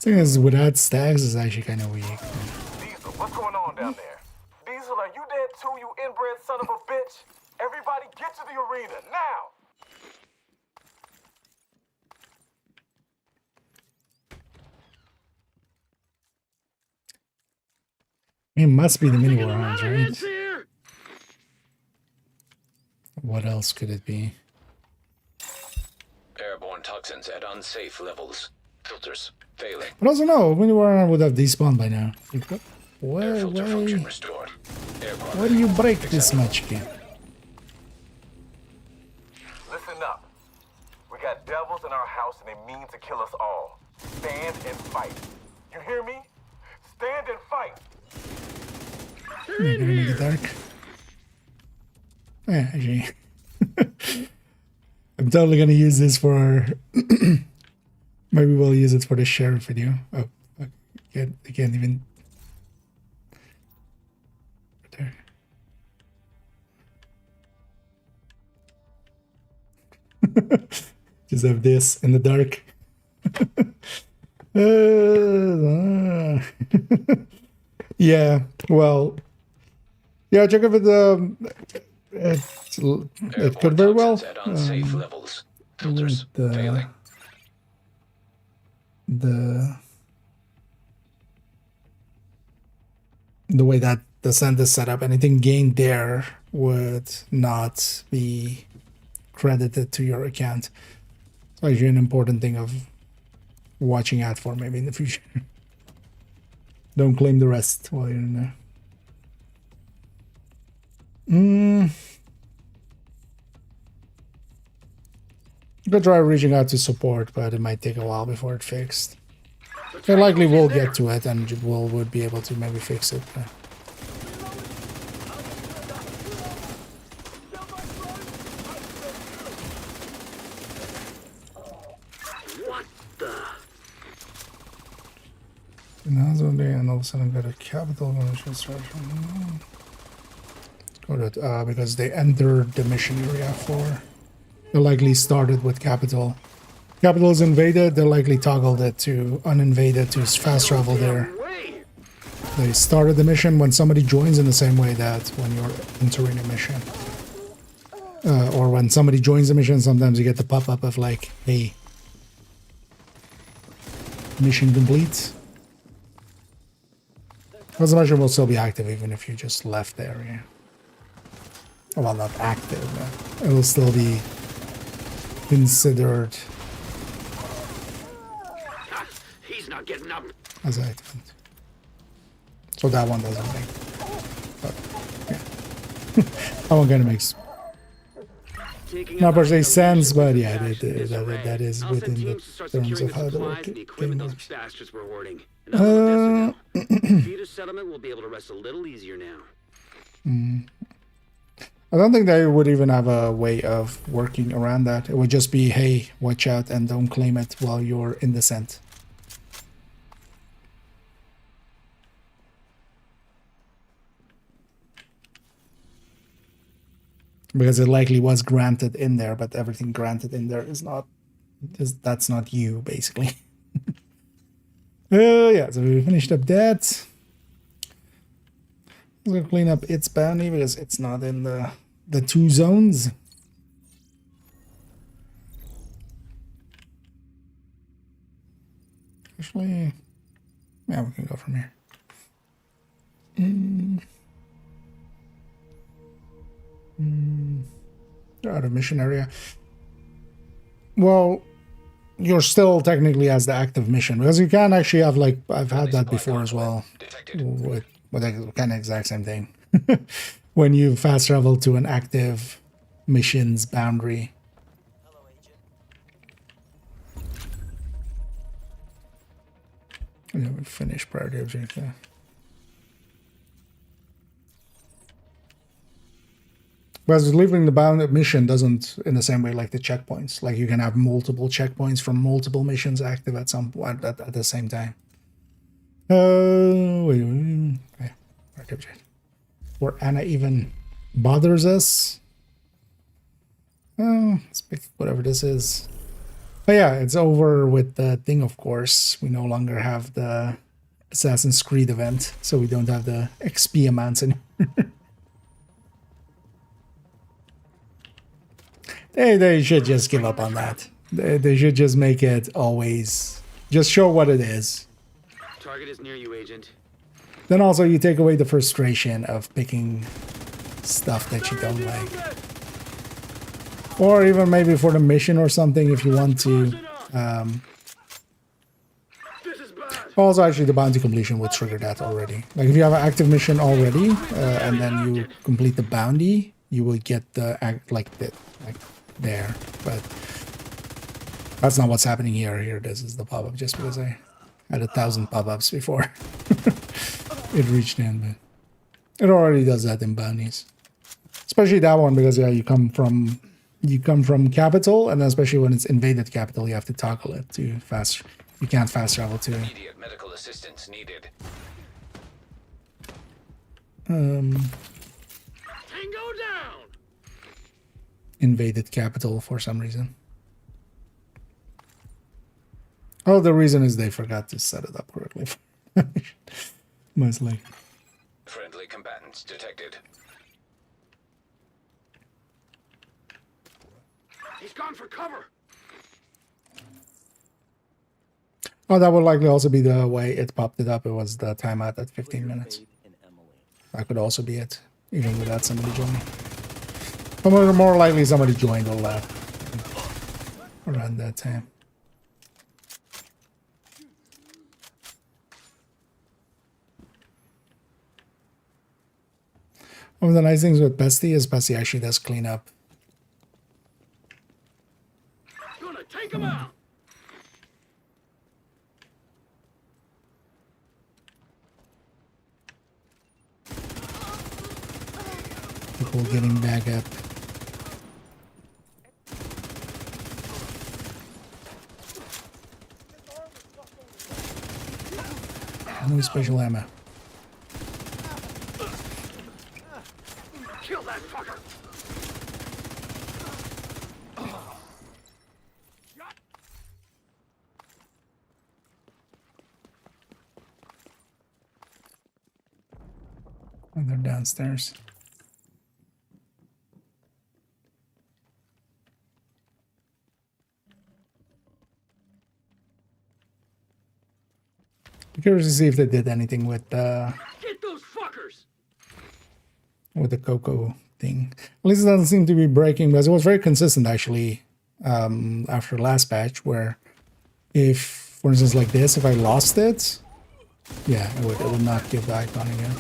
Thing is, without stacks, is actually kind of weak. Diesel, what's going on down there? Diesel, are you dead too, you inbred son of a bitch? Everybody get to the arena, now! It must be the mini warhounds, right? What else could it be? Airborne toxins at unsafe levels. Filters failing. But also no, mini warhound would have despawned by now. Why do you break this much, kid? Listen up. We got devils in our house and they mean to kill us all. Stand and fight. You hear me? Stand and fight. You're gonna make it dark. Yeah, actually. I'm totally gonna use this for maybe we'll use it for the sheriff video. Oh, I can't even. Right there. Just have this in the dark. Yeah, well, yeah, check if it could very well. At unsafe levels. Filters failing. The way that the send is set up, anything gained there would not be credited to your account. It's actually an important thing of watching out for maybe in the future. Don't claim the rest while you're in there. You could try reaching out to support, but it might take a while before it's fixed. They likely will get to it and would be able to maybe fix it. But. What the? And all of a sudden got a capital because they entered the mission area for. They likely started with capital. Capital is invaded, they likely toggled it to uninvaded to fast travel there. They started the mission when somebody joins, in the same way that when you're entering a mission. Or when somebody joins the mission, sometimes you get the pop-up of like, hey, mission complete. Because the mission will still be active even if you just left the area. Well, not active, but it will still be considered He's not getting up. as active. So that one doesn't make. But yeah, that one kind of makes not per se sense, but yeah, that is within the terms of how the work game works. Bastards were hoarding. Vita settlement will be able to rest a little easier now. I don't think they would even have a way of working around that. It would just be, hey, watch out and don't claim it while you're in descent. Because it likely was granted in there, but everything granted in there is not, that's not you, basically. Yeah, so we finished up that. I'm gonna clean up its bounty because it's not in the 2 zones. Actually, yeah, we can go from here. You're out of mission area. Well, you're still technically as the active mission, because you can actually have, like, I've had that before as well, with the kind of exact same thing. When you fast travel to an active mission's boundary. Yeah, we finished priority objective. Whereas leaving the bound mission doesn't, in the same way like the checkpoints. Like you can have multiple checkpoints from multiple missions active at some point at the same time. Wait. Okay. Or Anna even bothers us. Let's pick whatever this is. But yeah, it's over with the thing, of course. We no longer have the Assassin's Creed event, so we don't have the XP amounts anymore. They should just give up on that. They should just make it always, just show what it is. Target is near you, Agent. Then also you take away the frustration of picking stuff that you don't like. Or even maybe for the mission or something if you want to. Also, actually, the bounty completion would trigger that already. Like if you have an active mission already, and then you complete the bounty, you will get the there. But that's not what's happening here. Here, this is the pop-up. Just because I had 1,000 pop-ups before it reached in, but it already does that in bounties. Especially that one because yeah, you come from capital, and especially when it's invaded capital, you have to toggle it to fast. You can't fast travel to. Immediate medical assistance needed. Tango down. Invaded capital for some reason. Oh, the reason is they forgot to set it up correctly. Most likely. Friendly combatants detected. He's gone for cover. Oh, that would likely also be the way it popped it up. It was the timeout at 15 minutes. That could also be it, even without somebody joining. But more likely somebody joined or left around that time. One of the nice things with Bestie is Bestie actually does clean up. Gonna take him out. People getting back up. No special ammo. Kill that fucker. Oh, they're downstairs. I'm curious to see if they did anything with Get those fuckers! with the cocoa thing. At least it doesn't seem to be breaking, because it was very consistent actually after last patch, where if, for instance, like this, if I lost it, yeah, it would not give the icon again.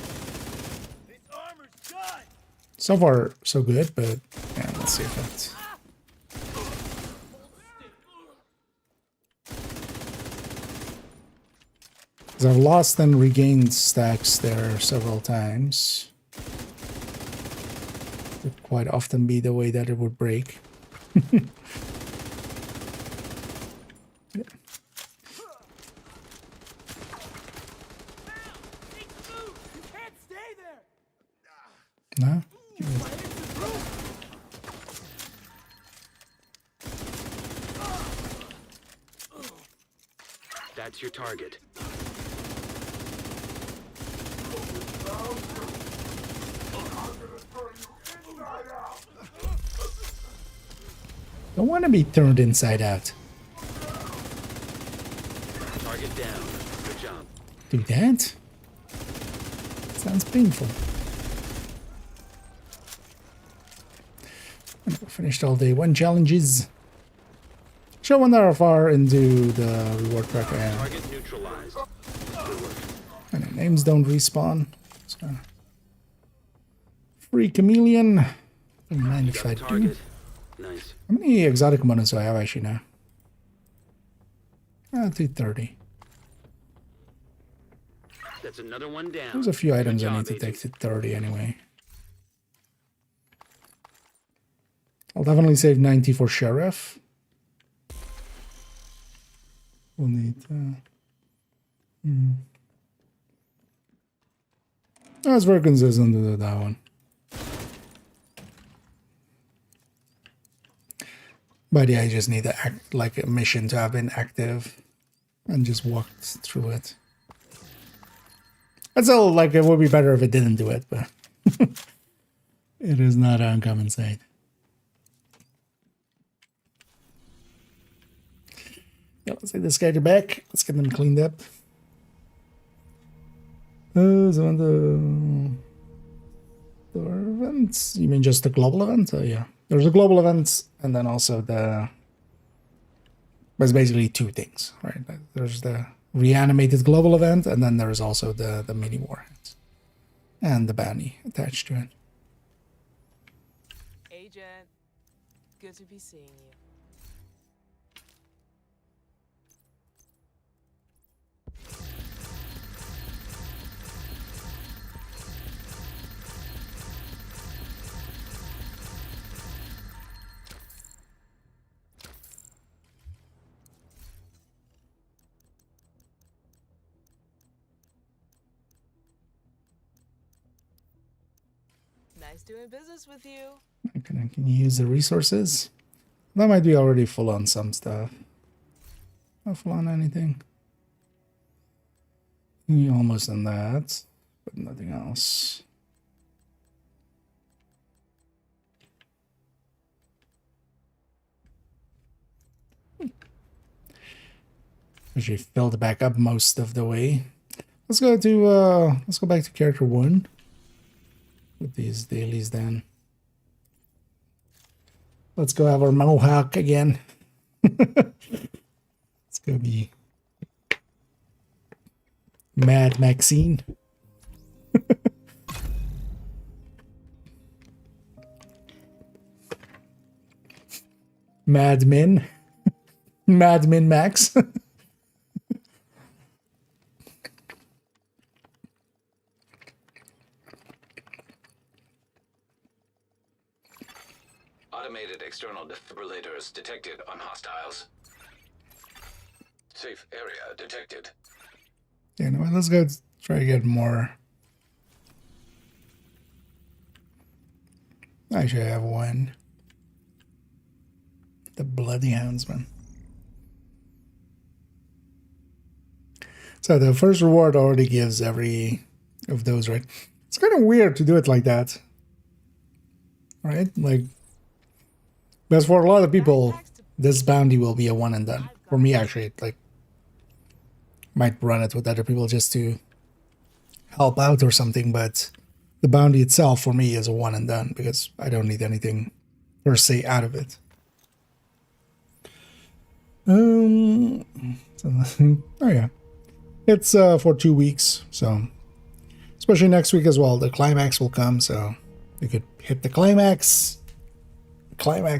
So far, so good, but yeah, let's see if it's... Because I've lost and regained stacks there several times. Would quite often be the way that it would break. No? That's your target. Don't want to be turned inside out. Target down. Good job. Do that? Sounds painful. Finished all day one challenges. Show one that are far into the reward tracker. Target neutralized. And the names don't respawn. So. Free chameleon. Don't mind if I do. Nice. How many exotic components do I have actually now? 230. That's another one down. There's a few items Good I job, need to take Agent. to 30 anyway. I'll definitely save 90 for Sheriff. We'll need... That's very consistent to that one. But yeah, I just need to act like a mission to have been active and just walked through it. That's all, like, it would be better if it didn't do it, but it is not an uncommon sight. Yeah, let's take this guy to back. Let's get them cleaned up. So on the events, you mean just the global event? Yeah, there's a global event, and then also there's basically two things, right? There's the reanimated global event, and then there's also the mini warheads and the bounty attached to it. Agent, good to be seeing you. Nice doing business with you. Can you use the resources? That might be already full on some stuff. Not full on anything. You're almost in that, but nothing else. Actually filled back up most of the way. Let's go back to character 1 with these dailies then. Let's go have our mohawk again. Let's go be Mad Maxine. Mad Min. Mad Min Max. Automated external defibrillators detected on hostiles. Safe area detected. Yeah, anyway, let's go try to get more. Actually, I have one. The Bloody Houndsman. So the first reward already gives every of those, right? It's kind of weird to do it like that, right? Like, because for a lot of people, this bounty will be a one and done. For me, actually, it, like, might run it with other people just to help out or something, but the bounty itself for me is a one and done because I don't need anything per se out of it. Oh yeah, it's for 2 weeks, so especially next week as well, the climax will come, so you could hit the climax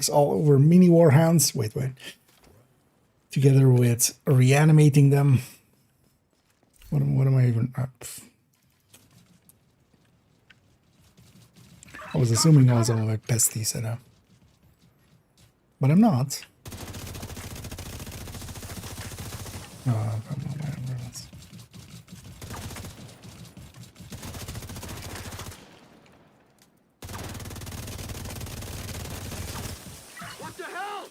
all over mini warhounds. Wait, together with reanimating them. What am I even? I was assuming I was on my bestie setup, but I'm not. Oh, come on, man. What the hell?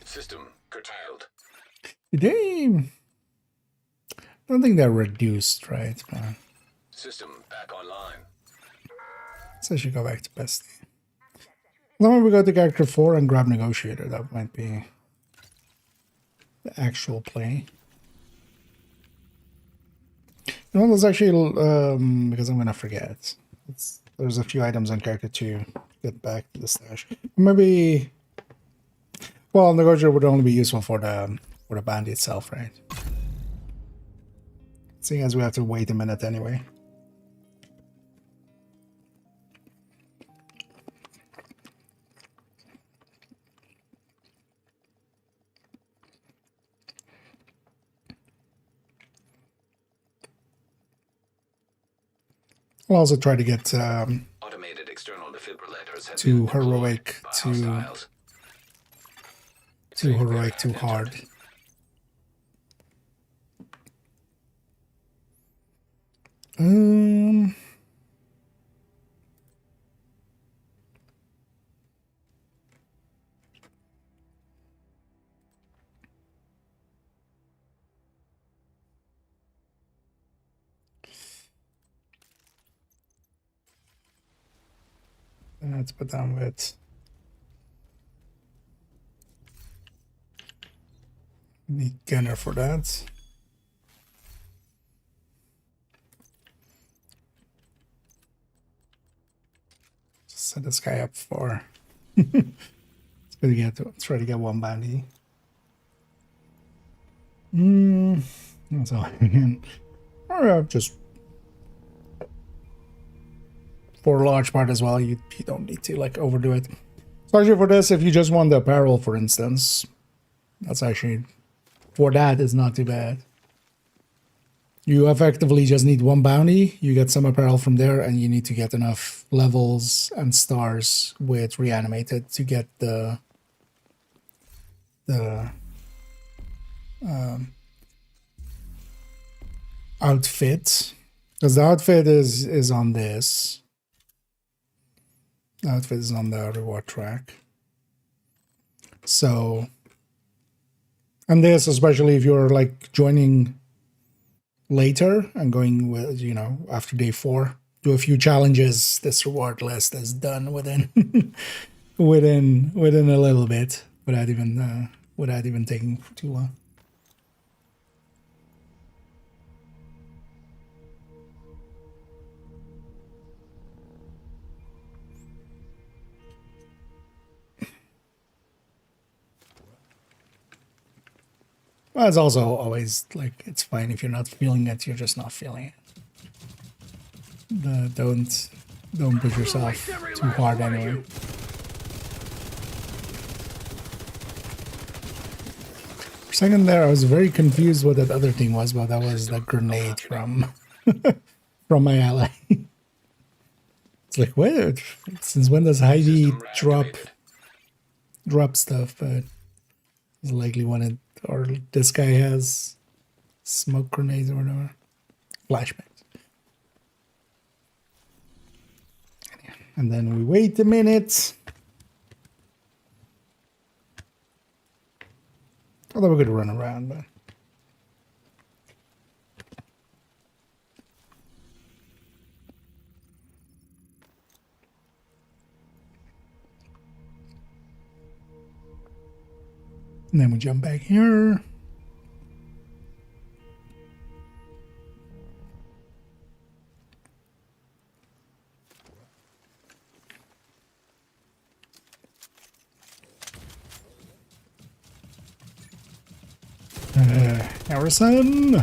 System curtailed. They, I don't think they're reduced, right? But System back online. so I should go back to bestie. Then we go to character 4 and grab negotiator. That might be the actual play. You know, let's actually, because I'm gonna forget. There's a few items on character 2. Get back to the stash. Maybe, well, negotiator would only be useful for the bandit itself, right? Seeing as we have to wait a minute anyway. I'll also try to get Automated external defibrillators have too been heroic, deployed by hostiles. too heroic, too hard. Let's put down with need gunner for that. Just set this guy up for. Let's try to get one bounty. That's all again. Or just for a large part as well, you don't need to like overdo it. Especially for this, if you just want the apparel, for instance, that's actually, for that, is not too bad. You effectively just need one bounty, you get some apparel from there, and you need to get enough levels and stars with reanimated to get the outfit. Because the outfit is on this. The outfit is on the reward track. So, and this, especially if you're like joining later and going with, you know, after day 4, do a few challenges, this reward list is done within within a little bit without even taking too long. Well, it's also always like, it's fine if you're not feeling it, you're just not feeling it. Don't push yourself too hard anyway. For a second there, I was very confused what that other thing was, but that was the grenade from from my ally. It's like, what? Since when does Heidi drop stuff? But it's likely one it, or this guy has smoke grenades or whatever. Flashbangs. And then we wait a minute. Although we could run around, but And then we jump back here. Harrison!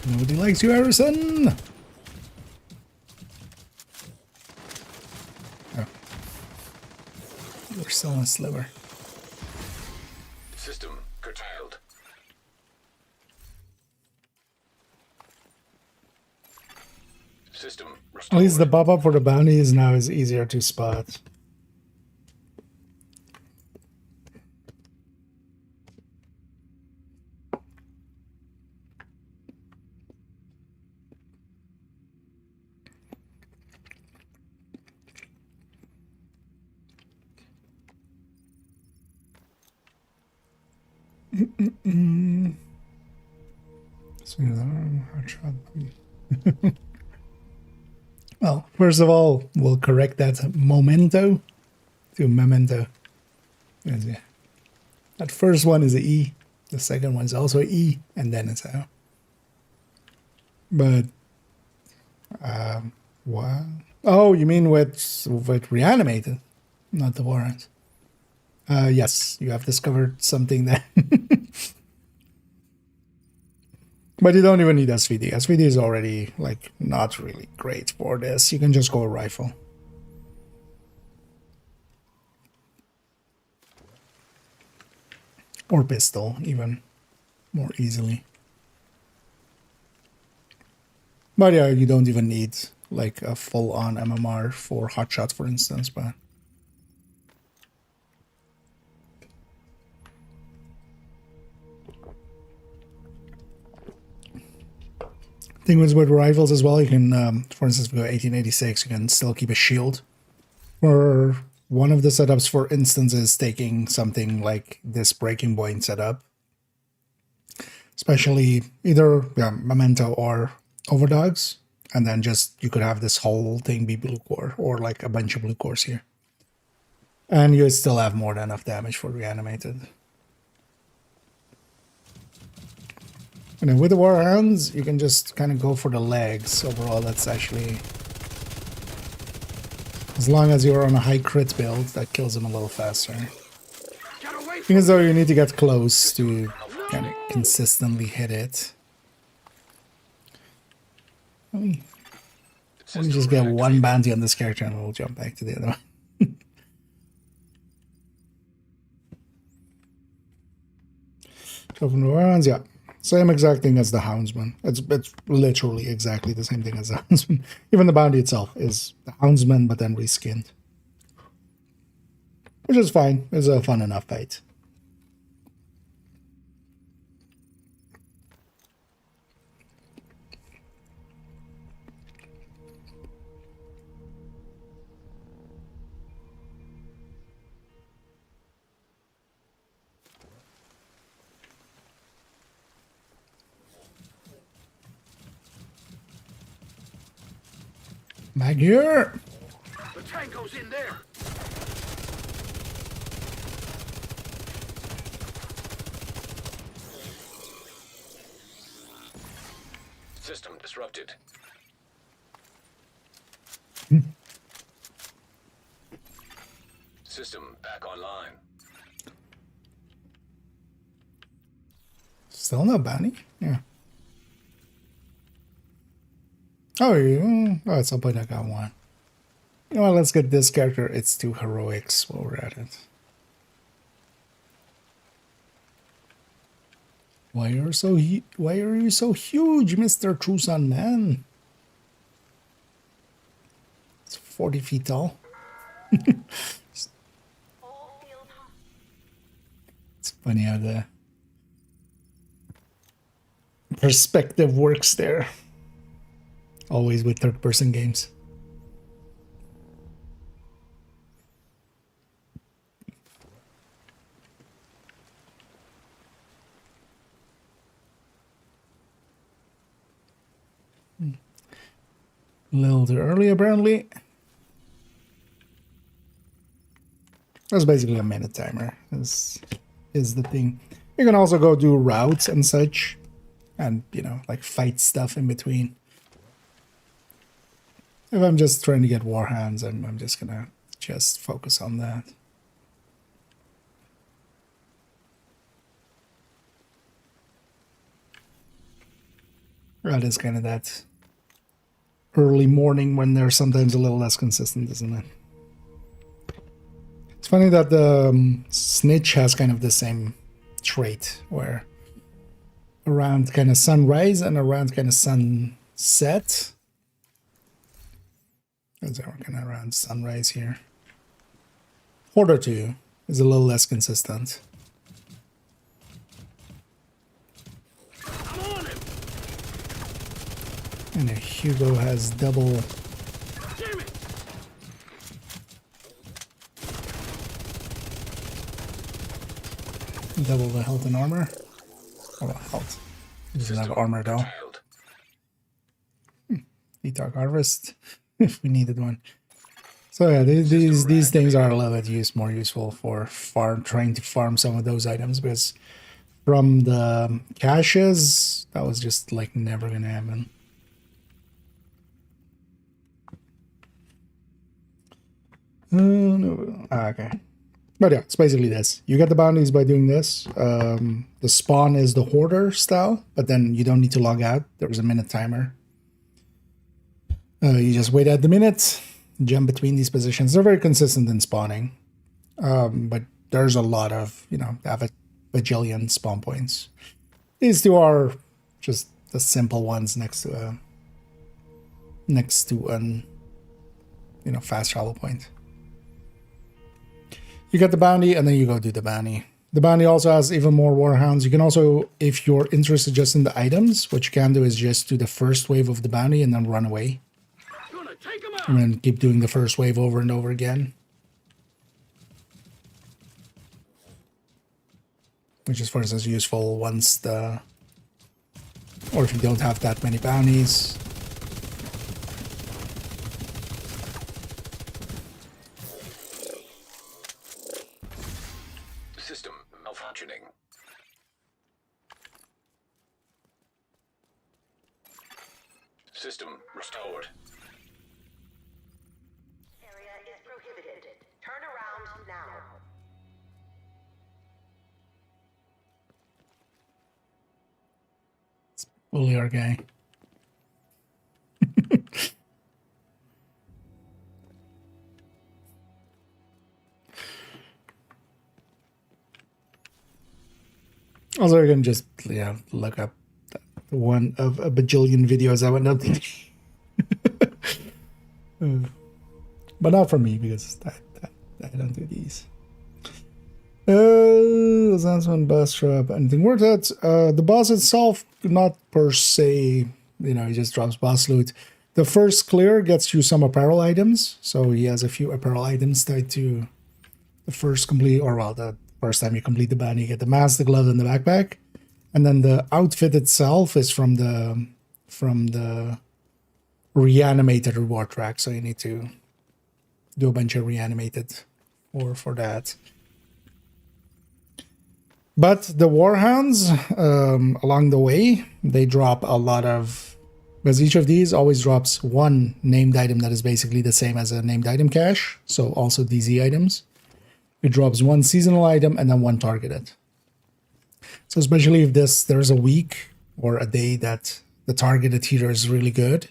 Nobody likes you, Harrison! Oh. You're still a sliver. System curtailed. System At restored. least the pop-up for the bounties now is easier to spot. Well, first of all, we'll correct that memento to memento. That first one is a E. The second one is also E, and then it's a. But, what? Oh, you mean with reanimated, not the warrant. Yes, you have discovered something that. But you don't even need SVD. SVD is already, like, not really great for this. You can just go a rifle. Or pistol, even more easily. But yeah, you don't even need, like, a full-on MMR for hotshots, for instance, but... Thing is with rifles as well, you can, for instance, if you go 1886, you can still keep a shield. Or one of the setups, for instance, is taking something like this breaking point setup. Especially either Memento or Overdogs. And then just, you could have this whole thing be blue core, or like a bunch of blue cores here. And you still have more than enough damage for reanimated. And then with the Warhounds, you can just kind of go for the legs. Overall, that's actually... As long as you're on a high crit build, that kills them a little faster. Even though you need to get close to kind of consistently hit it. Let me just get one bounty on this character and we'll jump back to the other one. So from the Warhounds, yeah. Same exact thing as the Houndsman. It's literally exactly the same thing as the Houndsman. Even the bounty itself is the Houndsman, but then reskinned. Which is fine. It's a fun enough fight. Back here. The tango's in there. System disrupted. System back online. Still no bounty? Yeah. Oh, at some point I got one. You know what, let's get this character. It's 2 heroics while we're at it. Why are you so huge, Mr. Trusan, man? It's 40 feet tall. It's funny how the perspective works there. Always with third-person games. A little too early, apparently. That's basically a minute timer, is the thing. You can also go do routes and such, and, you know, like fight stuff in between. If I'm just trying to get warhounds, I'm just gonna just focus on that. That is kind of that early morning when they're sometimes a little less consistent, isn't it? It's funny that the snitch has kind of the same trait, where around kind of sunrise and around kind of sunset. Because we're kind of around sunrise here. Hoarder 2 is a little less consistent. And Hugo has double. Double the health and armor. Oh, health. He doesn't have armor though. Detox harvest, if we needed one. So yeah, these things are a little bit more useful for trying to farm some of those items, because from the caches, that was just like never gonna happen. No. Okay. But yeah, it's basically this. You get the bounties by doing this. The spawn is the hoarder style, but then you don't need to log out. There's a minute timer. You just wait at the minute, jump between these positions. They're very consistent in spawning. But there's a lot of, you know, they have a bajillion spawn points. These two are just the simple ones next to an, you know, fast travel point. You get the bounty, and then you go do the bounty. The bounty also has even more warhounds. You can also, if you're interested just in the items, what you can do is just do the first wave of the bounty and then run away. And then keep doing the first wave over and over again. Which is, for instance, useful once the... or if you don't have that many bounties. System malfunctioning. System restored. Area is prohibited. Turn around now. Bully our guy. Also, you can just, yeah, look up one of a bajillion videos I went up to. But not for me, because I don't do these. That's one boss drop. Anything worth it? The boss itself, not per se, you know, he just drops boss loot. The first clear gets you some apparel items. So he has a few apparel items tied to the first complete, or well, the first time you complete the bounty, you get the mask, the glove, and the backpack. And then the outfit itself is from the reanimated reward track. So you need to do a bunch of reanimated for that. But the warhounds, along the way, they drop a lot of... because each of these always drops one named item that is basically the same as a named item cache. So also DZ items. It drops one seasonal item and then one targeted. So especially if there's a week or a day that the targeted heater is really good.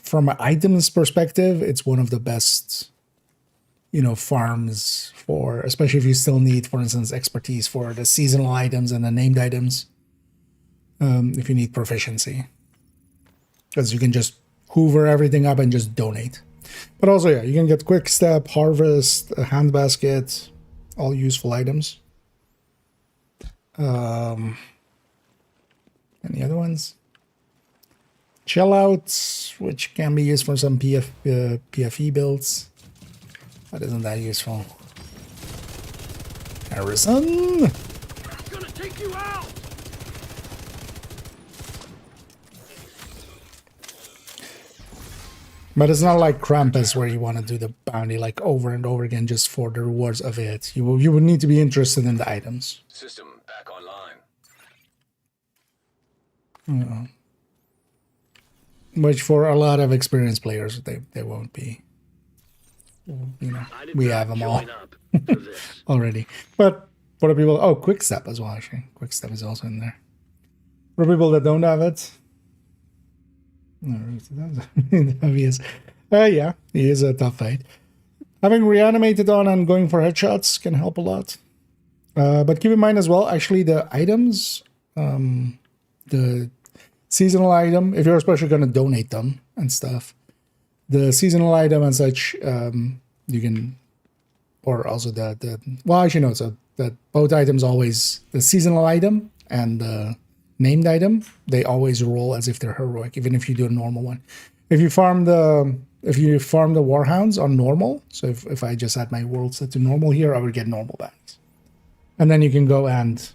From an items perspective, it's one of the best, you know, farms for, especially if you still need, for instance, expertise for the seasonal items and the named items. If you need proficiency. Because you can just hoover everything up and just donate. But also, yeah, you can get quick step, harvest, a hand basket, all useful items. Any other ones? Chill outs, which can be used for some PFE builds. But isn't that useful? Harrison! I'm gonna take you out! But it's not like Krampus where you want to do the bounty like over and over again just for the rewards of it. You would need to be interested in the items. System back online. Which for a lot of experienced players, they won't be. You know, we have them all already. But for the people, oh, Quick Step as well, actually. Quick Step is also in there. For people that don't have it, obvious. Yeah, he is a tough fight. Having reanimated on and going for headshots can help a lot. But keep in mind as well, actually, the items, the seasonal item, if you're especially going to donate them and stuff, the seasonal item and such, you can, or also the well, actually no, so that both items always, the seasonal item and the named item, they always roll as if they're heroic, even if you do a normal one. If you farm the Warhounds on normal, so if I just had my world set to normal here, I would get normal bounties. And then you can go and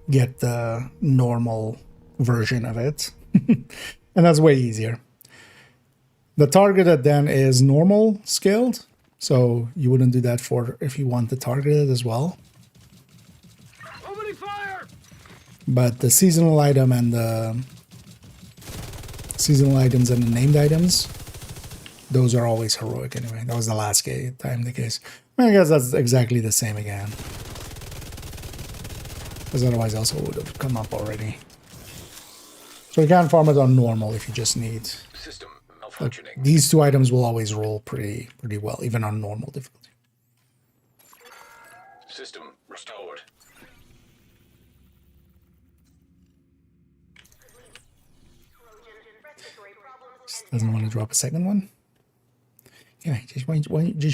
get the normal version of it. And that's way easier. The targeted then is normal scaled, so you wouldn't do that for if you want the targeted as well. But the seasonal item and the seasonal items and the named items, those are always heroic anyway. That was the last time the case. I guess that's exactly the same again. Because otherwise also would have come up already. So you can farm it on normal if you just need. System Like, malfunctioning. these two items will always roll pretty well, even on normal difficulty. System restored. Doesn't want to drop a second one. Yeah, just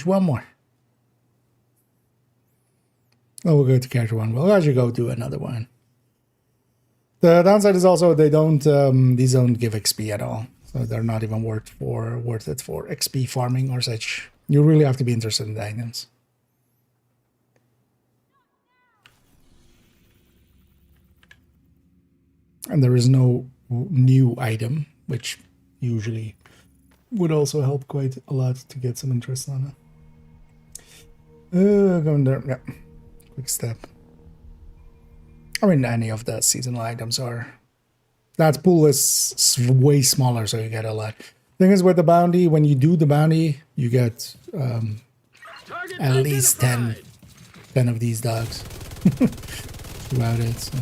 one more. Oh, we'll go to character one. We'll actually go do another one. The downside is also they don't. These don't give XP at all, so they're not even worth it for XP farming or such. You really have to be interested in the items. And there is no new item, which usually would also help quite a lot to get some interest on it. Going there, yeah. Quick Step. I mean, any of the seasonal items are. That pool is way smaller, so you get a lot. Thing is, with the bounty, when you do the bounty, you get at least 10 of these dogs throughout it. So.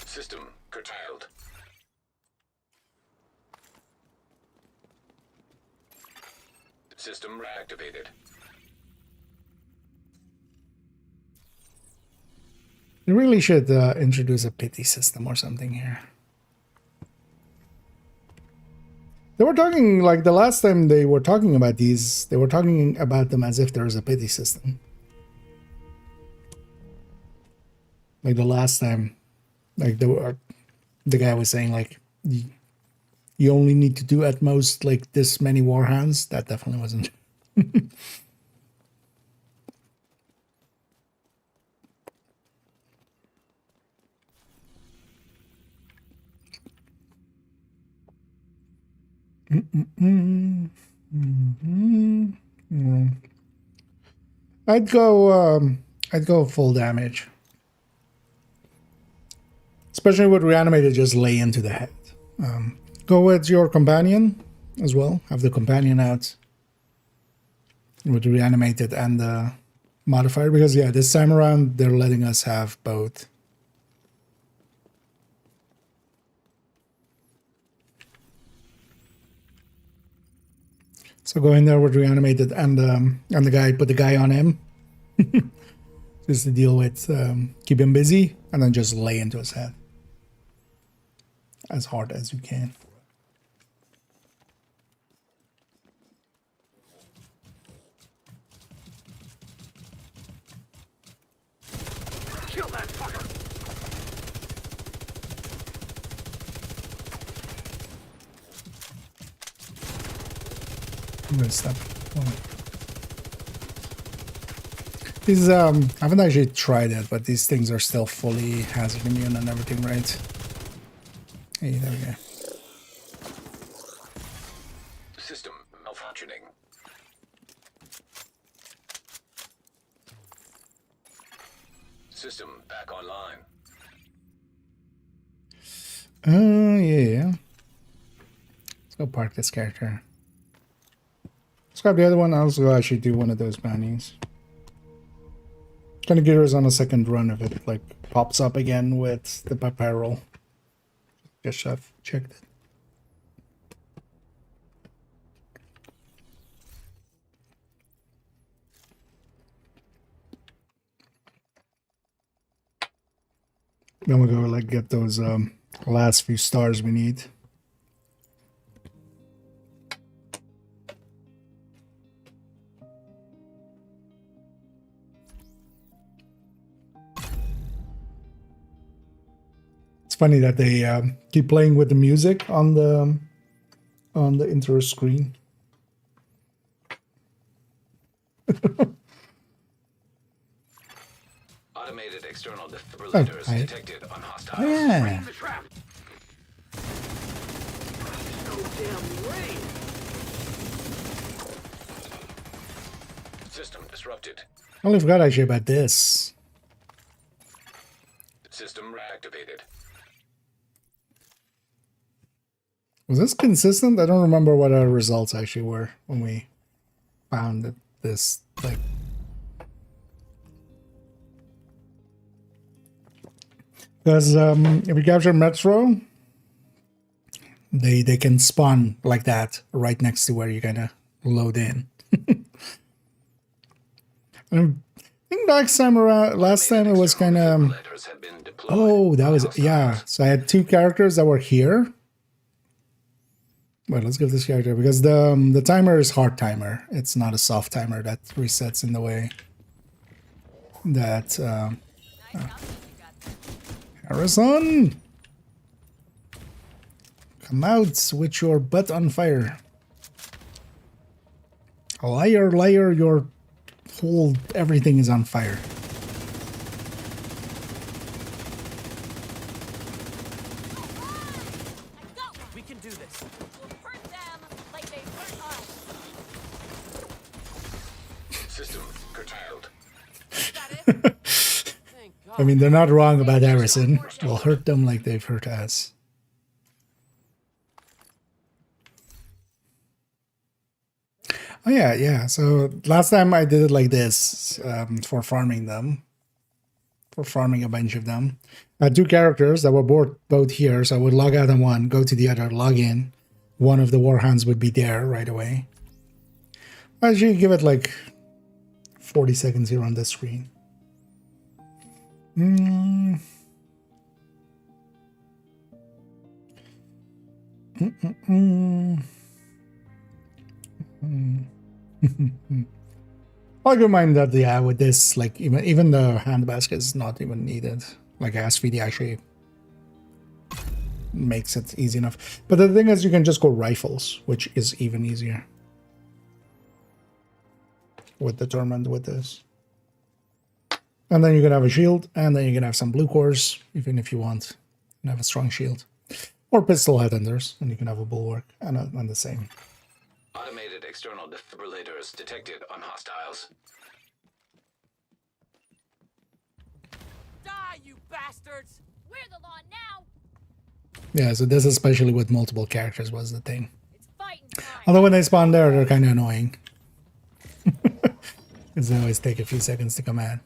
System curtailed. System reactivated. You really should introduce a pity system or something here. They were talking, like the last time they were talking about these, they were talking about them as if there was a pity system. Like the last time, like the guy was saying, like, you only need to do at most like this many Warhounds. That definitely wasn't. I'd go full damage. Especially with reanimated, just lay into the head. Go with your companion as well. Have the companion out with reanimated and the modifier, because yeah, this time around they're letting us have both. So go in there with reanimated and the guy, put the guy on him. Just to deal with, keep him busy, and then just lay into his head as hard as you can. Kill that fucker! I'm gonna stop. These I haven't actually tried it, but these things are still fully hazard immune and everything, right? Hey, there we go. System malfunctioning. System back online. Yeah. Let's go park this character. Let's grab the other one. I'll also actually do one of those bounties. Gonna get us on a second run if it like pops up again with the apparel. Just have checked it. Then we'll go like get those last few stars we need. It's funny that they keep playing with the music on the intro screen. Automated external defibrillators detected on hostile. Oh, yeah. System disrupted. I only forgot actually about this. System reactivated. Was this consistent? I don't remember what our results actually were when we found this thing. Because if you capture Metro, they can spawn like that right next to where you're gonna load in. I think last time it was kind of. Oh, that was yeah. So I had two characters that were here. Wait, let's give this character because the timer is hard timer. It's not a soft timer that resets in the way that. Harrison, come out with your butt on fire. Liar, liar, your whole everything is on fire. We can do this. We'll hurt them like they hurt us. System curtailed. I mean, they're not wrong about Harrison. We'll hurt them like they've hurt us. Oh yeah, yeah. So last time I did it like this for farming them. For farming a bunch of them. I had two characters that were both here, so I would log out on one, go to the other, log in. One of the warhounds would be there right away. I usually give it like 40 seconds here on this screen. I don't mind that, yeah, with this, like, even the handbasket is not even needed. Like, SVD actually makes it easy enough. But the thing is, you can just go rifles, which is even easier. With Determined with this. And then you can have a shield, and then you can have some blue cores, even if you want. You can have a strong shield. Or pistol headhunters, and you can have a bulwark, and the same. Automated external defibrillators detected on hostiles. Die, you bastards! We're the law now. Yeah, so this especially with multiple characters was the thing. It's fighting time. Although when they spawn there, they're kind of annoying. Because they always take a few seconds to come out.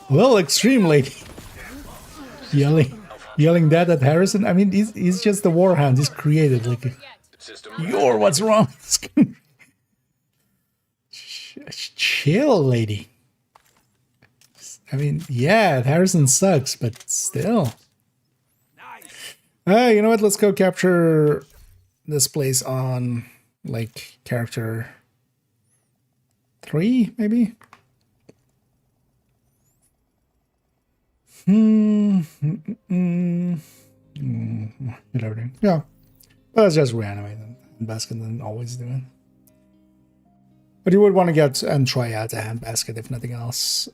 Well, extreme lady. Yelling that at Harrison. I mean, he's just the warhound. He's created like you're what's wrong. Chill, lady. I mean, yeah, Harrison sucks, but still. You know what? Let's go capture this place on like character 3, maybe. Hit everything. Yeah. Let's just reanimate them. Basket doesn't always do it. But you would want to get and try out a hand basket if nothing else.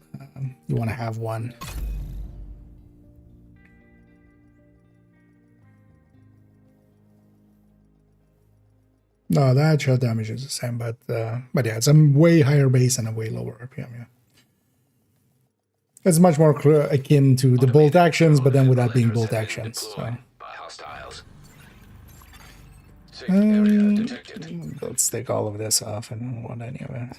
You want to have one. No, the headshot damage is the same, but yeah, it's a way higher base and a way lower RPM. Yeah, it's much more akin to the bolt actions, but then without being bolt actions. So. Let's take all of this off. I don't want any of it.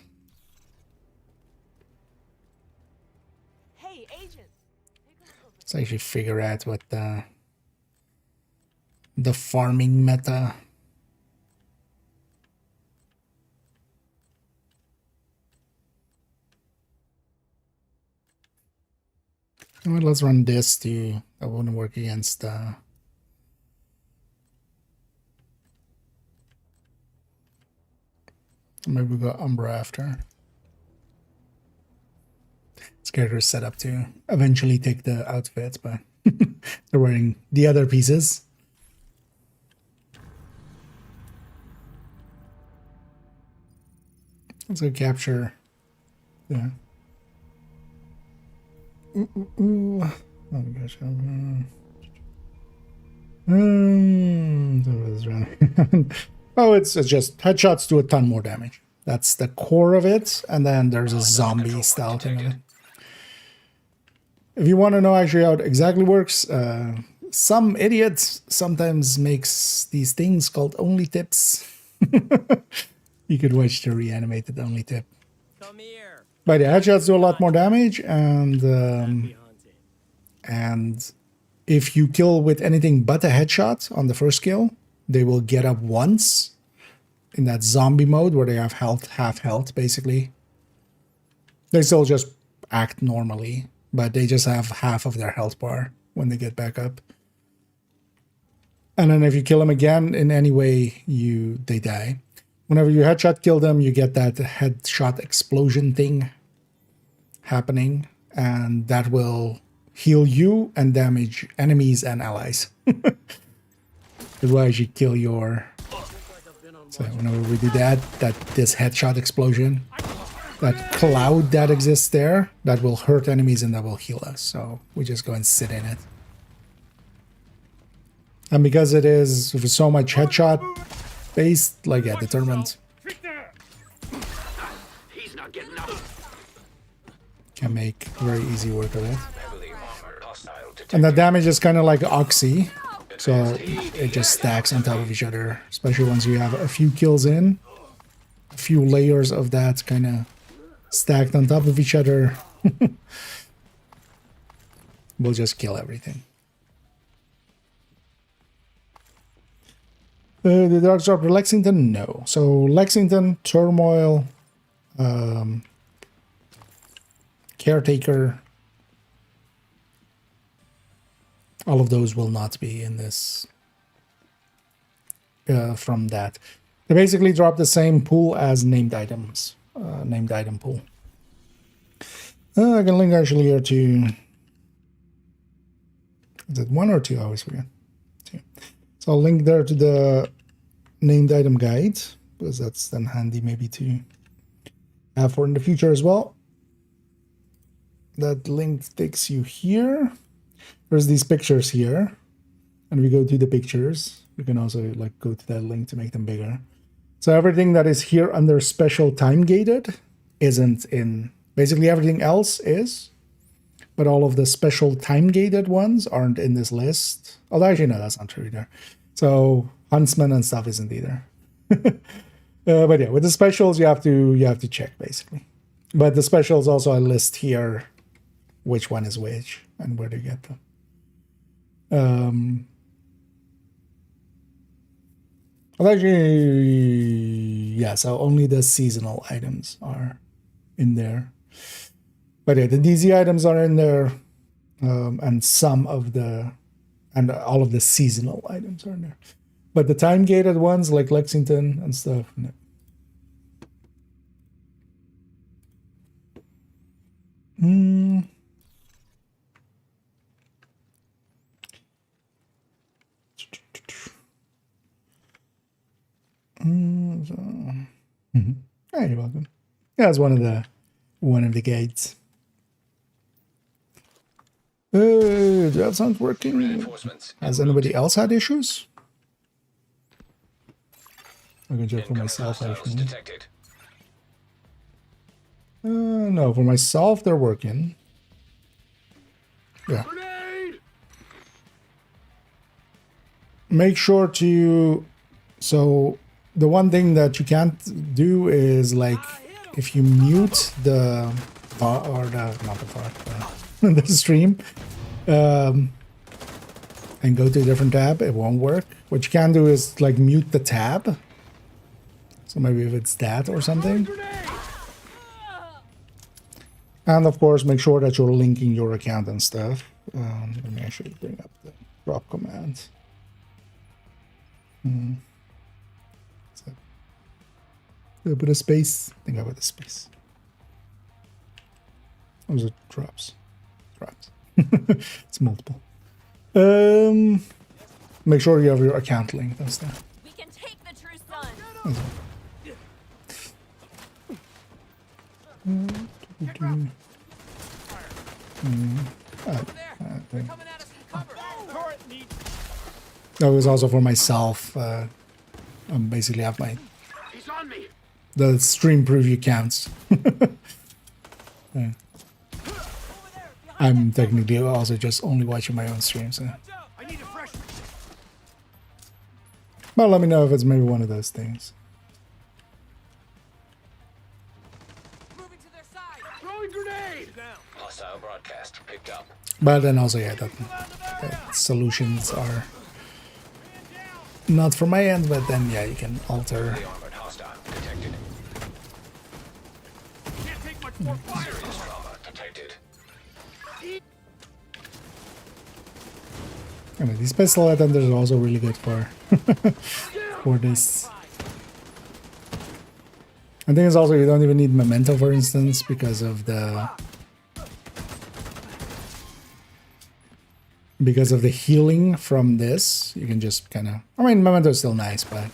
Hey, agent. Let's actually figure out what the farming meta. Well, let's run this to. I want to work against. Maybe we got Umbra after. This character is set up to eventually take the outfit, but they're wearing the other pieces. Let's go capture. Yeah. Oh my gosh. Oh, it's just headshots do a ton more damage. That's the core of it, and then there's a zombie style thing of it. If you want to know actually how it exactly works, some idiot sometimes makes these things called only tips. You could watch the reanimated only tip. Come here. But yeah, headshots do a lot more damage, and if you kill with anything but a headshot on the first kill, they will get up once in that zombie mode where they have health, half health, basically. They still just act normally, but they just have half of their health bar when they get back up. And then if you kill them again in any way, they die. Whenever you headshot kill them, you get that headshot explosion thing happening, and that will heal you and damage enemies and allies. That's why you should kill your. So whenever we do that, this headshot explosion, that cloud that exists there, that will hurt enemies and that will heal us. So we just go and sit in it. And because it is so much headshot based, like yeah, determined. He's not getting up. Can make very easy work of it. And the damage is kind of like Oxy. So it just stacks on top of each other, especially once you have a few kills in. A few layers of that kind of stacked on top of each other. We'll just kill everything. The Dark Drop Lexington? No. So Lexington, Turmoil, Caretaker, all of those will not be in this from that. They basically drop the same pool as named items, named item pool. I can link actually here to, is it 1 or 2? I always forget. 2. So I'll link there to the named item guide, because that's then handy maybe to have for in the future as well. That link takes you here. There's these pictures here, and we go to the pictures. We can also like go to that link to make them bigger. So everything that is here under special time gated isn't in. Basically everything else is, but all of the special time gated ones aren't in this list. Although actually no, that's not true either. So Huntsman and stuff isn't either. But yeah, with the specials you have to check basically. But the specials also I list here which one is which and where to get them. Well, actually, yeah, so only the seasonal items are in there. But yeah, the DZ items are in there, and some of the, and all of the seasonal items are in there. But the time-gated ones, like Lexington and stuff, no. you're welcome. Yeah, it's one of the gates. That sounds working. Has anybody else had issues? I can check for myself actually. No, for myself they're working. Yeah. Make sure to. So the one thing that you can't do is like if you mute the or the not the VOD, the stream, and go to a different tab, it won't work. What you can do is like mute the tab. So maybe if it's that or something. And of course, make sure that you're linking your account and stuff. Let me actually bring up the drop command. So, put a space. I think I put a space. Or is it drops? Drops. It's multiple. Make sure you have your account linked and stuff. We can take the true sun. That was also for myself. Basically have my the stream preview counts. I'm technically also just only watching my own streams. So. But let me know if it's maybe one of those things. Hostile broadcast picked up. But then also, yeah, that solutions are not from my end, but then, yeah, you can alter. Serious trauma detected. I mean, these pistol attenders are also really good for for this. I think it's also you don't even need memento, for instance, because of the healing from this. You can just kind of. I mean, memento is still nice, but.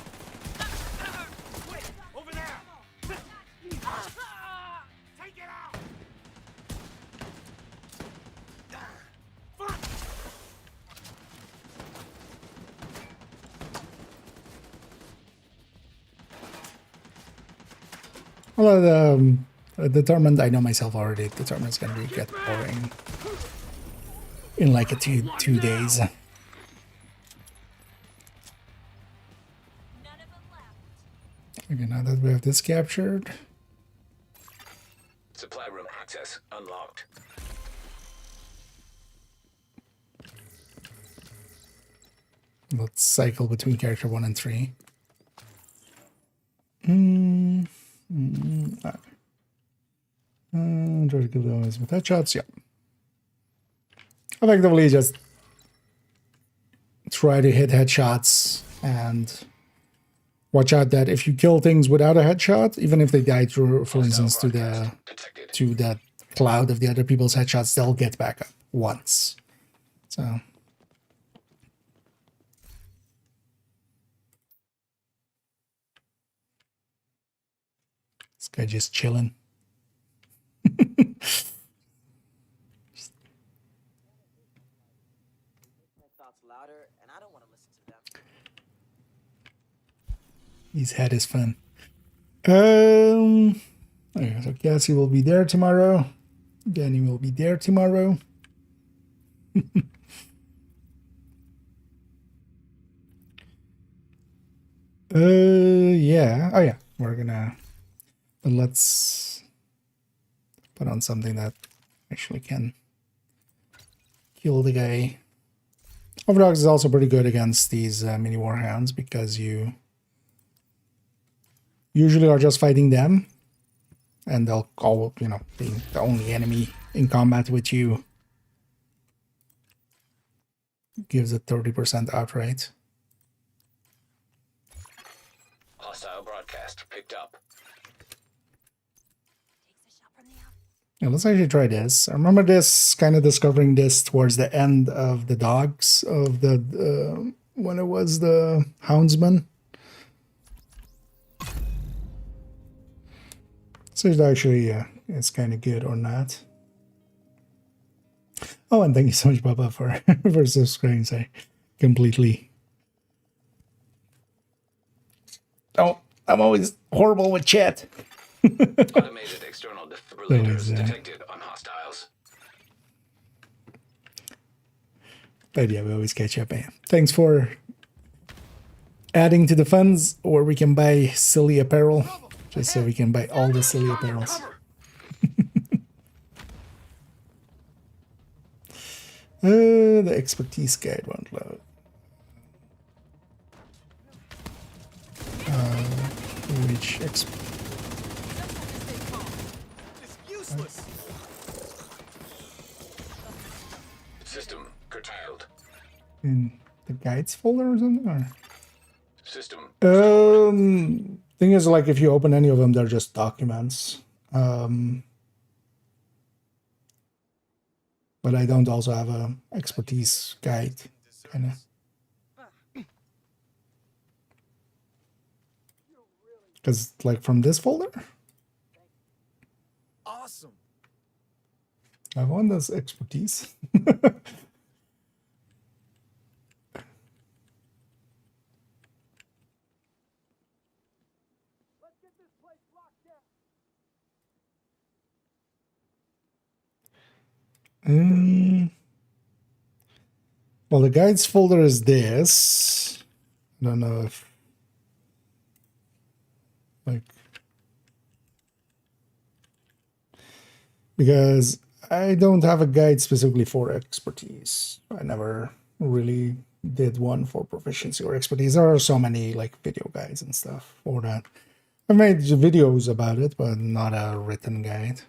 Although determined, I know myself already. Determined is going to get boring in like a two days. Okay, now that we have this captured, Supply room access unlocked. let's cycle between character 1 and 3. Try to kill the enemies with headshots. Yeah. Effectively, just try to hit headshots and watch out that if you kill things without a headshot, even if they die through, for instance, to that cloud of the other people's headshots, they'll get back up once. So. This guy just chilling. His head is fun. Okay, so Cassie will be there tomorrow. Danny will be there tomorrow. Yeah. Oh yeah, we're gonna. But let's put on something that actually can kill the guy. Overdogs is also pretty good against these mini warhounds because you usually are just fighting them, and they'll all, you know, being the only enemy in combat with you gives a 30% outright. Hostile broadcast picked up. Yeah, let's actually try this. I remember this, kind of discovering this towards the end of the dogs of the, when it was the houndsman. So it actually it's kind of good or not. Oh, and thank you so much, Papa, for for subscribing. I completely. Oh, I'm always horrible with chat. Automated external defibrillators detected on hostiles. But yeah, we always catch up, man. Thanks for adding to the funds, or we can buy silly apparel, just so we can buy all the silly apparels. The expertise guide won't load. Which It's useless. System curtailed. in the guides folder or something? Or? System. Thing is, like, if you open any of them, they're just documents. But I don't also have a expertise guide, kind of. Because, like, from this folder, Awesome. I have one that's expertise. Well, the guides folder is this. I don't know if, like, because I don't have a guide specifically for expertise. I never really did one for proficiency or expertise. There are so many, like, video guides and stuff for that. I've made videos about it, but not a written guide.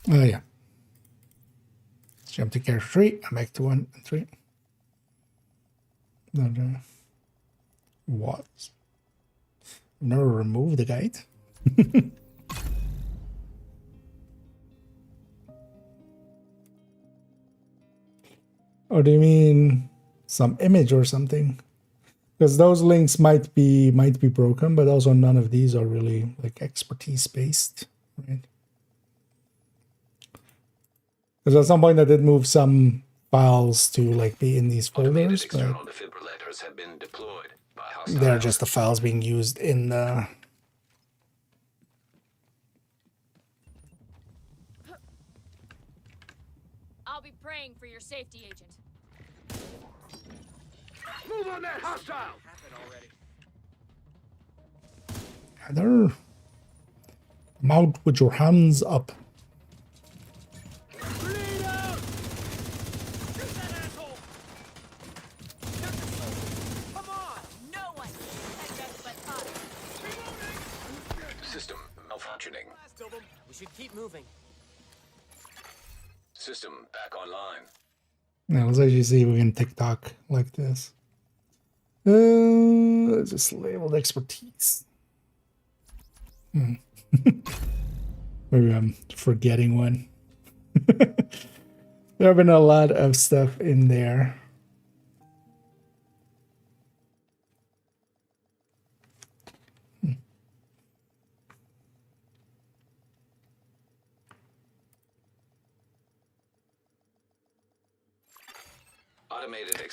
Oh, yeah. Let's jump to character 3. I'm back to 1 and 3. No. What? Never remove the guide? Or do you mean some image or something? Because those links might be broken, but also none of these are really, like, expertise based, right? Because at some point I did move some files to, like, be in these folders, but Defibrillators have been deployed by they're just the files being used in the... I'll be praying for your safety, Agent. Move on that hostile! Heather, come out with your hands up. System malfunctioning. We should keep moving. System back online. Now let's actually see if we can TikTok like this. It's just labeled expertise. Maybe I'm forgetting one. There have been a lot of stuff in there.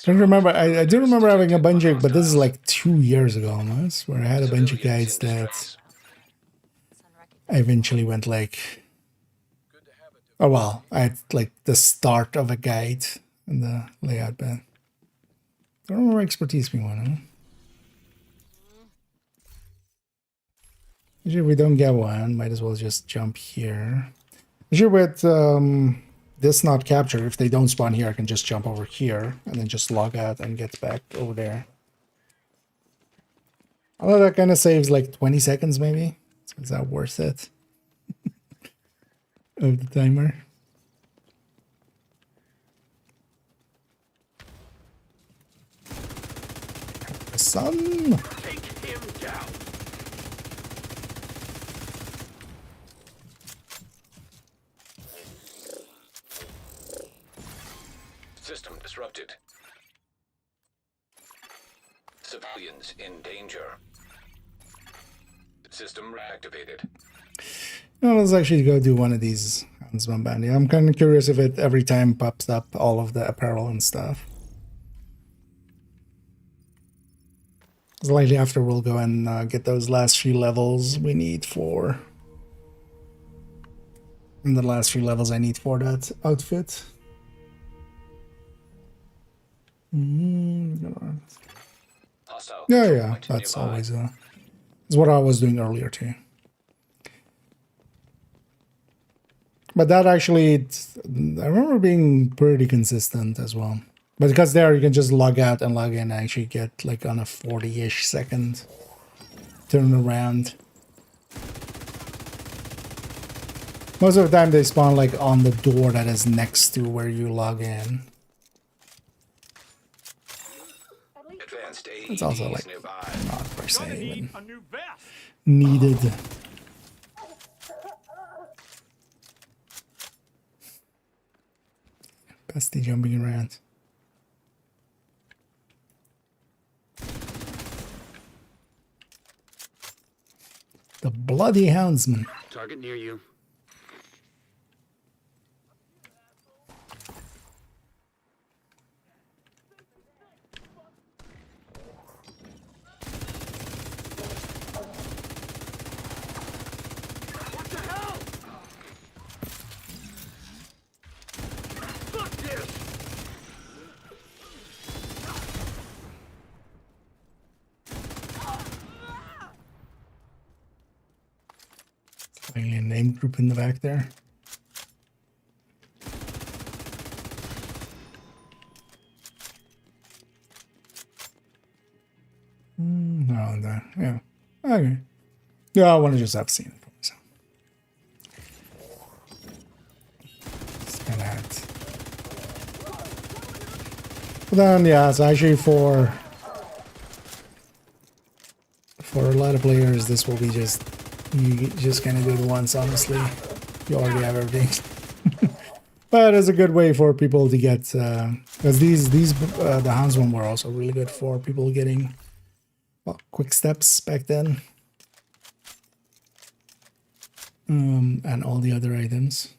I don't remember. I do remember having a bunch of, but this is like 2 years ago almost, where I had a bunch of guides that I eventually went like, oh well, I had like the start of a guide and the layout, but I don't remember expertise being one. Huh? Usually if we don't get one, might as well just jump here. Usually with this not capture, if they don't spawn here, I can just jump over here and then just log out and get back over there. Although that kind of saves like 20 seconds maybe. So is that worth it? Of the timer. Son! Take him down! System disrupted. Civilians in danger. System reactivated. Well, let's actually go do one of these Huntsman Bandy. I'm kind of curious if it every time pops up all of the apparel and stuff. Slightly after we'll go and get those last few levels we need for. And the last few levels I need for that outfit. Yeah, that's always is what I was doing earlier too. But that actually, I remember being pretty consistent as well. But because there you can just log out and log in and actually get like on a 40-ish second turnaround. Most of the time they spawn like on the door that is next to where you log in. It's also like not per se even needed. Bestie jumping around. The bloody houndsman. Target near you. A name group in the back there. No, yeah. Okay. Yeah, I want to just have seen it for myself. But then, yeah, it's actually for a lot of players, this will be just. You just kind of do it once, honestly. You already have everything. But it's a good way for people to get... Because the Houndsman were also really good for people getting quick steps back then. And all the other items.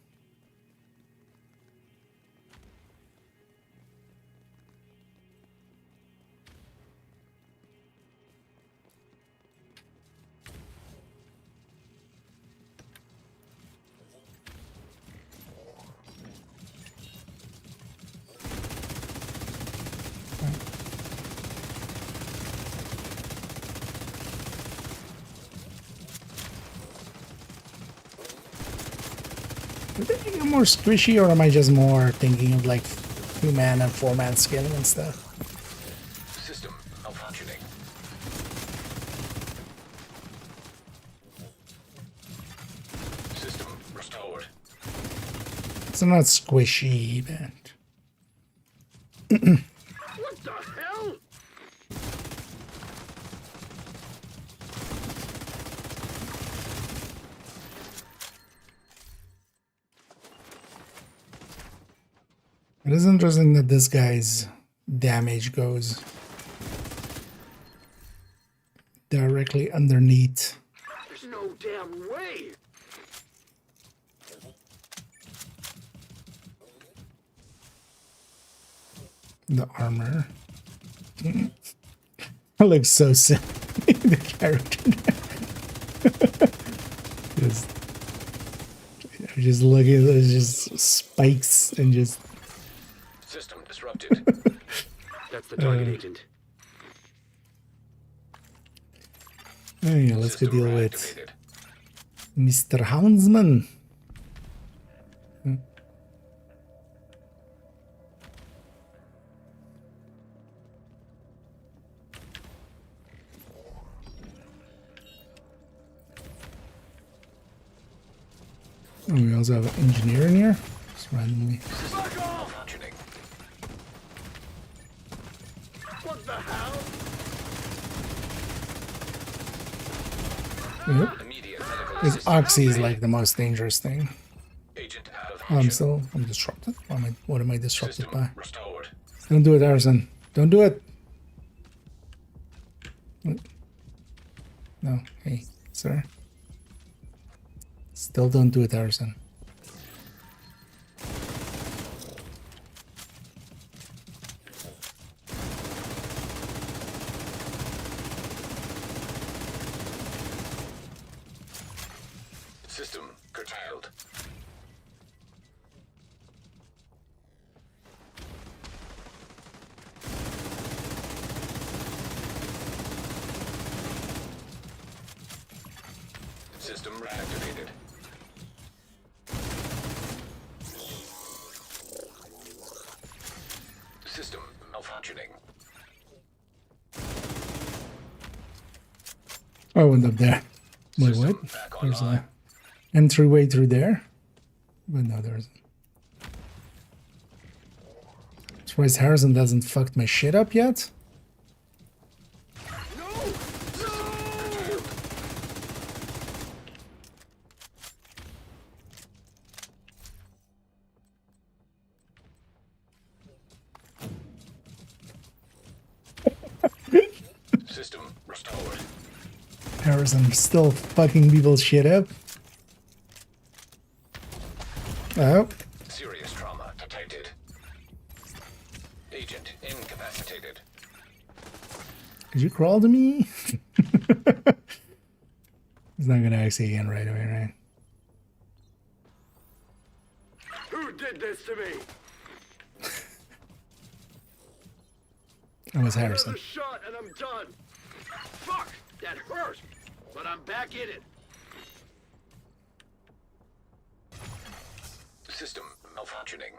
Are they thinking more squishy, or am I just more thinking of like 2-man and 4-man scaling and stuff? System malfunctioning. System restored. It's not squishy, but What the hell? it is interesting that this guy's damage goes directly underneath. There's no damn way. The armor. It looks so silly, the character. just look at those just spikes and just... System disrupted. That's the target agent. Oh yeah, let's go deal with Mr. Houndsman. Oh, we also have an engineer in here, just randomly. What the hell? Yep. This Oxy is like the most dangerous thing. I'm disrupted. What am I disrupted by? Don't do it, Arson. Don't do it. No, hey, sir. Still don't do it, Harrison. System curtailed. System reactivated. System malfunctioning. I went up there. Wait, what? There's a entryway through there? But no, there isn't. Surprised Harrison doesn't fuck my shit up yet? System restored. Harrison still fucking people's shit up. Oh. Serious trauma detected. Agent incapacitated. Could you crawl to me? He's not gonna ask again right away, right? Who did this to me? That was Harrison. Another shot and I'm done. Fuck, that hurt, but I'm back in it. System malfunctioning.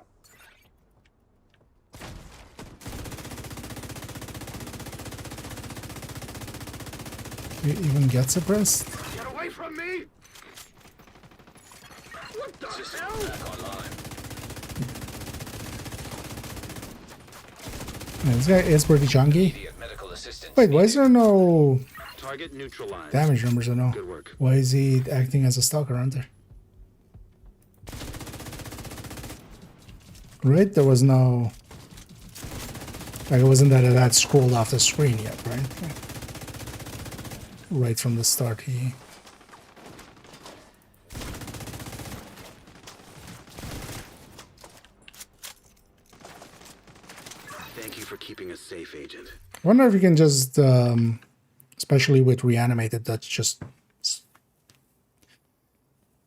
You even get suppressed? Get away from me! What the hell? Back online. Yeah, this guy is pretty chunky. Immediate medical assistance. Wait, why is there no Target neutralized. damage numbers or no? Good work. Why is he acting as a stalker hunter? Right? There was no... Like, it wasn't that it had scrolled off the screen yet, right? Right from the start, he... Thank you for keeping us safe, Agent. I wonder if you can just, especially with reanimated, that's just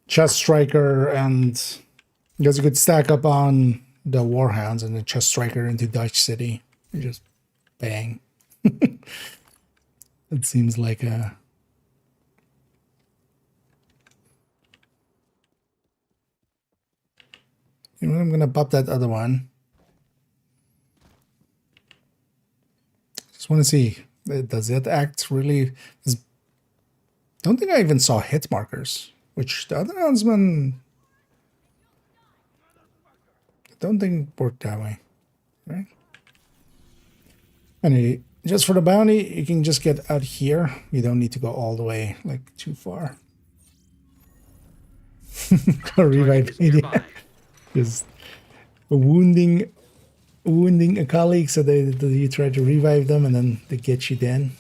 chest striker, and because you could stack up on the warhounds and the chest striker into Dutch City. You just bang. It seems like a... You know, I'm gonna pop that other one. Just want to see, does it act really? Don't think I even saw hit markers, which the other huntsman I don't think worked that way, right? Anyway, just for the bounty, you can just get out here. You don't need to go all the way, like, too far. Go revive media. Just wounding a colleague, so you try to revive them and then they get you then.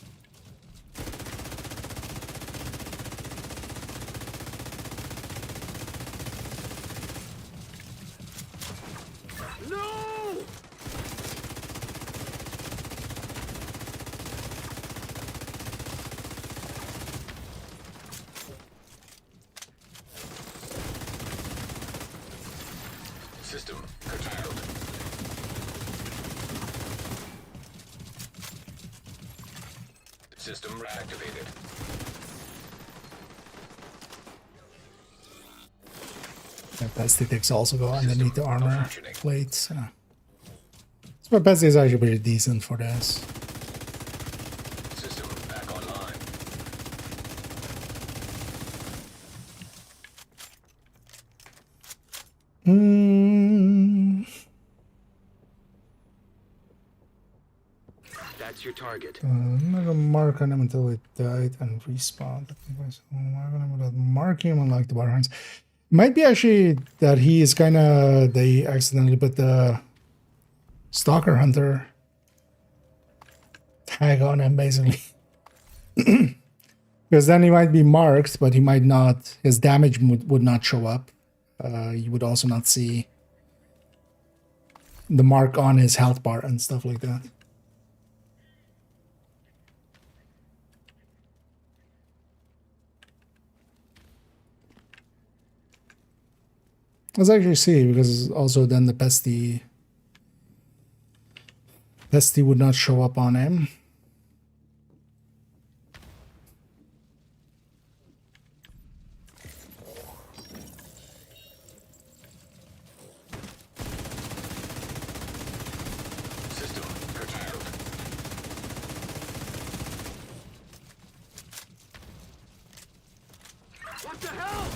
System curtailed. System reactivated. Yeah, Pestitics also go underneath the armor plates. So my Pesti is actually pretty decent for this. System back online. That's your target. I'm not gonna mark on him until it died and respawned. I'm not gonna mark him unlike the Warhounds. Might be actually that he is kind of, they accidentally put the Stalker Hunter tag on him, basically. Because then he might be marked, but he might not, his damage would not show up. You would also not see the mark on his health bar and stuff like that. Let's actually see, because also then the pesty would not show up on him. System curtailed. What the hell?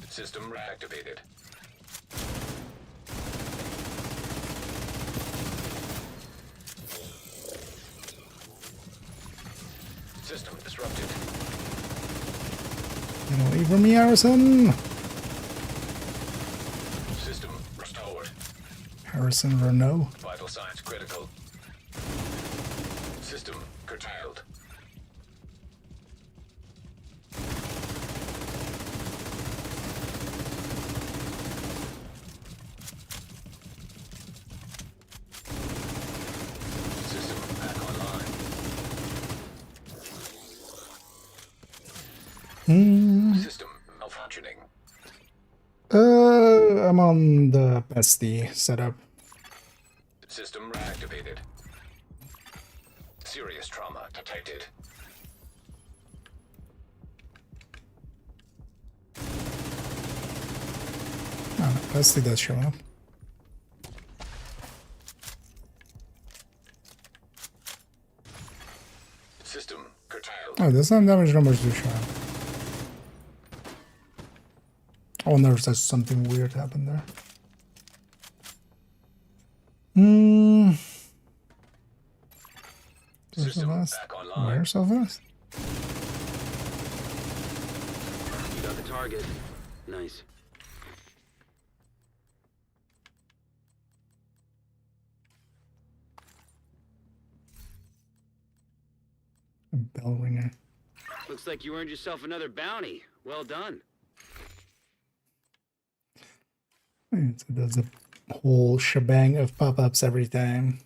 System reactivated. System disrupted. Get away from me, Harrison! System restored. Harrison Renault. Vital signs critical. System curtailed. System back online. System malfunctioning. I'm on the pesty setup. System reactivated. Serious trauma detected. Oh, no, pesty does show up. System curtailed. Oh, there's some damage numbers do show up. I wonder if there's something weird happened there. System so fast? back online. Where so fast? You got the target. Nice. A bell ringer. Looks like you earned yourself another bounty. Well done. So it does a whole shebang of pop-ups every time.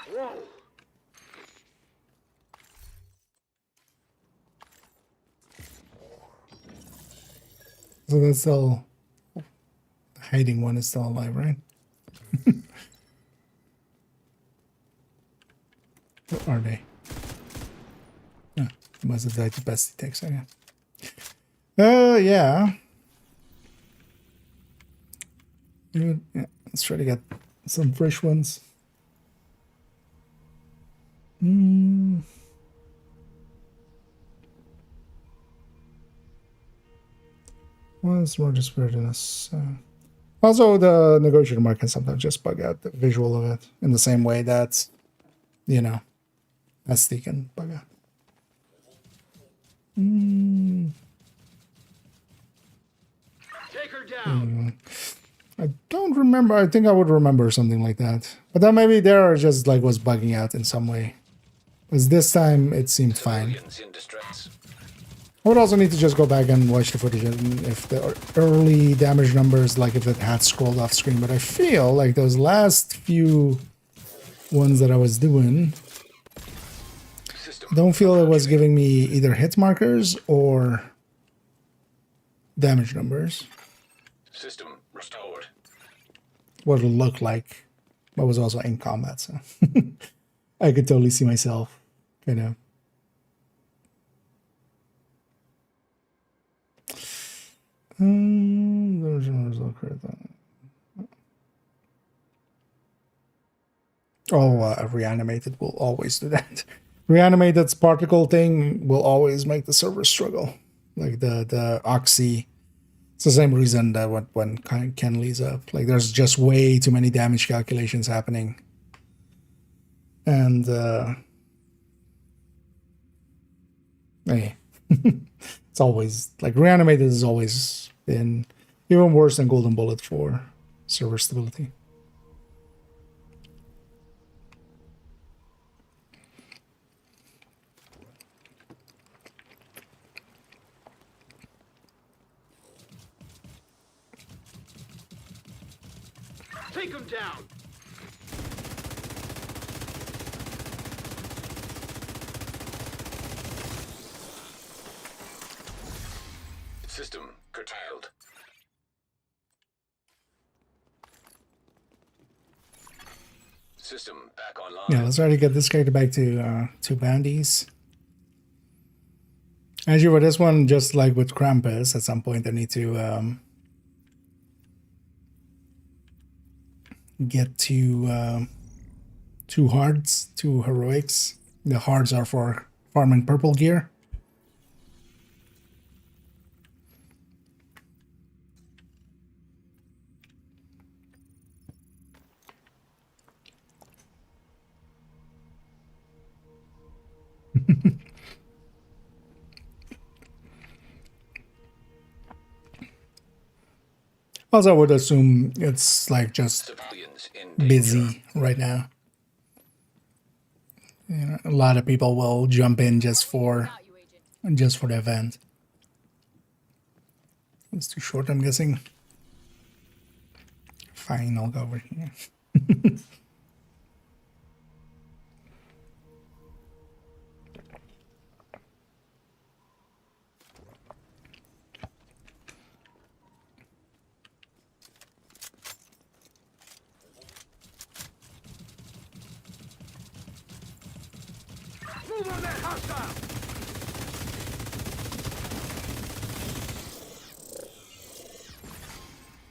Whoa. So that's still... The hiding one is still alive, right? What are they? Oh, must have died to pesty ticks, I guess. Yeah. Yeah, let's try to get some fresh ones. Well, it's more just weirdness. Also, the negotiator mark can sometimes just bug out the visual of it in the same way that, you know, SD can bug out. Take her down. I don't remember. I think I would remember something like that. But then maybe there just like was bugging out in some way. Because this time it seemed fine. In distress. I would also need to just go back and watch the footage and if the early damage numbers, like if it had scrolled off screen. But I feel like those last few ones that I was doing, I don't feel it was giving me either hit markers or damage numbers. System restored. What it looked like, but was also in combat, so I could totally see myself, you know. Reanimated will always do that. Reanimated's particle thing will always make the server struggle. Like the Oxy. It's the same reason that when Ken leaves up. Like there's just way too many damage calculations happening. And hey. It's always like reanimated has always been even worse than golden bullet for server stability. Take him down! System curtailed. System back online. Yeah, let's try to get this character back to 2 bounties. Actually, for this one, just like with Krampus, at some point I need to get to 2 hards, 2 heroics. The hards are for farming purple gear. Also, I would assume it's like just busy right now. You know, a lot of people will jump in just for the event. It's too short, I'm guessing. Fine, I'll go over here. Move on that hostile!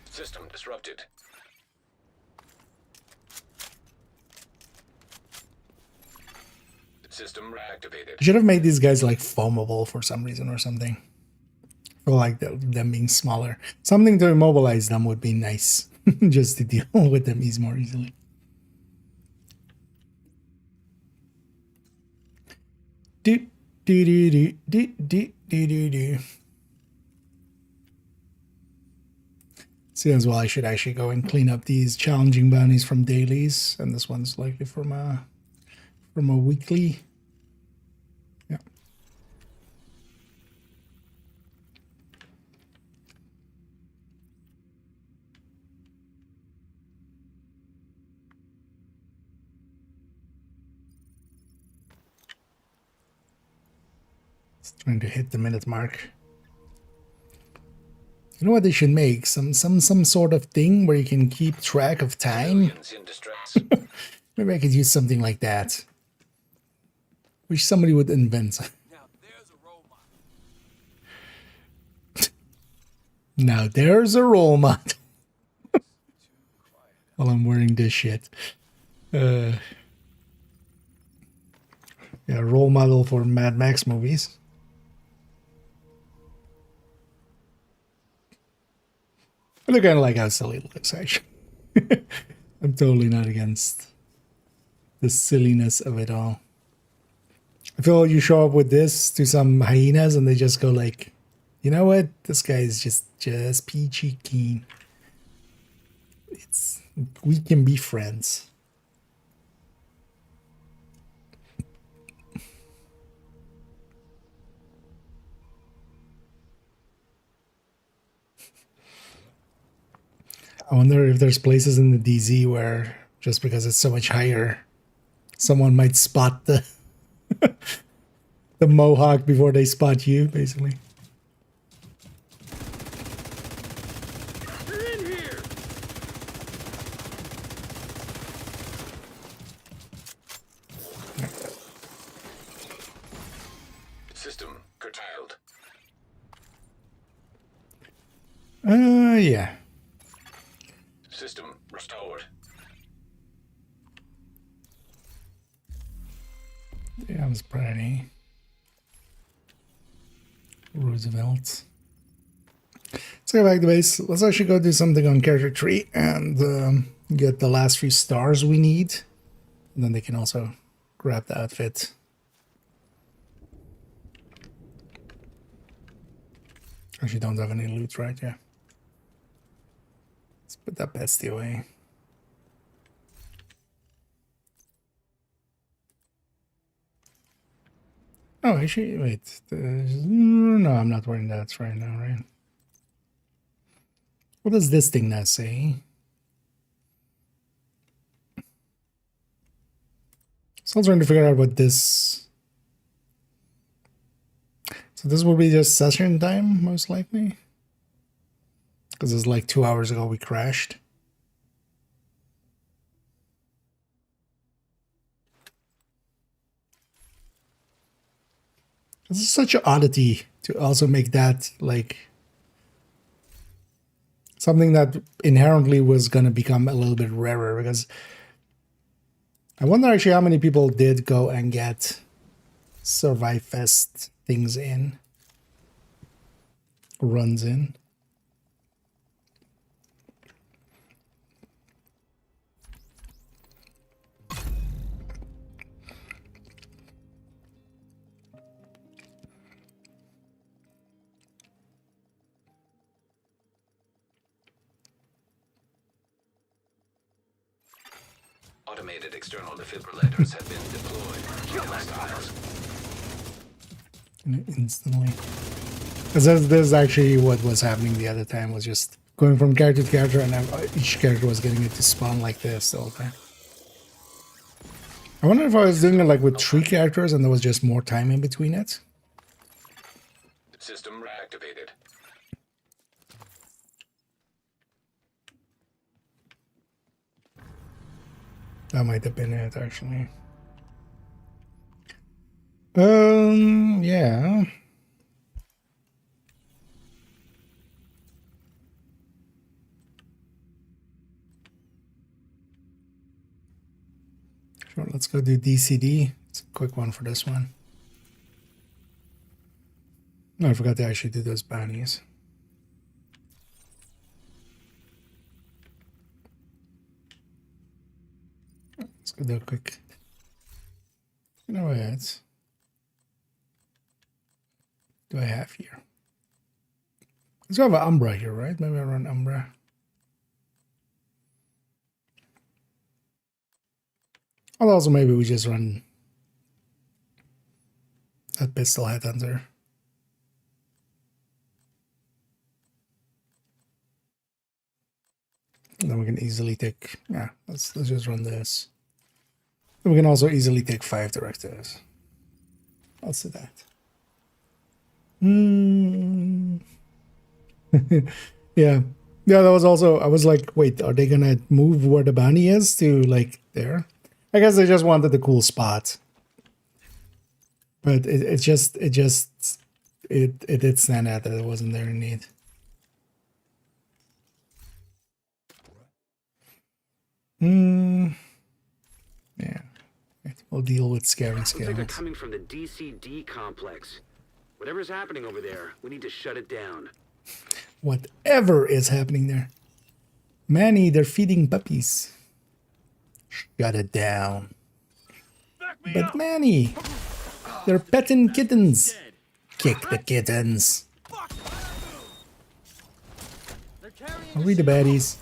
System disrupted. System reactivated. I should have made these guys like foamable for some reason or something. Or like them being smaller. Something to immobilize them would be nice. Just to deal with them more easily. Do do do do do do do do do. See, as well, I should actually go and clean up these challenging bounties from dailies, and this one's likely from a weekly. Yeah. It's trying to hit the minute mark. You know what they should make? Some sort of thing where you can keep track of time. Maybe I could use something like that. Wish somebody would invent. Now there's a role model. While I'm wearing this shit. Yeah, role model for Mad Max movies. I look kind of like how silly it looks, actually. I'm totally not against the silliness of it all. I feel you show up with this to some hyenas and they just go like, you know what? This guy is just peachy keen. We can be friends. I wonder if there's places in the DZ where just because it's so much higher, someone might spot the the mohawk before they spot you, basically. You're in here! System curtailed. Yeah. System restored. Yeah, that's pretty. Roosevelt. Let's go back to base. Let's actually go do something on character tree and get the last few stars we need. And then they can also grab the outfit. Actually, don't have any loot, right? Yeah. Let's put that bestie away. Oh, actually, wait. No, I'm not wearing that right now, right? What does this thing now say? Still trying to figure out what this... So this will be just session time, most likely? Because it's like 2 hours ago we crashed. This is such an oddity to also make that like something that inherently was going to become a little bit rarer, because I wonder actually how many people did go and get Survive Fest things in, runs in. Automated external defibrillators have been deployed by hostiles. Instantly. Because this is actually what was happening the other time, was just going from character to character, and each character was getting it to spawn like this the whole time. I wonder if I was doing it like with 3 characters and there was just more time in between it. System reactivated. That might have been it, actually. Yeah. Sure, let's go do DCD. It's a quick one for this one. No, I forgot to actually do those bounties. Let's go do a quick... You know what? Do I have here? Let's have an Umbra here, right? Maybe I run Umbra. Or also maybe we just run that pistol headhunter. And then we can easily take, yeah, let's just run this. And we can also easily take 5 directives. Let's do that. Yeah. Yeah, that was also, I was like, wait, are they gonna move where the bounty is to like there? I guess they just wanted the cool spot. But it did stand out that it wasn't there in need. Yeah. We'll deal with scaring scales. Looks like they're coming from the DCD complex. Whatever's happening over there, we need to shut it down. Whatever is happening there. Manny, they're feeding puppies. Shut it down. But Manny, they're petting kittens. Kick the kittens. I'll read the baddies.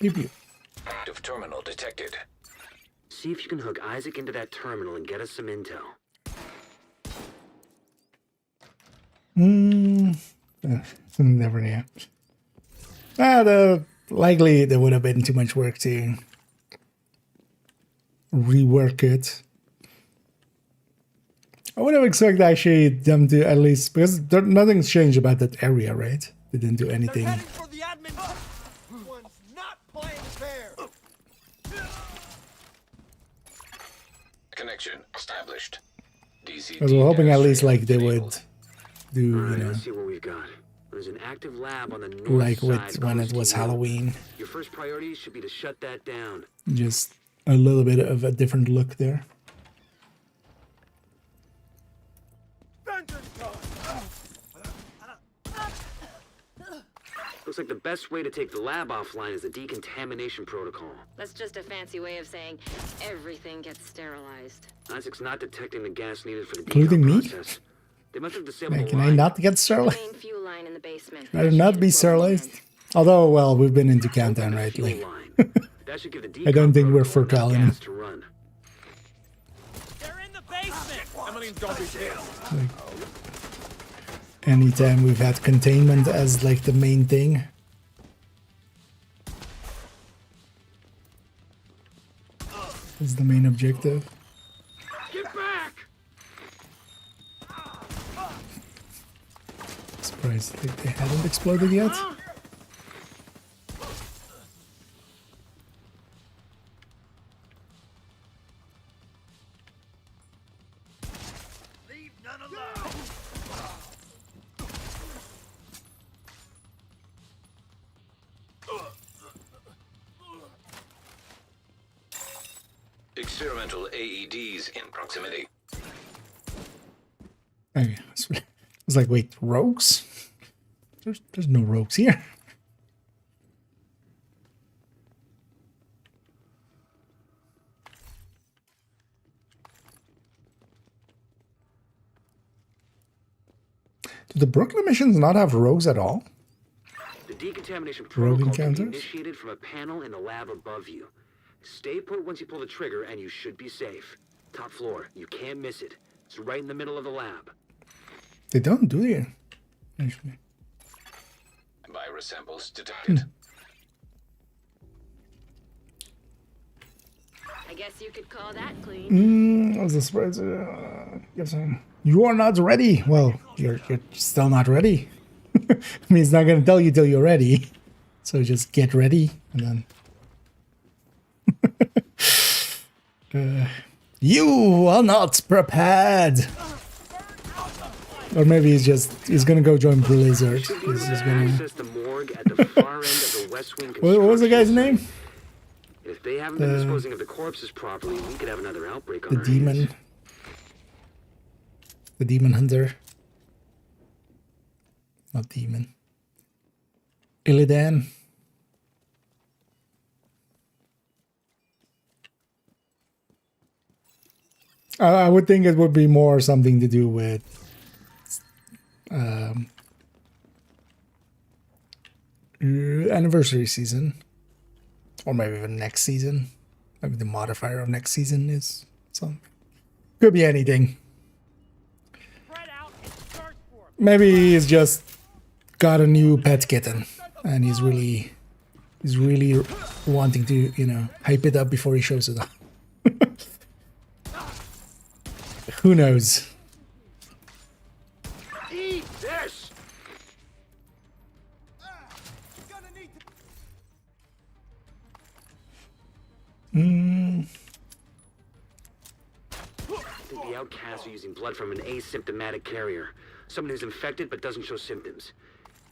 Pew pew. Active terminal detected. See if you can hook Isaac into that terminal and get us some intel. Never knew. Likely there would have been too much work to rework it. I would have expected actually them to at least, because nothing's changed about that area, right? They didn't do anything. For the admin. One's not playing fair. Connection established. DC. I was hoping at least like they would do, you know, Let's see what we've got. There's an active lab on the north like side with when it was Halloween. Your first priority should be to shut that down. Just a little bit of a different look there. Looks like the best way to take the lab offline is the decontamination protocol. That's just a fancy way of saying everything gets sterilized. Isaac's not detecting the gas needed for the Including decom me? process. They must have disabled Man, the can I line. not get The sterilized? main fuel line in the basement. I do not be sterilized. Although, well, we've been into countdown, right? Fuel Like, line. That should give the decom I don't think we're protocol fertile enough enough. gas to run. They're in the basement. Emily, don't be scared. Like, anytime we've had containment as like the main thing. It's the main objective. Get back! Surprised like they hadn't exploded yet. Leave none alone. Experimental AEDs in proximity. Okay, I was like, wait, rogues? There's no rogues here. Do the Brooklyn missions not have rogues at all? The decontamination Rogue protocol can be encounters? initiated from a panel in the lab above you. Stay put once you pull the trigger and you should be safe. Top floor, you can't miss it. It's right in the middle of the lab. They don't, do they? Actually. Virus samples detected. I guess you could call that clean. As a surprise, yes, you are not ready. Well, you're still not ready. I mean, it's not going to tell you till you're ready. So just get ready and then. You are not prepared. Or maybe he's gonna go join Blizzard. He's just gonna. Access the morgue at the far end of the West Wing What was the guy's name? If they haven't been disposing of the corpses properly, we could have another outbreak on The our demon. hands. The demon hunter. Not demon. Illidan. I would think it would be more something to do with anniversary season, or maybe even next season. Maybe the modifier of next season is something. Could be anything. Maybe he's just got a new pet kitten, and he's really wanting to, you know, hype it up before he shows it off. Who knows? Eat this. I think the outcasts are using blood from an asymptomatic carrier. Someone who's infected but doesn't show symptoms.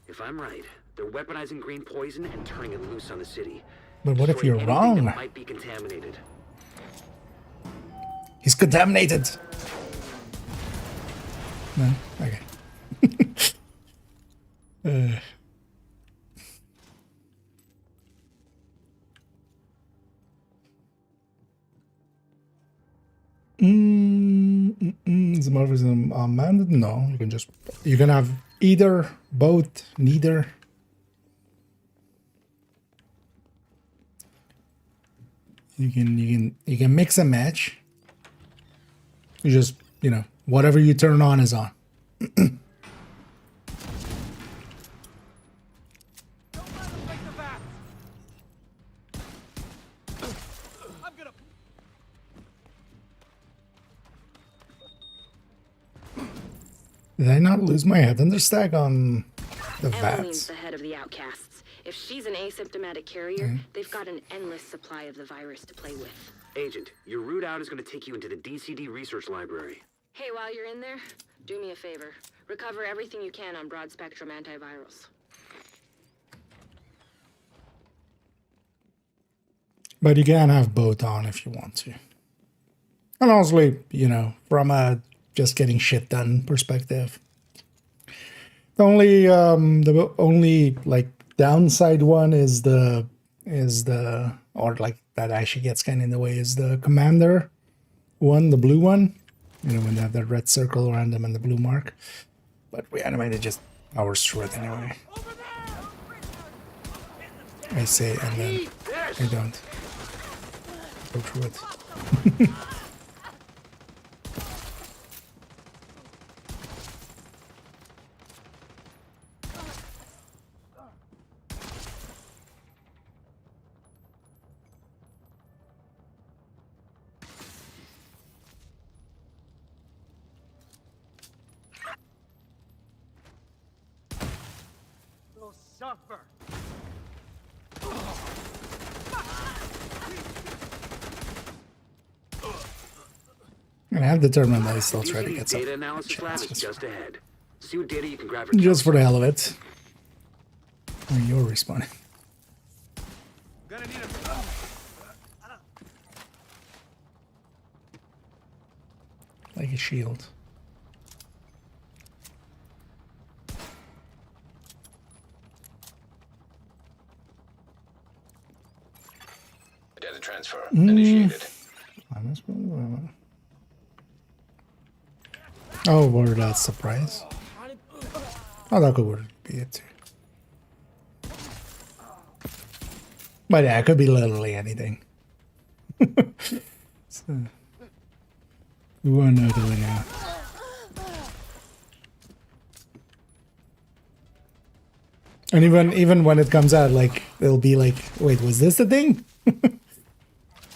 If I'm right, they're weaponizing green poison and turning it loose on the city. But what if Destroying you're anything wrong? that might be contaminated. He's contaminated. No? Okay. Is the morphism mandate? No, you can have either, both, neither. You can mix and match. You just, you know, whatever you turn on is on. Did I not lose my head understack on the Emmeline's VATs? the head of the outcasts. If she's an asymptomatic carrier, they've got an endless supply of the virus to play with. Agent, your route out is going to take you into the DCD research library. Hey, while you're in there, do me a favor. Recover everything you can on broad-spectrum antivirals. But you can have both on if you want to. And honestly, you know, from a just getting shit done perspective, the only like downside one is the or like that actually gets kind of in the way is the commander one, the blue one. You know, when they have that red circle around them and the blue mark. But reanimated just powers through it anyway. I say and then I don't go through it. You'll suffer. And I have determined that I still try to get some data analysis lab is just ahead. See what data you can grab for just for the hell of it. Oh, you're respawning. Gonna need Like a shield. Data transfer initiated. Oh, word that surprise. Oh, that could be it too. But yeah, it could be literally anything. So, we won't know till we know. And even when it comes out, like it'll be like, wait, was this the thing?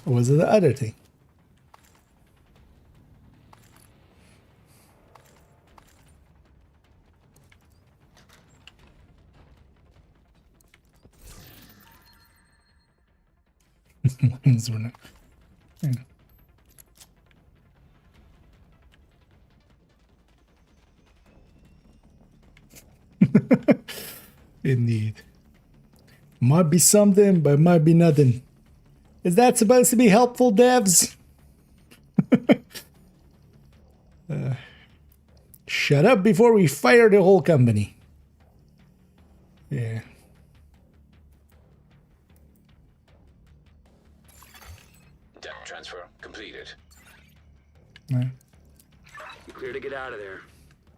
Or was it the other thing? Lines were not. Yeah. Indeed. Might be something, but might be nothing. Is that supposed to be helpful, devs? Shut up before we fire the whole company. Yeah. Data transfer completed. Right. You clear to get out of there.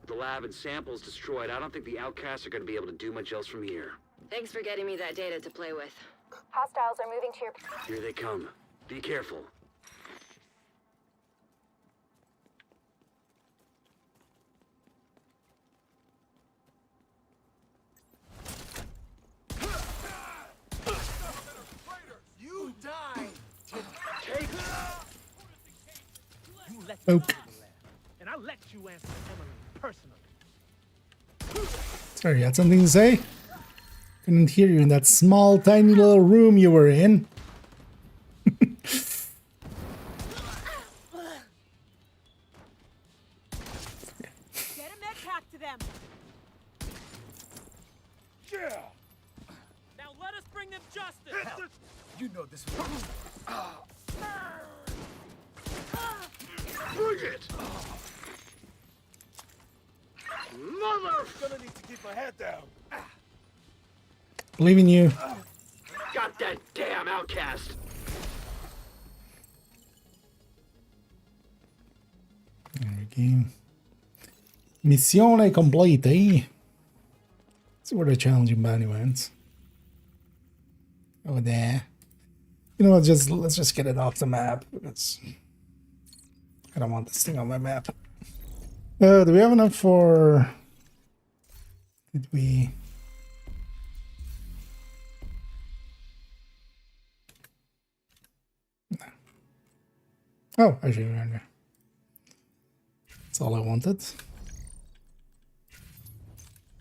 With the lab and samples destroyed, I don't think the outcasts are going to be able to do much else from here. Thanks for getting me that data to play with. Hostiles are moving to your... Here they come. Be careful. You die. Take you let Oak. and I'll let you answer Emily personally. Sorry, you had something to say? Couldn't hear you in that small, tiny little room you were in. Get a med pack to them. Yeah. Now let us bring them justice. You know this one. Bring it. Mother! Gonna need to keep my head down. Believe in you. Got that damn outcast. Okay. Missione completa. Let's see where the challenging bounty went. Oh, there. You know what? Let's just get it off the map. Because I don't want this thing on my map. Do we have enough for? Did we? No. Oh, actually, remember. That's all I wanted.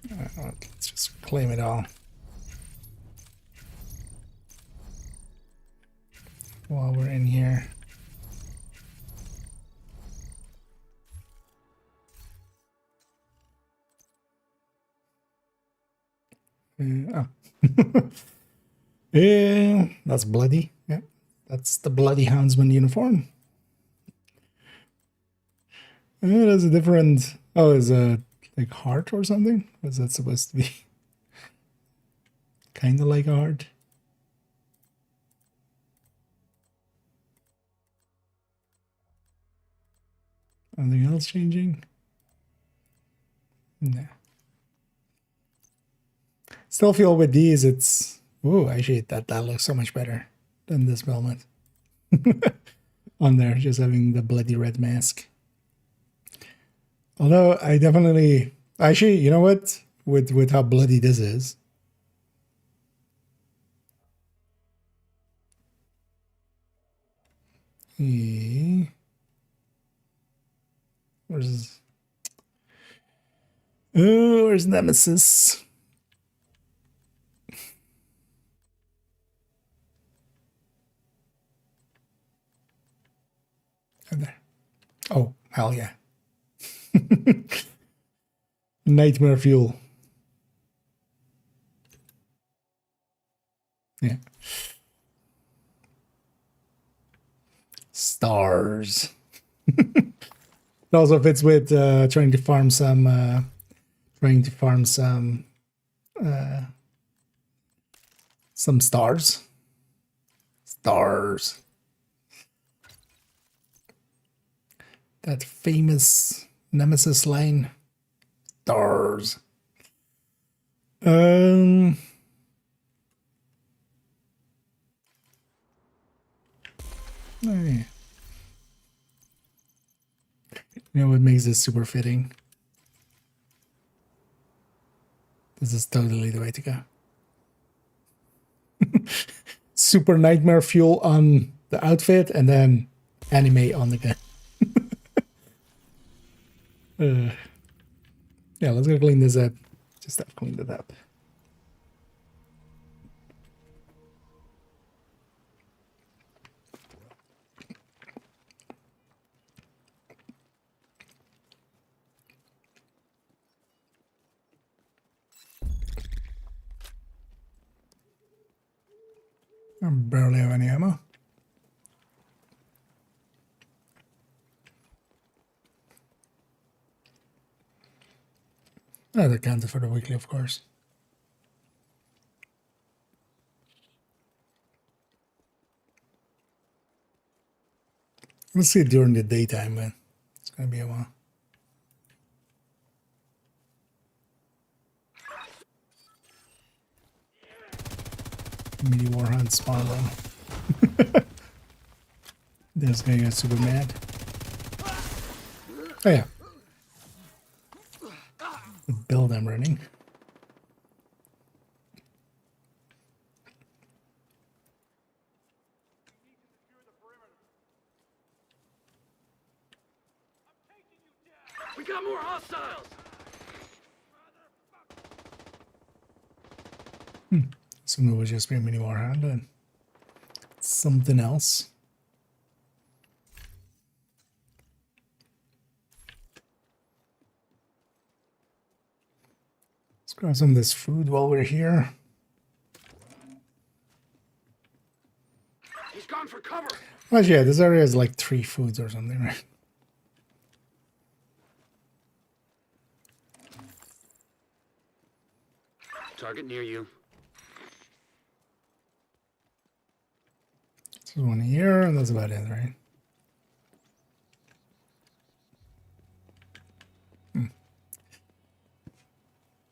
Let's just claim it all. While we're in here. Oh. Yeah, that's bloody. Yeah, that's the bloody houndsman uniform. There's a different. Oh, is a like heart or something? What's that supposed to be? Kind of like a heart. Anything else changing? Nah. Still feel with these, it's... Oh, actually, that looks so much better than this helmet. On there, just having the bloody red mask. Although, I definitely... Actually, you know what? With how bloody this is... Where's Nemesis? Oh, there. Oh, hell yeah. Nightmare fuel. Yeah. Stars. It also fits with trying to farm some stars. Stars. That famous Nemesis line. Stars. Oh yeah. You know what makes this super fitting? This is totally the way to go. Super nightmare fuel on the outfit and then anime on the gun. Yeah, let's go clean this up. Just have cleaned it up. I barely have any ammo. Oh, that counted for the weekly, of course. Let's see it during the daytime, but it's gonna be a while. Mini war hunt spawn one. This guy got super mad. Oh yeah. The build I'm running. We got more hostiles! Assume it was just be a mini war hunt and something else. Let's grab some of this food while we're here. He's gone for cover! Oh yeah, this area has like 3 foods or something, right? Target near you. There's one here, and that's about it, right?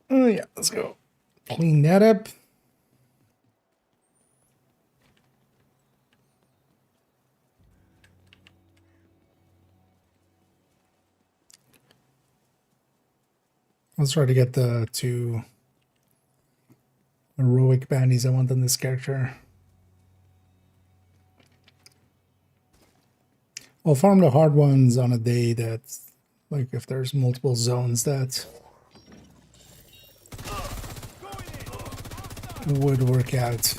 Oh yeah, let's go clean that up. Let's try to get the 2 heroic bounties I want on this character. I'll farm the hard ones on a day that, like, if there's multiple zones that would work out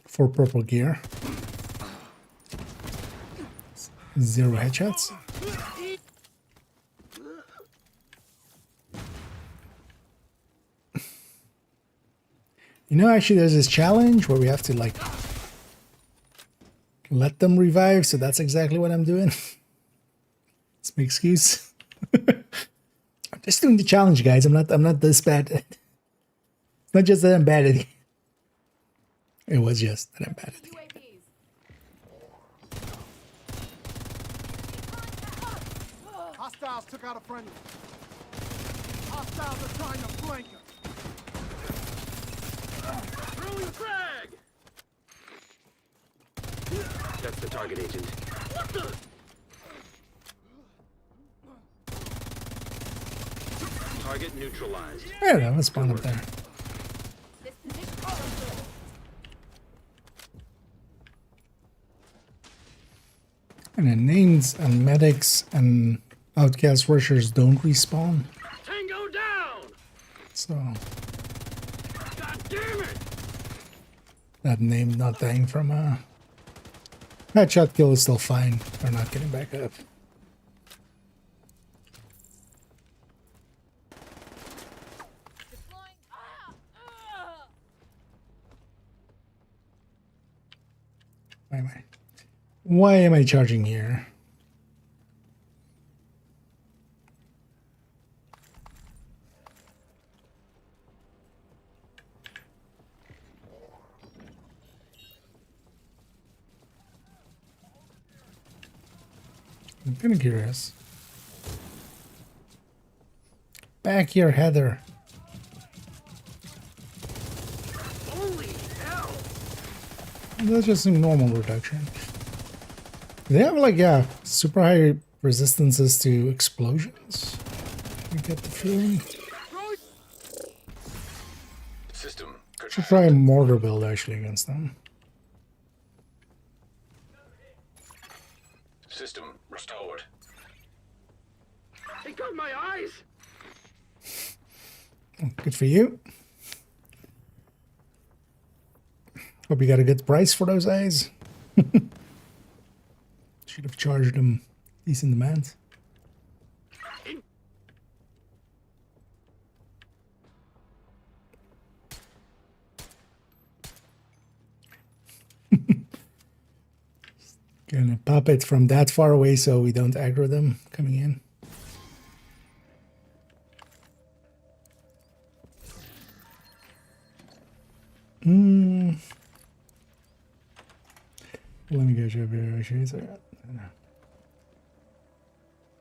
for purple gear. 0 headshots. You know, actually, there's this challenge where we have to, like, let them revive, so that's exactly what I'm doing. It's my excuse. Just doing the challenge, guys. I'm not this bad. It's not just that I'm bad at it. It was just that I'm bad at it. Hostiles took out a friendly. Hostiles are trying to flank us. Throwing frag! That's the target, Agent. What the? Target neutralized. Yeah, that was spawn up there. And then names and medics and outcast rushers don't respawn. Tango down! So God damn it! that name not dying from a headshot kill is still fine. They're not getting back up. Why am I charging here? I'm kind of curious. Back here, Heather. Holy hell! That's just a normal reduction. They have like, yeah, super high resistances to explosions. I get the feeling. System. Should try a mortar build actually against them. System restored. They got my eyes! Good for you. Hope you got a good price for those eyes. Should have charged them decent amounts. Gonna pop it from that far away so we don't aggro them coming in. Let me go to a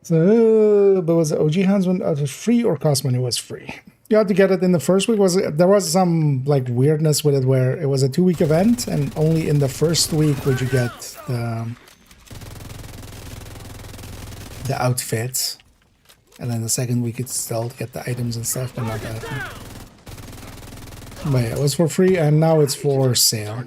So, but was the OG Hounds one free or cost money? Was free. You had to get it in the first week. There was some like weirdness with it where it was a 2-week event and only in the first week would you get the outfits, and then the second week it's still get the items and stuff, but not that. But yeah, it was for free and now it's for sale.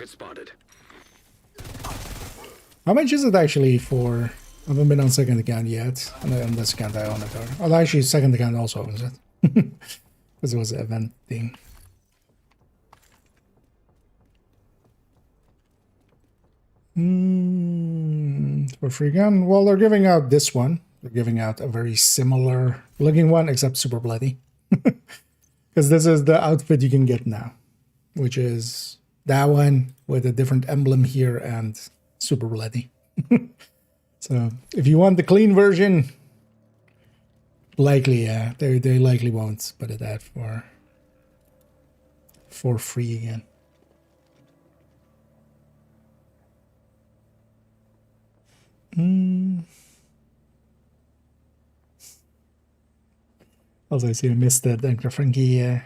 How much is it actually for? I haven't been on second account yet. And on this account I own it. Oh, actually second account also owns it. Because it was an event thing. For free gun. Well, they're giving out this one. They're giving out a very similar looking one, except super bloody. Because this is the outfit you can get now. Which is that one with a different emblem here and super bloody. So if you want the clean version, likely, yeah, they likely won't put it out for free again. Also, I see I missed that Dr. Frankie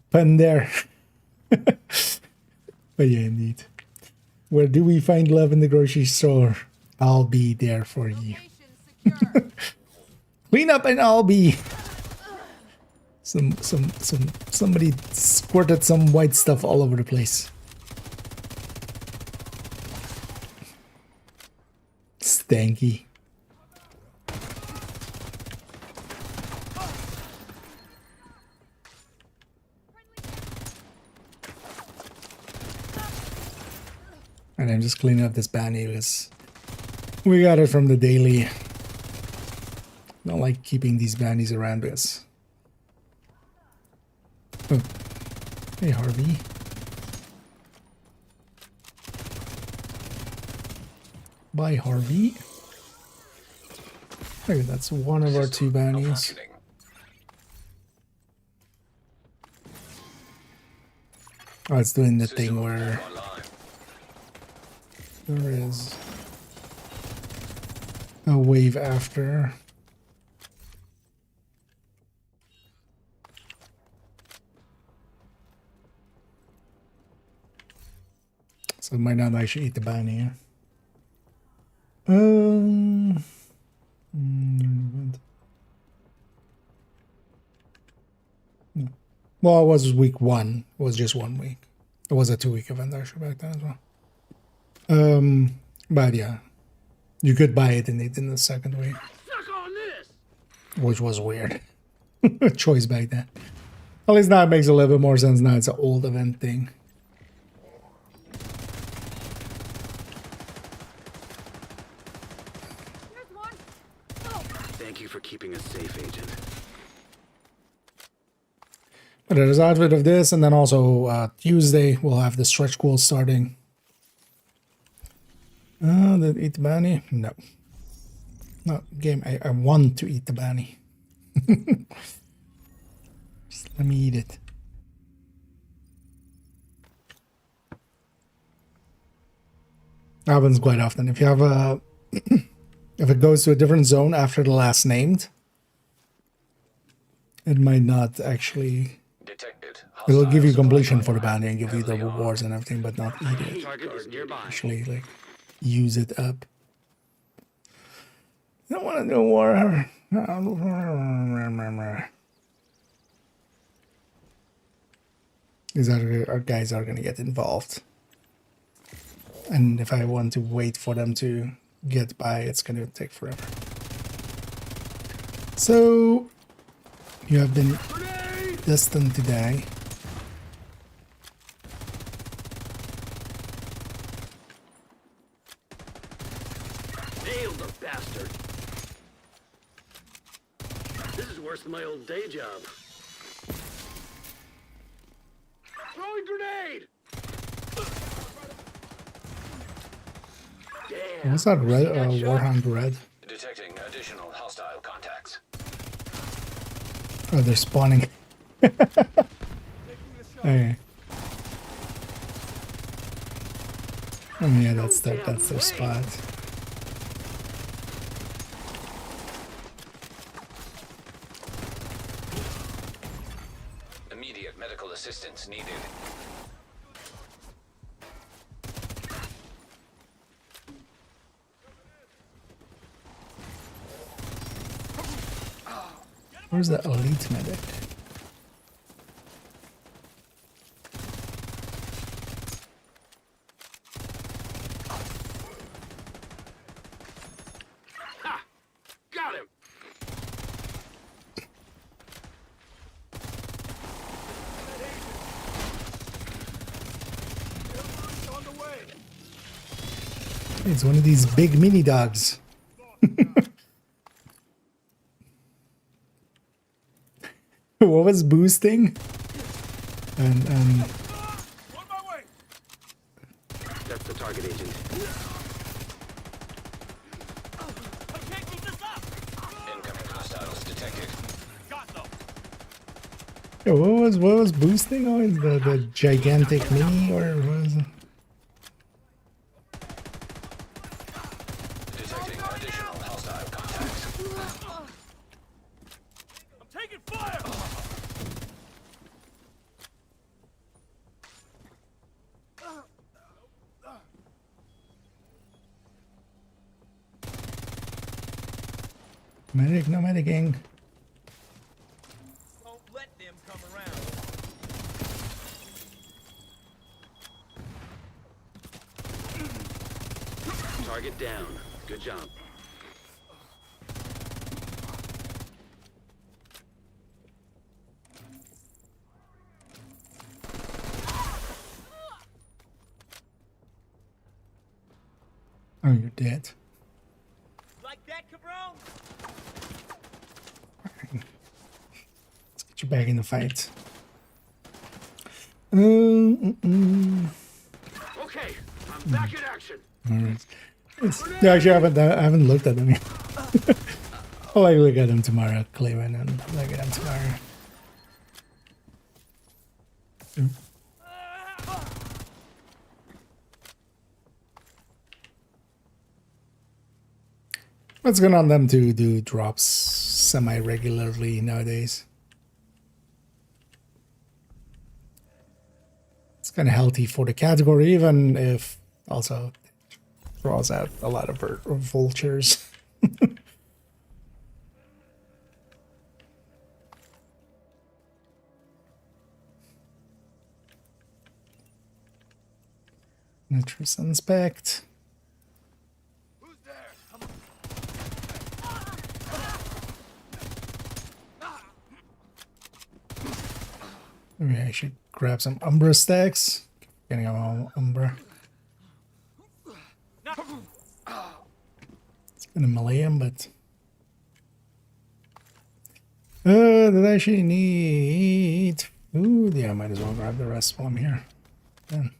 pun there. But yeah, indeed. Where do we find love in the grocery store? I'll be there for you. Clean up and I'll be. Somebody squirted some white stuff all over the place. Stanky. And I'm just cleaning up this bounty because we got it from the daily. Don't like keeping these bounties around us. Oh. Hey, Harvey. Bye, Harvey. Maybe that's one of our 2 bounties. Oh, it's doing the thing where there is a wave after. So it might not actually eat the bounty. Well, it was week 1. It was just 1 week. It was a 2-week event actually back then as well. But yeah, you could buy it in the second week, which was weird. Choice back then. At least now it makes a little bit more sense. Now it's an old event thing. Thank you for keeping us safe, Agent. But there's outfit of this, and then also Tuesday we'll have the stretch goal starting. Did eat the bounty? No. No, game. I want to eat the bounty. Just let me eat it. Happens quite often. If you have a if it goes to a different zone after the last named, it might not actually. It'll give you completion for the bounty and give you the rewards and everything, but not eat it. Actually, like, use it up. You don't want to do war. These our guys are going to get involved. And if I want to wait for them to get by, it's going to take forever. So, you have been destined to die. Nailed the bastard. This is worse than my old day job. Throwing grenade! Damn. What's that red? Warhound red? Detecting additional hostile contacts. Oh, they're spawning. Okay. Oh yeah, that's their spot. Immediate medical assistance needed. Where's the elite medic? Ha! Got him! It's one of these big mini dogs. What was boosting? And That's the target, Agent. Incoming hostiles detected. yeah, what was boosting? Oh, it's the gigantic mini, or what was it? Detecting additional hostile contacts. I'm taking fire! Medic, no medicing. Don't let them come around. Target down. Good job. Oh, you're dead. Like that, cabron? Let's get you back in the fight. Okay, I'm back in action. Alright. Yeah, actually, I haven't looked at them yet. I'll like look at them tomorrow, Cleveland, and look at them tomorrow. What's going on them to do drops semi-regularly nowadays? It's kind of healthy for the category, even if also draws out a lot of vultures. Nitrous inspect. Maybe I should grab some Umbra stacks. Getting all Umbra. It's gonna melee him, but did I actually need food? Yeah, I might as well grab the rest while I'm here. Then.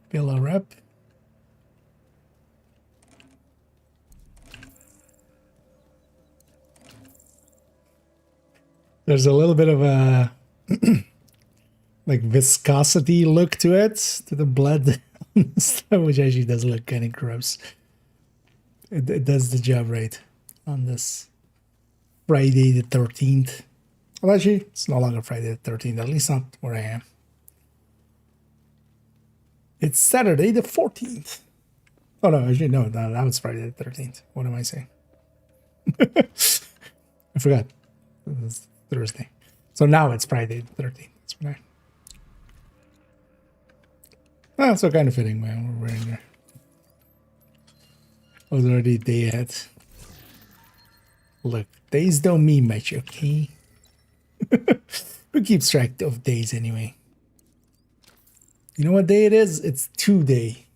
Fill a rep. There's a little bit of a like viscosity look to it, to the blood stuff, which actually does look kind of gross. It does the job right on this Friday the 13th. Well, actually, it's no longer Friday the 13th, at least not where I am. It's Saturday the 14th. Oh no, actually, no, that was Friday the 13th. What am I saying? I forgot. It was Thursday. So now it's Friday the 13th. That's what I... so kind of fitting, man. We're in there. I was already a day ahead. Look, days don't mean much, okay? Who keeps track of days anyway? You know what day it is? It's 2 day.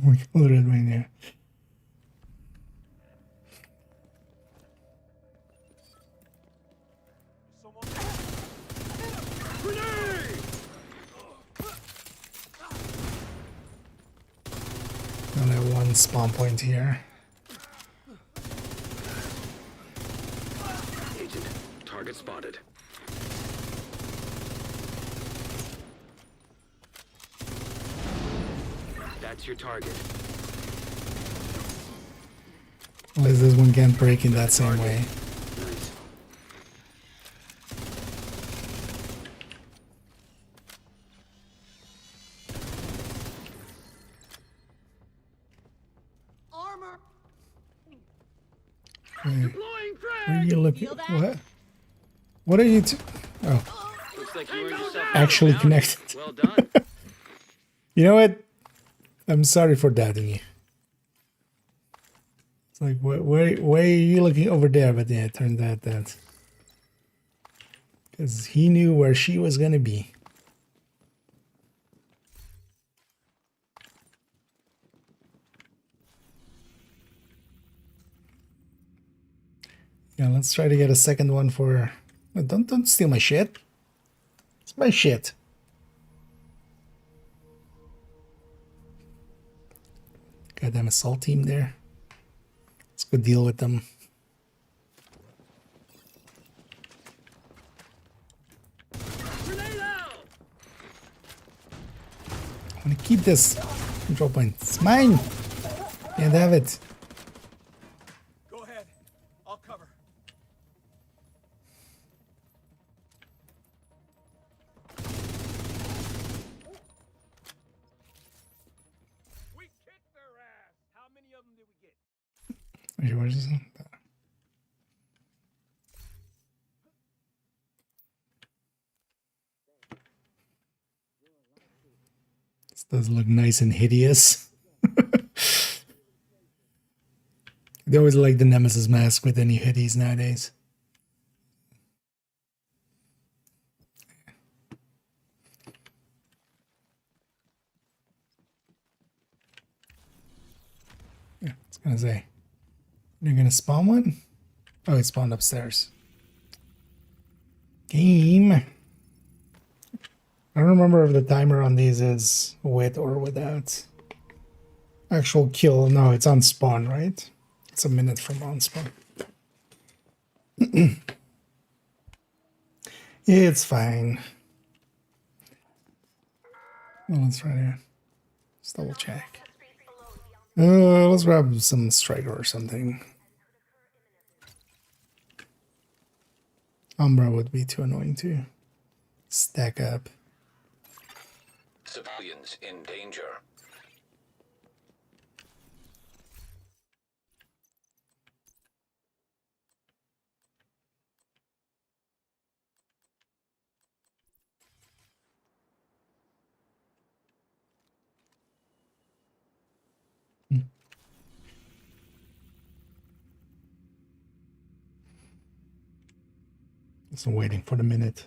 We put it right there. Only one spawn point here. Agent, target spotted. That's your target. At least this one can't break in that same way. Nice. Armor. Where are you looking? What? What are you? Oh, Looks like you earned yourself actually a connected. Well done. You know what? I'm sorry for doubting you. It's like, where are you looking over there? But yeah, it turned out that because he knew where she was gonna be. Yeah, let's try to get a second one for. Don't steal my shit. It's my shit. Goddamn assault team there. Let's go deal with them. I want to keep this control point. It's mine. Can't have it. Go ahead. I'll cover. We kicked their ass. How many of them did we get? Wait, where's this? This does look nice and hideous. They always like the Nemesis mask with any hoodies nowadays. Yeah, I was gonna say. You're gonna spawn one? Oh, it spawned upstairs. Game. I don't remember if the timer on these is with or without actual kill. No, it's on spawn, right? It's a minute from on spawn. It's fine. Well, let's try to let's double check. Let's grab some striker or something. Umbra would be too annoying to stack up. Civilians in danger. So waiting for the minute.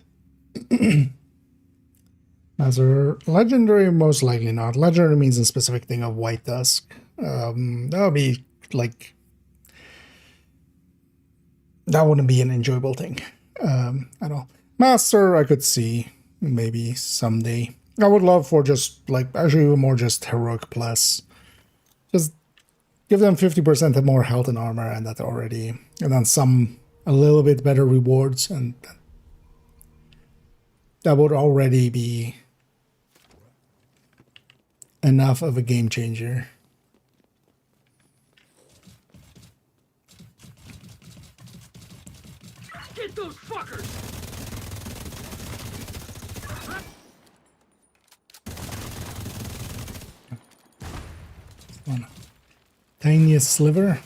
As a legendary, most likely not. Legendary means a specific thing of white dusk. That would be like that wouldn't be an enjoyable thing at all. Master, I could see maybe someday. I would love for just like actually more just heroic plus. Just give them 50% more health and armor, and that already, and then some a little bit better rewards, and that would already be enough of a game changer. Get those fuckers! One tiniest sliver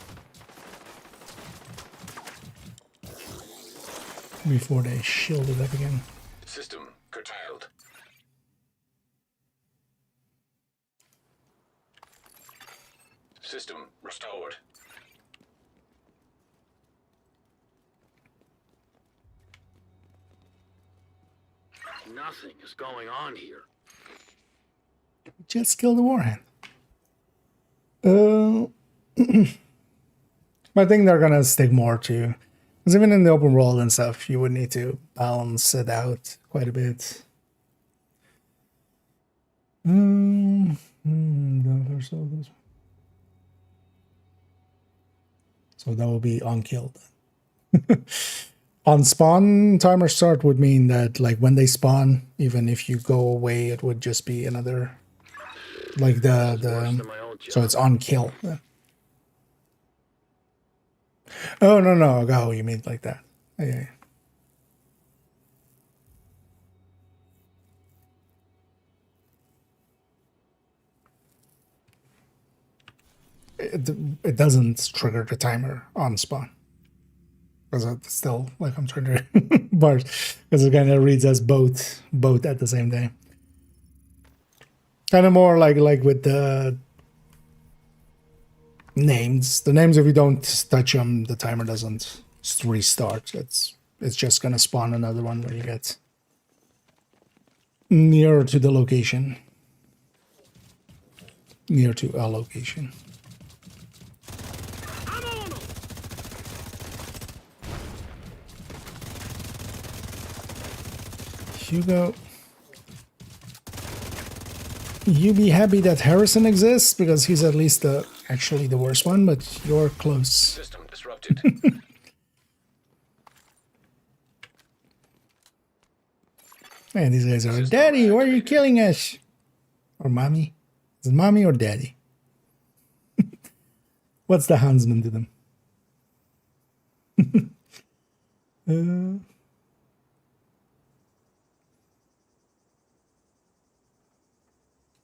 before they shield it up again. System curtailed. System restored. Nothing is going on here. Just kill the warhand. I think they're gonna stick more to, because even in the open world and stuff, you would need to balance it out quite a bit. So that will be unkilled. On spawn, timer start would mean that like when they spawn, even if you go away, it would just be another, like so it's on kill. Oh no, oh, you mean like that? Yeah. It doesn't trigger the timer on spawn. Because it's still like I'm trying to but because it kind of reads as both at the same time. Kind of more like with the names. The names, if you don't touch them, the timer doesn't restart. It's just gonna spawn another one when you get nearer to the location. Near to a location. Hugo, you be happy that Harrison exists because he's at least actually the worst one, but you're close. System disrupted. Man, these guys are, Daddy, why are you killing us? Or Mommy? Is it Mommy or Daddy? What's the Huntsman to them?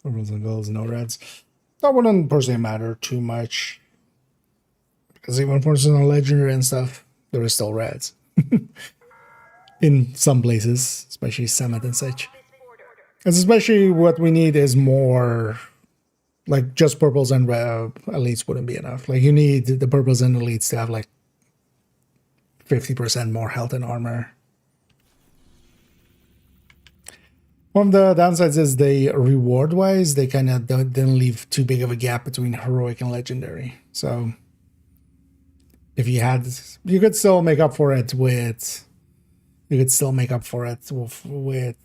Rules and goals, no reds. That wouldn't personally matter too much. Because even for some legendary and stuff, there is still reds. In some places, especially Summit and such. And especially what we need is more, like just purples and red elites wouldn't be enough. Like you need the purples and elites to have like 50% more health and armor. One of the downsides is they reward-wise, they kind of didn't leave too big of a gap between heroic and legendary. So if you had, you could still make up for it with, you could still make up for it with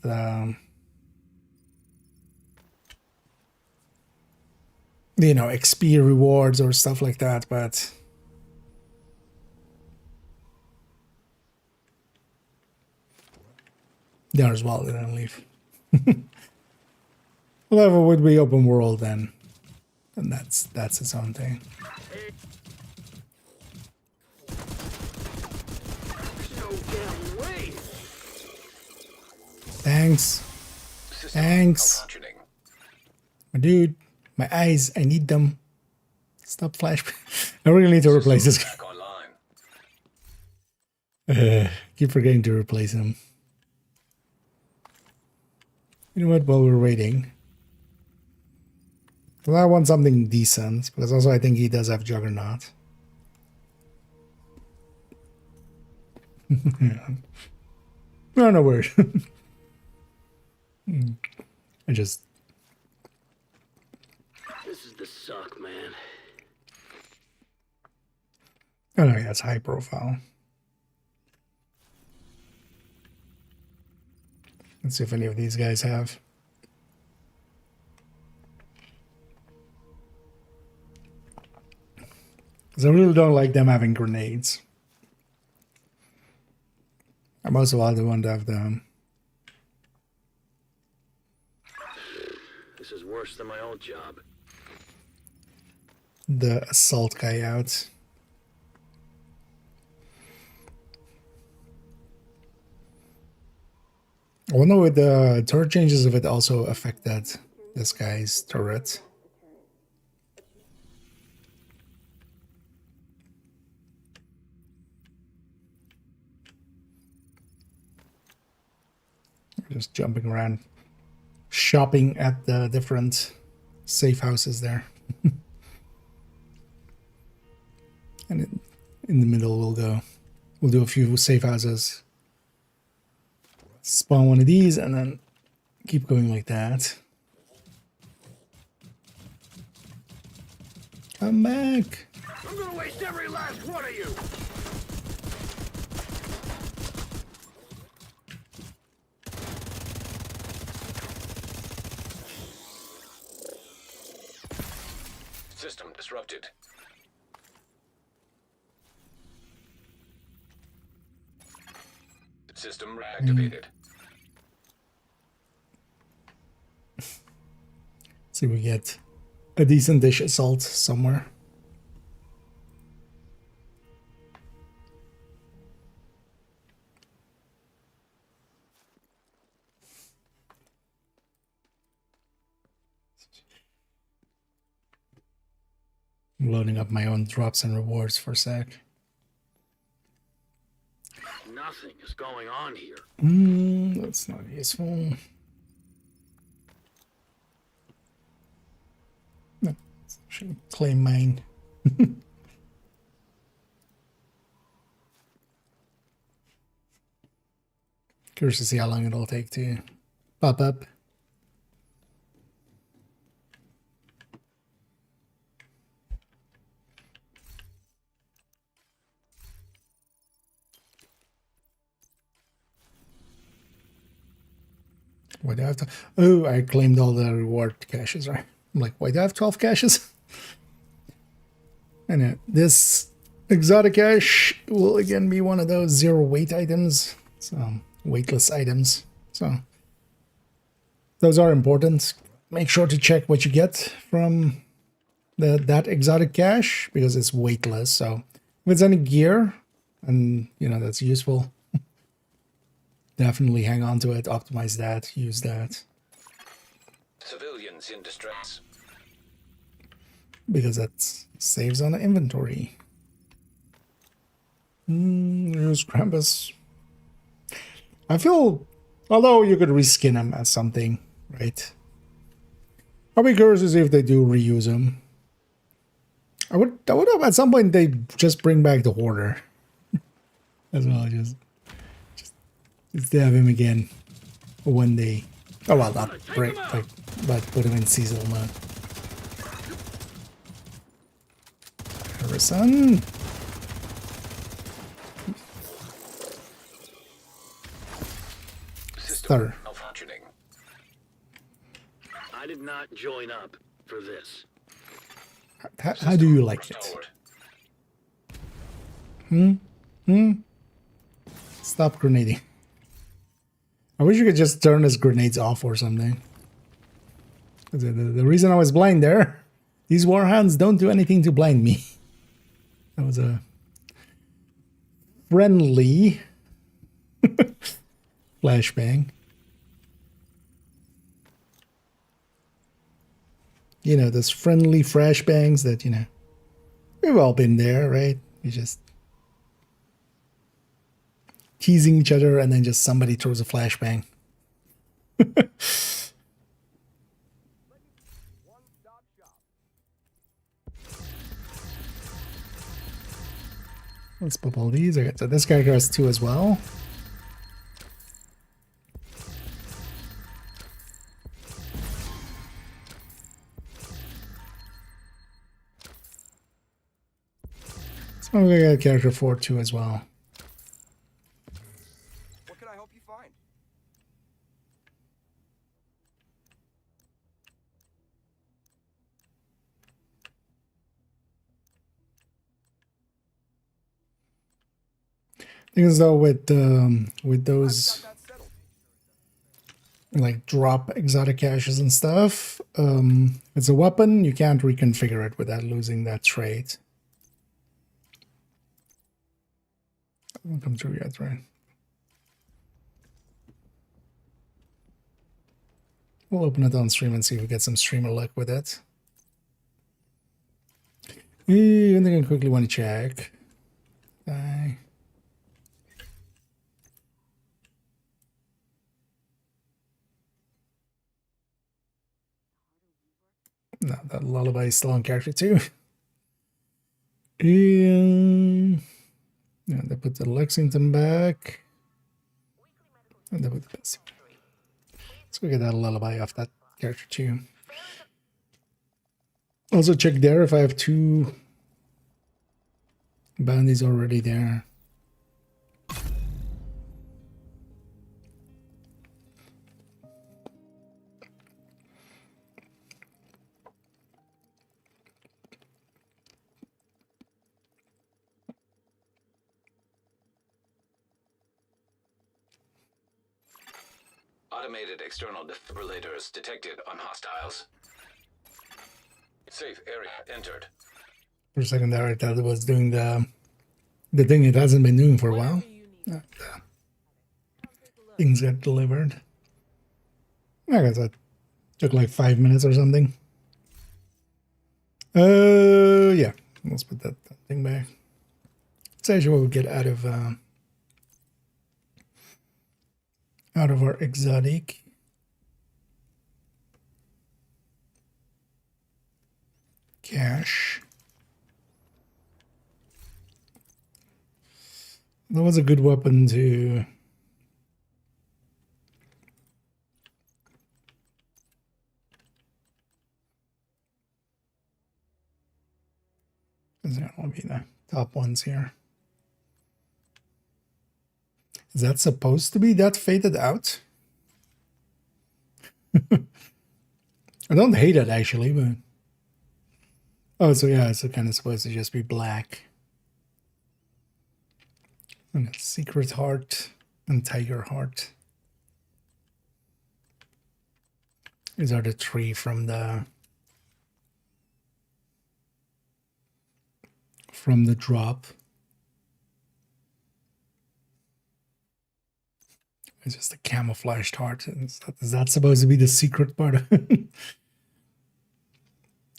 you know, XP rewards or stuff like that, but there as well, they didn't leave. Well, if it would be open world, then that's its own thing. Thanks. Thanks. My dude, my eyes, I need them. Stop flash. I really need to replace this guy. Keep forgetting to replace him. You know what, while we're waiting, well, I want something decent, because also I think he does have Juggernaut. No, no worries. I just... This is the suck, man. Oh no, yeah, it's high profile. Let's see if any of these guys have. Because I really don't like them having grenades. I'm also the one to have them. This is worse than my old job. The assault guy out. I wonder with the turret changes if it also affected this guy's turret. Just jumping around, shopping at the different safe houses there. And in the middle we'll do a few safe houses. Spawn one of these and then keep going like that. Come back. I'm gonna waste every last one of you. System disrupted. System reactivated. See if we get a decent dish assault somewhere. I'm loading up my own drops and rewards for a sec. Nothing is going on here. That's not useful. No, should claim mine. Curious to see how long it'll take to pop up. Why do I have to? Oh, I claimed all the reward caches, right? I'm like, why do I have 12 caches? And this exotic cache will again be one of those zero weight items, so weightless items. So those are important. Make sure to check what you get from that exotic cache because it's weightless. So if it's any gear, and you know that's useful. Definitely hang on to it, optimize that, use that. Civilians in distress. Because that saves on the inventory. Here's Krampus. I feel, although you could reskin him as something, right? I'll be curious to see if they do reuse him. I would hope at some point they just bring back the Hoarder. As well, just to have him again one day. Oh well, not break, but put him in seasonal mode. Harrison. faster. Malfunctioning. I did not join up for this. How do you like it? Stop grenading. I wish you could just turn his grenades off or something. The reason I was blind there, these warhounds don't do anything to blind me. That was a friendly flashbang. You know, those friendly flashbangs that, you know, we've all been there, right? You just teasing each other and then just somebody throws a flashbang. Let's pop all these. Okay, so this character has 2 as well. So I'm gonna get a character 4 2 as well. What can I help you find? Thing is though, with those like drop exotic caches and stuff, it's a weapon, you can't reconfigure it without losing that trait. Won't come through yet, right? We'll open it on stream and see if we get some streamer luck with it. And then I quickly want to check. Bye. No, that lullaby is still on character 2. And yeah, they put the Lexington back. And they put the best. Let's go get that lullaby off that character 2. Also check there if I have 2 bounties already there. Automated external defibrillators detected on hostiles. Safe area entered. For a second there, I thought it was doing the thing it hasn't been doing for a while. Things get delivered. I guess that took like 5 minutes or something. Yeah. Let's put that thing back. It's actually what we get out of our exotic. Cash. That was a good weapon to that will be the top ones here. Is that supposed to be that faded out? I don't hate it actually, but oh, so yeah, it's kind of supposed to just be black. And it's Secret Heart and Tiger Heart. These are the 3 from the drop. It's just a camouflaged heart. Is that supposed to be the secret part of it?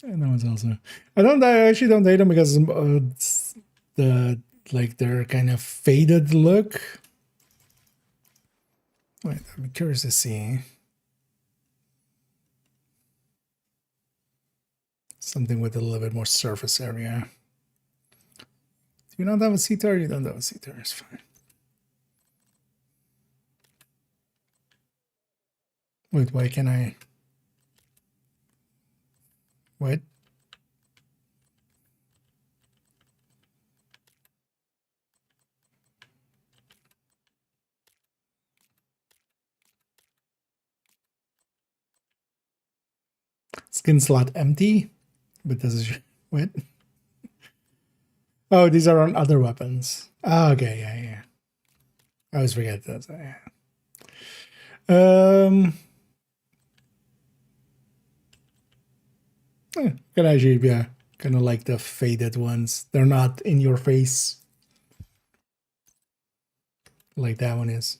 And that was also. I actually don't hate them because it's their kind of faded look. Wait, I'm curious to see something with a little bit more surface area. Do you not have a C-tar? You don't have a C-tar. It's fine. Wait, why can I? Wait. Skin slot empty, but this is what? Oh, these are on other weapons. Oh, okay, yeah. I always forget those. Yeah. Can actually, yeah, kind of like the faded ones. They're not in your face like that one is.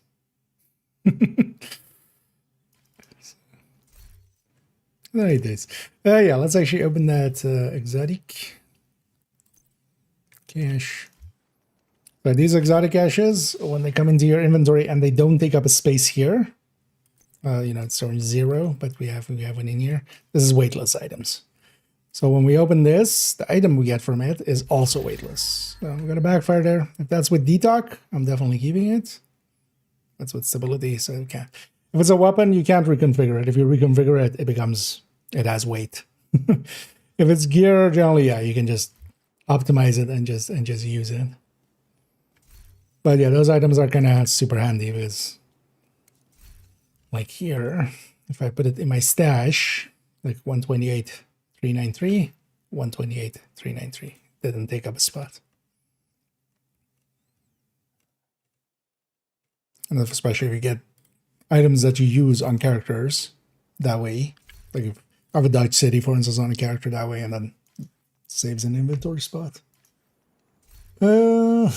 There it is. Yeah, let's actually open that exotic cache. But these exotic caches, when they come into your inventory and they don't take up a space here, you know, it's showing 0, but we have one in here. This is weightless items. So when we open this, the item we get from it is also weightless. So we got a backfire there. If that's with detox, I'm definitely keeping it. That's with stability, so you can't. If it's a weapon, you can't reconfigure it. If you reconfigure it, it has weight. If it's gear, generally, yeah, you can just optimize it and just use it. But yeah, those items are kind of super handy because, like here, if I put it in my stash, like 128,393, 128,393, didn't take up a spot. And especially if you get items that you use on characters that way, like if I have a Dodge City, for instance, on a character that way, and then it saves an inventory spot. Yeah.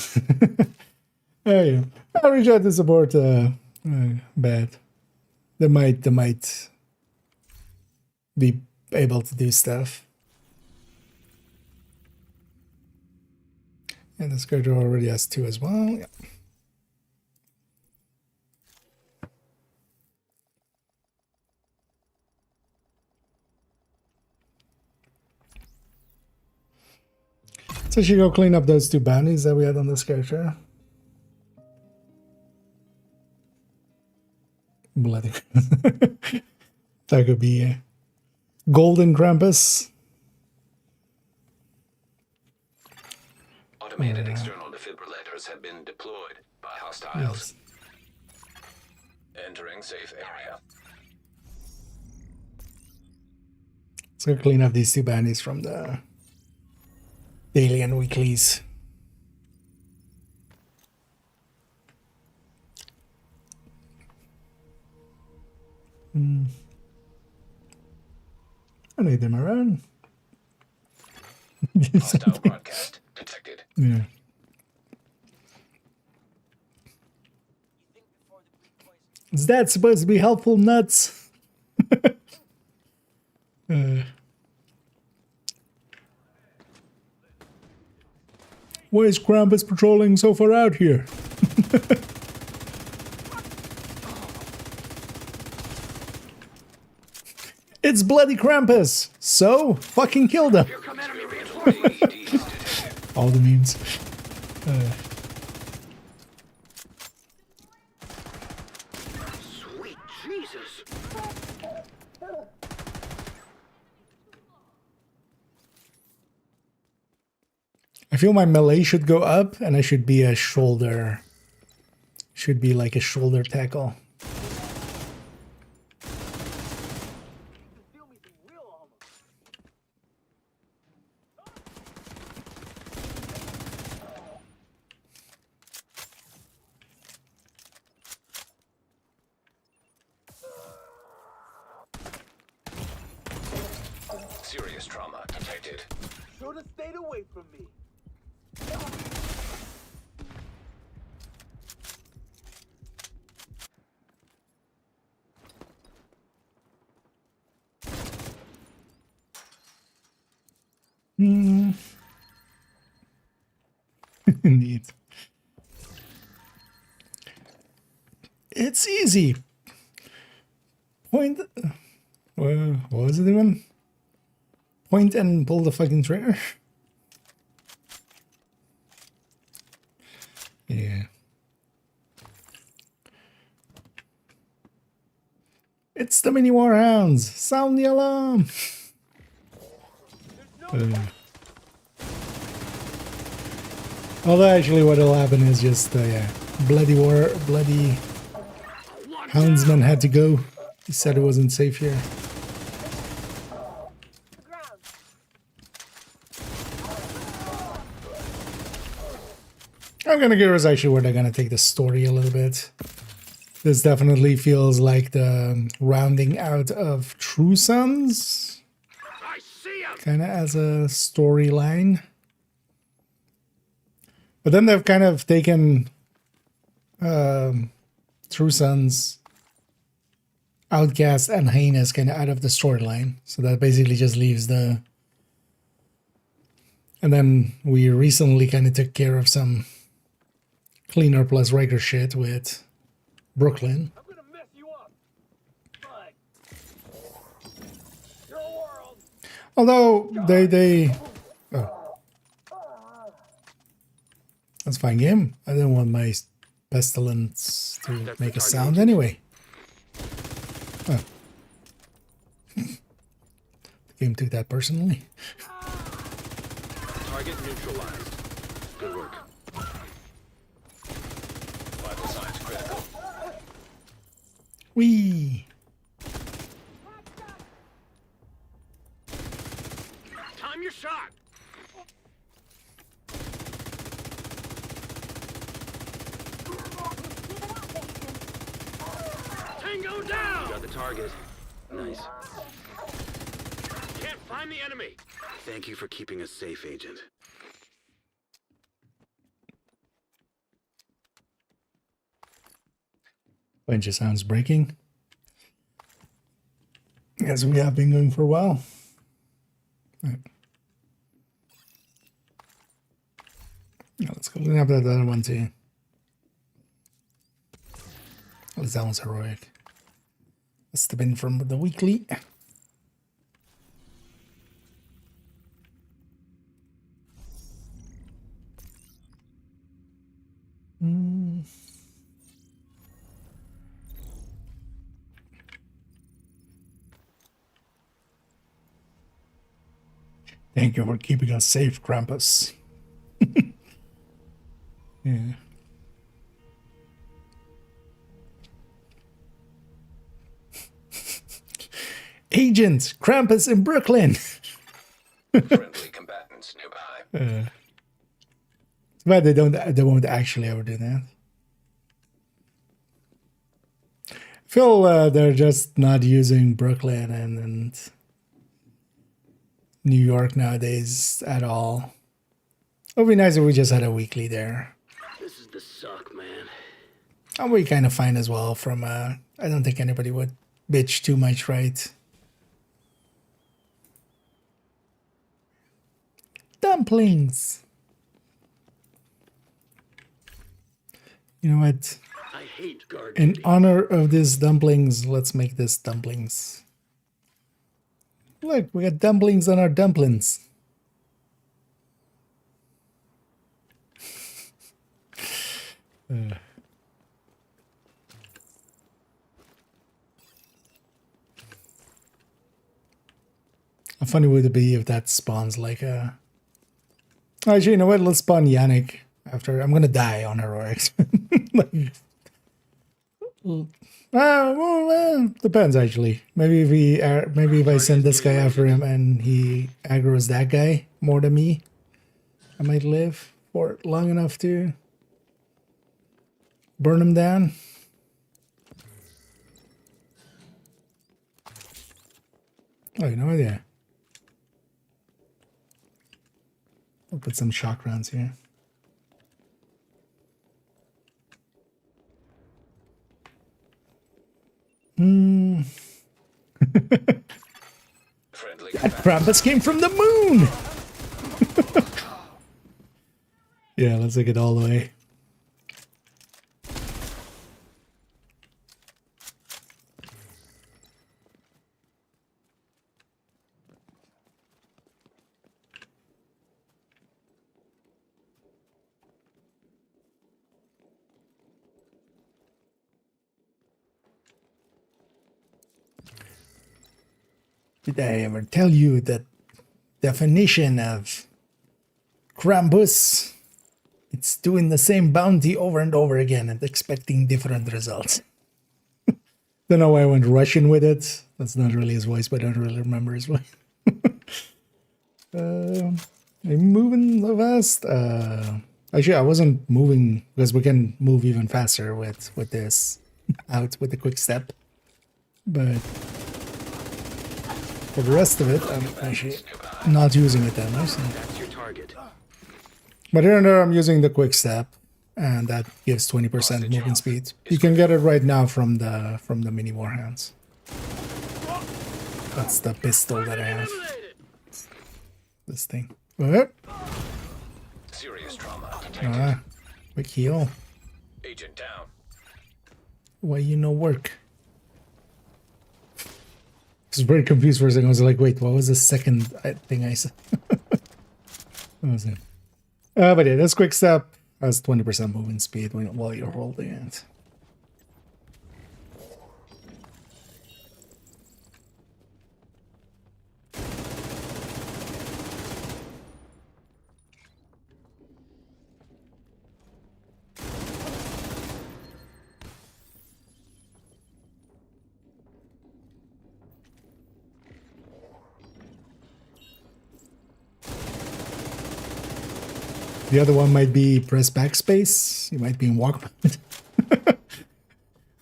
I'll reach out to support bad. They might be able to do stuff. And this character already has 2 as well. Yeah. So she go clean up those 2 bounties that we had on this character. Bloody. That could be Golden Krampus. Automated external defibrillators have been deployed by hostiles. Yes. Entering safe area. Let's go clean up these 2 bounties from the daily and weeklies. I need them around. Hostile broadcast detected. Yeah. Is that supposed to be helpful, nuts? Why is Krampus patrolling so far out here? It's bloody Krampus! So, fucking kill them! All the memes. Sweet Jesus! I feel my melee should go up, and I should be a shoulder. Should be like a shoulder tackle. Serious trauma detected. Should have stayed away from me. Indeed. It's easy. Point. What was it even? Point and pull the fucking trigger. Yeah. It's the mini warhounds. Sound the alarm. Although actually what'll happen is just yeah, bloody houndsman had to go. He said it wasn't safe here. I'm kind of curious actually where they're going to take the story a little bit. This definitely feels like the rounding out of True Sons. Kind of as a storyline. But then they've kind of taken True Sons, Outcast, and Heinous kind of out of the storyline. So that basically just leaves the... And then we recently kind of took care of some Cleaner plus Riker shit with Brooklyn. I'm gonna mess you up, but your world. Although they oh, that's a fine game. I didn't want my pestilence to make a sound anyway. Oh. The game took that personally. Target neutralized. Good work. Vital signs critical. Whee! Time your shot. Tango down. Got the target. Nice. Can't find the enemy. Thank you for keeping us safe, Agent. Bunch of sounds breaking. As we have been going for a while. Right. Yeah, let's go clean up that other one too. At least that one's heroic. Must have been from the weekly. Thank you for keeping us safe, Krampus. Yeah. Agent Krampus in Brooklyn. Friendly combatants nearby. But they won't actually ever do that. I feel they're just not using Brooklyn and New York nowadays at all. It would be nice if we just had a weekly there. This is the suck, man. And we kind of fine as well from, I don't think anybody would bitch too much, right? Dumplings! You know what? I hate gardening. In honor of these dumplings, let's make this dumplings. Look, we got dumplings on our dumplings. How funny would it be if that spawns like a... Actually, you know what? Let's spawn Yannick after... I'm gonna die on heroics. Like... well, depends actually. Maybe if I send this guy after him and he aggroes that guy more than me, I might live for long enough to burn him down. Oh, you know what? Yeah. I'll put some shock rounds here. That Krampus came from the moon! Yeah, let's take it all the way. Did I ever tell you the definition of Krampus? It's doing the same bounty over and over again and expecting different results. Don't know why I went Russian with it. That's not really his voice, but I don't really remember his voice. I'm moving the fast. Actually, I wasn't moving because we can move even faster with this out with the quick step. But for the rest of it, I'm actually not using it that much. So. That's your target. But here and there, I'm using the quick step, and that gives 20% movement speed. You can get it right now from the mini warhounds. That's the pistol that I have. This thing. Serious trauma detected. Quick heal. Agent down. Why you no work? I was very confused for a second. I was like, wait, what was the second thing I said? What was it? But yeah, this quick step has 20% movement speed while you're holding it. The other one might be press backspace. You might be in walk mode.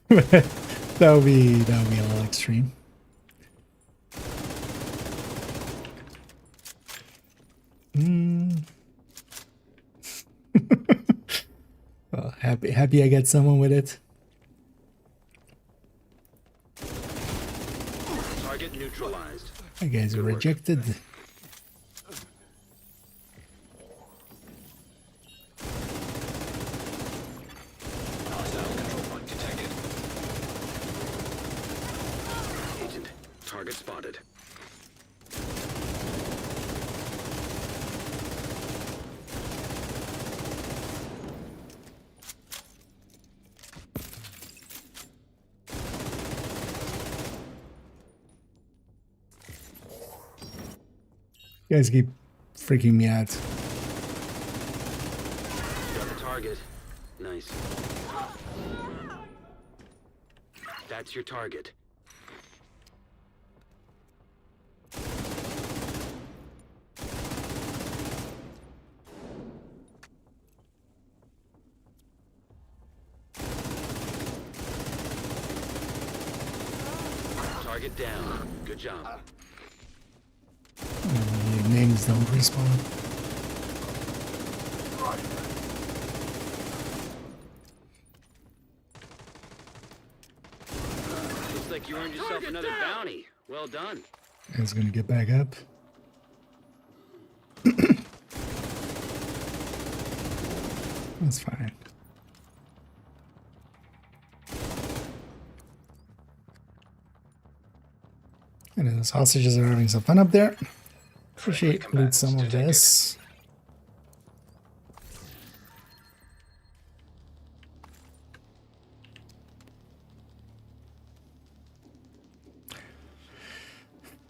that would be a little extreme. Well, happy I got someone with it. Target neutralized. You guys are rejected. Target spotted. You guys keep freaking me out. Got the target. Nice. That's your target. Target down. Good job. Your names don't respawn. Looks like you earned yourself another bounty. Well done. It's gonna get back up. That's fine. And those hostages are having some fun up there. Appreciate loot some of this.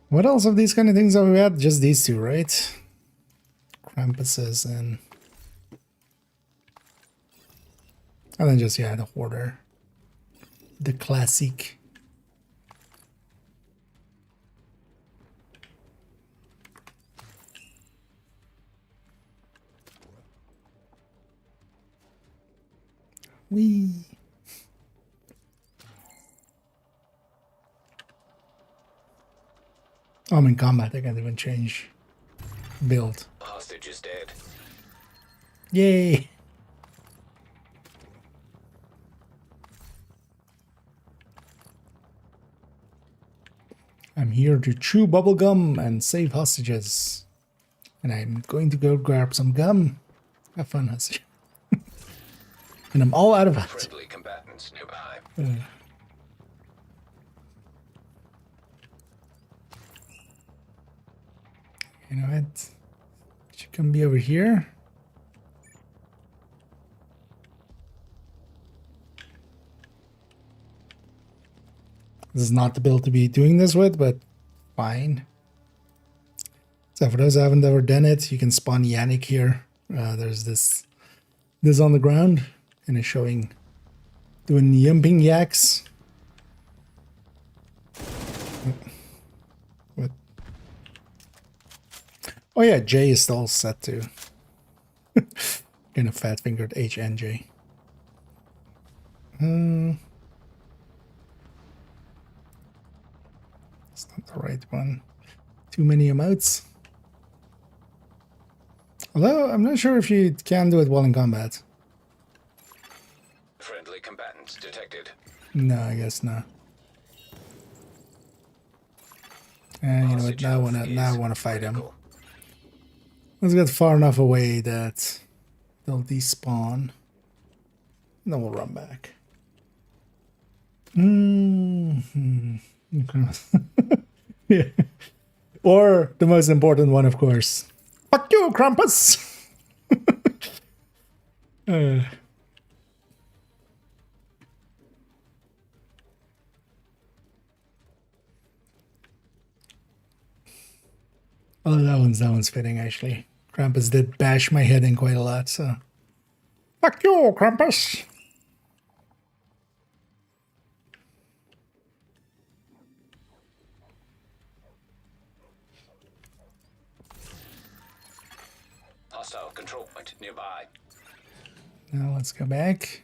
What else of these kind of things have we had? Just these two, right? Krampuses and then just, yeah, the Hoarder. The classic. Wee. Oh, I'm in combat. I can't even change build. Hostage is dead. Yay! I'm here to chew bubblegum and save hostages. And I'm going to go grab some gum. Have fun, hostage. And I'm all out of it. Friendly combatants nearby. You know what? She can be over here. This is not the build to be doing this with, but fine. So for those who haven't ever done it, you can spawn Yannick here. There's this on the ground, and it's showing doing yumping yaks. What? Oh yeah, J is still set to. Kind of fat-fingered HNJ. It's not the right one. Too many emotes. Although, I'm not sure if you can do it while in combat. Friendly combatants detected. No, I guess not. And you know what? Now I wanna fight him. Let's get far enough away that they'll despawn. And then we'll run back. Okay. Yeah. Or the most important one, of course. Fuck you, Krampus! Oh, that one's fitting, actually. Krampus did bash my head in quite a lot, so... Fuck you, Krampus! Hostile control point nearby. Now let's go back.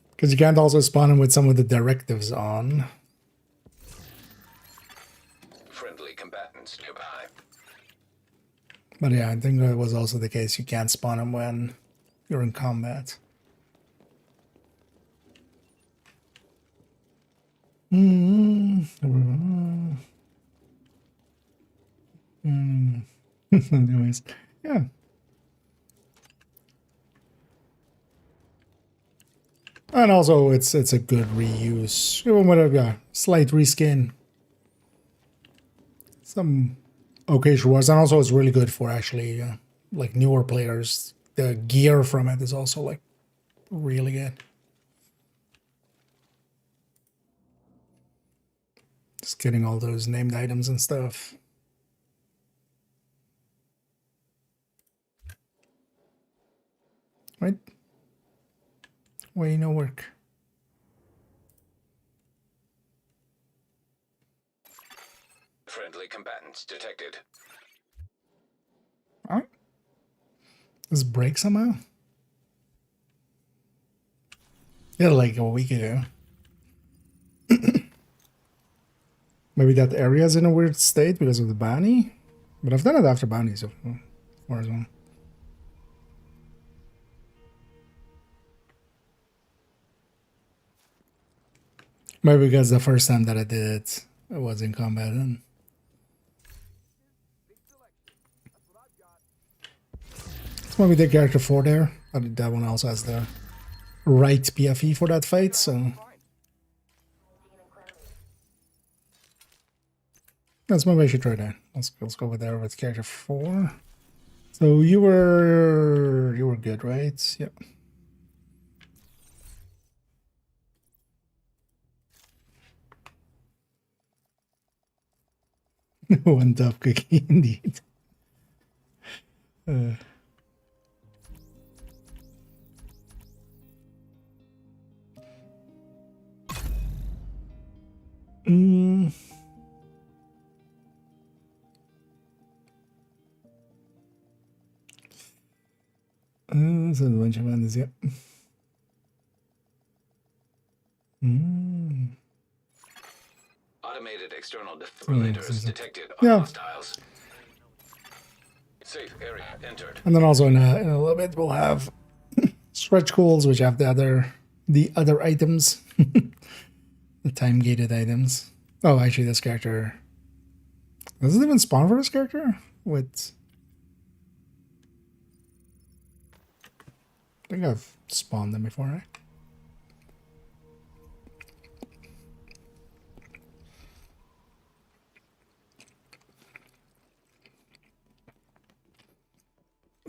Because you can't also spawn him with some of the directives on. Friendly combatants nearby. But yeah, I think that was also the case. You can't spawn him when you're in combat. Anyways, yeah. And also, it's a good reuse. Even with a slight reskin. Some occasional ones. And also, it's really good for actually, like, newer players. The gear from it is also, like, really good. Just getting all those named items and stuff. Right? Way no work. Friendly combatants detected. Alright. Does it break somehow? Yeah, like a week ago. Maybe that area's in a weird state because of the bounty? But I've done it after bounties before as well. Maybe because the first time that I did it, I was in combat then. So maybe the character 4 there. I think that one also has the right PFE for that fight, so... That's maybe I should try that. Let's go with there with character 4. So you were good, right? Yep. One tough cookie indeed. There's a bunch of others, yep. Automated external defibrillators detected on Yeah. hostiles. Safe area entered. And then also in a little bit we'll have stretch goals, which have the other items, the time gated items. Oh, actually, this character does it even spawn for this character? With I think I've spawned them before, right?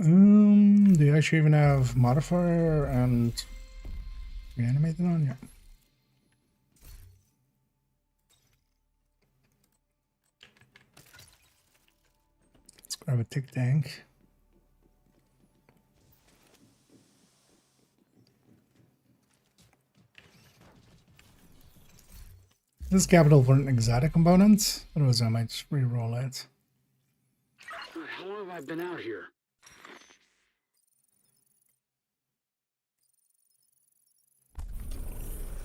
Do you actually even have modifier and reanimated on? Yeah. Let's grab a tick tank. This is capital for an exotic component. Otherwise, I might just re-roll it. How long have I been out here?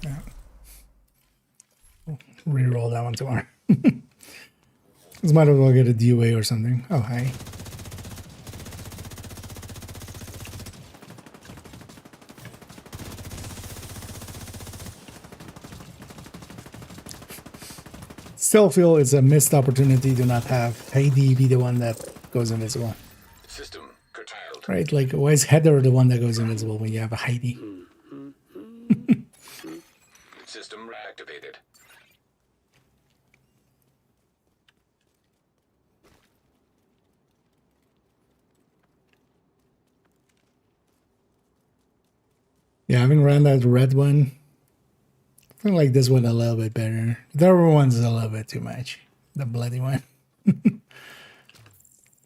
Yeah. Re-roll that one tomorrow. This might as well get a DOA or something. Oh, hi. Still feel it's a missed opportunity to not have Heidi be the one that goes invisible. System curtailed. Right? Like, why is Heather the one that goes invisible when you have a Heidi? System reactivated. Yeah, having ran that red one, I feel like this one a little bit better. The other one's a little bit too much. The bloody one.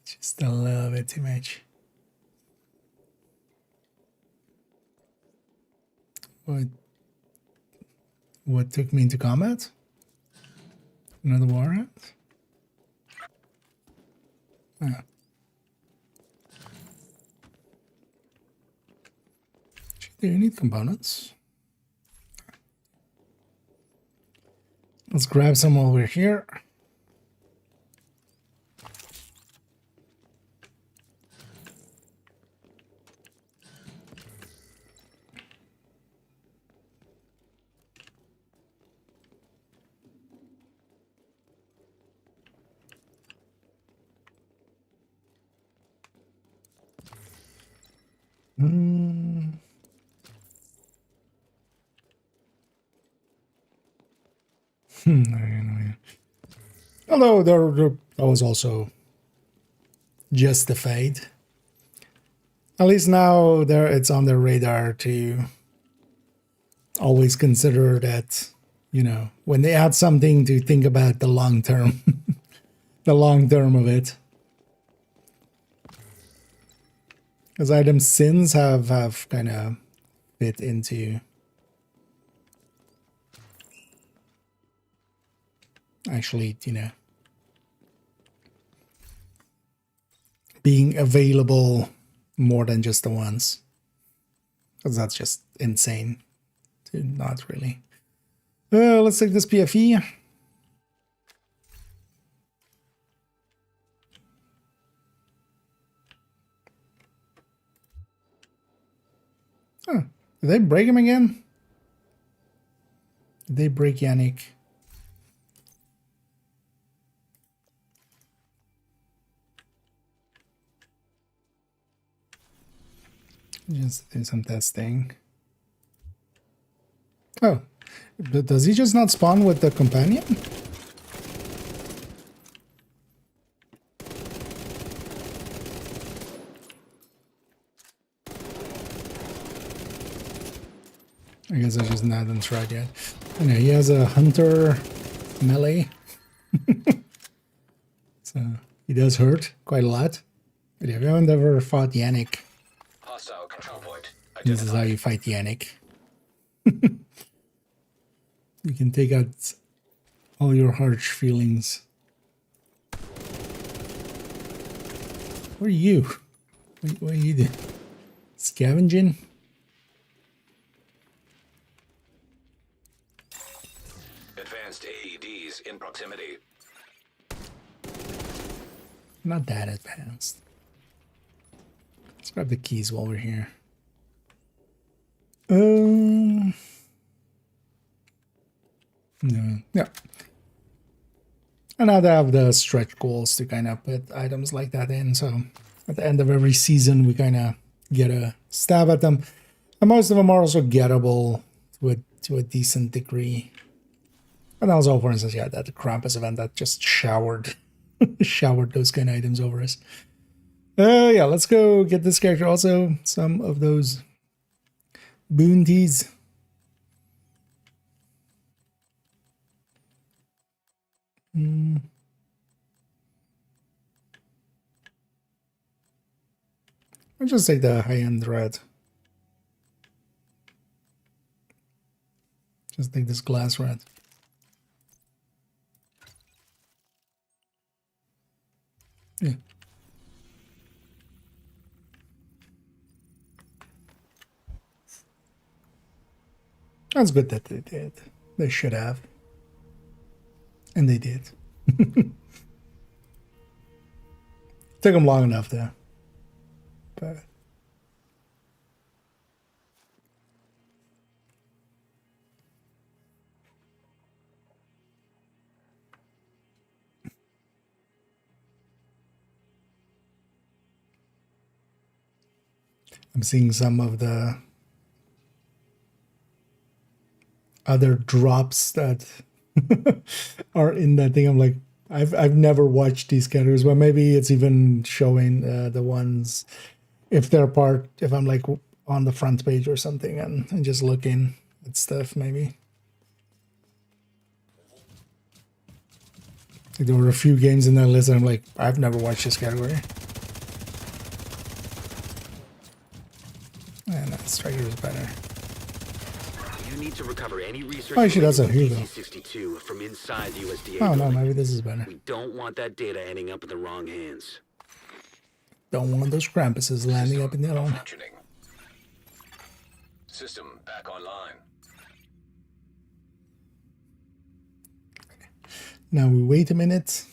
Just a little bit too much. What took me into combat? Another warhead? Ah. Do you need components? Let's grab some while we're here. Although that was also justified. At least now it's on their radar to always consider that, you know, when they add something, to think about the long term, the long term of it. Because item sins have kind of fit into actually, you know, being available more than just the once. Because that's just insane to not really. Let's take this PFE. Huh. Did they break him again? Did they break Yannick? Just do some testing. Oh, but does he just not spawn with the companion? I guess I just haven't tried yet. Anyway, he has a hunter melee. So he does hurt quite a lot. But if you haven't ever fought Yannick, Hostile control point. this is how you fight Yannick. You can take out all your harsh feelings. What are you? What are you doing? Scavenging? Advanced AEDs in proximity. Not that advanced. Let's grab the keys while we're here. No. Yeah. And I'd have the stretch goals to kind of put items like that in. So at the end of every season, we kind of get a stab at them. And most of them are also gettable to a decent degree. And also, for instance, yeah, that Krampus event that just showered those kind of items over us. Yeah, let's go get this character. Also, some of those bounties. I'll just take the high-end red. Just take this glass red. Yeah. That's good that they did. They should have. And they did. Took them long enough though. But I'm seeing some of the other drops that are in that thing. I'm like, I've never watched these categories, but maybe it's even showing the ones if they're part, if I'm like on the front page or something and just looking at stuff maybe. Like there were a few games in that list and I'm like, I've never watched this category. And that striker is better. You need to recover any research. Oh, actually, that's a hero. 62 from inside the USDA. Oh no, maybe this is better. We don't want that data ending up in the wrong hands. Don't want those Krampuses landing up in their own. System back online. Now we wait a minute.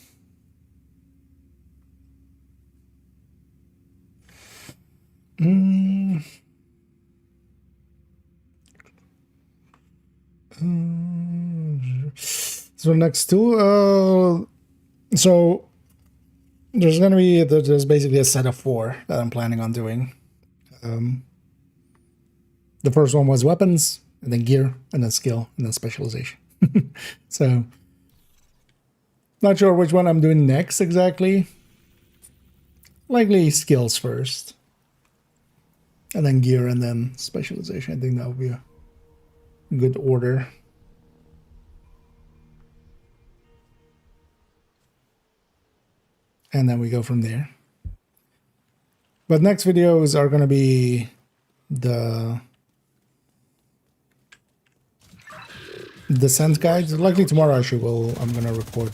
So next two, so there's gonna be there's basically a set of 4 that I'm planning on doing. The first one was weapons, and then gear, and then skill, and then specialization. So not sure which one I'm doing next exactly. Likely skills first, and then gear, and then specialization. I think that would be a good order. And then we go from there. But next videos are going to be the descent guide. Likely tomorrow actually I'm going to record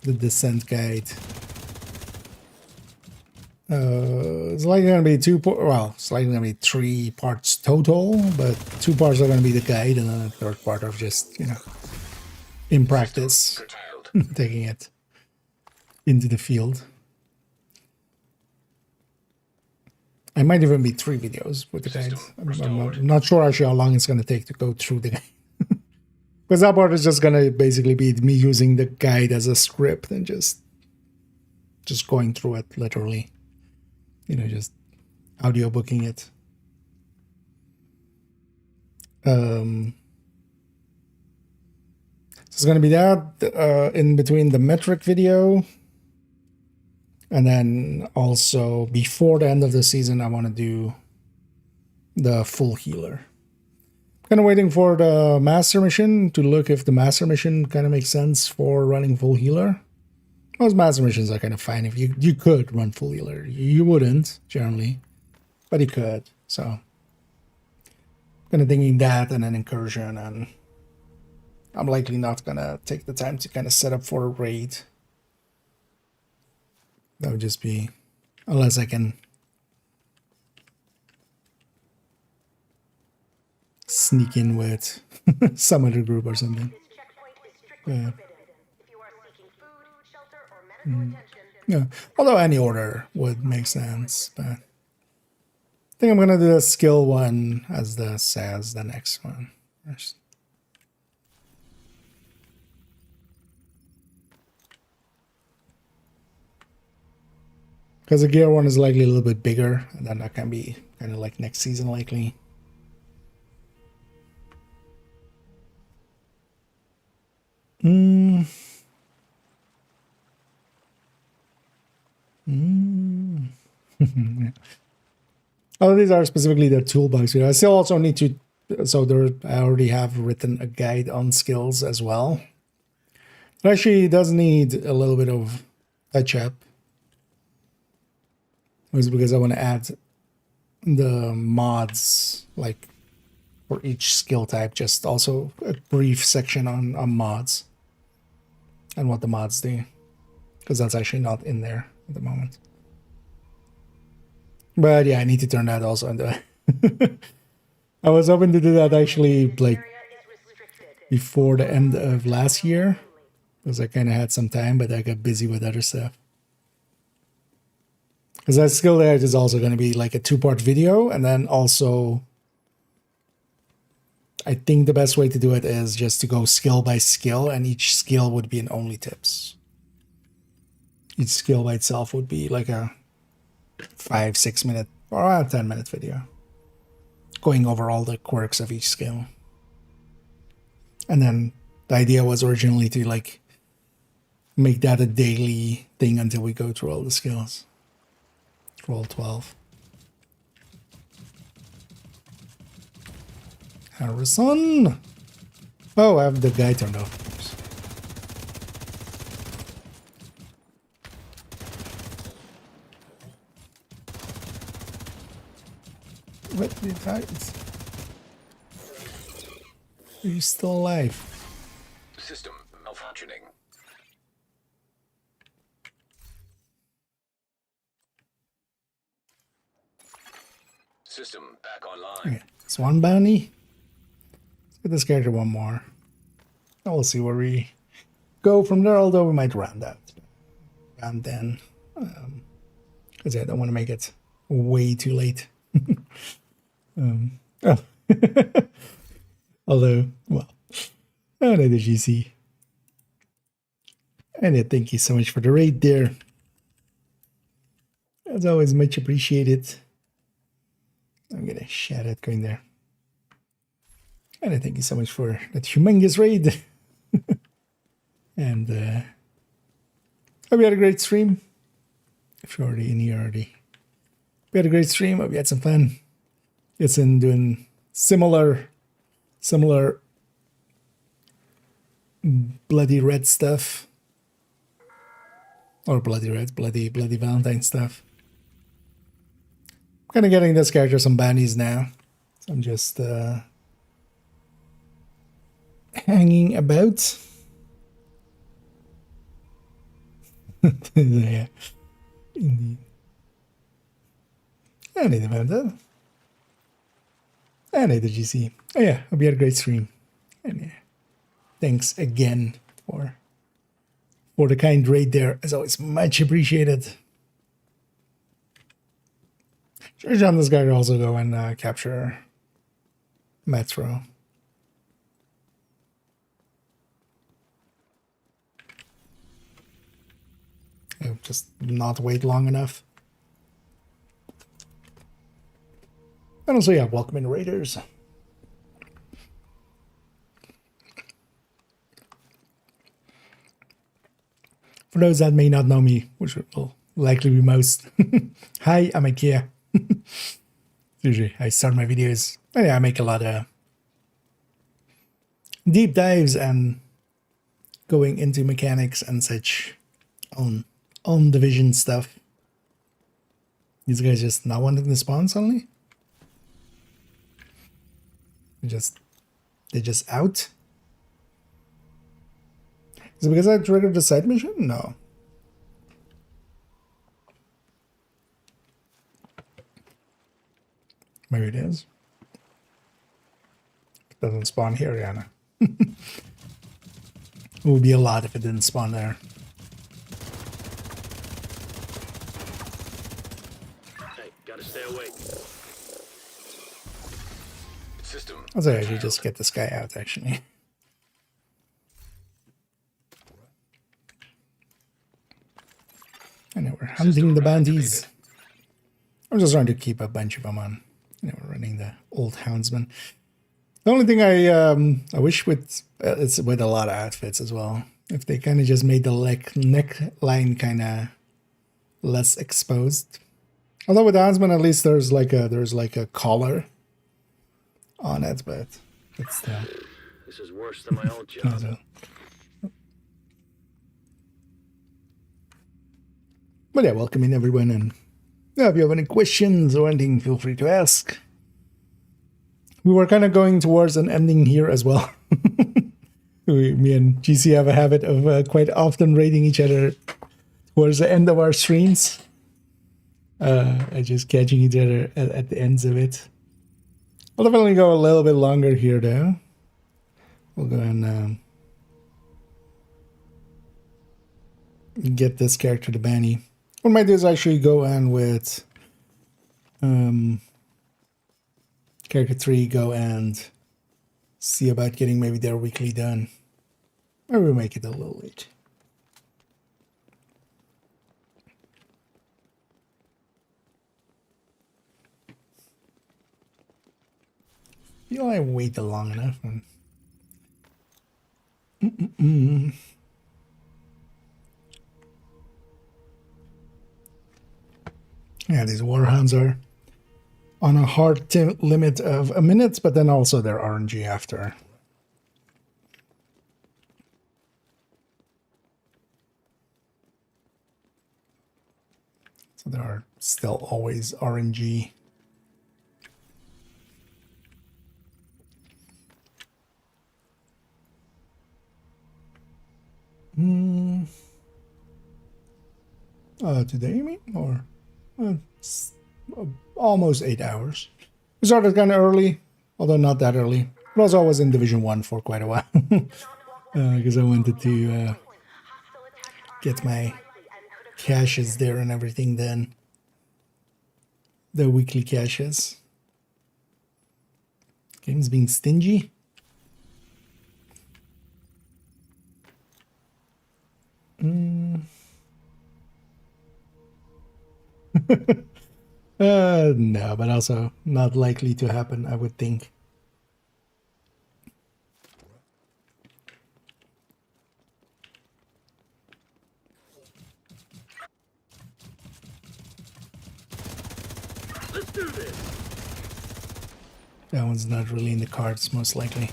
the descent guide. It's likely going to be it's likely going to be 3 parts total, but 2 parts are going to be the guide, and then a 3rd part of just, you know, in practice, taking it into the field. I might even be 3 videos with the guide. I'm not sure actually how long it's going to take to go through the guide. Because that part is just going to basically be me using the guide as a script and just going through it literally. You know, just audio booking it. So it's going to be that in between the metric video. And then also before the end of the season, I want to do the full healer. Kind of waiting for the master mission to look if the master mission kind of makes sense for running full healer. Most master missions are kind of fine. If you could run full healer, you wouldn't generally, but you could. So kind of thinking that, and an incursion, and I'm likely not gonna take the time to kind of set up for a raid. That would just be, unless I can sneak in with some other group or something. Yeah. Yeah. Although any order would make sense, but I think I'm gonna do the skill one as the next one first. Because the gear one is likely a little bit bigger, and then that can be kind of like next season likely. Oh, these are specifically the toolbox. I still also need to, so I already have written a guide on skills as well. It actually does need a little bit of touch up. It's because I want to add the mods, like for each skill type, just also a brief section on mods. and what the mods do, because that's actually not in there at the moment. But yeah, I need to turn that also into. I was hoping to do that actually like before the end of last year, because I kind of had some time, but I got busy with other stuff. Because that skill there is also going to be like a 2-part video, and then also I think the best way to do it is just to go skill by skill, and each skill would be an only tips. Each skill by itself would be like a 5-6 minute or a 10-minute video, going over all the quirks of each skill. And then the idea was originally to like make that a daily thing until we go through all the skills. Through all 12. Harrison! Oh, I have the guy turned off. What did I... Are you still alive? System malfunctioning. System back online. Okay, it's one bounty. Let's get this character one more. And we'll see where we go from there, although we might round out. Round then. Because I don't want to make it way too late. Oh. Although, well, another GC. And thank you so much for the raid there. As always, much appreciated. I'm gonna shout out going there. And thank you so much for that humongous raid. And hope you had a great stream. If you're already in here already. We had a great stream. Hope you had some fun. It's in doing similar bloody red stuff. Or bloody Valentine stuff. I'm kind of getting this character some bounties now. So I'm just hanging about. Yeah, indeed. I need about that. I need the GC. Oh yeah, hope you had a great stream. And yeah, thanks again for the kind raid there. As always, much appreciated. Sure, John, this guy could also go and capture Metro. I'll just not wait long enough. And also, yeah, welcome in Raiders. For those that may not know me, which will likely be most, hi, I'm IKEA. Usually, I start my videos. And yeah, I make a lot of deep dives and going into mechanics and such on Division stuff. These guys just not wanting to spawn suddenly? They're just out? Is it because I triggered the side mission? No. Maybe it is. It doesn't spawn here, Yana. It would be a lot if it didn't spawn there. Hey, gotta stay awake. System. I'll say I should just get this guy out, actually. I know we're hunting the bounties. I'm just trying to keep a bunch of them on. You know, we're running the old houndsman. The only thing I wish with it's with a lot of outfits as well. If they kind of just made the neckline kind of less exposed. Although with the houndsman, at least there's like a collar on it, but it's still. This is worse than my old job. But yeah, welcome in everyone, and yeah, if you have any questions or anything, feel free to ask. We were kind of going towards an ending here as well. Me and GC have a habit of quite often raiding each other towards the end of our streams. And just catching each other at the ends of it. I'll definitely go a little bit longer here, though. We'll go and get this character to Banny. What I might do is actually go on with character 3, go and see about getting maybe their weekly done. Or we'll make it a little late. I feel I waited long enough. Yeah, these warhounds are on a hard limit of a minute, but then also they're RNG after. So there are still always RNG. Today, you mean? Or almost 8 hours. We started kind of early, although not that early. But also I was in Division 1 for quite a while. Because I wanted to get my caches there and everything then. The weekly caches. Game's being stingy. No, but also not likely to happen, I would think. Let's do this. That one's not really in the cards, most likely.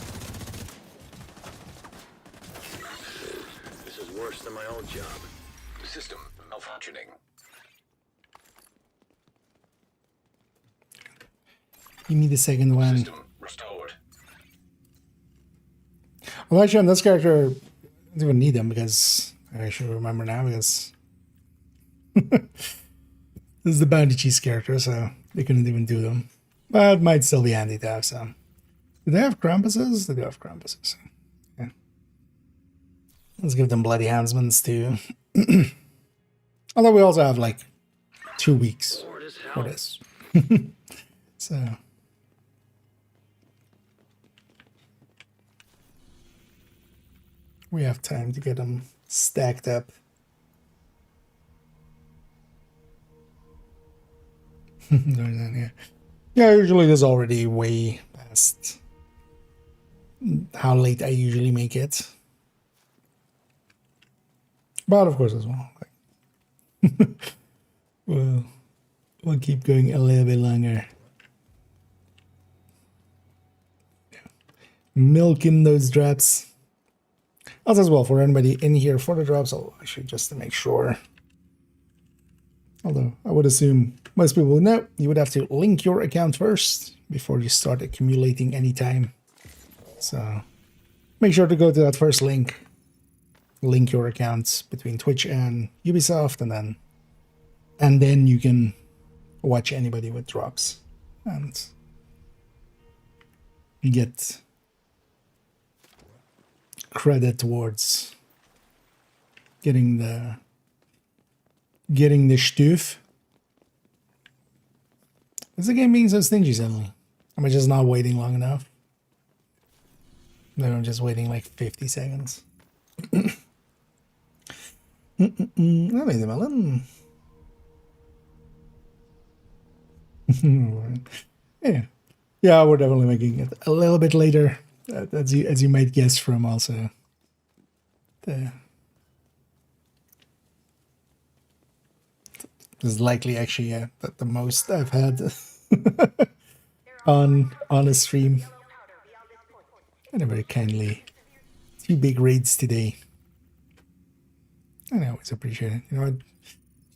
This is worse than my old job. System malfunctioning. Give me the second one. System restored. Well, actually, on this character, I don't even need them because I should remember now because this is the Bounty Cheese character, so they couldn't even do them. But it might still be handy to have some. Do they have Krampuses? They do have Krampuses. Yeah. Let's give them Bloody Houndsmans too. Although we also have like 2 weeks for this. So. We have time to get them stacked up. Yeah, usually there's already way past how late I usually make it. But of course as well. Well, we'll keep going a little bit longer. Milking those drops. Also as well, for anybody in here for the drops, I'll actually just to make sure. Although I would assume most people would know, you would have to link your account first before you start accumulating any time. So make sure to go to that first link. Link your accounts between Twitch and Ubisoft, and then you can watch anybody with drops and get credit towards getting the stuff. Is the game being so stingy suddenly? Am I just not waiting long enough? No, I'm just waiting like 50 seconds. Yeah, we're definitely making it a little bit later. As you might guess from also this is likely actually the most I've had on a stream. And very kindly 2 big raids today. And I always appreciate it. You know what?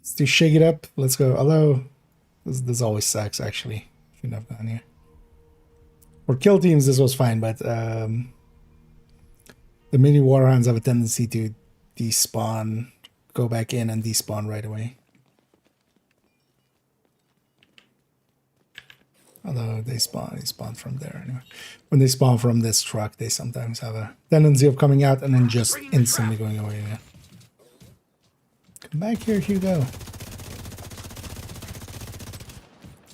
Just to shake it up, let's go. Although this always sucks actually. Shouldn't have gone here. For kill teams, this was fine, but the The mini warhounds have a tendency to despawn, go back in and despawn right away. Although they spawn from there anyway. When they spawn from this truck, they sometimes have a tendency of coming out and then just instantly going away again. Come back here, Hugo.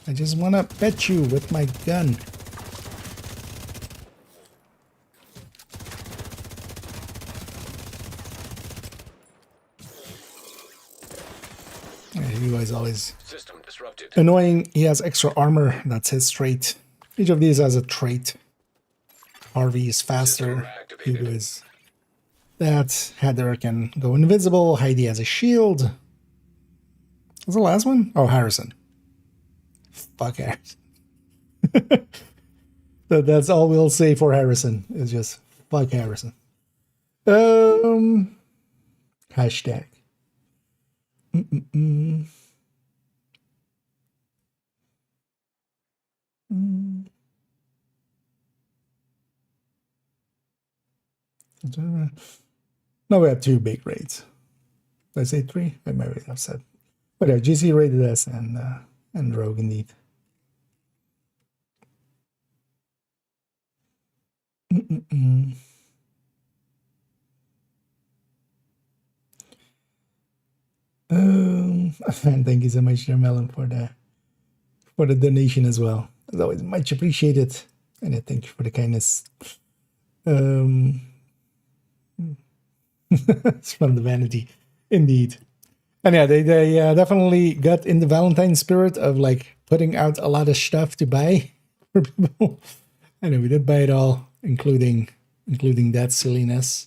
I just want to pet you with my gun. Yeah, Hugo is always annoying. He has extra armor. That's his trait. Each of these has a trait. Harvey is faster. Hugo is that. Heather can go invisible. Heidi has a shield. What's the last one? Oh, Harrison. Fuck Harrison. That's all we'll say for Harrison. Is just fuck Harrison. Hashtag. No, we have 2 big raids. Did I say 3? I might have said. But yeah, GC raided us and Rogue indeed. And thank you so much, Melon, for the donation as well. As always, much appreciated. And I thank you for the kindness. It's from the vanity, indeed. And yeah, they definitely got in the Valentine spirit of like putting out a lot of stuff to buy for people. I know we did buy it all, including that silliness.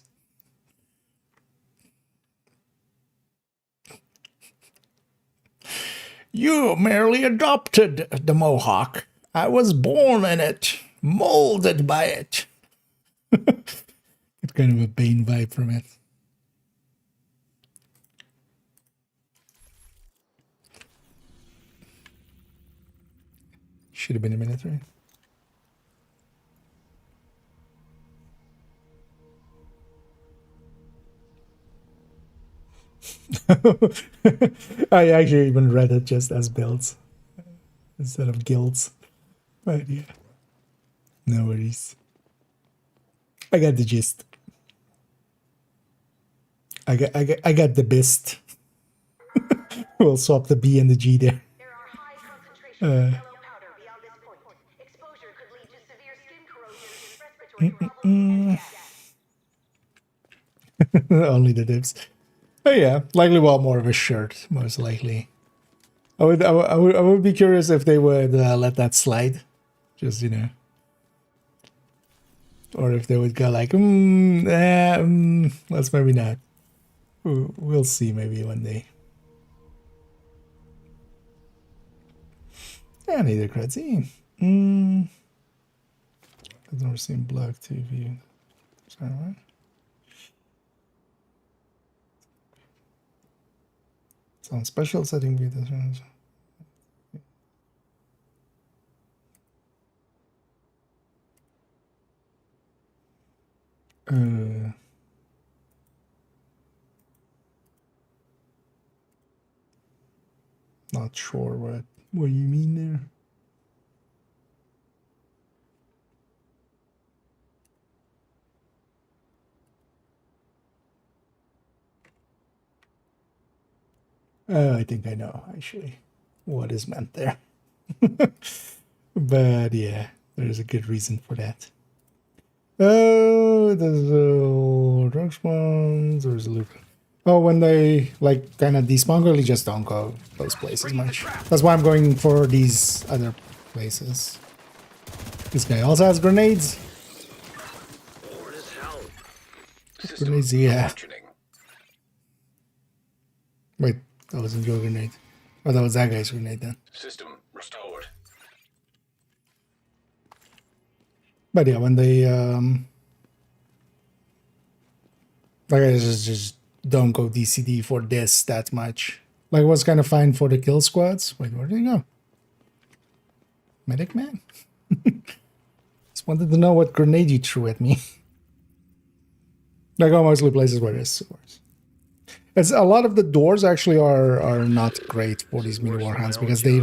You merely adopted the Mohawk. I was born in it, molded by it. It's kind of a Bane vibe from it. Should have been a minute, right? I actually even read it just as builds instead of guilds. But yeah, no worries. I got the gist. I got the best. We'll swap the B and the G there. Only the dips. Oh yeah, likely well more of a shirt, most likely. I would be curious if they would let that slide, just or if they would go like, let's maybe not. We'll see maybe one day. Yeah, neither crazy. I've never seen Black TV. Sorry, what? It's on special setting view. Not sure what you mean there. I think I know actually what is meant there. But yeah, there's a good reason for that. Oh, there's a drug spawns, there's a loop. Oh, when they like kind of despawn, really just don't go those places much. That's why I'm going for these other places. This guy also has grenades. Grenades, yeah. Wait, that wasn't your grenade. Oh, that was that guy's grenade then. System restored. But yeah, when they like I just don't go DCD for this that much. Like it was kind of fine for the kill squads. Wait, where did he go? Medic man? Just wanted to know what grenade you threw at me. Like mostly places where there's sewers. It's a lot of the doors actually are not great for these mini warhounds because they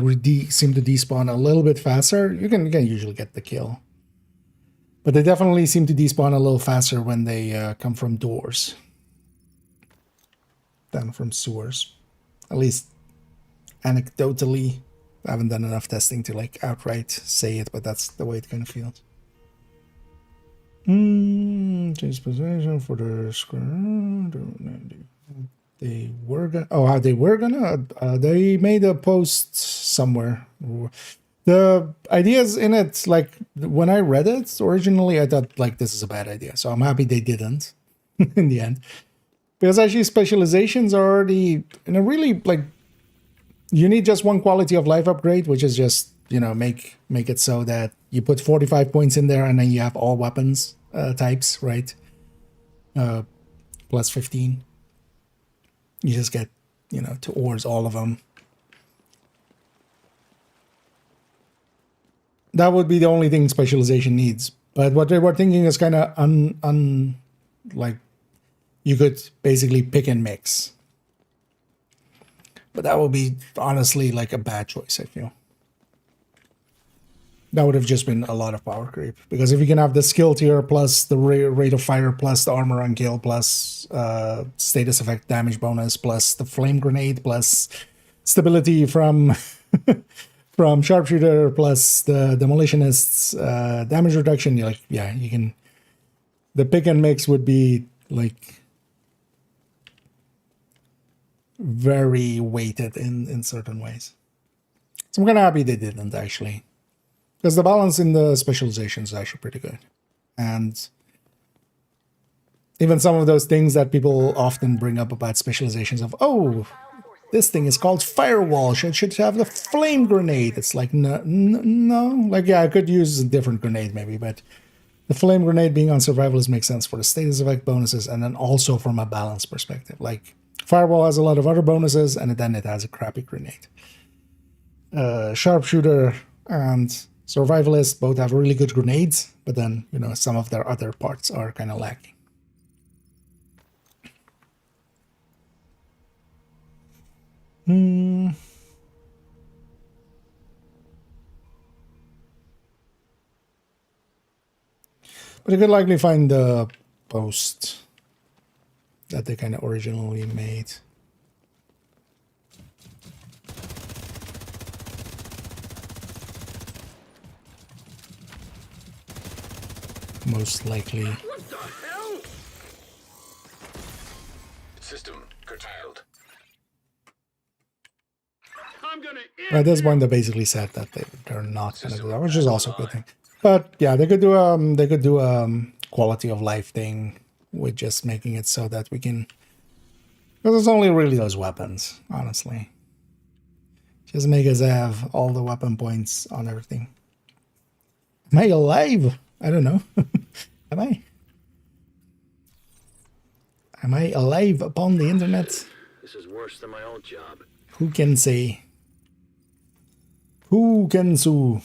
seem to despawn a little bit faster. You can usually get the kill, but they definitely seem to despawn a little faster when they come from doors than from sewers. At least anecdotally, I haven't done enough testing to like outright say it, but that's the way it kind of feels. Change position for the screen. They were gonna. Oh, they were gonna. They made a post somewhere. The ideas in it, like when I read it originally, I thought like this is a bad idea. So I'm happy they didn't in the end, because actually specializations are already in a really like. You need just one quality of life upgrade, which is just make it so that you put 45 points in there and then you have all weapons types, right? Plus 15. You just get, towards all of them. That would be the only thing specialization needs. But what they were thinking is kind of like you could basically pick and mix. But that would be honestly like a bad choice, I feel. That would have just been a lot of power creep. Because if you can have the skill tier plus the rate of fire plus the armor on kill plus status effect damage bonus plus the flame grenade plus stability from from sharpshooter plus the demolitionists damage reduction, you're like, yeah, you can. The pick and mix would be like very weighted in certain ways. So I'm kind of happy they didn't actually. Because the balance in the specializations is actually pretty good. And even some of those things that people often bring up about specializations of, oh, this thing is called firewall, should have the flame grenade. It's like, no. Like, yeah, I could use a different grenade maybe, but the flame grenade being on survivalist makes sense for the status effect bonuses and then also from a balance perspective. Like, firewall has a lot of other bonuses and then it has a crappy grenade. Sharpshooter and survivalists both have really good grenades, but then, some of their other parts are kind of lacking. But you could likely find the post that they kind of originally made. Most likely. What the hell? System curtailed. At this point, they basically said that they're not going to do that, which is also a good thing. But yeah, they could do quality of life thing with just making it so that we can. Because it's only really those weapons, honestly. Just make us have all the weapon points on everything. Am I alive? I don't know. Am I? Am I alive upon the internet? This is worse than my old job. Who can say? Who can sue?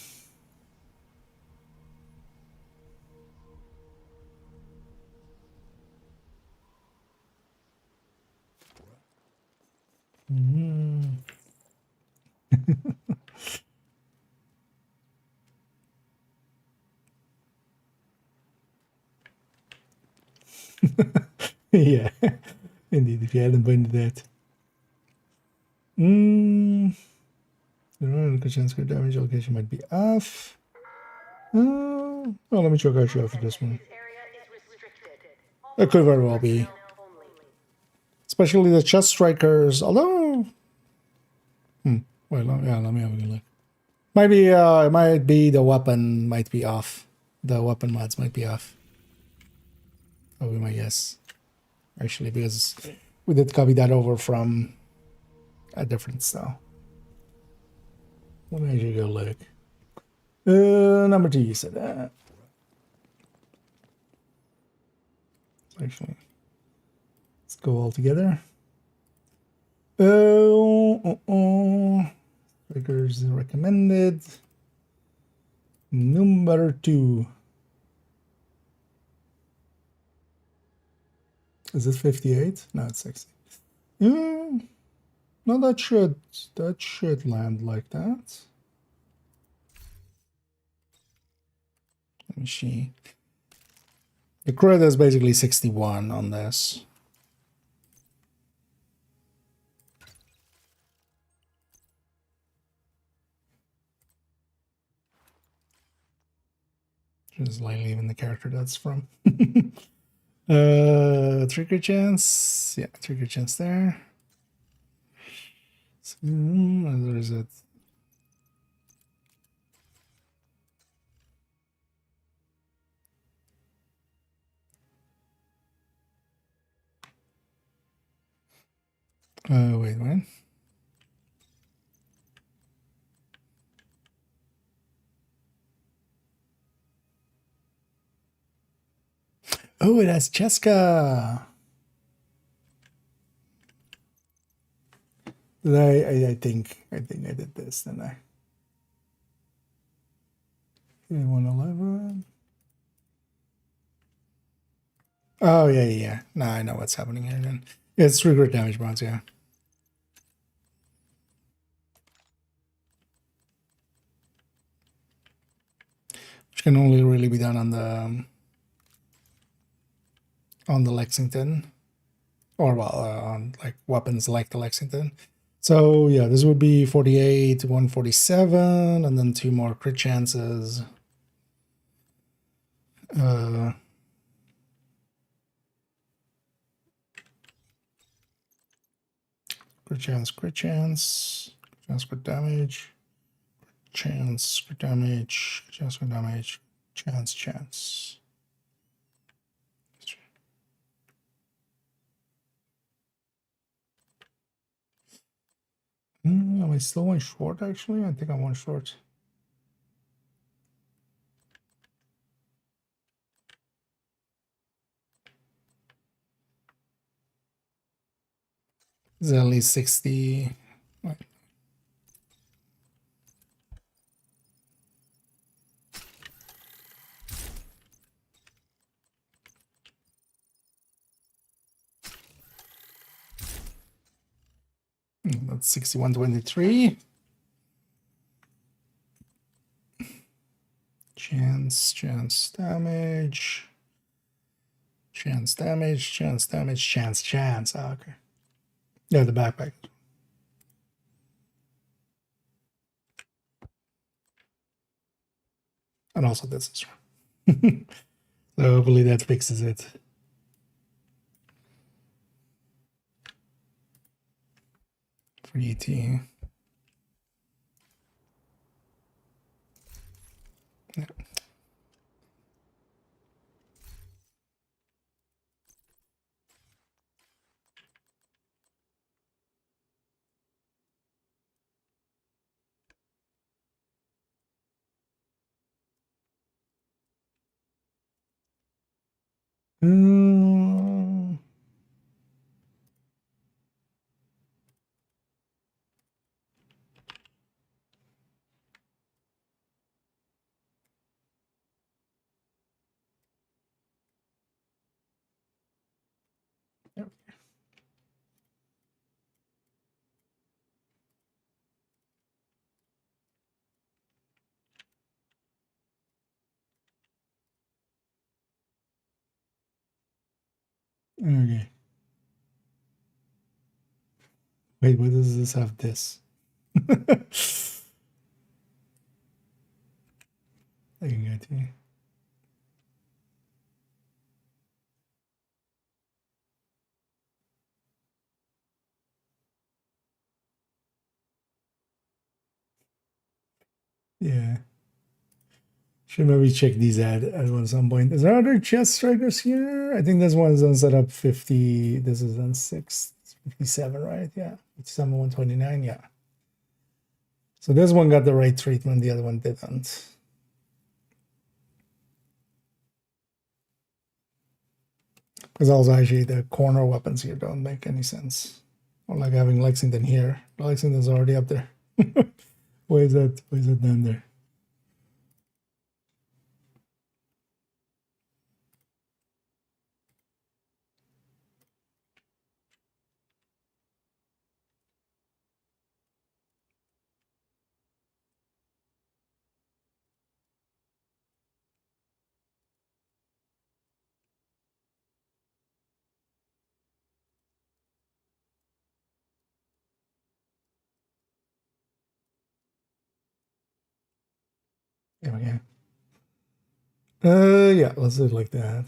Yeah, indeed, if you hadn't pointed that. The chance for damage location might be off. Well, let me check actually after this one. It could very well be. Especially the chest strikers, although... Well, yeah, let me have a look. It might be the weapon might be off. The weapon mods might be off. That would be my guess. Actually, because we did copy that over from a different style. Let me actually go look. Number 2, you said that. Actually, let's go all together. Triggers recommended. Number 2. Is it 58? No, it's 60. Yeah. No, that should land like that. Let me see. The credit is basically 61 on this. Just like leaving the character that's from. Trigger chance. Yeah, trigger chance there. So, where is it? Wait, what? Oh, it has Cheska. I think I did this, didn't I? 111. Oh yeah. No, I know what's happening here then. Yeah, it's 3 crit damage bonds, yeah. Which can only really be done on the Lexington, or well, on like weapons like the Lexington. So yeah, this would be 48, 147, and then 2 more crit chances. Crit chance, crit damage, chance, crit damage, chance. Am I still one short, actually? I think I'm one short. It's at least 60. Right. That's 6123. Chance damage. Chance damage. Chance. Oh, okay. Yeah, the backpack. And also this is wrong. So hopefully that fixes it. For ET. Yeah. Yep. Okay. Wait, what does this have? This. I can get to you. Yeah. Should maybe check these at some point. Is there other chest strikers here? I think this one's on setup 50. This is on 57, right? Yeah. 57, 129. Yeah. So this one got the right treatment, the other one didn't. Because also actually the corner weapons here don't make any sense. Or like having Lexington here. Lexington's already up there. Why is that down there? There we go. Yeah, let's do it like that.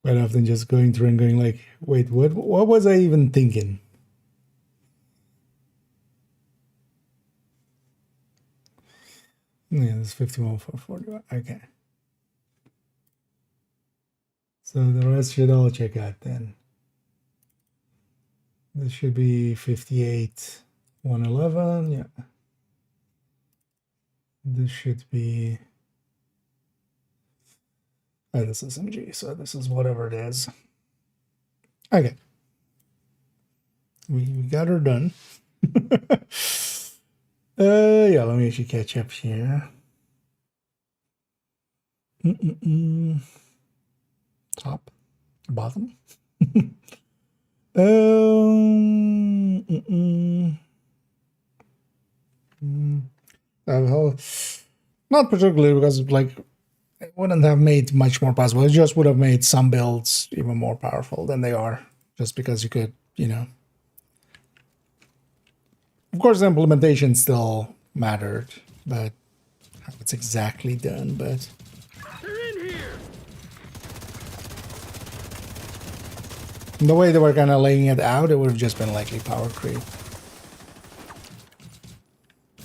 Quite often just going through and going like, wait, what was I even thinking? Yeah, it's 51 for 41. Okay. So the rest should all check out then. This should be 58, 111. Yeah. This should be. Oh, this is MG, so this is whatever it is. Okay. We got her done. Yeah, let me actually catch up here. Top, bottom. Not particularly, because like it wouldn't have made much more possible. It just would have made some builds even more powerful than they are, just because you could, you know. Of course, the implementation still mattered, but how it's exactly done, but. The way they were kind of laying it out, it would have just been likely power creep.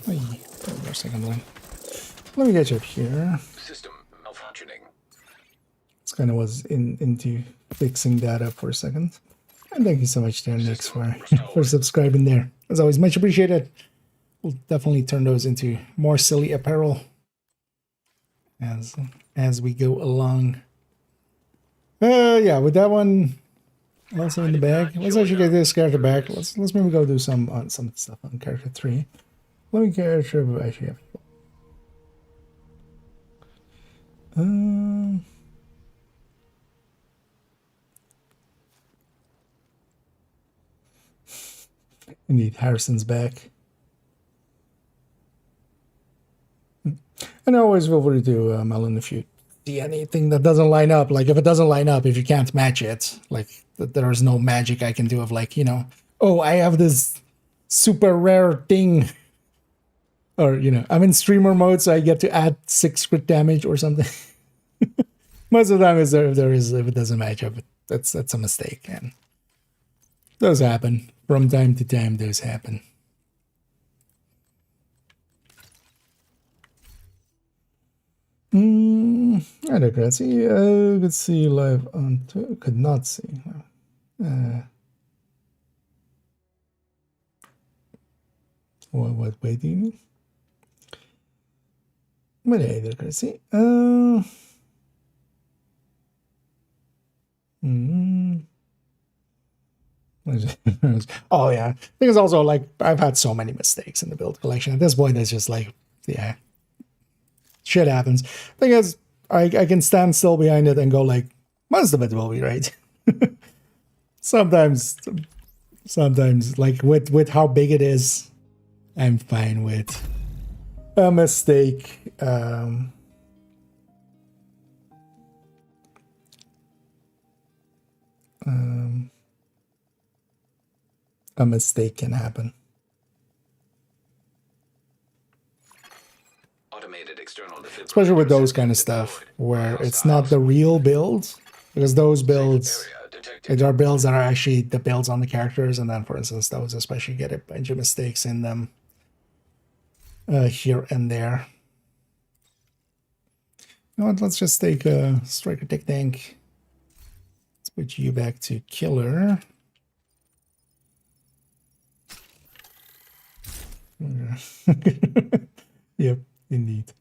Wait a second, let me get you up here. System malfunctioning. This kind of was into fixing that up for a second. And thank you so much there, Nix, for subscribing there. As always, much appreciated. We'll definitely turn those into more silly apparel as we go along. Yeah, with that one also in the bag. Let's actually get this character back. Let's maybe go do some stuff on character 3. Let me character actually have. Indeed, Harrison's back. And always feel free to Melon if you see anything that doesn't line up. Like if it doesn't line up, if you can't match it, like there is no magic I can do of like, you know, oh, I have this super rare thing. Or, you know, I'm in streamer mode, so I get to add 6 crit damage or something. Most of the time, if it doesn't match up, that's a mistake, and those happen from time to time. Those happen. I don't see. Could see live on. Could not see. What way do you mean? But yeah, either could see. Oh yeah, I think it's also like I've had so many mistakes in the build collection. At this point, it's just like, yeah, shit happens. Thing is, I can stand still behind it and go like, most of it will be right. sometimes like with how big it is, I'm fine with a mistake. A mistake can happen. Automated external Especially with those kind of stuff where it's not the real build, because those builds, there are builds that are actually the builds on the characters, and then for instance those especially get a bunch of mistakes in them here and there. You know what, let's just take a striker tick tank. Let's put you back to killer. Yep, indeed.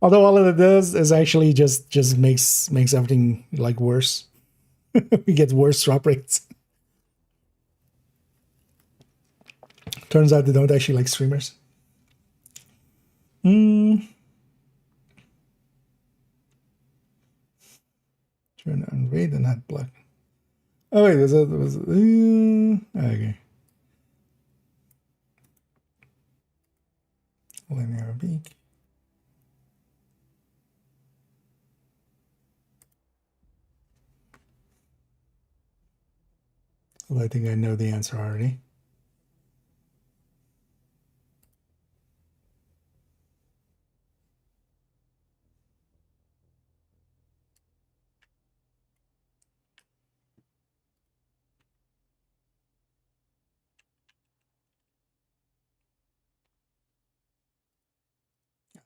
Although all it does is actually just makes everything like worse. We get worse drop rates. Turns out they don't actually like streamers. Turn on raid and not block. Oh wait, was okay. Linear beak. Well, I think I know the answer already.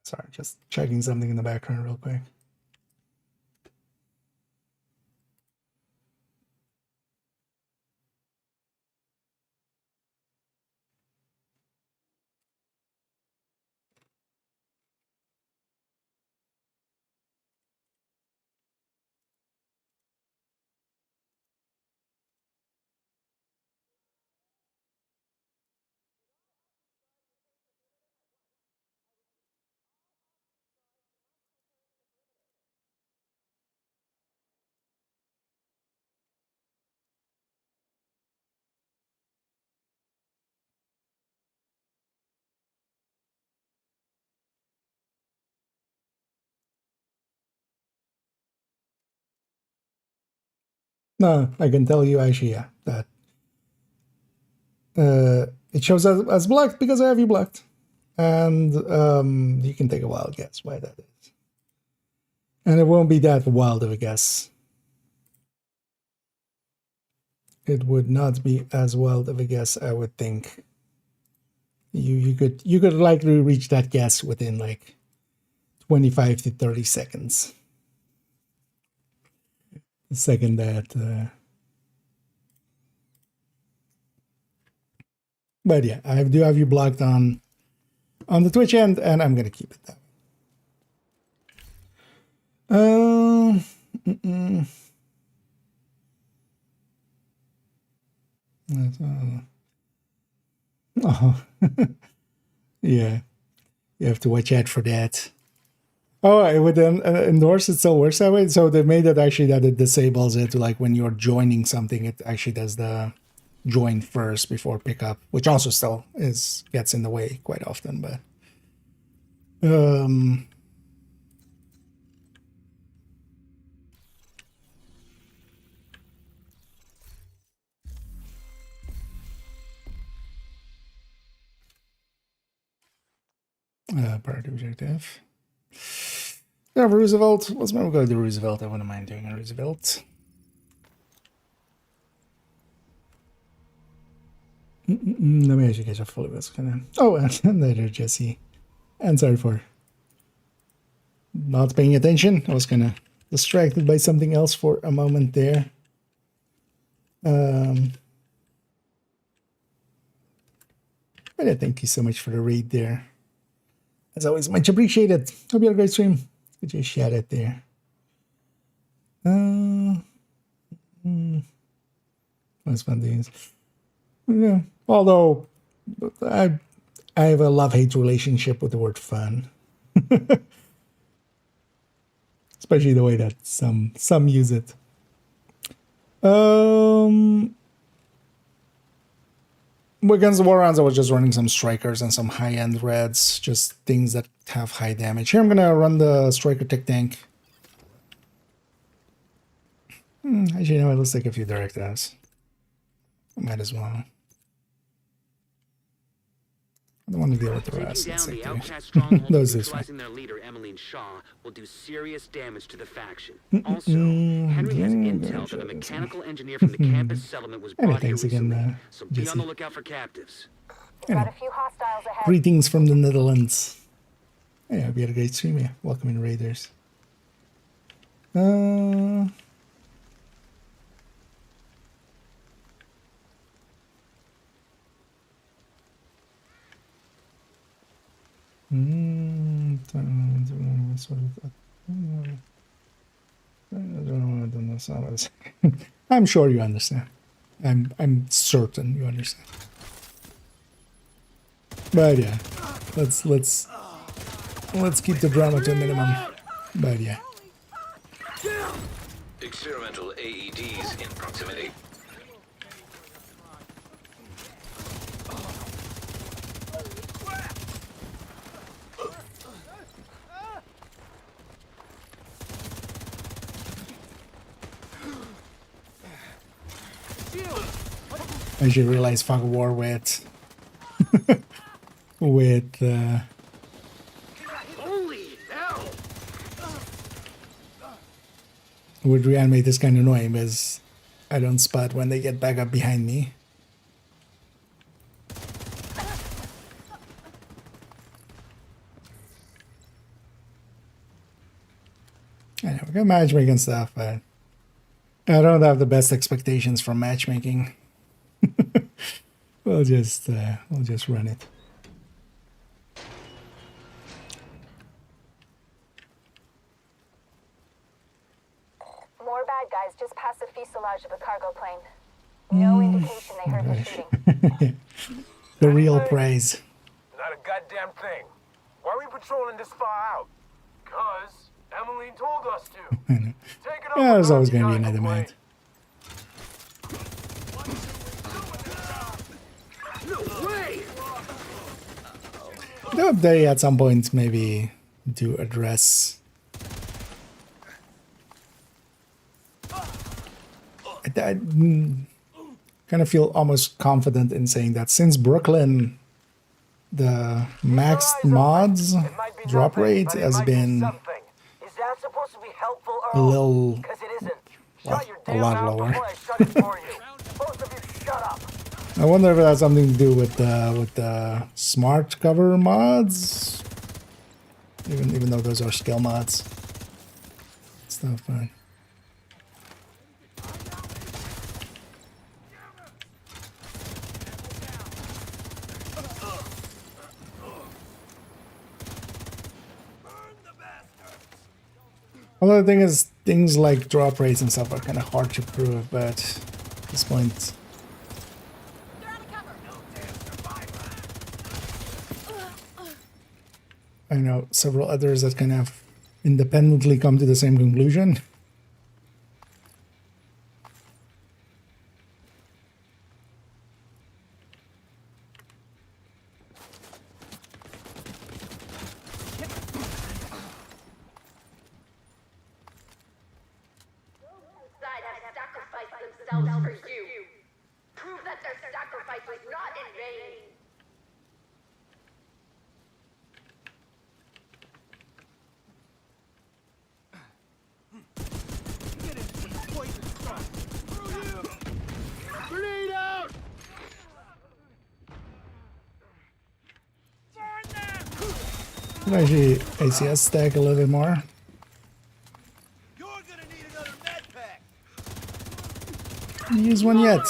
Sorry, just checking something in the background real quick. No, I can tell you actually, yeah, that it shows as blocked because I have you blocked. And you can take a wild guess why that is. And it won't be that wild of a guess. It would not be as wild of a guess, I would think. You could likely reach that guess within like 25 to 30 seconds. The second that but yeah, I do have you blocked on the Twitch end, and I'm gonna keep it that way. Oh, yeah, you have to watch out for that. Oh, it would endorse, it still works that way. So they made it actually that it disables it, like when you're joining something, it actually does the join first before pickup, which also still gets in the way quite often. But priority objective. Yeah, Roosevelt. Let's maybe go to Roosevelt. I wouldn't mind doing a Roosevelt. Let me actually catch up fully what's gonna. Oh, and later, Jesse. And sorry for not paying attention. I was kind of distracted by something else for a moment there. But yeah, thank you so much for the raid there. As always, much appreciated. Hope you had a great stream. Could just shout it there. What's fun things? Yeah. Although I have a love-hate relationship with the word fun. Especially the way that some use it. Against the war rounds, I was just running some strikers and some high-end reds, just things that have high damage. Here I'm gonna run the striker tech tank. Actually, you know what? Let's take a few direct as. Might as well. I don't want to deal with the rest. Taking down the outcast stronghold and neutralizing their leader, Emmeline Shaw, will do serious damage to the faction. Also, Henry has intel that a mechanical engineer from the campus settlement was brought here recently, so be on the lookout for captives. Got a few hostiles ahead. Greetings from the Netherlands. Yeah, we had a great stream. Yeah, welcome in, Raiders. I'm sure you understand. I'm certain you understand. But yeah, let's keep the drama to a minimum. But yeah. Experimental AEDs in proximity. I should realize Fog of War with with Holy hell! with reanimate is kind of annoying because I don't spot when they get back up behind me. I know we got matchmaking stuff, but I don't have the best expectations from matchmaking. we'll just run it. More bad guys just past the fuselage of a cargo plane. No indication they heard the shooting. The real praise. Not a goddamn thing. Why are we patrolling this far out? Cause Emmeline told us to. Take it Yeah, there's always going to be another man. No way! I hope they at some point maybe do address. I kind of feel almost confident in saying that since Brooklyn, the maxed mods drop rate has been Is that supposed to be helpful a little, Because it isn't. well, Shut your a damn lot mouth lower. before I shut it for you. Both of you shut up. I wonder if it has something to do with the smart cover mods, even though those are skill mods. Stuff, fine. Another thing is things like drop rates and stuff are kind of hard to prove, but at this point, I know several others that kind of independently come to the same conclusion. Side have sacrificed themselves for you. Prove that their sacrifice was not in vain. Grenade out! Can actually ACS stack a little bit more. Use one yet.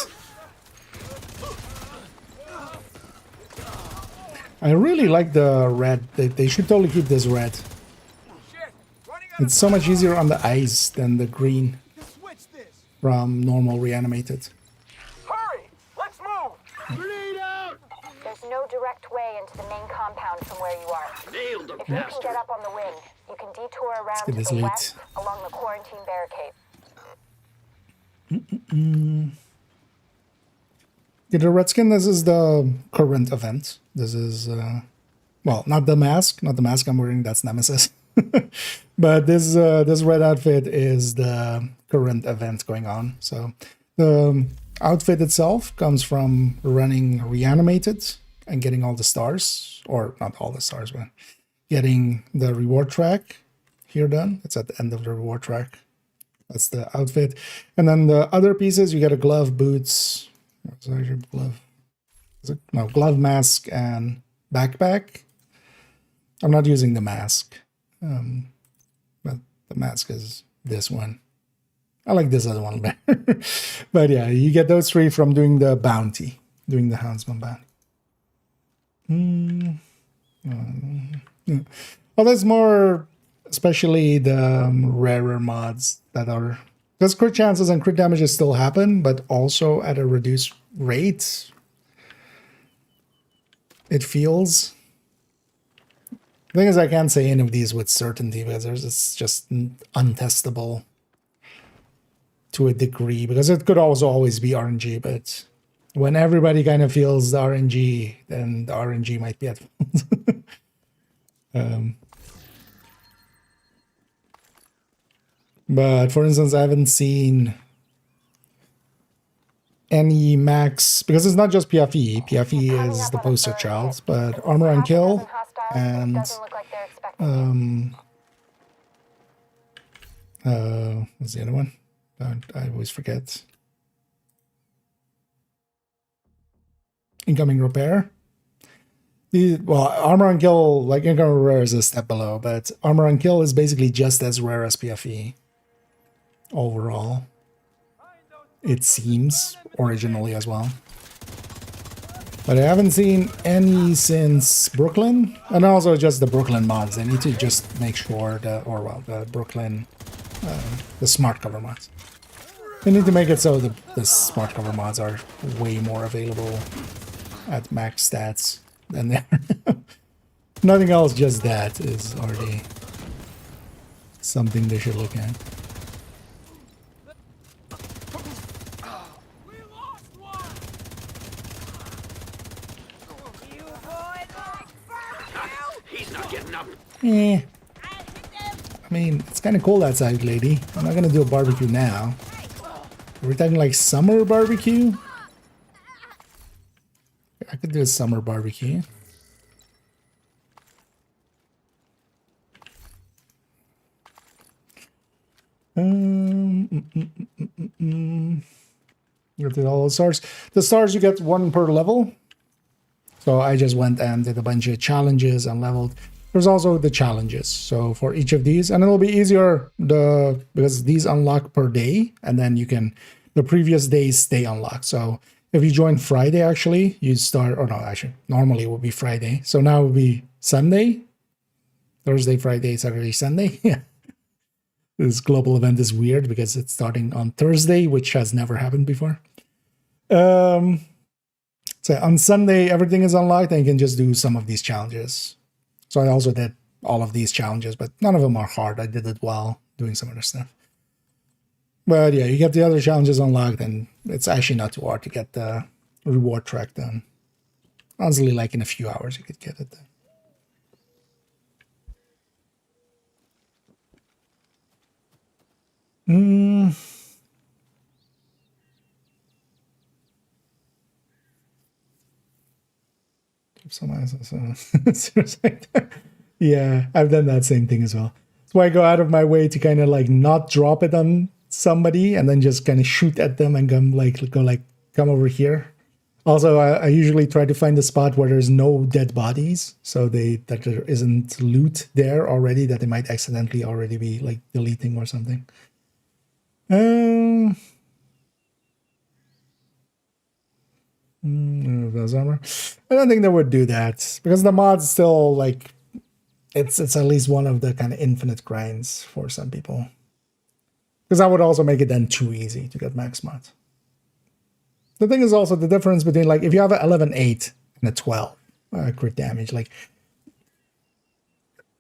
I really like the red. They should totally keep this red. It's so much easier on the eyes than the green from normal reanimated. Hurry! Let's move! Grenade out! There's no direct way into the main compound from where you are. Nailed him, If you can bastard. get up on the wing, you can detour around get to this the loot. west along the quarantine barricade. Yeah, the Redskin, this is the current event. This is, well, not the mask I'm wearing, that's Nemesis. But this red outfit is the current event going on. So the outfit itself comes from running Reanimated and getting all the stars, or not all the stars, but getting the reward track here done. It's at the end of the reward track. That's the outfit. And then the other pieces, you get a glove, boots, glove. No, glove, mask, and backpack. I'm not using the mask, but the mask is this one. I like this other one better. But yeah, you get those three from doing the bounty, doing the Houndsman bounty. Well, there's more, especially the rarer mods that are, because crit chances and crit damages still happen, but also at a reduced rate. It feels. The thing is, I can't say any of these with certainty because it's just untestable to a degree, because it could also always be RNG, but when everybody kind of feels the RNG, then the RNG might be at fault. But for instance, I haven't seen any max, because it's not just PFE. PFE is the poster child, but armor and kill and what's the other one? I always forget. Incoming repair. Well, armor and kill, like incoming repair is a step below, but armor and kill is basically just as rare as PFE overall. It seems originally as well. But I haven't seen any since Brooklyn, and also just the Brooklyn mods. They need to just make sure that, or well, the Brooklyn, the smart cover mods. They need to make it so the smart cover mods are way more available at max stats than they are. Nothing else, just that is already something they should look at. I mean, it's kind of cold outside, lady. I'm not gonna do a barbecue now. Are we talking like summer barbecue? I could do a summer barbecue. You get all the stars. The stars you get 1 per level. So I just went and did a bunch of challenges and leveled. There's also the challenges. So for each of these, and it'll be easier because these unlock per day, and then you can the previous days stay unlocked. So if you join Friday, actually, you start, or no, actually, normally it would be Friday. So now it would be Sunday, Thursday, Friday, Saturday, Sunday. Yeah. This global event is weird because it's starting on Thursday, which has never happened before. So on Sunday, everything is unlocked and you can just do some of these challenges. So I also did all of these challenges, but none of them are hard. I did it while doing some other stuff. But yeah, you get the other challenges unlocked and it's actually not too hard to get the reward track done. Honestly, like in a few hours you could get it done. Yeah, I've done that same thing as well. That's why I go out of my way to kind of like not drop it on somebody and then just kind of shoot at them and come over here. Also, I usually try to find a spot where there's no dead bodies, so that there isn't loot there already that they might accidentally already be like deleting or something. Armor. I don't think they would do that because the mod's still like it's at least one of the kind of infinite grinds for some people. Because that would also make it then too easy to get max mod. The thing is also the difference between like if you have an 11-8 and a 12 crit damage, like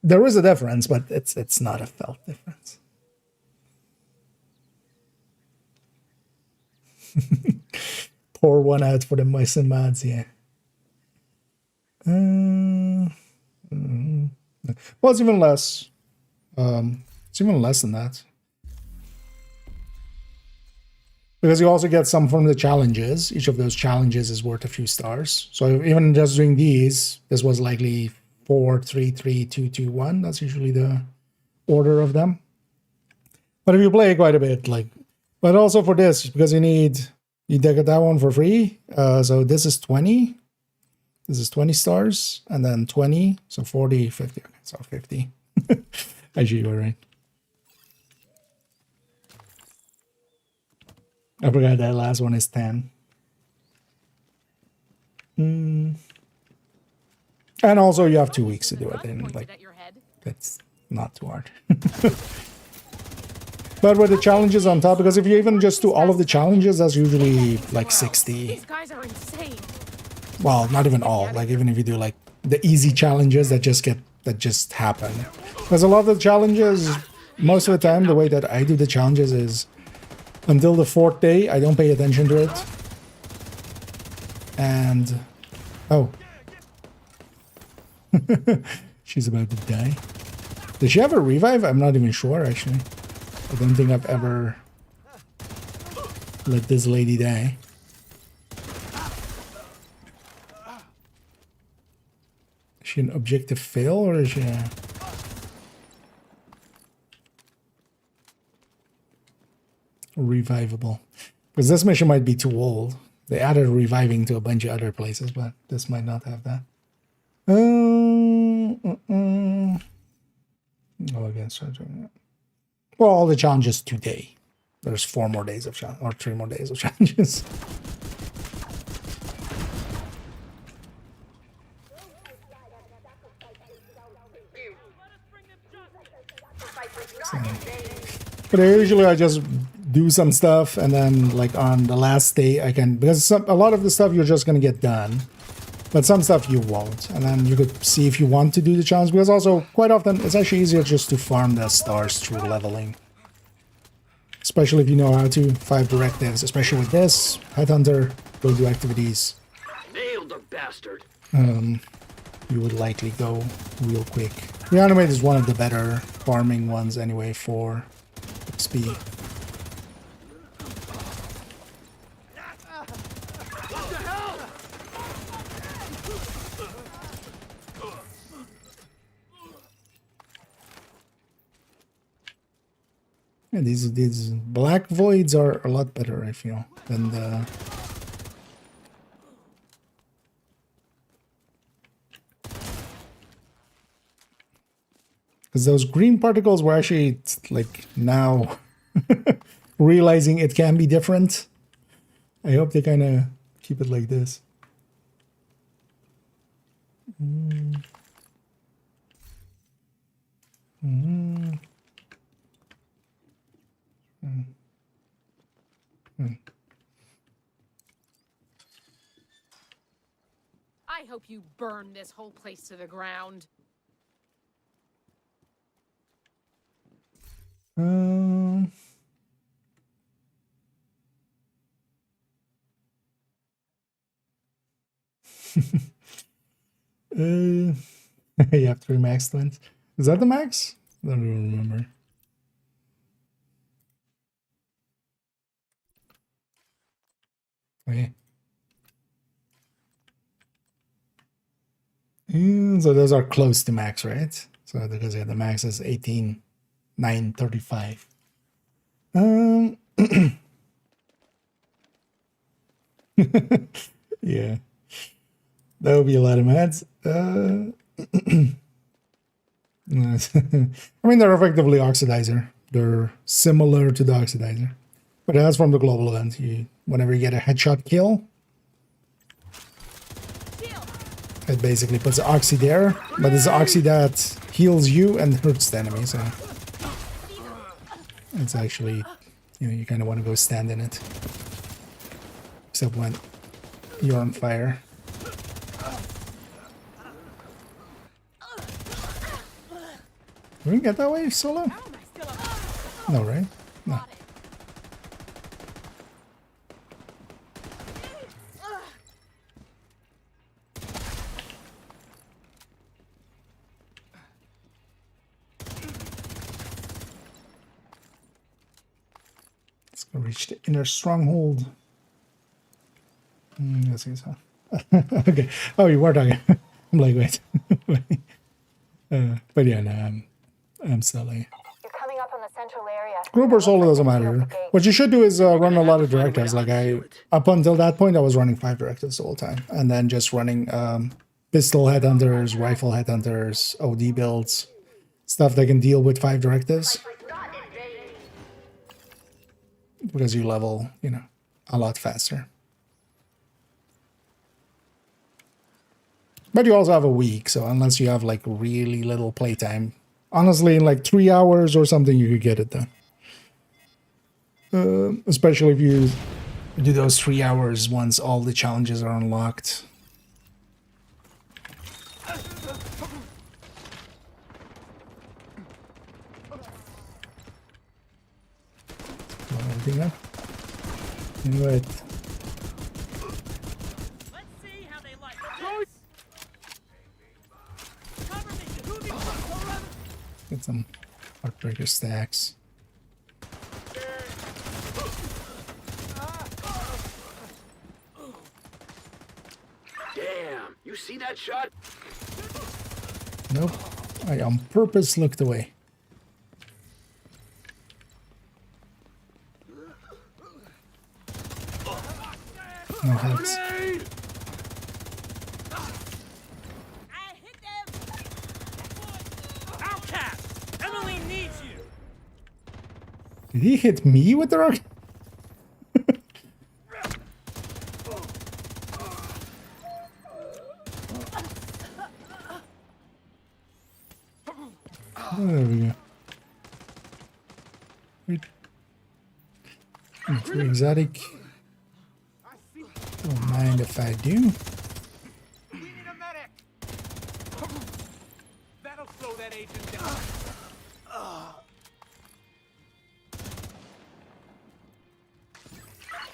there is a difference, but it's not a felt difference. Pour one out for the mice and mods, yeah. Well, it's even less. It's even less than that. Because you also get some from the challenges. Each of those challenges is worth a few stars. So even just doing these, this was likely 4, 3, 3, 2, 2, 1. That's usually the order of them. But if you play quite a bit, like, but also for this, because you get that one for free. So this is 20. This is 20 stars, and then 20, so 40, 50. Okay, so 50. Actually, you were right. I forgot that last one is 10. And also, you have 2 weeks to do it. And like, that's not too hard. But with the challenges on top, because if you even just do all of the challenges, that's usually like 60. These guys are insane. Well, not even all. Like even if you do like the easy challenges that just happen. Because a lot of the challenges, most of the time, the way that I do the challenges is until the 4th day, I don't pay attention to it. And oh, she's about to die. Did she have a revive? I'm not even sure actually. I don't think I've ever let this lady die. she an objective fail or is she revivable? Because this mission might be too old. They added reviving to a bunch of other places, but this might not have that. Oh, I guess I don't know. Well, all the challenges today. There's 4 more days of challenge, or 3 more days of challenges. So, but usually I just do some stuff and then like on the last day I can, because a lot of the stuff you're just gonna get done, but some stuff you won't, and then you could see if you want to do the challenge, because also quite often it's actually easier just to farm the stars through leveling, especially if you know how to. 5 directives, especially with this headhunter, go do activities. Nailed the bastard. You would likely go real quick. Reanimate is one of the better farming ones anyway for XP. Yeah, these black voids are a lot better, I feel, than the... Because those green particles were actually, like, now realizing it can be different. I hope they kind of keep it like this. I hope you burn this whole place to the ground. You have 3 max twins. Is that the max? I don't even remember. Okay. So those are close to max, right? So because the max is 18,935. Yeah. That would be a lot of mats. I mean, they're effectively oxidizer. They're similar to the oxidizer. But that's from the global event. Whenever you get a headshot kill, it basically puts oxy there. But it's oxy that heals you and hurts the enemy. So it's actually, you kind of want to go stand in it. Except when you're on fire. Can we get that way solo? No, right? No. Let's go reach the inner stronghold. Let's see so. Okay. Oh, you were talking. I'm like, wait. But yeah, no, I'm silly. You're coming up on the central area. Group or solo doesn't matter. What you should do is run a lot of directives. Like up until that point, I was running 5 directives the whole time, and then just running pistol headhunters, rifle headhunters, OD builds, stuff that can deal with 5 directives. Because you level, a lot faster. But you also have a week, so unless you have like really little playtime, honestly, in like 3 hours or something, you could get it done. Especially if you do those 3 hours once all the challenges are unlocked. Anything up? Right. Get some heartbreaker stacks. Damn, you see that shot? Nope. I on purpose looked away. No hurts. Outcast! Emily needs you! Did he hit me with the rocket? There we go. Wait. Too exotic. Don't mind if I do. We need a medic! That'll slow that agent down.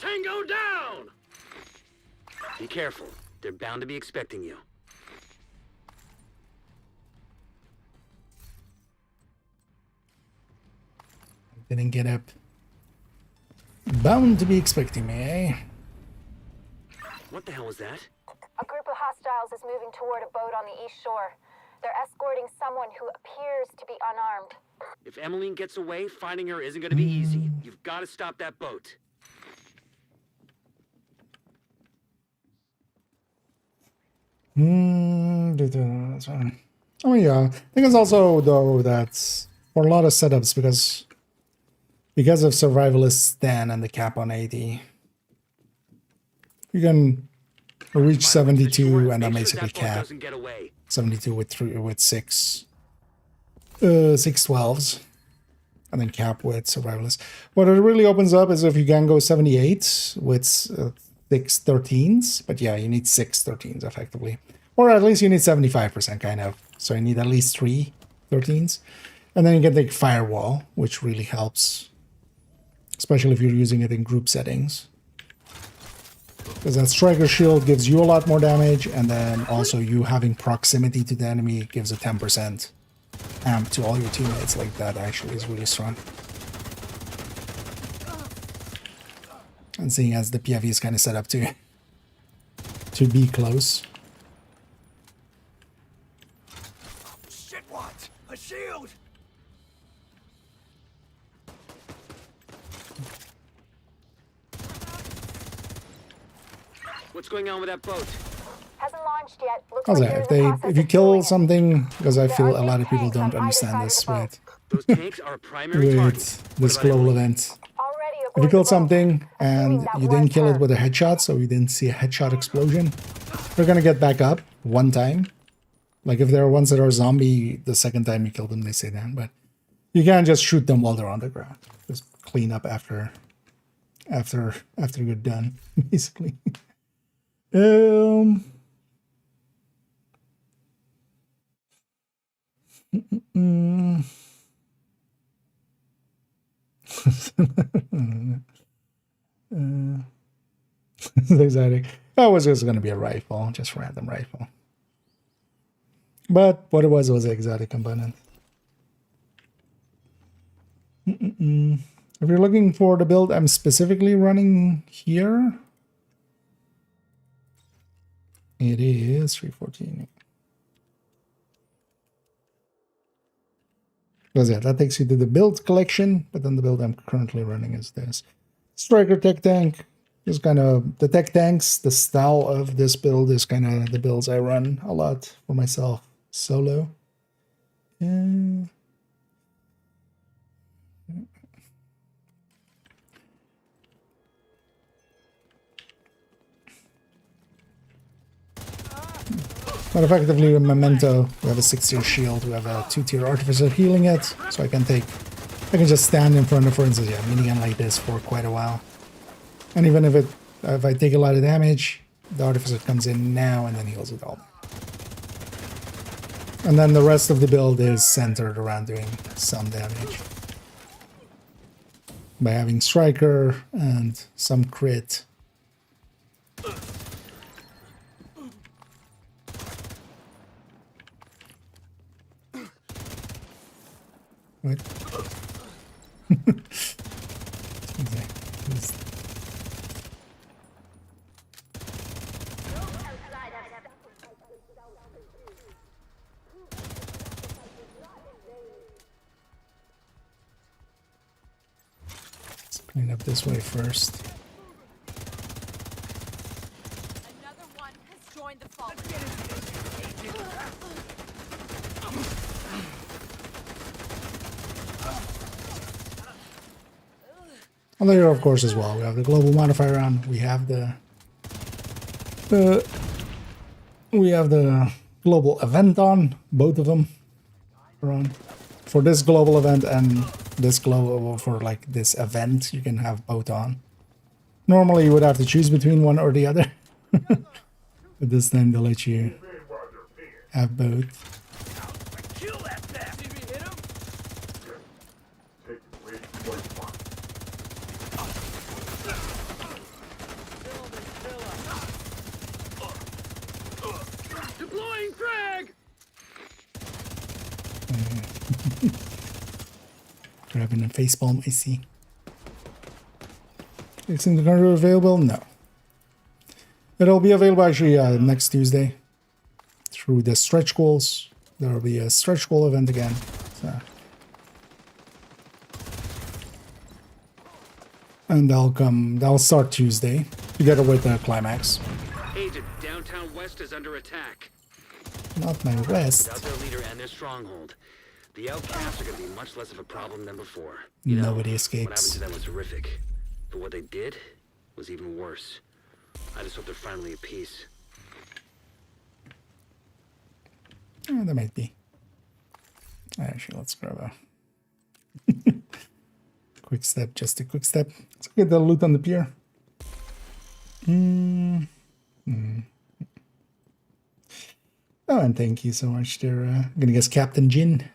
Tango down! Be careful. They're bound to be expecting you. Didn't get up. Bound to be expecting me, eh? What the hell was that? A group of hostiles is moving toward a boat on the east shore. They're escorting someone who appears to be unarmed. If Emmeline gets away, finding her isn't going to be easy. You've got to stop that boat. That's fine. Oh yeah, I think it's also though that for a lot of setups because of survivalist Stan and the cap on 80, you can reach 72 and then basically cap 72 with six 12s and then cap with survivalist. What it really opens up is if you can go 78 with 6 13s, but yeah, you need 6 13s effectively, or at least you need 75% kind of. So you need at least 3 13s, and then you can take firewall, which really helps, especially if you're using it in group settings. Because that striker shield gives you a lot more damage, and then also you having proximity to the enemy gives a 10% amp to all your teammates. Like that actually is really strong. And seeing as the PVE is kind of set up to be close. Shit, what? A shield! What's going on with that boat? Hasn't launched yet. Looks Also, like if you kill something, because I feel a lot of people don't understand this with this global event. If you kill something and you didn't kill it with a headshot, so you didn't see a headshot explosion, you're gonna get back up one time. Like if there are ones that are zombie, the second time you kill them, they say that, but you can't just shoot them while they're on the ground. Just clean up after you're done, basically. It's exciting. That was just going to be a rifle, just random rifle. But what it was an exotic component. If you're looking for the build I'm specifically running here, it is 314. Because yeah, that takes you to the build collection, but then the build I'm currently running is this. Striker tech tank is kind of the tech tanks. The style of this build is kind of the builds I run a lot for myself solo. Yeah. But effectively with Memento, we have a 6-tier shield, we have a 2-tier artificer healing it, so I can just stand in front of, for instance, minigun like this for quite a while. And even if I take a lot of damage, the artificer comes in now and then heals it all. And then the rest of the build is centered around doing some damage. By having striker and some crit. What? Clean up this way first. Another one has joined the fall. And there, of course, as well. We have the global modifier on. We have the global event on. Both of them are on. For this global event and this global for like this event, you can have both on. Normally, you would have to choose between one or the other. But this time, they'll let you have both. Kill that thing. Did we hit him? Deploying frag. Grabbing a facepalm, I see. Isn't the controller available? No. It'll be available actually next Tuesday through the stretch goals. There will be a stretch goal event again. So. And they'll start Tuesday together with the climax. Agent, downtown West is under attack. Not my West. Without their leader and their stronghold, the outcasts are going to be much less of a problem than before. Nobody What happened escapes. to them was horrific, but what they did was even worse. I just hope they're finally at peace. There might be. Actually, let's grab a quick step, just a quick step. Let's get the loot on the pier. Oh, and thank you so much there. I'm gonna guess Captain Jin.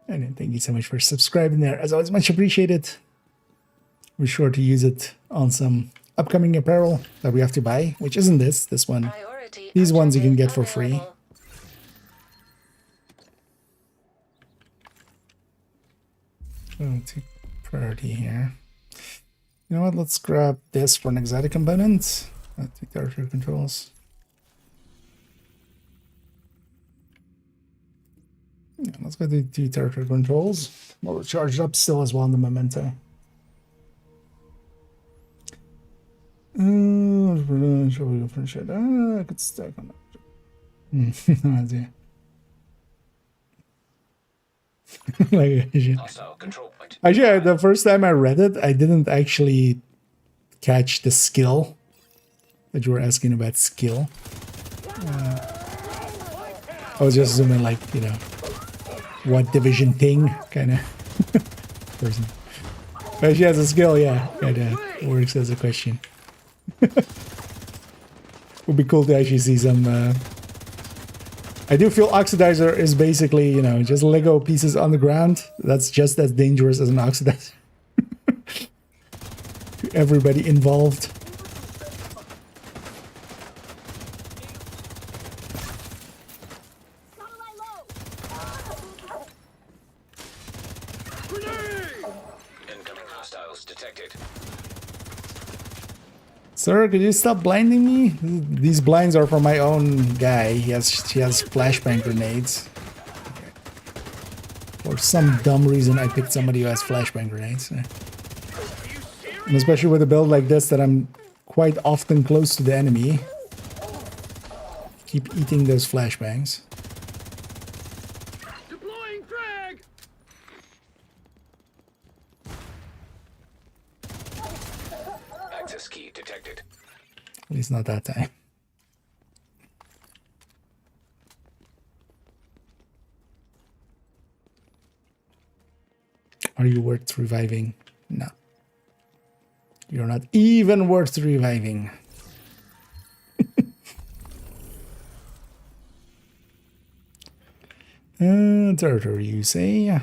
And thank you so much for subscribing there. As always, much appreciated. We're sure to use it on some upcoming apparel that we have to buy, which isn't this one. These ones you can get for free. Take priority here. You know what? Let's grab this for an exotic component. Take territory controls. Yeah, let's go to the territory controls. Well, we're charged up still as well in the memento. Shall we go for a shot? I could stack on that. No idea. Actually, the first time I read it, I didn't actually catch the skill that you were asking about. Skill. I was just assuming, like, you know, what division thing kind of person. But she has a skill, yeah. Kind of works as a question. Would be cool to actually see some. I do feel oxidizer is basically, you know, just Lego pieces on the ground. That's just as dangerous as an oxidizer. To everybody involved. Incoming hostiles detected. Sir, could you stop blinding me? These blinds are for my own guy. He has flashbang grenades. For some dumb reason, I picked somebody who has flashbang grenades. And especially with a build like this that I'm quite often close to the enemy. Keep eating those flashbangs. Deploying frag. Access key detected. At least not that time. Are you worth reviving? No. You're not even worth reviving. Territory, you say?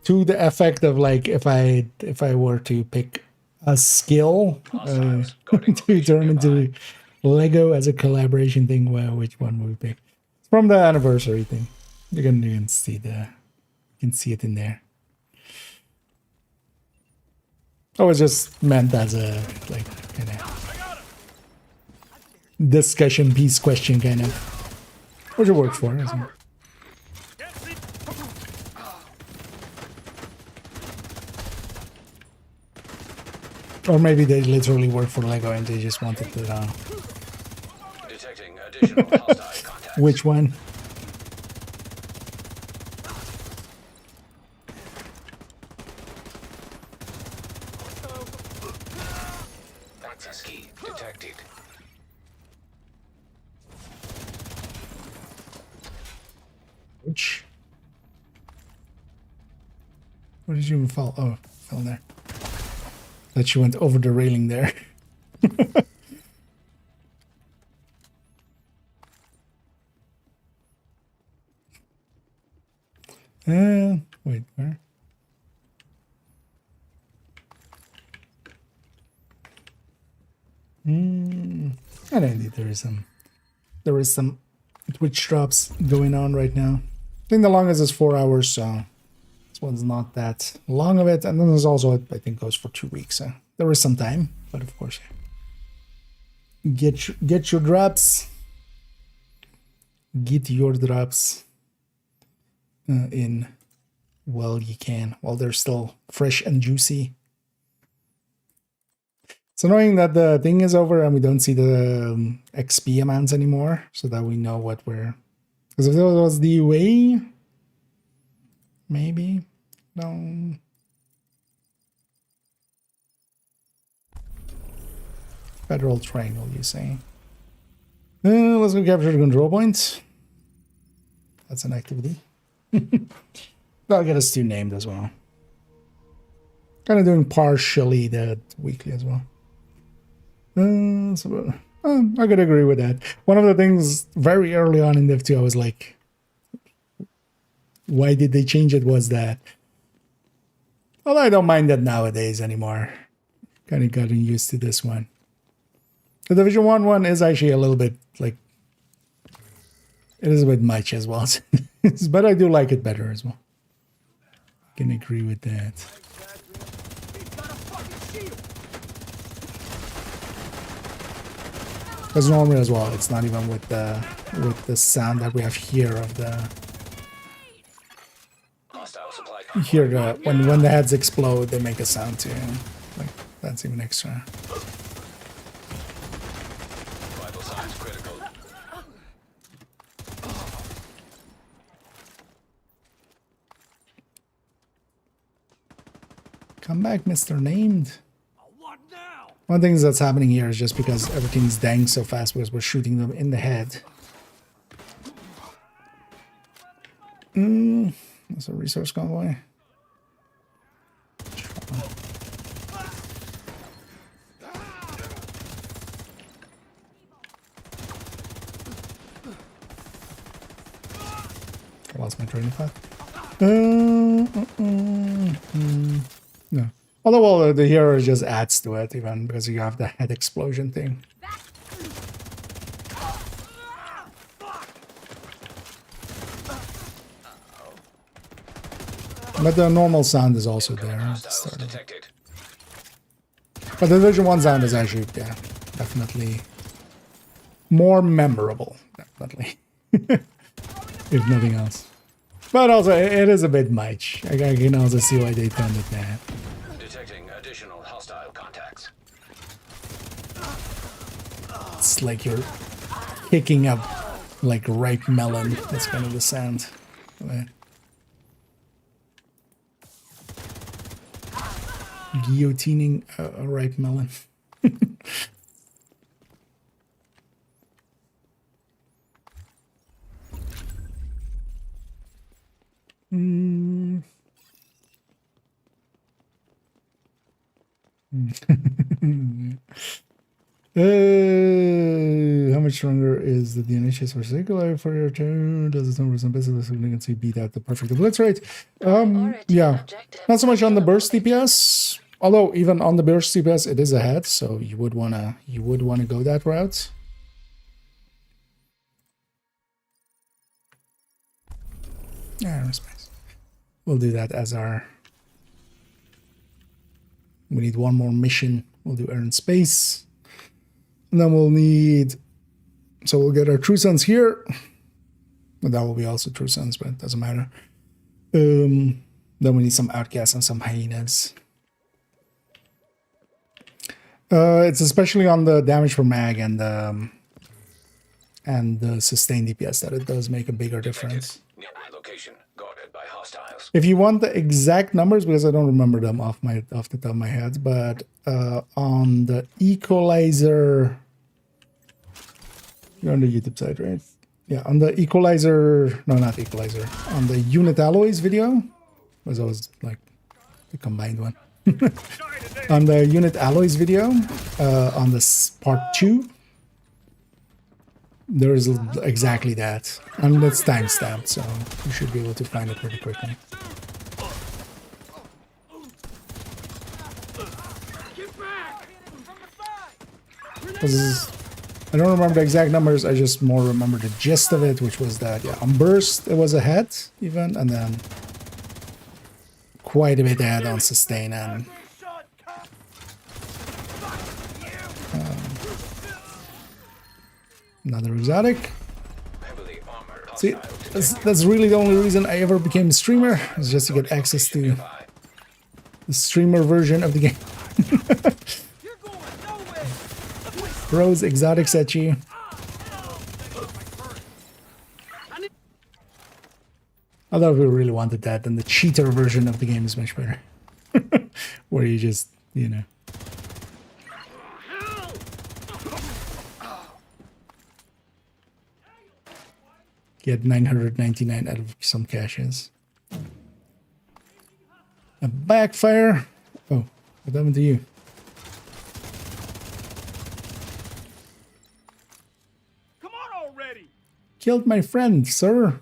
To the effect of, like, if I were to pick a skill to turn into Lego as a collaboration thing, well, which one would we pick? It's from the anniversary thing. You can see it in there. Oh, it's just meant as a like kind of discussion piece question kind of, which it works for. Isn't it? Or maybe they literally work for Lego and they just wanted to. Detecting additional hostile contacts. Which one? Access key detected. Which? Where did you even fall? Oh, fell there. That she went over the railing there. Wait, where? And indeed, there is some Twitch drops going on right now. I think the longest is 4 hours, so this one's not that long of it. And then there's also, I think, goes for 2 weeks. So there is some time, but of course, get your drops. Get your drops in while you can, while they're still fresh and juicy. It's annoying that the thing is over and we don't see the XP amounts anymore, so that we know what we're... Because if that was the way, maybe, no. Federal Triangle, you say? Let's go capture the control point. That's an activity. That'll get us 2 named as well. Kind of doing partially that weekly as well. I could agree with that. One of the things very early on in Div2, I was like, why did they change it, was that. Although I don't mind that nowadays anymore. Kind of gotten used to this one. The Division 1 one is actually a little bit like, it is a bit much as well. But I do like it better as well. Can agree with that. Because normally as well, it's not even with the sound that we have here of the. Here, when the heads explode, they make a sound too. Like that's even extra. Vital signs critical. Come back, Mr. Named. One thing that's happening here is just because everything's dying so fast because we're shooting them in the head. That's a resource convoy. I lost my train of thought. No. Although, well, the hero just adds to it, even because you have the head explosion thing. But the normal sound is also there. But the Division 1 sound is actually, yeah, definitely more memorable. Definitely. If nothing else. But also, it is a bit much. I can also see why they done it that. Detecting additional hostile contacts. It's like you're picking up like ripe melon. That's kind of the sound. Guillotining a ripe melon. How much stronger is the DNA chase for circular for your turn? Does it 10% basically significantly beat out the perfect blitz rate? Yeah, not so much on the burst DPS. Although even on the burst DPS, it is ahead, so you would wanna go that route. Yeah, space. We'll do that as our... We need one more mission. We'll do earn space. And then we'll need... So we'll get our True Sons here. But that will be also True Sons, but it doesn't matter. Then we need some Outcasts and some Hyenas. It's especially on the damage per mag and the sustained DPS that it does make a bigger difference. Nearby location guarded by hostiles. If you want the exact numbers, because I don't remember them off the top of my head, but on the Equalizer, you're on the YouTube side, right? Yeah, on the Equalizer, no, not Equalizer, on the Unit Alloys video, was always like the combined one. On the Unit Alloys video, on this part 2, there is exactly that. And it's timestamped, so you should be able to find it pretty quickly. I don't remember the exact numbers, I just more remember the gist of it, which was that, yeah, on burst it was ahead, even, and then quite a bit ahead on sustain and another exotic. See, that's really the only reason I ever became a streamer, is just to get access to the streamer version of the game. Throws exotics at you. Although if we really wanted that, then the cheater version of the game is much better. Where you just, you know. Get 999 out of some caches. A backfire. Oh, what happened to you? Come on already! Killed my friend, sir.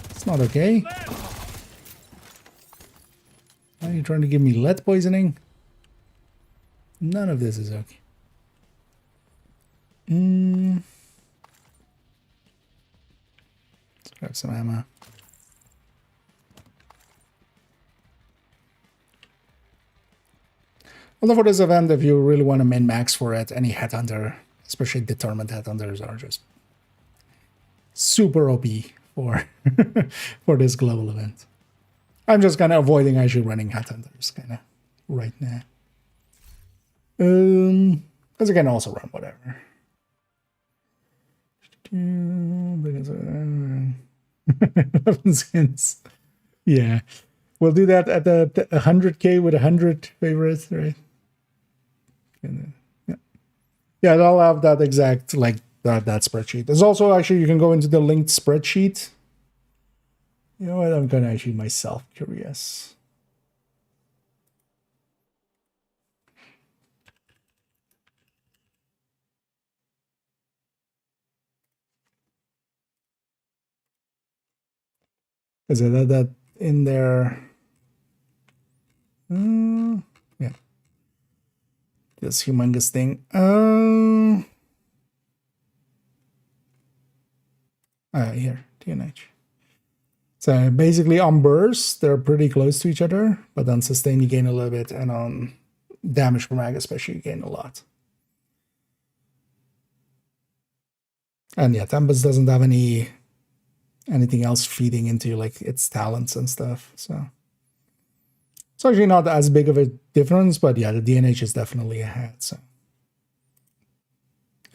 It's not okay. Are you trying to give me lead poisoning? None of this is okay. Let's grab some ammo. Although for this event, if you really want to min-max for it, any headhunter, especially determined headhunters, are just super OP for for this global event. I'm just kind of avoiding actually running headhunters kind of right now. Because I can also run whatever. Skins. Yeah, we'll do that at the 100k with 100 favorites, right? Yeah, I'll have that exact like that spreadsheet. There's also actually you can go into the linked spreadsheet. You know what? I'm gonna actually myself curious. Is it that in there? Yeah. This humongous thing. Here, TNH. So basically on burst, they're pretty close to each other, but on sustain you gain a little bit, and on damage per mag especially you gain a lot. And yeah, Tempest doesn't have anything else feeding into like its talents and stuff, so it's actually not as big of a difference, but yeah, the DNH is definitely ahead, so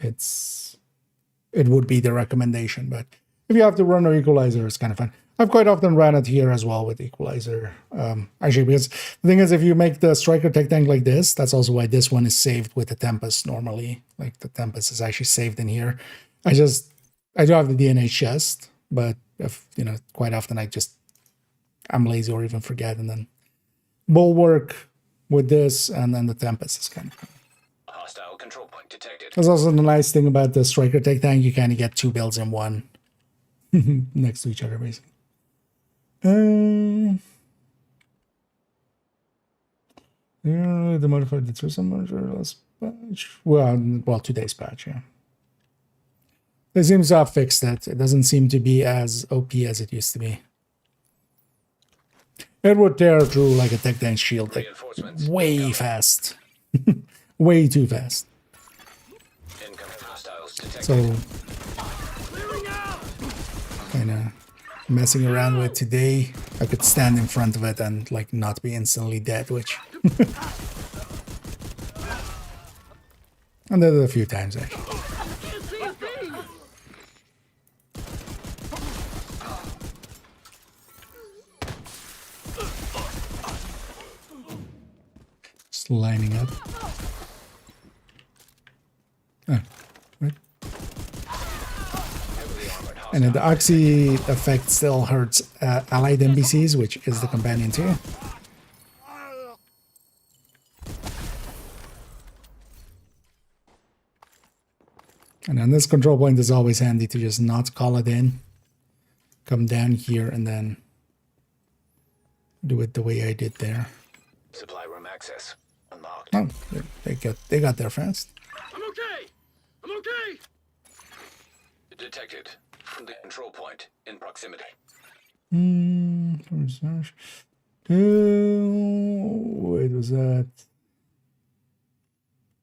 it would be the recommendation. But if you have to run an equalizer, it's kind of fun. I've quite often ran it here as well with equalizer, actually, because the thing is, if you make the striker tech tank like this, that's also why this one is saved with the Tempest normally. Like the Tempest is actually saved in here. I do have the DNH chest, but if, you know, quite often I'm lazy or even forget, and then Bulwark with this, and then the Tempest is kind of cool. Hostile control point detected. That's also the nice thing about the striker tech tank. You kind of get two builds in one next to each other, basically. Yeah, the modified the some last patch. Well, today's patch, yeah. It seems to have fixed it. It doesn't seem to be as OP as it used to be. It would tear through like a tech tank shield like way fast. Way too fast. So kind of messing around with today, I could stand in front of it and like not be instantly dead, which I did it a few times actually. Just lining up. Oh, right. And then the Oxy effect still hurts allied NPCs, which is the companion too. And then this control point is always handy to just not call it in. Come down here and then do it the way I did there. Supply room access unlocked. Oh, they got there fast. I'm okay. I'm okay. Detected from the control point in proximity. Wait, was that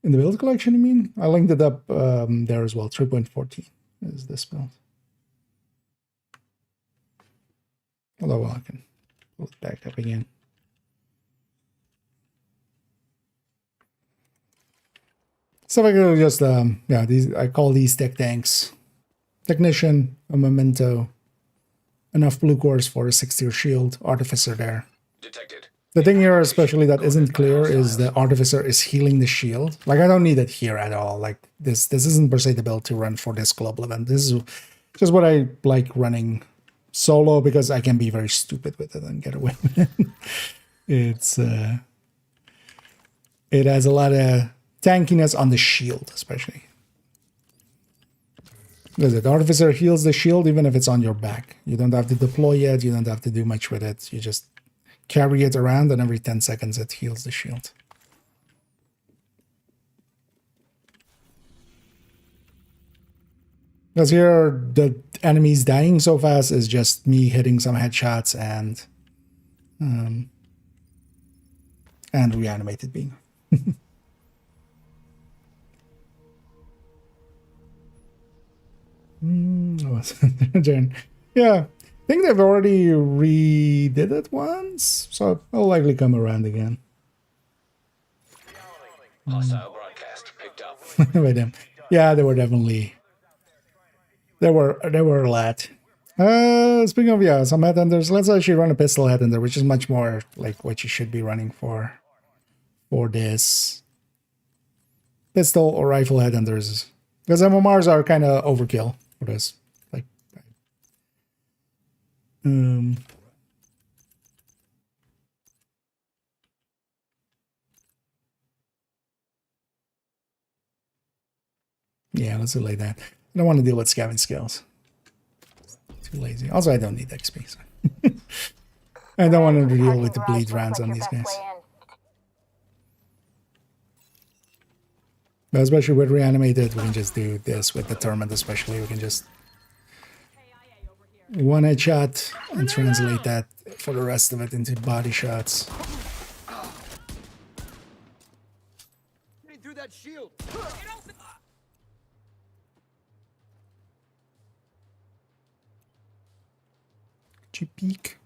in the build collection, you mean? I linked it up there as well. 3.14 is this build. Although I can pull it back up again. So I could just yeah, I call these tech tanks technician, a memento, enough blue cores for a 6-tier shield, artificer there. Detected. The thing here especially that isn't clear is the artificer is healing the shield. Like I don't need it here at all. Like this isn't per se the build to run for this global event. This is just what I like running solo because I can be very stupid with it and get away with it. It's it has a lot of tankiness on the shield, especially. Because the artificer heals the shield even if it's on your back. You don't have to deploy it, you don't have to do much with it. You just carry it around and every 10 seconds it heals the shield. Because here the enemies dying so fast is just me hitting some headshots and reanimated being. Yeah, I think they've already redid it once, so I'll likely come around again. Hostile broadcast picked up. With them. Yeah, they were definitely there were a lot. Speaking of some headhunters, let's actually run a pistol headhunter, which is much more like what you should be running for this pistol or rifle headhunters, because MMRs are kind of overkill for this. Like, yeah, let's do like that. I don't want to deal with scavenge skills. Too lazy. Also, I don't need XP. So. I don't want to deal with the bleed rounds on these guys. But especially with reanimated, we can just do this with determined. Especially, we can just one headshot and translate that for the rest of it into body shots. Through that shield. Could you peek?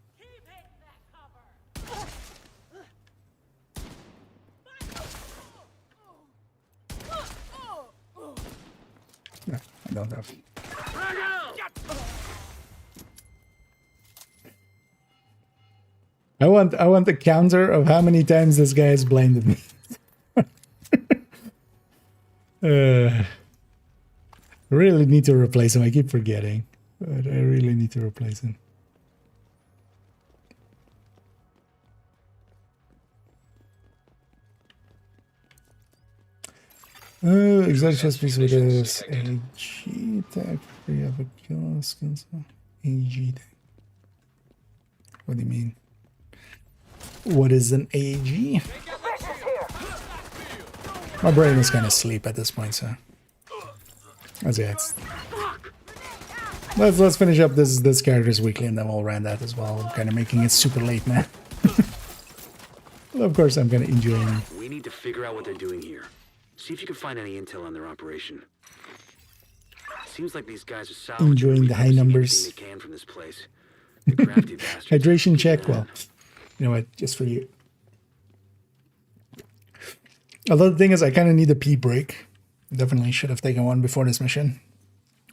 No, I don't have. I want the counter of how many times this guy has blinded me. Really need to replace him. I keep forgetting, but I really need to replace him. Exotic chest piece with this AG tag. We have a kill skills. AG tag. What do you mean? What is an AG? My brain is kind of asleep at this point, so that's it. Let's finish up this character's weekly, and then we'll run that as well. I'm kind of making it super late now. Well, of course, I'm gonna enjoy him. We need to figure out what they're doing here. See if you can find any intel on their operation. Seems like these guys are salvaging Enjoying the high numbers. everything they can from this place. The crafty bastards. Hydration check. Well, you know what? Just for you. Although the thing is, I kind of need a pee break. Definitely should have taken one before this mission.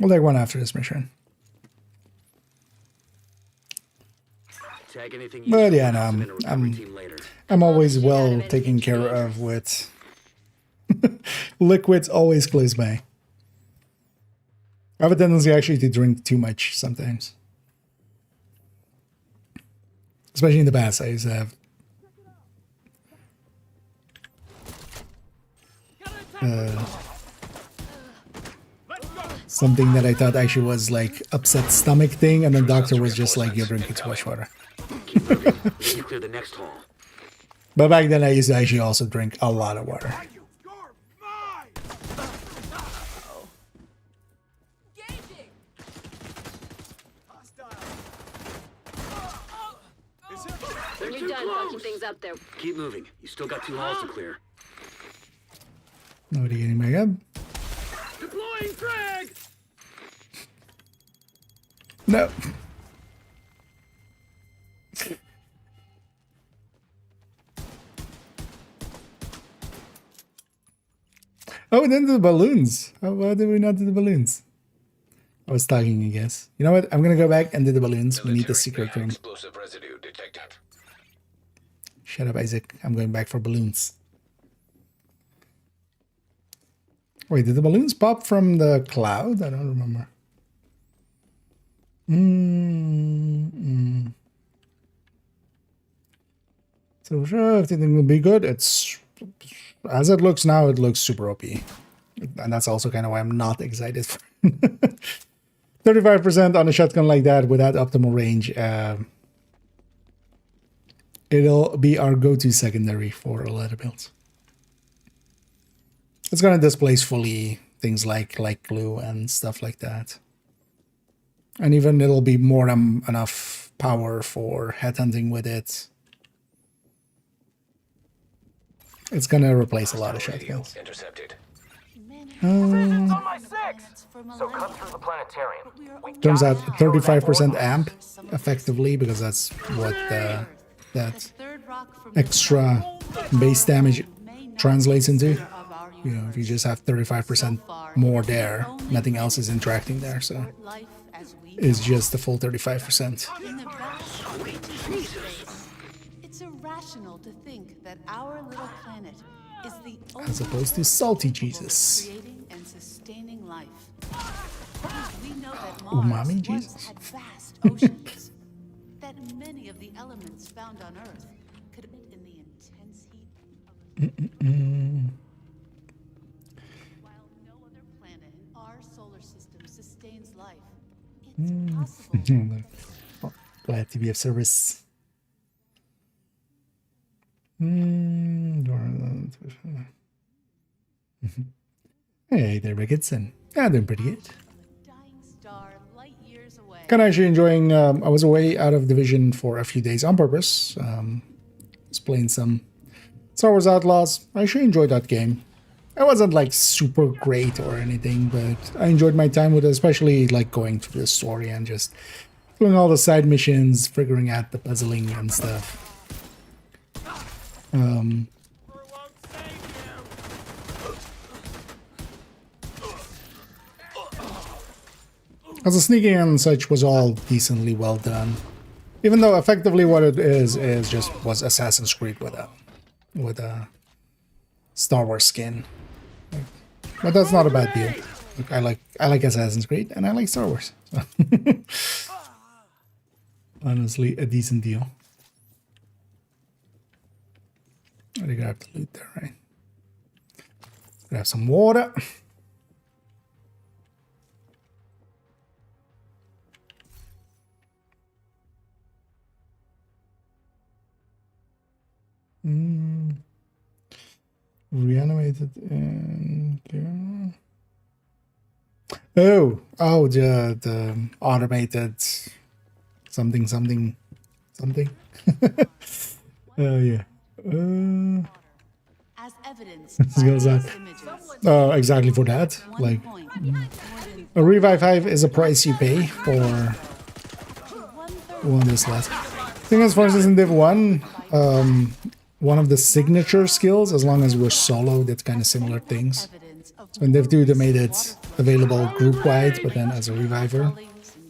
We'll take one after this mission. Tag anything But useful yeah, and no, I'll submit a recovery team later. I'm always well taken care of with liquids always close by. I have a tendency actually to drink too much sometimes. Especially in the past, I used to have something that I thought actually was like upset stomach thing, and the doctor was just like, you're drinking too much water. Keep moving. We need to clear the next hall. But back then I used to actually also drink a lot of water. When you're done fucking things up there. Keep moving. You still got 2 halls to clear. Nobody getting back up. Deploying drag! No. Oh, then the balloons. Why did we not do the balloons? I was talking, I guess. You know what? I'm gonna go back and do the balloons. We need the secret room. Explosive residue detected. Shut up, Isaac. I'm going back for balloons. Wait, did the balloons pop from the cloud? I don't remember. So sure, everything will be good. It's as it looks now, it looks super OP. And that's also kind of why I'm not excited for 35% on a shotgun like that without optimal range. It'll be our go-to secondary for a lot of builds. It's going to displace fully things like glue and stuff like that. And even it'll be more than enough power for headhunting with it. It's going to replace a lot of shotguns. Intercepted. Precision's on my 6! So cut through the planetarium. Turns out 35% amp effectively, because that's what that extra base damage translates into. You know, if you just have 35% more there, nothing else is interacting there, so it's just the full 35%. It's irrational to think that our little planet is the As opposed to salty Jesus. creating and sustaining life. We know that Umami Mars once Jesus. had vast oceans, that many of the elements found on Earth could in the intense heat of while no other planet in our solar system sustains life, it's possible. Oh, glad to be of service. Hey there, Ricketson. Yeah, doing pretty good. Kind of actually enjoying. I was away out of Division for a few days on purpose. Was playing some Star Wars Outlaws. I actually enjoyed that game. It wasn't like super great or anything, but I enjoyed my time with it, especially like going through the story and just doing all the side missions, figuring out the puzzling and stuff. Because the sneaking and such was all decently well done. Even though effectively what it is just was Assassin's Creed with a Star Wars skin. But that's not a bad deal. Like, I like Assassin's Creed and I like Star Wars. So. Honestly, a decent deal. I think I have to loot there, right? Grab some water. Reanimated and the automated something. Oh yeah. As evidence skills that. Exactly for that. Like, a revive 5 is a price you pay for one this last. Thing is, for instance, in Div 1, one of the signature skills, as long as we're solo, that's kind of similar things. So in Div 2, they made it available group-wide, but then as a reviver,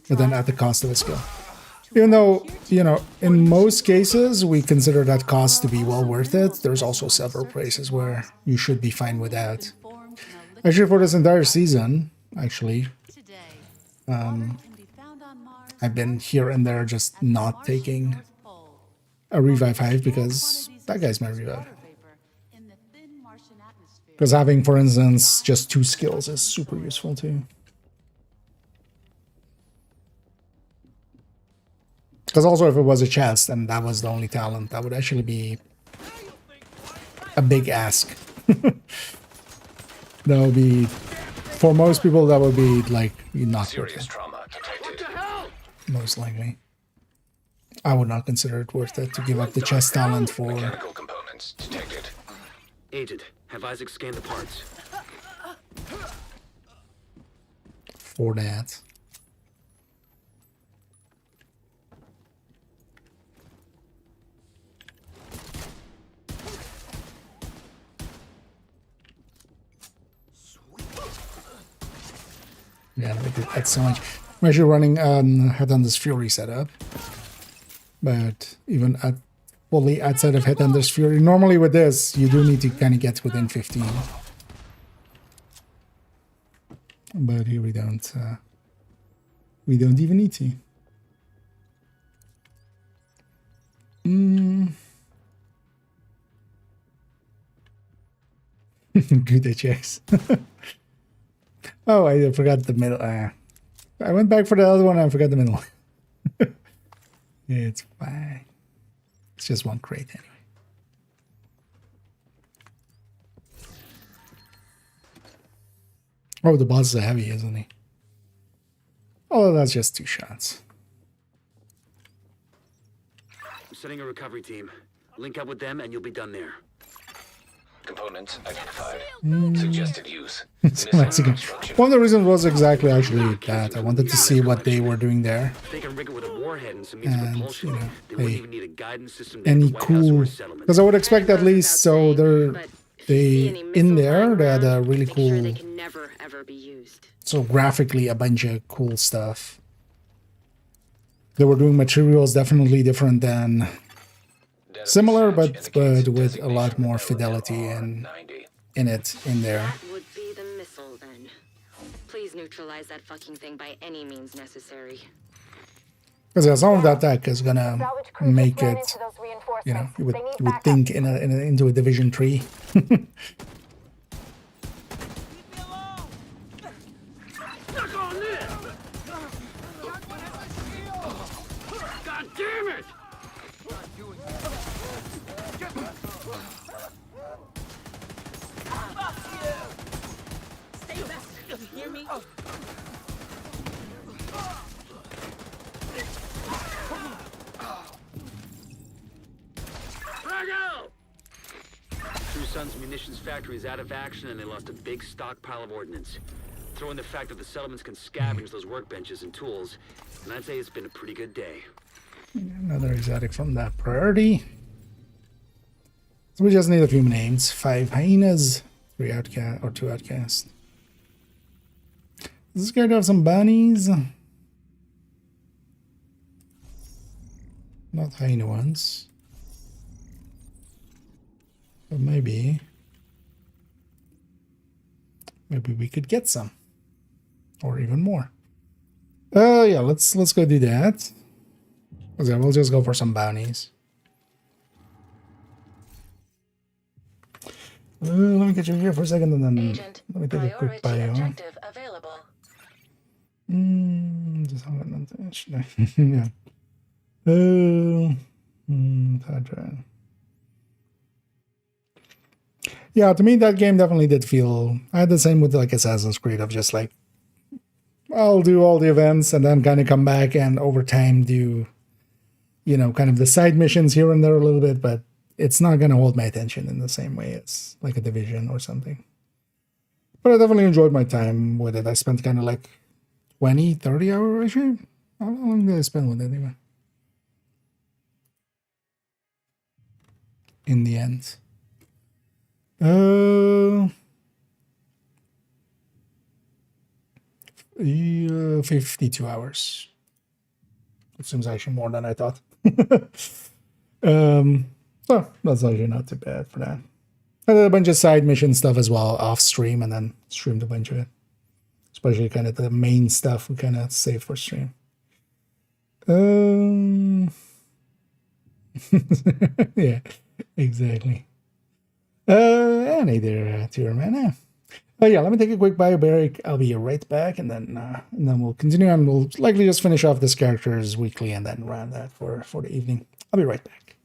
but then at the cost of a skill. Even though, you know, in most cases, we consider that cost to be well worth it, there's also several places where you should be fine without. Actually, for this entire season, actually, I've been here and there just not taking a revive 5 because that guy's my revive. Because having, for instance, just 2 skills is super useful too. Because also if it was a chest and that was the only talent, that would actually be a big ask. That would be, for most people, that would be like not worth it. Most likely. I would not consider it worth it to give up the chest talent for... Mechanical components detected. Agent, have Isaac scanned the parts. For that. Yeah, that's so much. I'm actually running Headhunter's Fury setup, but even at fully outside of Headhunter's Fury, normally with this you do need to kind of get within 15. But here we don't even need to. Good checks. Oh, I forgot the middle. I went back for the other one and I forgot the middle. It's fine. It's just one crate anyway. Oh, the boss is heavy, isn't he? Oh, that's just 2 shots. I'm setting a recovery team. Link up with them and you'll be done there. Components identified. Suggested use. One of the reasons was exactly actually that I wanted to see what they were doing there. They can rig it with a warhead and some means of propulsion. You know, They wouldn't even need a guidance system. any cool, because I would expect at least so they in there they had a really cool. They can never ever be used. So graphically, a bunch of cool stuff. They were doing materials definitely different than. Similar, but with a lot more fidelity in it in there. That would be the missile then. Please neutralize that fucking thing by any means necessary. Because yeah, some of that tech is gonna make it, you know, you would think into a Division 3. God damn it! Stay back. You hear me? True Sun's munitions factory is out of action and they lost a big stockpile of ordnance. Throw in the fact that the settlements can scavenge those workbenches and tools, and I'd say it's been a pretty good day. Another exotic from that priority. So we just need a few names. 5 hyenas, 3 outcast or 2 outcasts. Is this guy to have some bunnies? Not hyena ones. But maybe we could get some. Or even more. Yeah, let's go do that. Okay, we'll just go for some bounties. Let me get you here for a second and then let me take a quick bio. Just have an yeah, to me that game definitely did feel. I had the same with like Assassin's Creed of just like I'll do all the events and then kind of come back and over time do, you know, kind of the side missions here and there a little bit, but it's not gonna hold my attention in the same way as like a Division or something. But I definitely enjoyed my time with it. I spent kind of like 20, 30 hours actually. How long did I spend with it anyway? In the end. 52 hours. It seems actually more than I thought. So that's actually not too bad for that. I did a bunch of side mission stuff as well off stream, and then streamed a bunch of it. Especially kind of the main stuff we kind of save for stream. Yeah, exactly. And hey there, Tyrman. Oh yeah, let me take a quick bio break. I'll be right back, and then we'll continue, and we'll likely just finish off this characters weekly, and then round that for the evening. I'll be right back.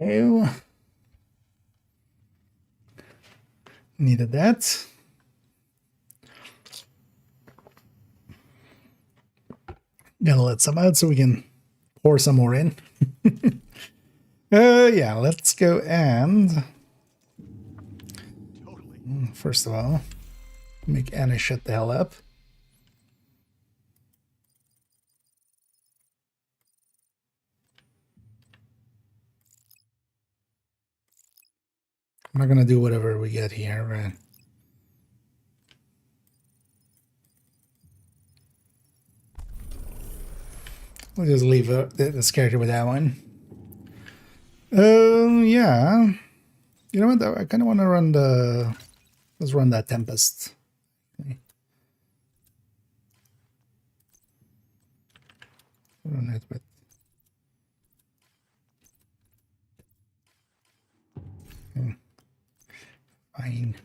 Ew. Needed that. Gonna let some out so we can pour some more in. Yeah, let's go and first of all, make Anna shut the hell up. I'm not gonna do whatever we get here, right? We'll just leave this character with that one. Yeah. You know what? Though? I kind of want to run the. Let's run that Tempest. Okay. Run it with. Okay. Fine.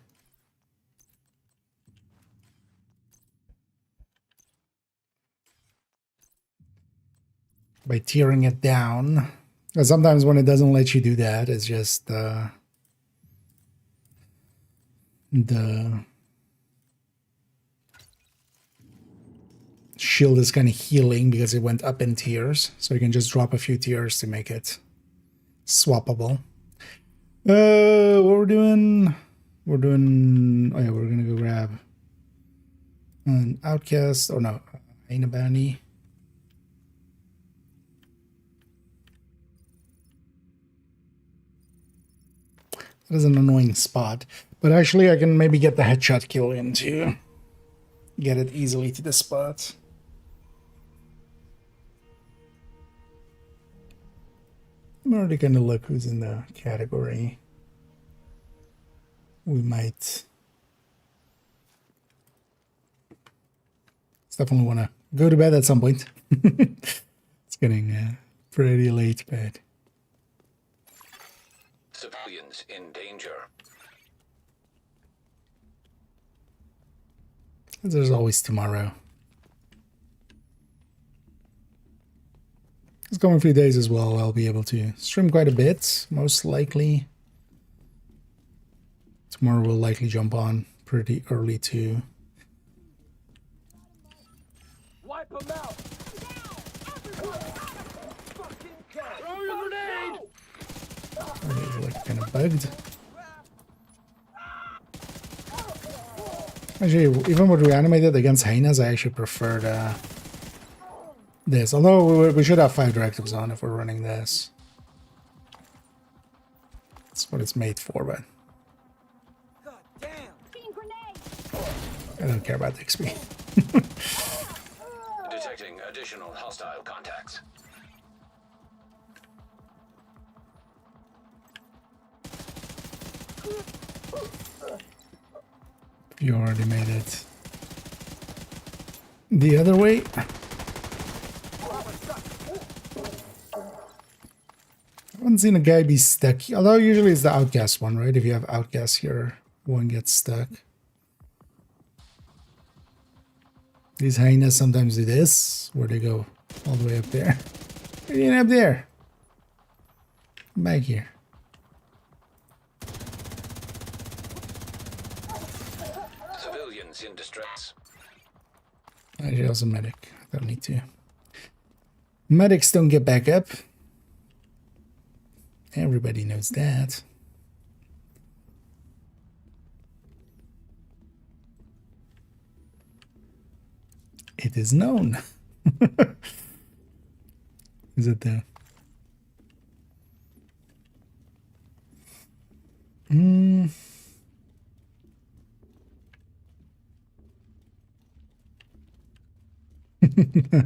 By tearing it down. Because sometimes when it doesn't let you do that, it's just the shield is kind of healing because it went up in tiers. So you can just drop a few tiers to make it swappable. What we're doing? Oh yeah, we're gonna go grab an outcast. Oh no, Ainabani. That is an annoying spot, but actually I can maybe get the headshot kill in to get it easily to the spot. I'm already gonna look who's in the category. We might definitely want to go to bed at some point. It's getting pretty late, but Civilians in danger. There's always tomorrow. It's coming a few days as well. I'll be able to stream quite a bit, most likely. Tomorrow we'll likely jump on pretty early too. Wipe them out. Throw your grenade. It's like kind of bugged. Actually, even with reanimated against hyenas, I actually preferred this. Although we should have 5 directives on if we're running this. That's what it's made for, but I don't care about the XP. Detecting additional hostile contacts. You already made it the other way. I haven't seen a guy be stuck. Although usually it's the outcast one, right? If you have outcast here, one gets stuck. These hyenas sometimes do this, where they go all the way up there. What are you doing up there? Back here. Civilians in distress. Actually, also medic. I don't need to. Medics don't get back up. Everybody knows that. It is known. Is it there?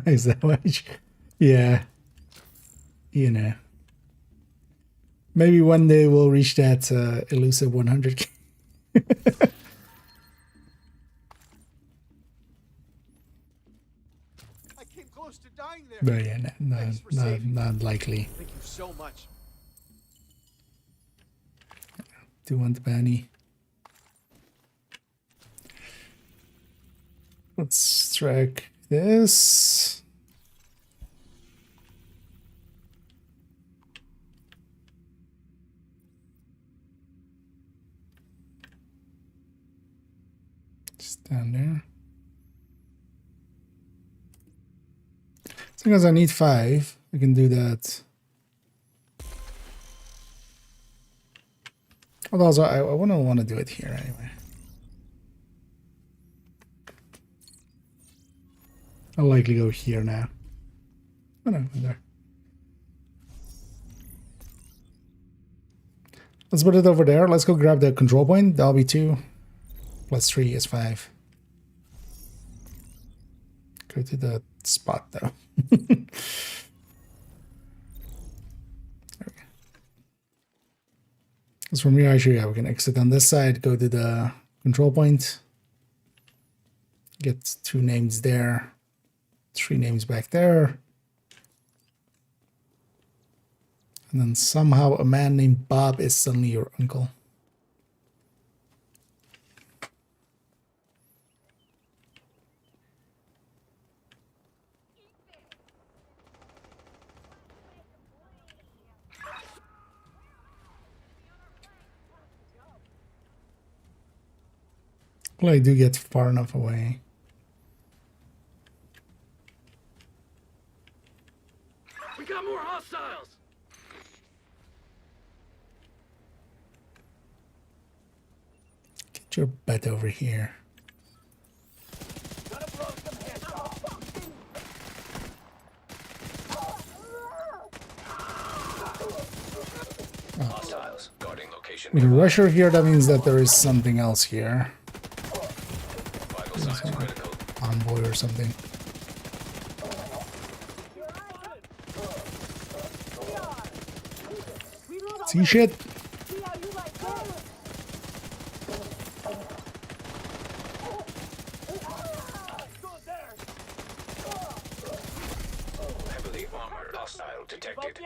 Is that much? Yeah. You know. Maybe one day we'll reach that elusive 100K. I came close to dying there. But yeah, not likely. Thank you so much. Do want the bounty. Let's track this. Just down there. As long as I need 5, I can do that. Although also, I wouldn't want to do it here anyway. I'll likely go here now. Oh no, there. Let's put it over there. Let's go grab the control point. That'll be 2. Plus 3 is 5. Go to the spot though. Okay. Because from here, actually, yeah, we can exit on this side, go to the control point, get 2 names there, 3 names back there, and then somehow a man named Bob is suddenly your uncle. Well, I do get far enough away. We got more hostiles. Get your butt over here. Hostiles guarding location. With a rusher here, that means that there is something else here. Envoy or something. See shit. Heavily armored hostile detected.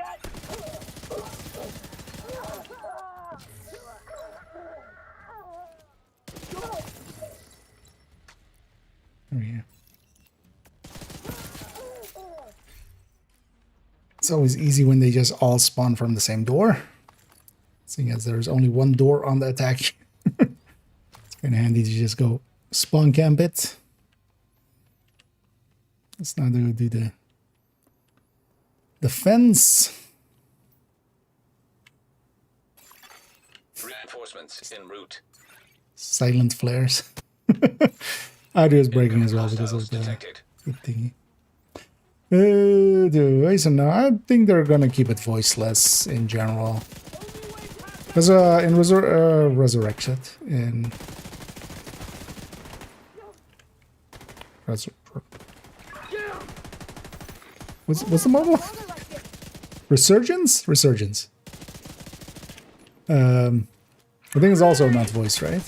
Yeah. It's always easy when they just all spawn from the same door. Seeing as there's only one door on the attack. It's kind of handy to just go spawn camp it. Let's now do the fence. Reinforcements en route. Silent flares. Audio is breaking as well because of the thingy. So now I think they're gonna keep it voiceless in general. Because in Resurrection, in what's the model? Resurgence? Resurgence. I think it's also not voiced, right?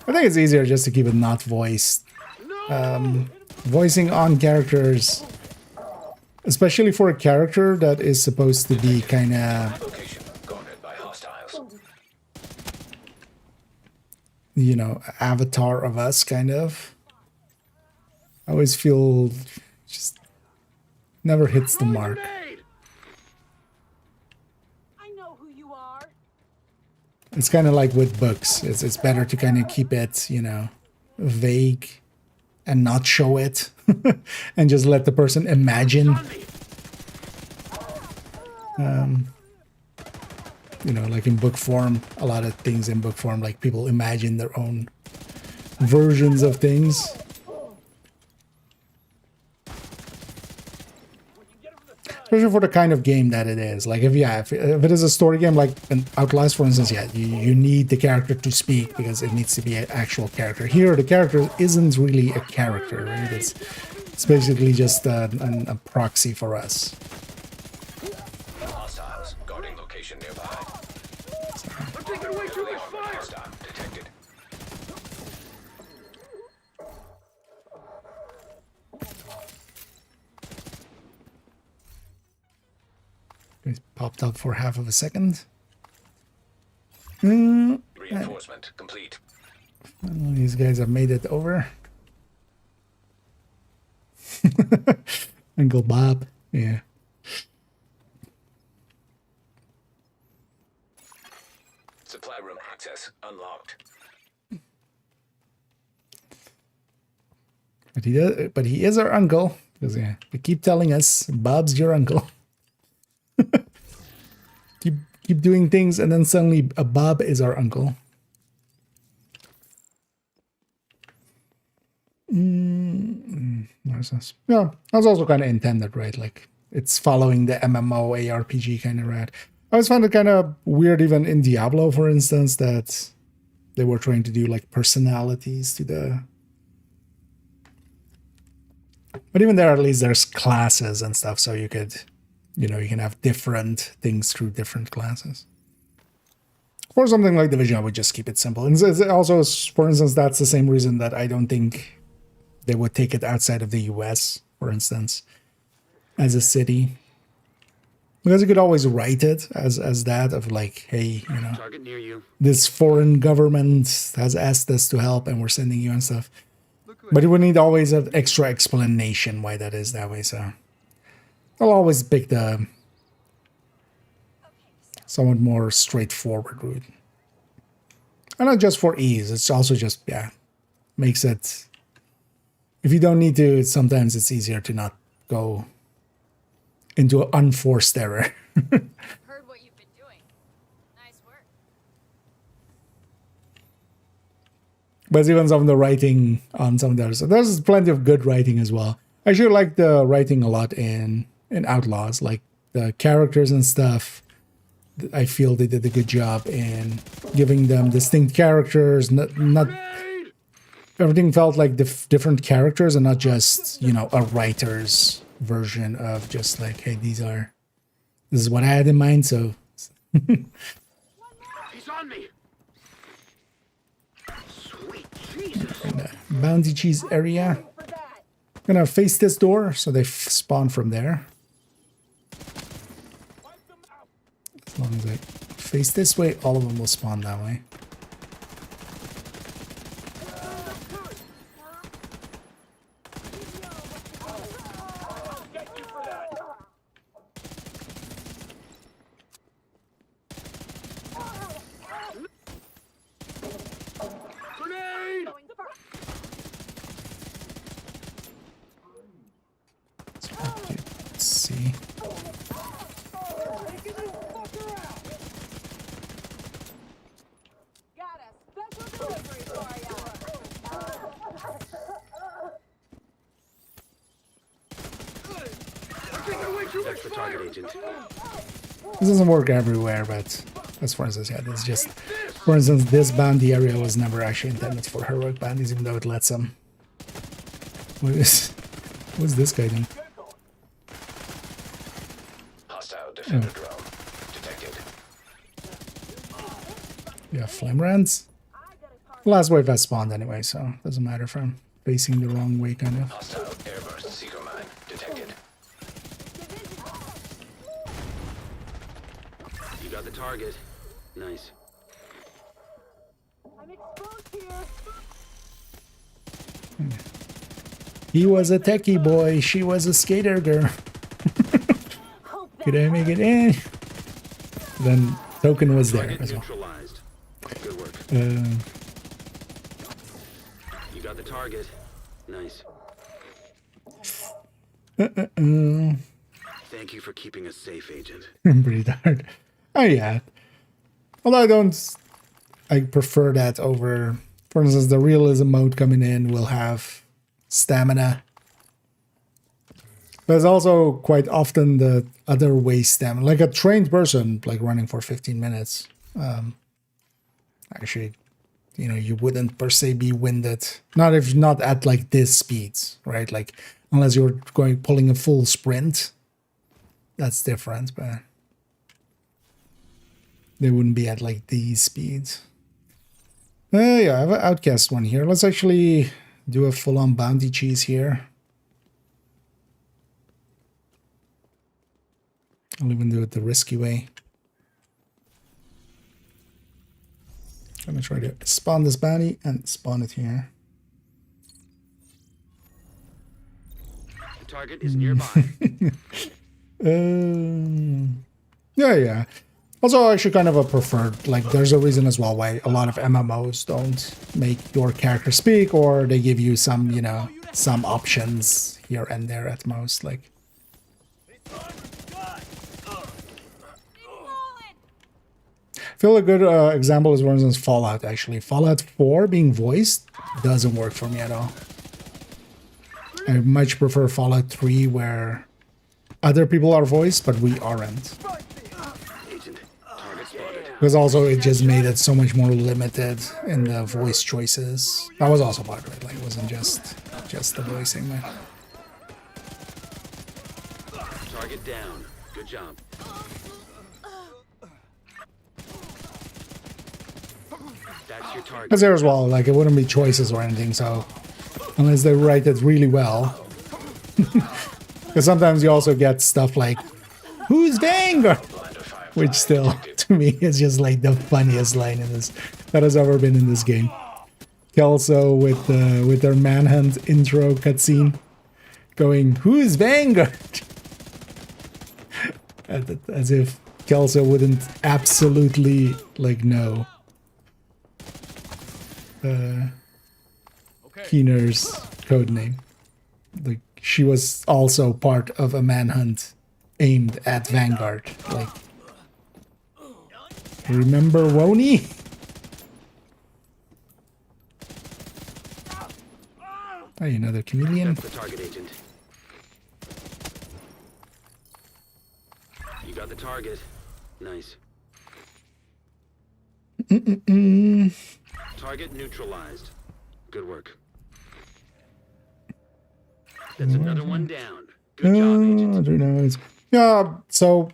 I think it's easier just to keep it not voiced. Voicing on characters, especially for a character that is supposed to be kind of, you know, avatar of us, kind of. I always feel just never hits the mark. It's kind of like with books. It's better to kind of keep it, you know, vague and not show it and just let the person imagine. You know, like in book form, a lot of things in book form, like people imagine their own versions of things. Especially for the kind of game that it is. Like if it is a story game like an Outlast, for instance, yeah, you need the character to speak because it needs to be an actual character. Here, the character isn't really a character, right? It's basically just a proxy for us. Hostiles guarding location nearby. I'm taking away too much fire. Hostile detected. It popped up for half of a second. Reinforcement complete. These guys have made it over. Uncle Bob, yeah. Supply room access unlocked. But he is our uncle. Because yeah, they keep telling us Bob's your uncle. keep doing things, and then suddenly a Bob is our uncle. Where's this? Yeah, that's also kind of intended, right? Like it's following the MMO ARPG kind of route. I always found it kind of weird, even in Diablo, for instance, that they were trying to do like personalities to the. But even there, at least there's classes and stuff, so you could, you know, you can have different things through different classes. For something like Division, I would just keep it simple. And it's also, for instance, that's the same reason that I don't think they would take it outside of the US, for instance, as a city. Because you could always write it as that of like, hey, you know, Target near you. This foreign government has asked us to help and we're sending you and stuff. But you would need always an extra explanation why that is that way, so I'll always pick the somewhat more straightforward route. And not just for ease, it's also just, yeah, makes it, if you don't need to, sometimes it's easier to not go into an unforced error. Heard what you've been doing. Nice work. But even some of the writing on some of those, there's plenty of good writing as well. I actually like the writing a lot in Outlaws, like the characters and stuff. I feel they did a good job in giving them distinct characters. Not everything felt like different characters and not just, you know, a writer's version of just like, hey, this is what I had in mind. So He's on me. Sweet Jesus. Bounty cheese area. I'm gonna face this door so they spawn from there. As long as I face this way, all of them will spawn that way. see. That's the target, Agent. This doesn't work everywhere, but as for instance, yeah, this just, for instance, this bounty area was never actually intended for heroic bounties, even though it lets them. What's this guy doing? Hostile defender drone detected. Yeah, flame rants. Last wave has spawned anyway, so doesn't matter if I'm facing the wrong way, kind of. Hostile airburst seeker mine detected. You got the target. Nice. I'm exposed here. He was a techie boy, she was a skater girl. Could I make it in? Then token was there as well. Good work. You got the target. Nice. Thank you for keeping us safe, Agent. I'm pretty tired. Oh yeah. Although I prefer that over, for instance, the realism mode coming in will have stamina. There's also quite often the other way stamina, like a trained person, like running for 15 minutes. Actually, you know, you wouldn't per se be winded. Not at like this speeds, right? Like unless you're pulling a full sprint, that's different, but they wouldn't be at like these speeds. Yeah, I have an outcast one here. Let's actually do a full-on bounty cheese here. I'll even do it the risky way. I'm gonna try to spawn this bounty and spawn it here. The target is nearby. Yeah. Also, actually kind of a preferred, like there's a reason as well why a lot of MMOs don't make your character speak, or they give you some, you know, some options here and there at most, like. I feel a good example is, for instance, Fallout, actually. Fallout 4 being voiced doesn't work for me at all. I much prefer Fallout 3 where other people are voiced, but we aren't. Because also it just made it so much more limited in the voice choices. That was also part of it, like it wasn't just the voicing, man. Target down. Good job. That's your target. Because there as well, like it wouldn't be choices or anything, so unless they write it really well. Because sometimes you also get stuff like, "Who's Vanguard?" Which still, to me, is just like the funniest line in this that has ever been in this game. Kelso with their Manhunt intro cutscene, going, "Who's Vanguard?" As if Kelso wouldn't absolutely like know Keener's codename. Like she was also part of a manhunt aimed at Vanguard. Like, remember Woni? Hey, another chameleon. That's the target, Agent. You got the target. Nice. Target neutralized. Good work. That's another one down. Good job, Agent. Yeah, so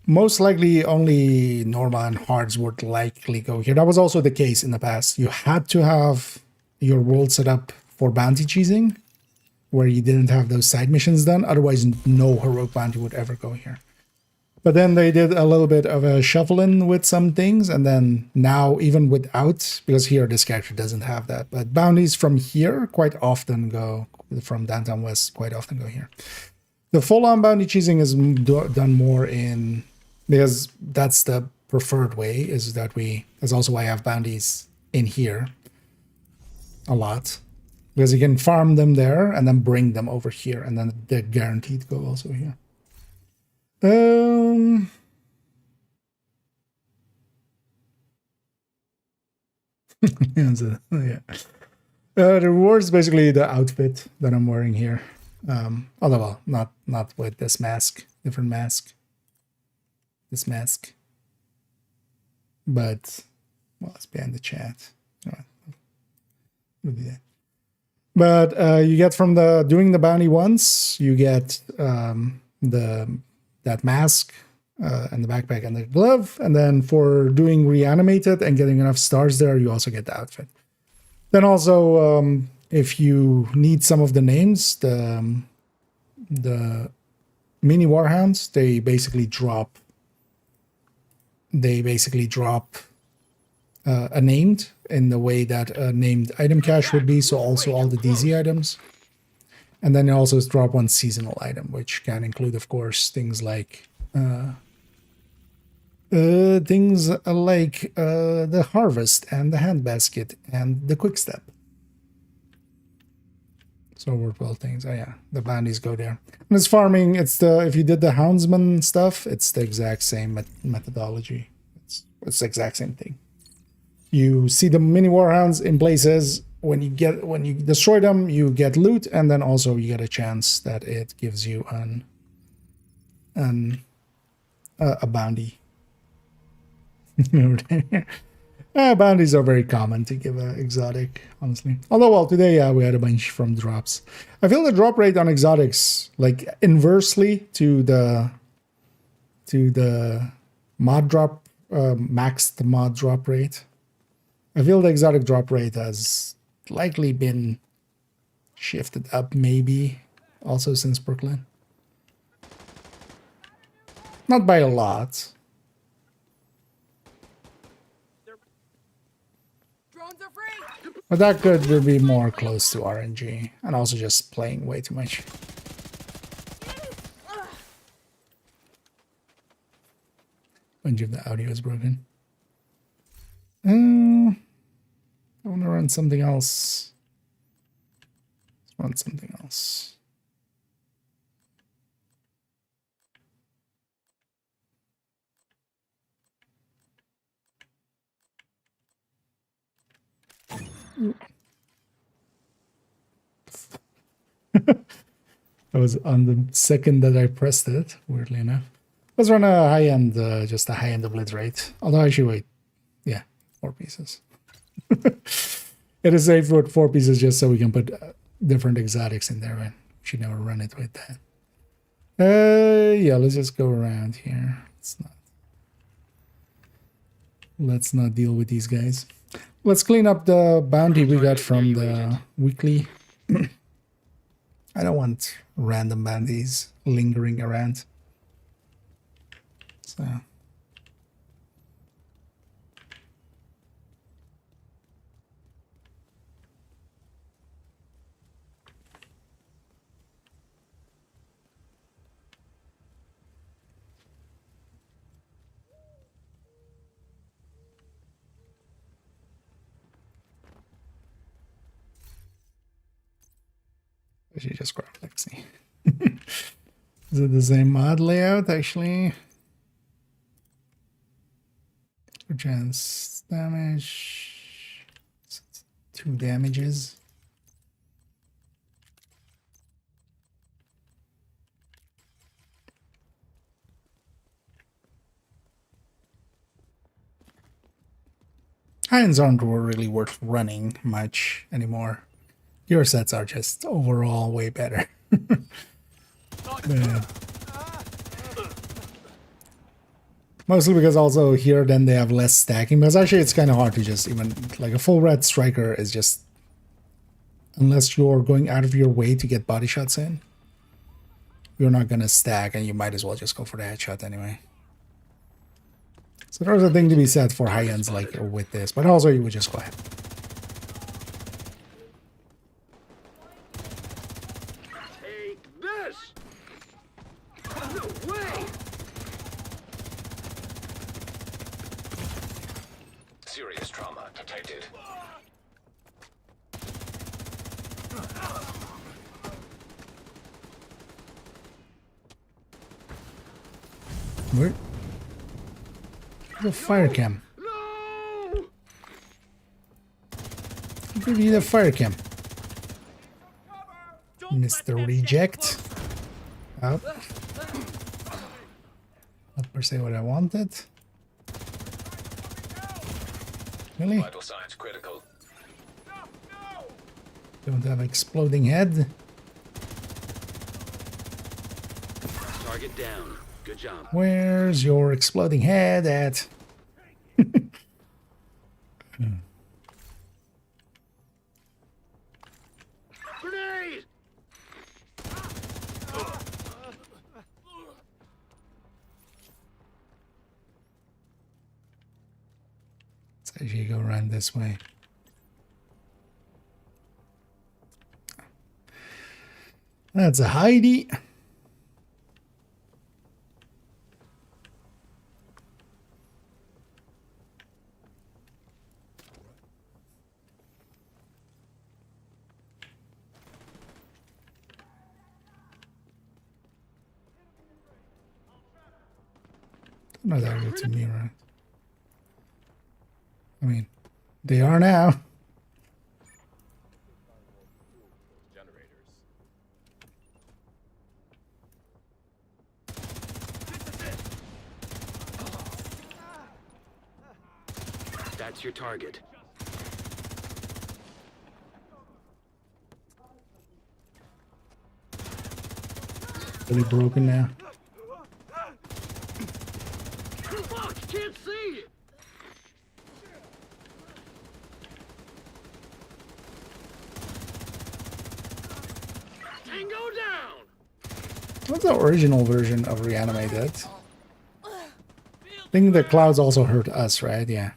most likely only Norma and Hards would likely go here. That was also the case in the past. You had to have your world set up for bounty cheesing, where you didn't have those side missions done. Otherwise, no heroic bounty would ever go here. But then they did a little bit of a shuffling with some things, and then now even without, because here this character doesn't have that, but bounties from here quite often go, from Downtown West quite often go here. The full-on bounty cheesing is done more in, because that's the preferred way, is that that's also why I have bounties in here a lot. Because you can farm them there and then bring them over here, and then they're guaranteed to go also here. Yeah. The reward is basically the outfit that I'm wearing here. Although, well, not with this mask, different mask. This mask. But, well, let's ban the chat. All right. We'll do that. But you get from doing the bounty once, you get that mask and the backpack and the glove, and then for doing reanimated and getting enough stars there, you also get the outfit. Then also, if you need some of the names, the mini warhounds, they basically drop a named in the way that a named item cache would be, so also all the DZ items. And then it also drop one seasonal item, which can include, of course, things like the harvest and the handbasket and the quick step. So worthwhile things. Oh yeah, the bounties go there. And it's farming. It's if you did the houndsman stuff, it's the exact same methodology. It's the exact same thing. You see the mini warhounds in places. When you destroy them, you get loot, and then also you get a chance that it gives you a bounty. Bounties are very common to give an exotic, honestly. Although, well, today we had a bunch from drops. I feel the drop rate on exotics, like inversely to the mod drop, maxed mod drop rate. I feel the exotic drop rate has likely been shifted up, maybe also since Brooklyn. Not by a lot. But that could be more close to RNG, and also just playing way too much. Bunch of the audio is broken. I want to run something else. Let's run something else. I was on the second that I pressed it, weirdly enough. Let's run a high-end, just a high-end obliterate. Although I should wait. Yeah, 4 pieces. It is safe with 4 pieces just so we can put different exotics in there, and should never run it with that. Yeah, let's just go around here. Let's not deal with these guys. Let's clean up the bounty we got from the weekly. I don't want random bounties lingering around. So. I should just grab Lexi. Is it the same mod layout, actually? Chance damage. 2 damages. Hands aren't really worth running much anymore. Your sets are just overall way better. Mostly because also here then they have less stacking, because actually it's kind of hard to just even, like a full red striker is just, unless you're going out of your way to get body shots in, you're not going to stack, and you might as well just go for the headshot anyway. So there's a thing to be said for high ends like with this, but also you would just go ahead. Take this! No way! Serious trauma detected. Where? The fire cam. No! Maybe the fire cam. Mr. Reject. Oh. Not per se what I wanted. Really? Vital signs critical. Don't have exploding head. Target down. Good job. Where's your exploding head at? Grenade! Let's actually go around this way. That's a Heidi. No, that was to me, right? I mean, they are now. That's your target. Really broken now. Fuck! Can't see! Tango down! What's the original version of Reanimated? I think the clouds also hurt us, right? Yeah.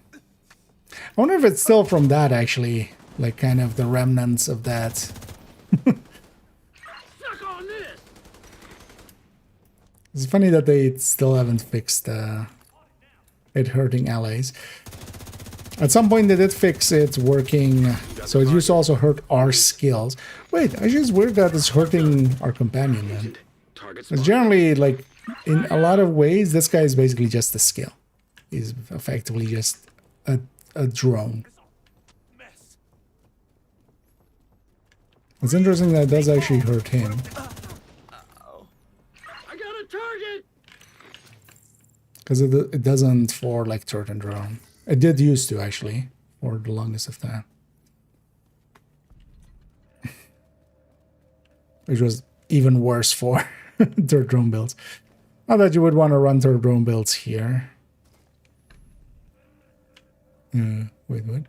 I wonder if it's still from that, actually. Like, kind of the remnants of that. Suck on this! It's funny that they still haven't fixed it hurting allies. At some point they did fix it working, so it used to also hurt our skills. Wait, actually it's weird that it's hurting our companion then. It's generally, like, in a lot of ways, this guy is basically just a skill. He's effectively just a drone. It's interesting that it does actually hurt him. I got a target! Because it doesn't for, like, turret and drone. It did used to, actually, for the longest of time. Which was even worse for third drone builds. Not that you would want to run third drone builds here. Wait, what?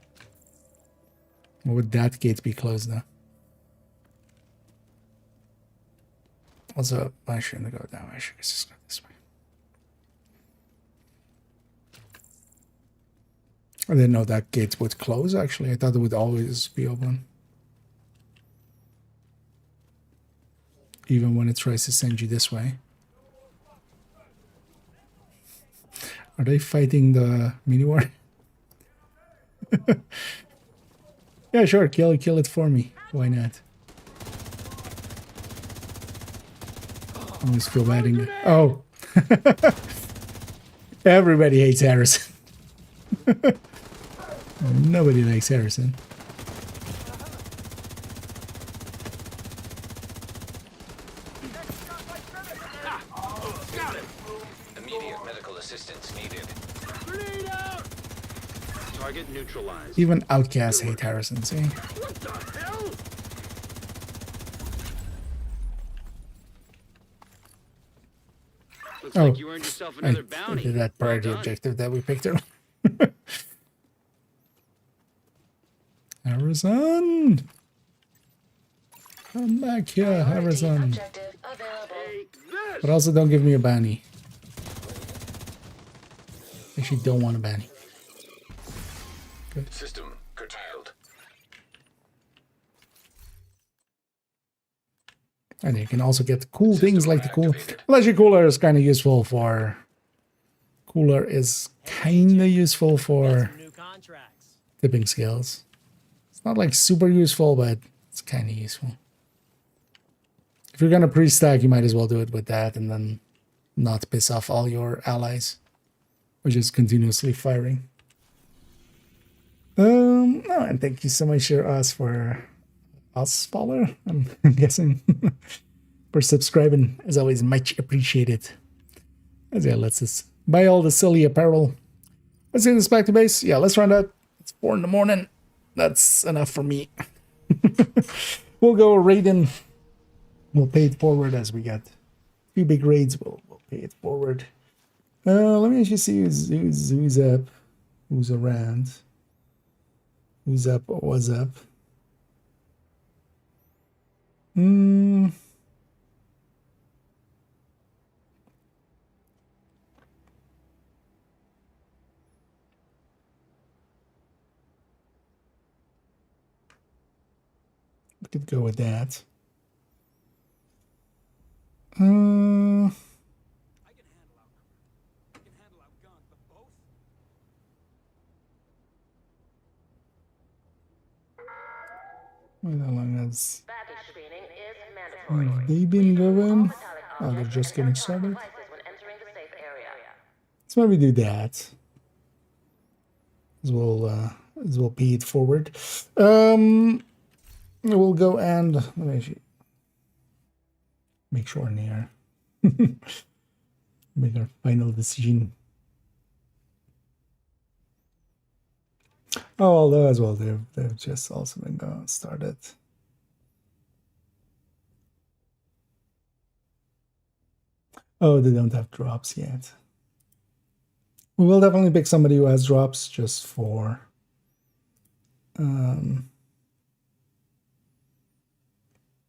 Or would that gate be closed now? Also, I shouldn't go that way. I should just go this way. I didn't know that gate would close, actually. I thought it would always be open. Even when it tries to send you this way. Are they fighting the mini war? Yeah, sure, kill it for me. Why not? I always feel bad in oh. Everybody hates Harrison. Nobody likes Harrison. Immediate medical assistance needed. Target neutralized. Even outcasts hate Harrison, see? What the hell? Looks like you earned yourself another I bounty. did that priority objective that we picked up. Harrison! Come back here, Harrison. But also don't give me a bounty. Actually don't want a bounty. Good. System curtailed. And you can also get cool things like the cool. Well, actually, cooler is kind of useful for. Cooler is kind of useful for tipping skills. It's not like super useful, but it's kind of useful. If you're gonna pre-stack, you might as well do it with that, and then not piss off all your allies, which is continuously firing. Oh, and thank you so much, Us, for us follower. I'm guessing for subscribing. As always, much appreciated. As yeah, let's just buy all the silly apparel. Let's get this back to base. Yeah, let's run that. It's 4 in the morning. That's enough for me. We'll go raiding. We'll pay it forward as we get 2 big raids. We'll pay it forward. Let me actually see who's up, who's around, who's up, or what's up. We could go with that. How long has they been going? Oh, they're just getting started. Let's maybe do that. As we'll pay it forward. We'll go and let me actually make sure near make our final decision. Oh, although as well they've just also been started. Oh, they don't have drops yet. We will definitely pick somebody who has drops just for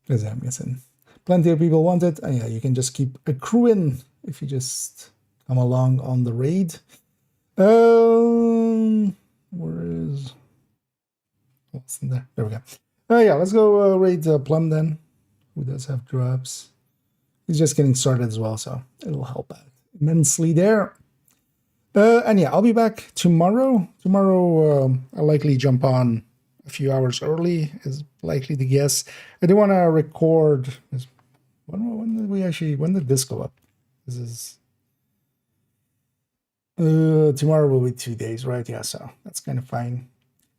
because I'm guessing plenty of people want it. And yeah, you can just keep accruing if you just come along on the raid. Where is what's in there? There we go. Yeah, let's go raid Plum then, who does have drops. He's just getting started as well, so it'll help out immensely there. And yeah, I'll be back tomorrow. Tomorrow, I'll likely jump on a few hours early, is likely to guess. I do want to record. When did this go up? This is tomorrow will be 2 days, right? Yeah, so that's kind of fine.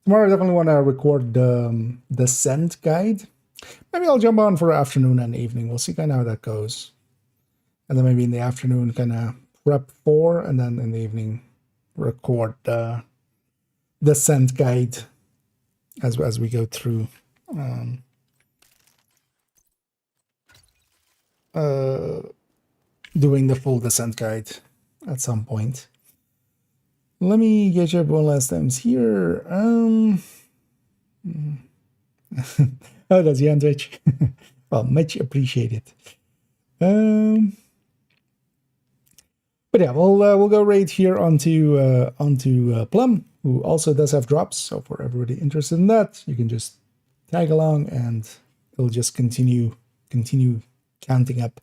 Tomorrow I definitely want to record the scent guide. Maybe I'll jump on for afternoon and evening. We'll see kind of how that goes. And then maybe in the afternoon kind of prep for, and then in the evening record the scent guide as we go through doing the full descent guide at some point. Let me get you up one last time here. Oh, that's you on Twitch. Well, much appreciated. But yeah, we'll go right here onto Plum, who also does have drops. So for everybody interested in that, you can just tag along, and it'll just continue counting up.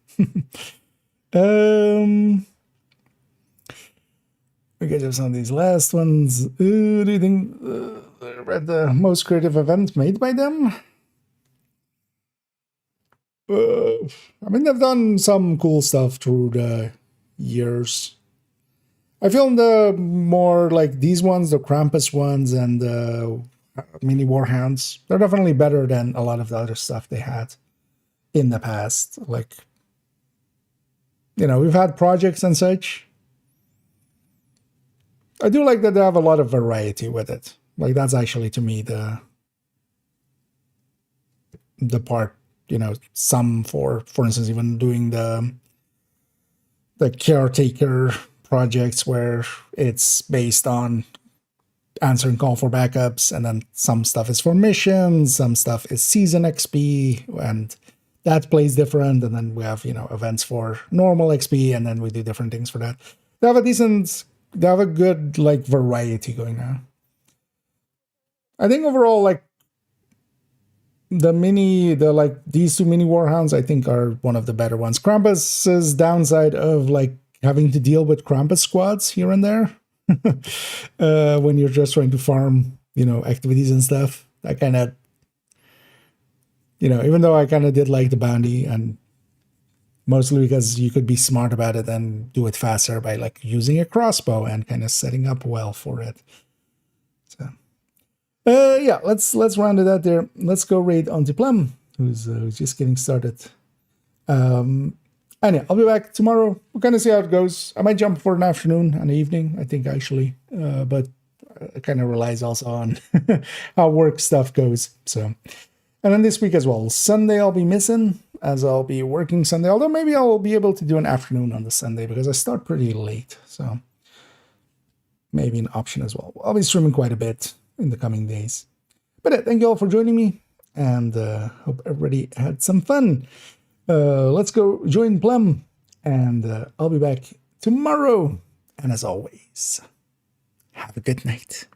We get to some of these last ones. Do you think read the most creative event made by them? I mean, they've done some cool stuff through the years. I feel the more like these ones, the Krampus ones and the mini Warhounds, they're definitely better than a lot of the other stuff they had in the past. Like, you know, we've had projects and such. I do like that they have a lot of variety with it. Like, that's actually, to me, the part, you know, some for instance, even doing the caretaker projects where it's based on answering call for backups, and then some stuff is for missions, some stuff is season XP, and that plays different, and then we have, you know, events for normal XP, and then we do different things for that. They have a good, like, variety going now. I think overall, like, these two mini Warhounds, I think, are one of the better ones. Krampus's downside of, like, having to deal with Krampus squads here and there when you're just trying to farm, you know, activities and stuff. I kind of, you know, even though I kind of did like the bounty, and mostly because you could be smart about it and do it faster by, like, using a crossbow and kind of setting up well for it. So, Yeah, let's round it out there. Let's go raid onto Plum, who's just getting started. And yeah, I'll be back tomorrow. We're gonna see how it goes. I might jump for an afternoon and evening, I think, actually, but it kind of relies also on how work stuff goes. So, and then this week as well, Sunday I'll be missing, as I'll be working Sunday. Although maybe I'll be able to do an afternoon on the Sunday because I start pretty late. So maybe an option as well. I'll be streaming quite a bit in the coming days. But yeah, thank you all for joining me, and hope everybody had some fun. Let's go join Plum, and I'll be back tomorrow. And as always, have a good night.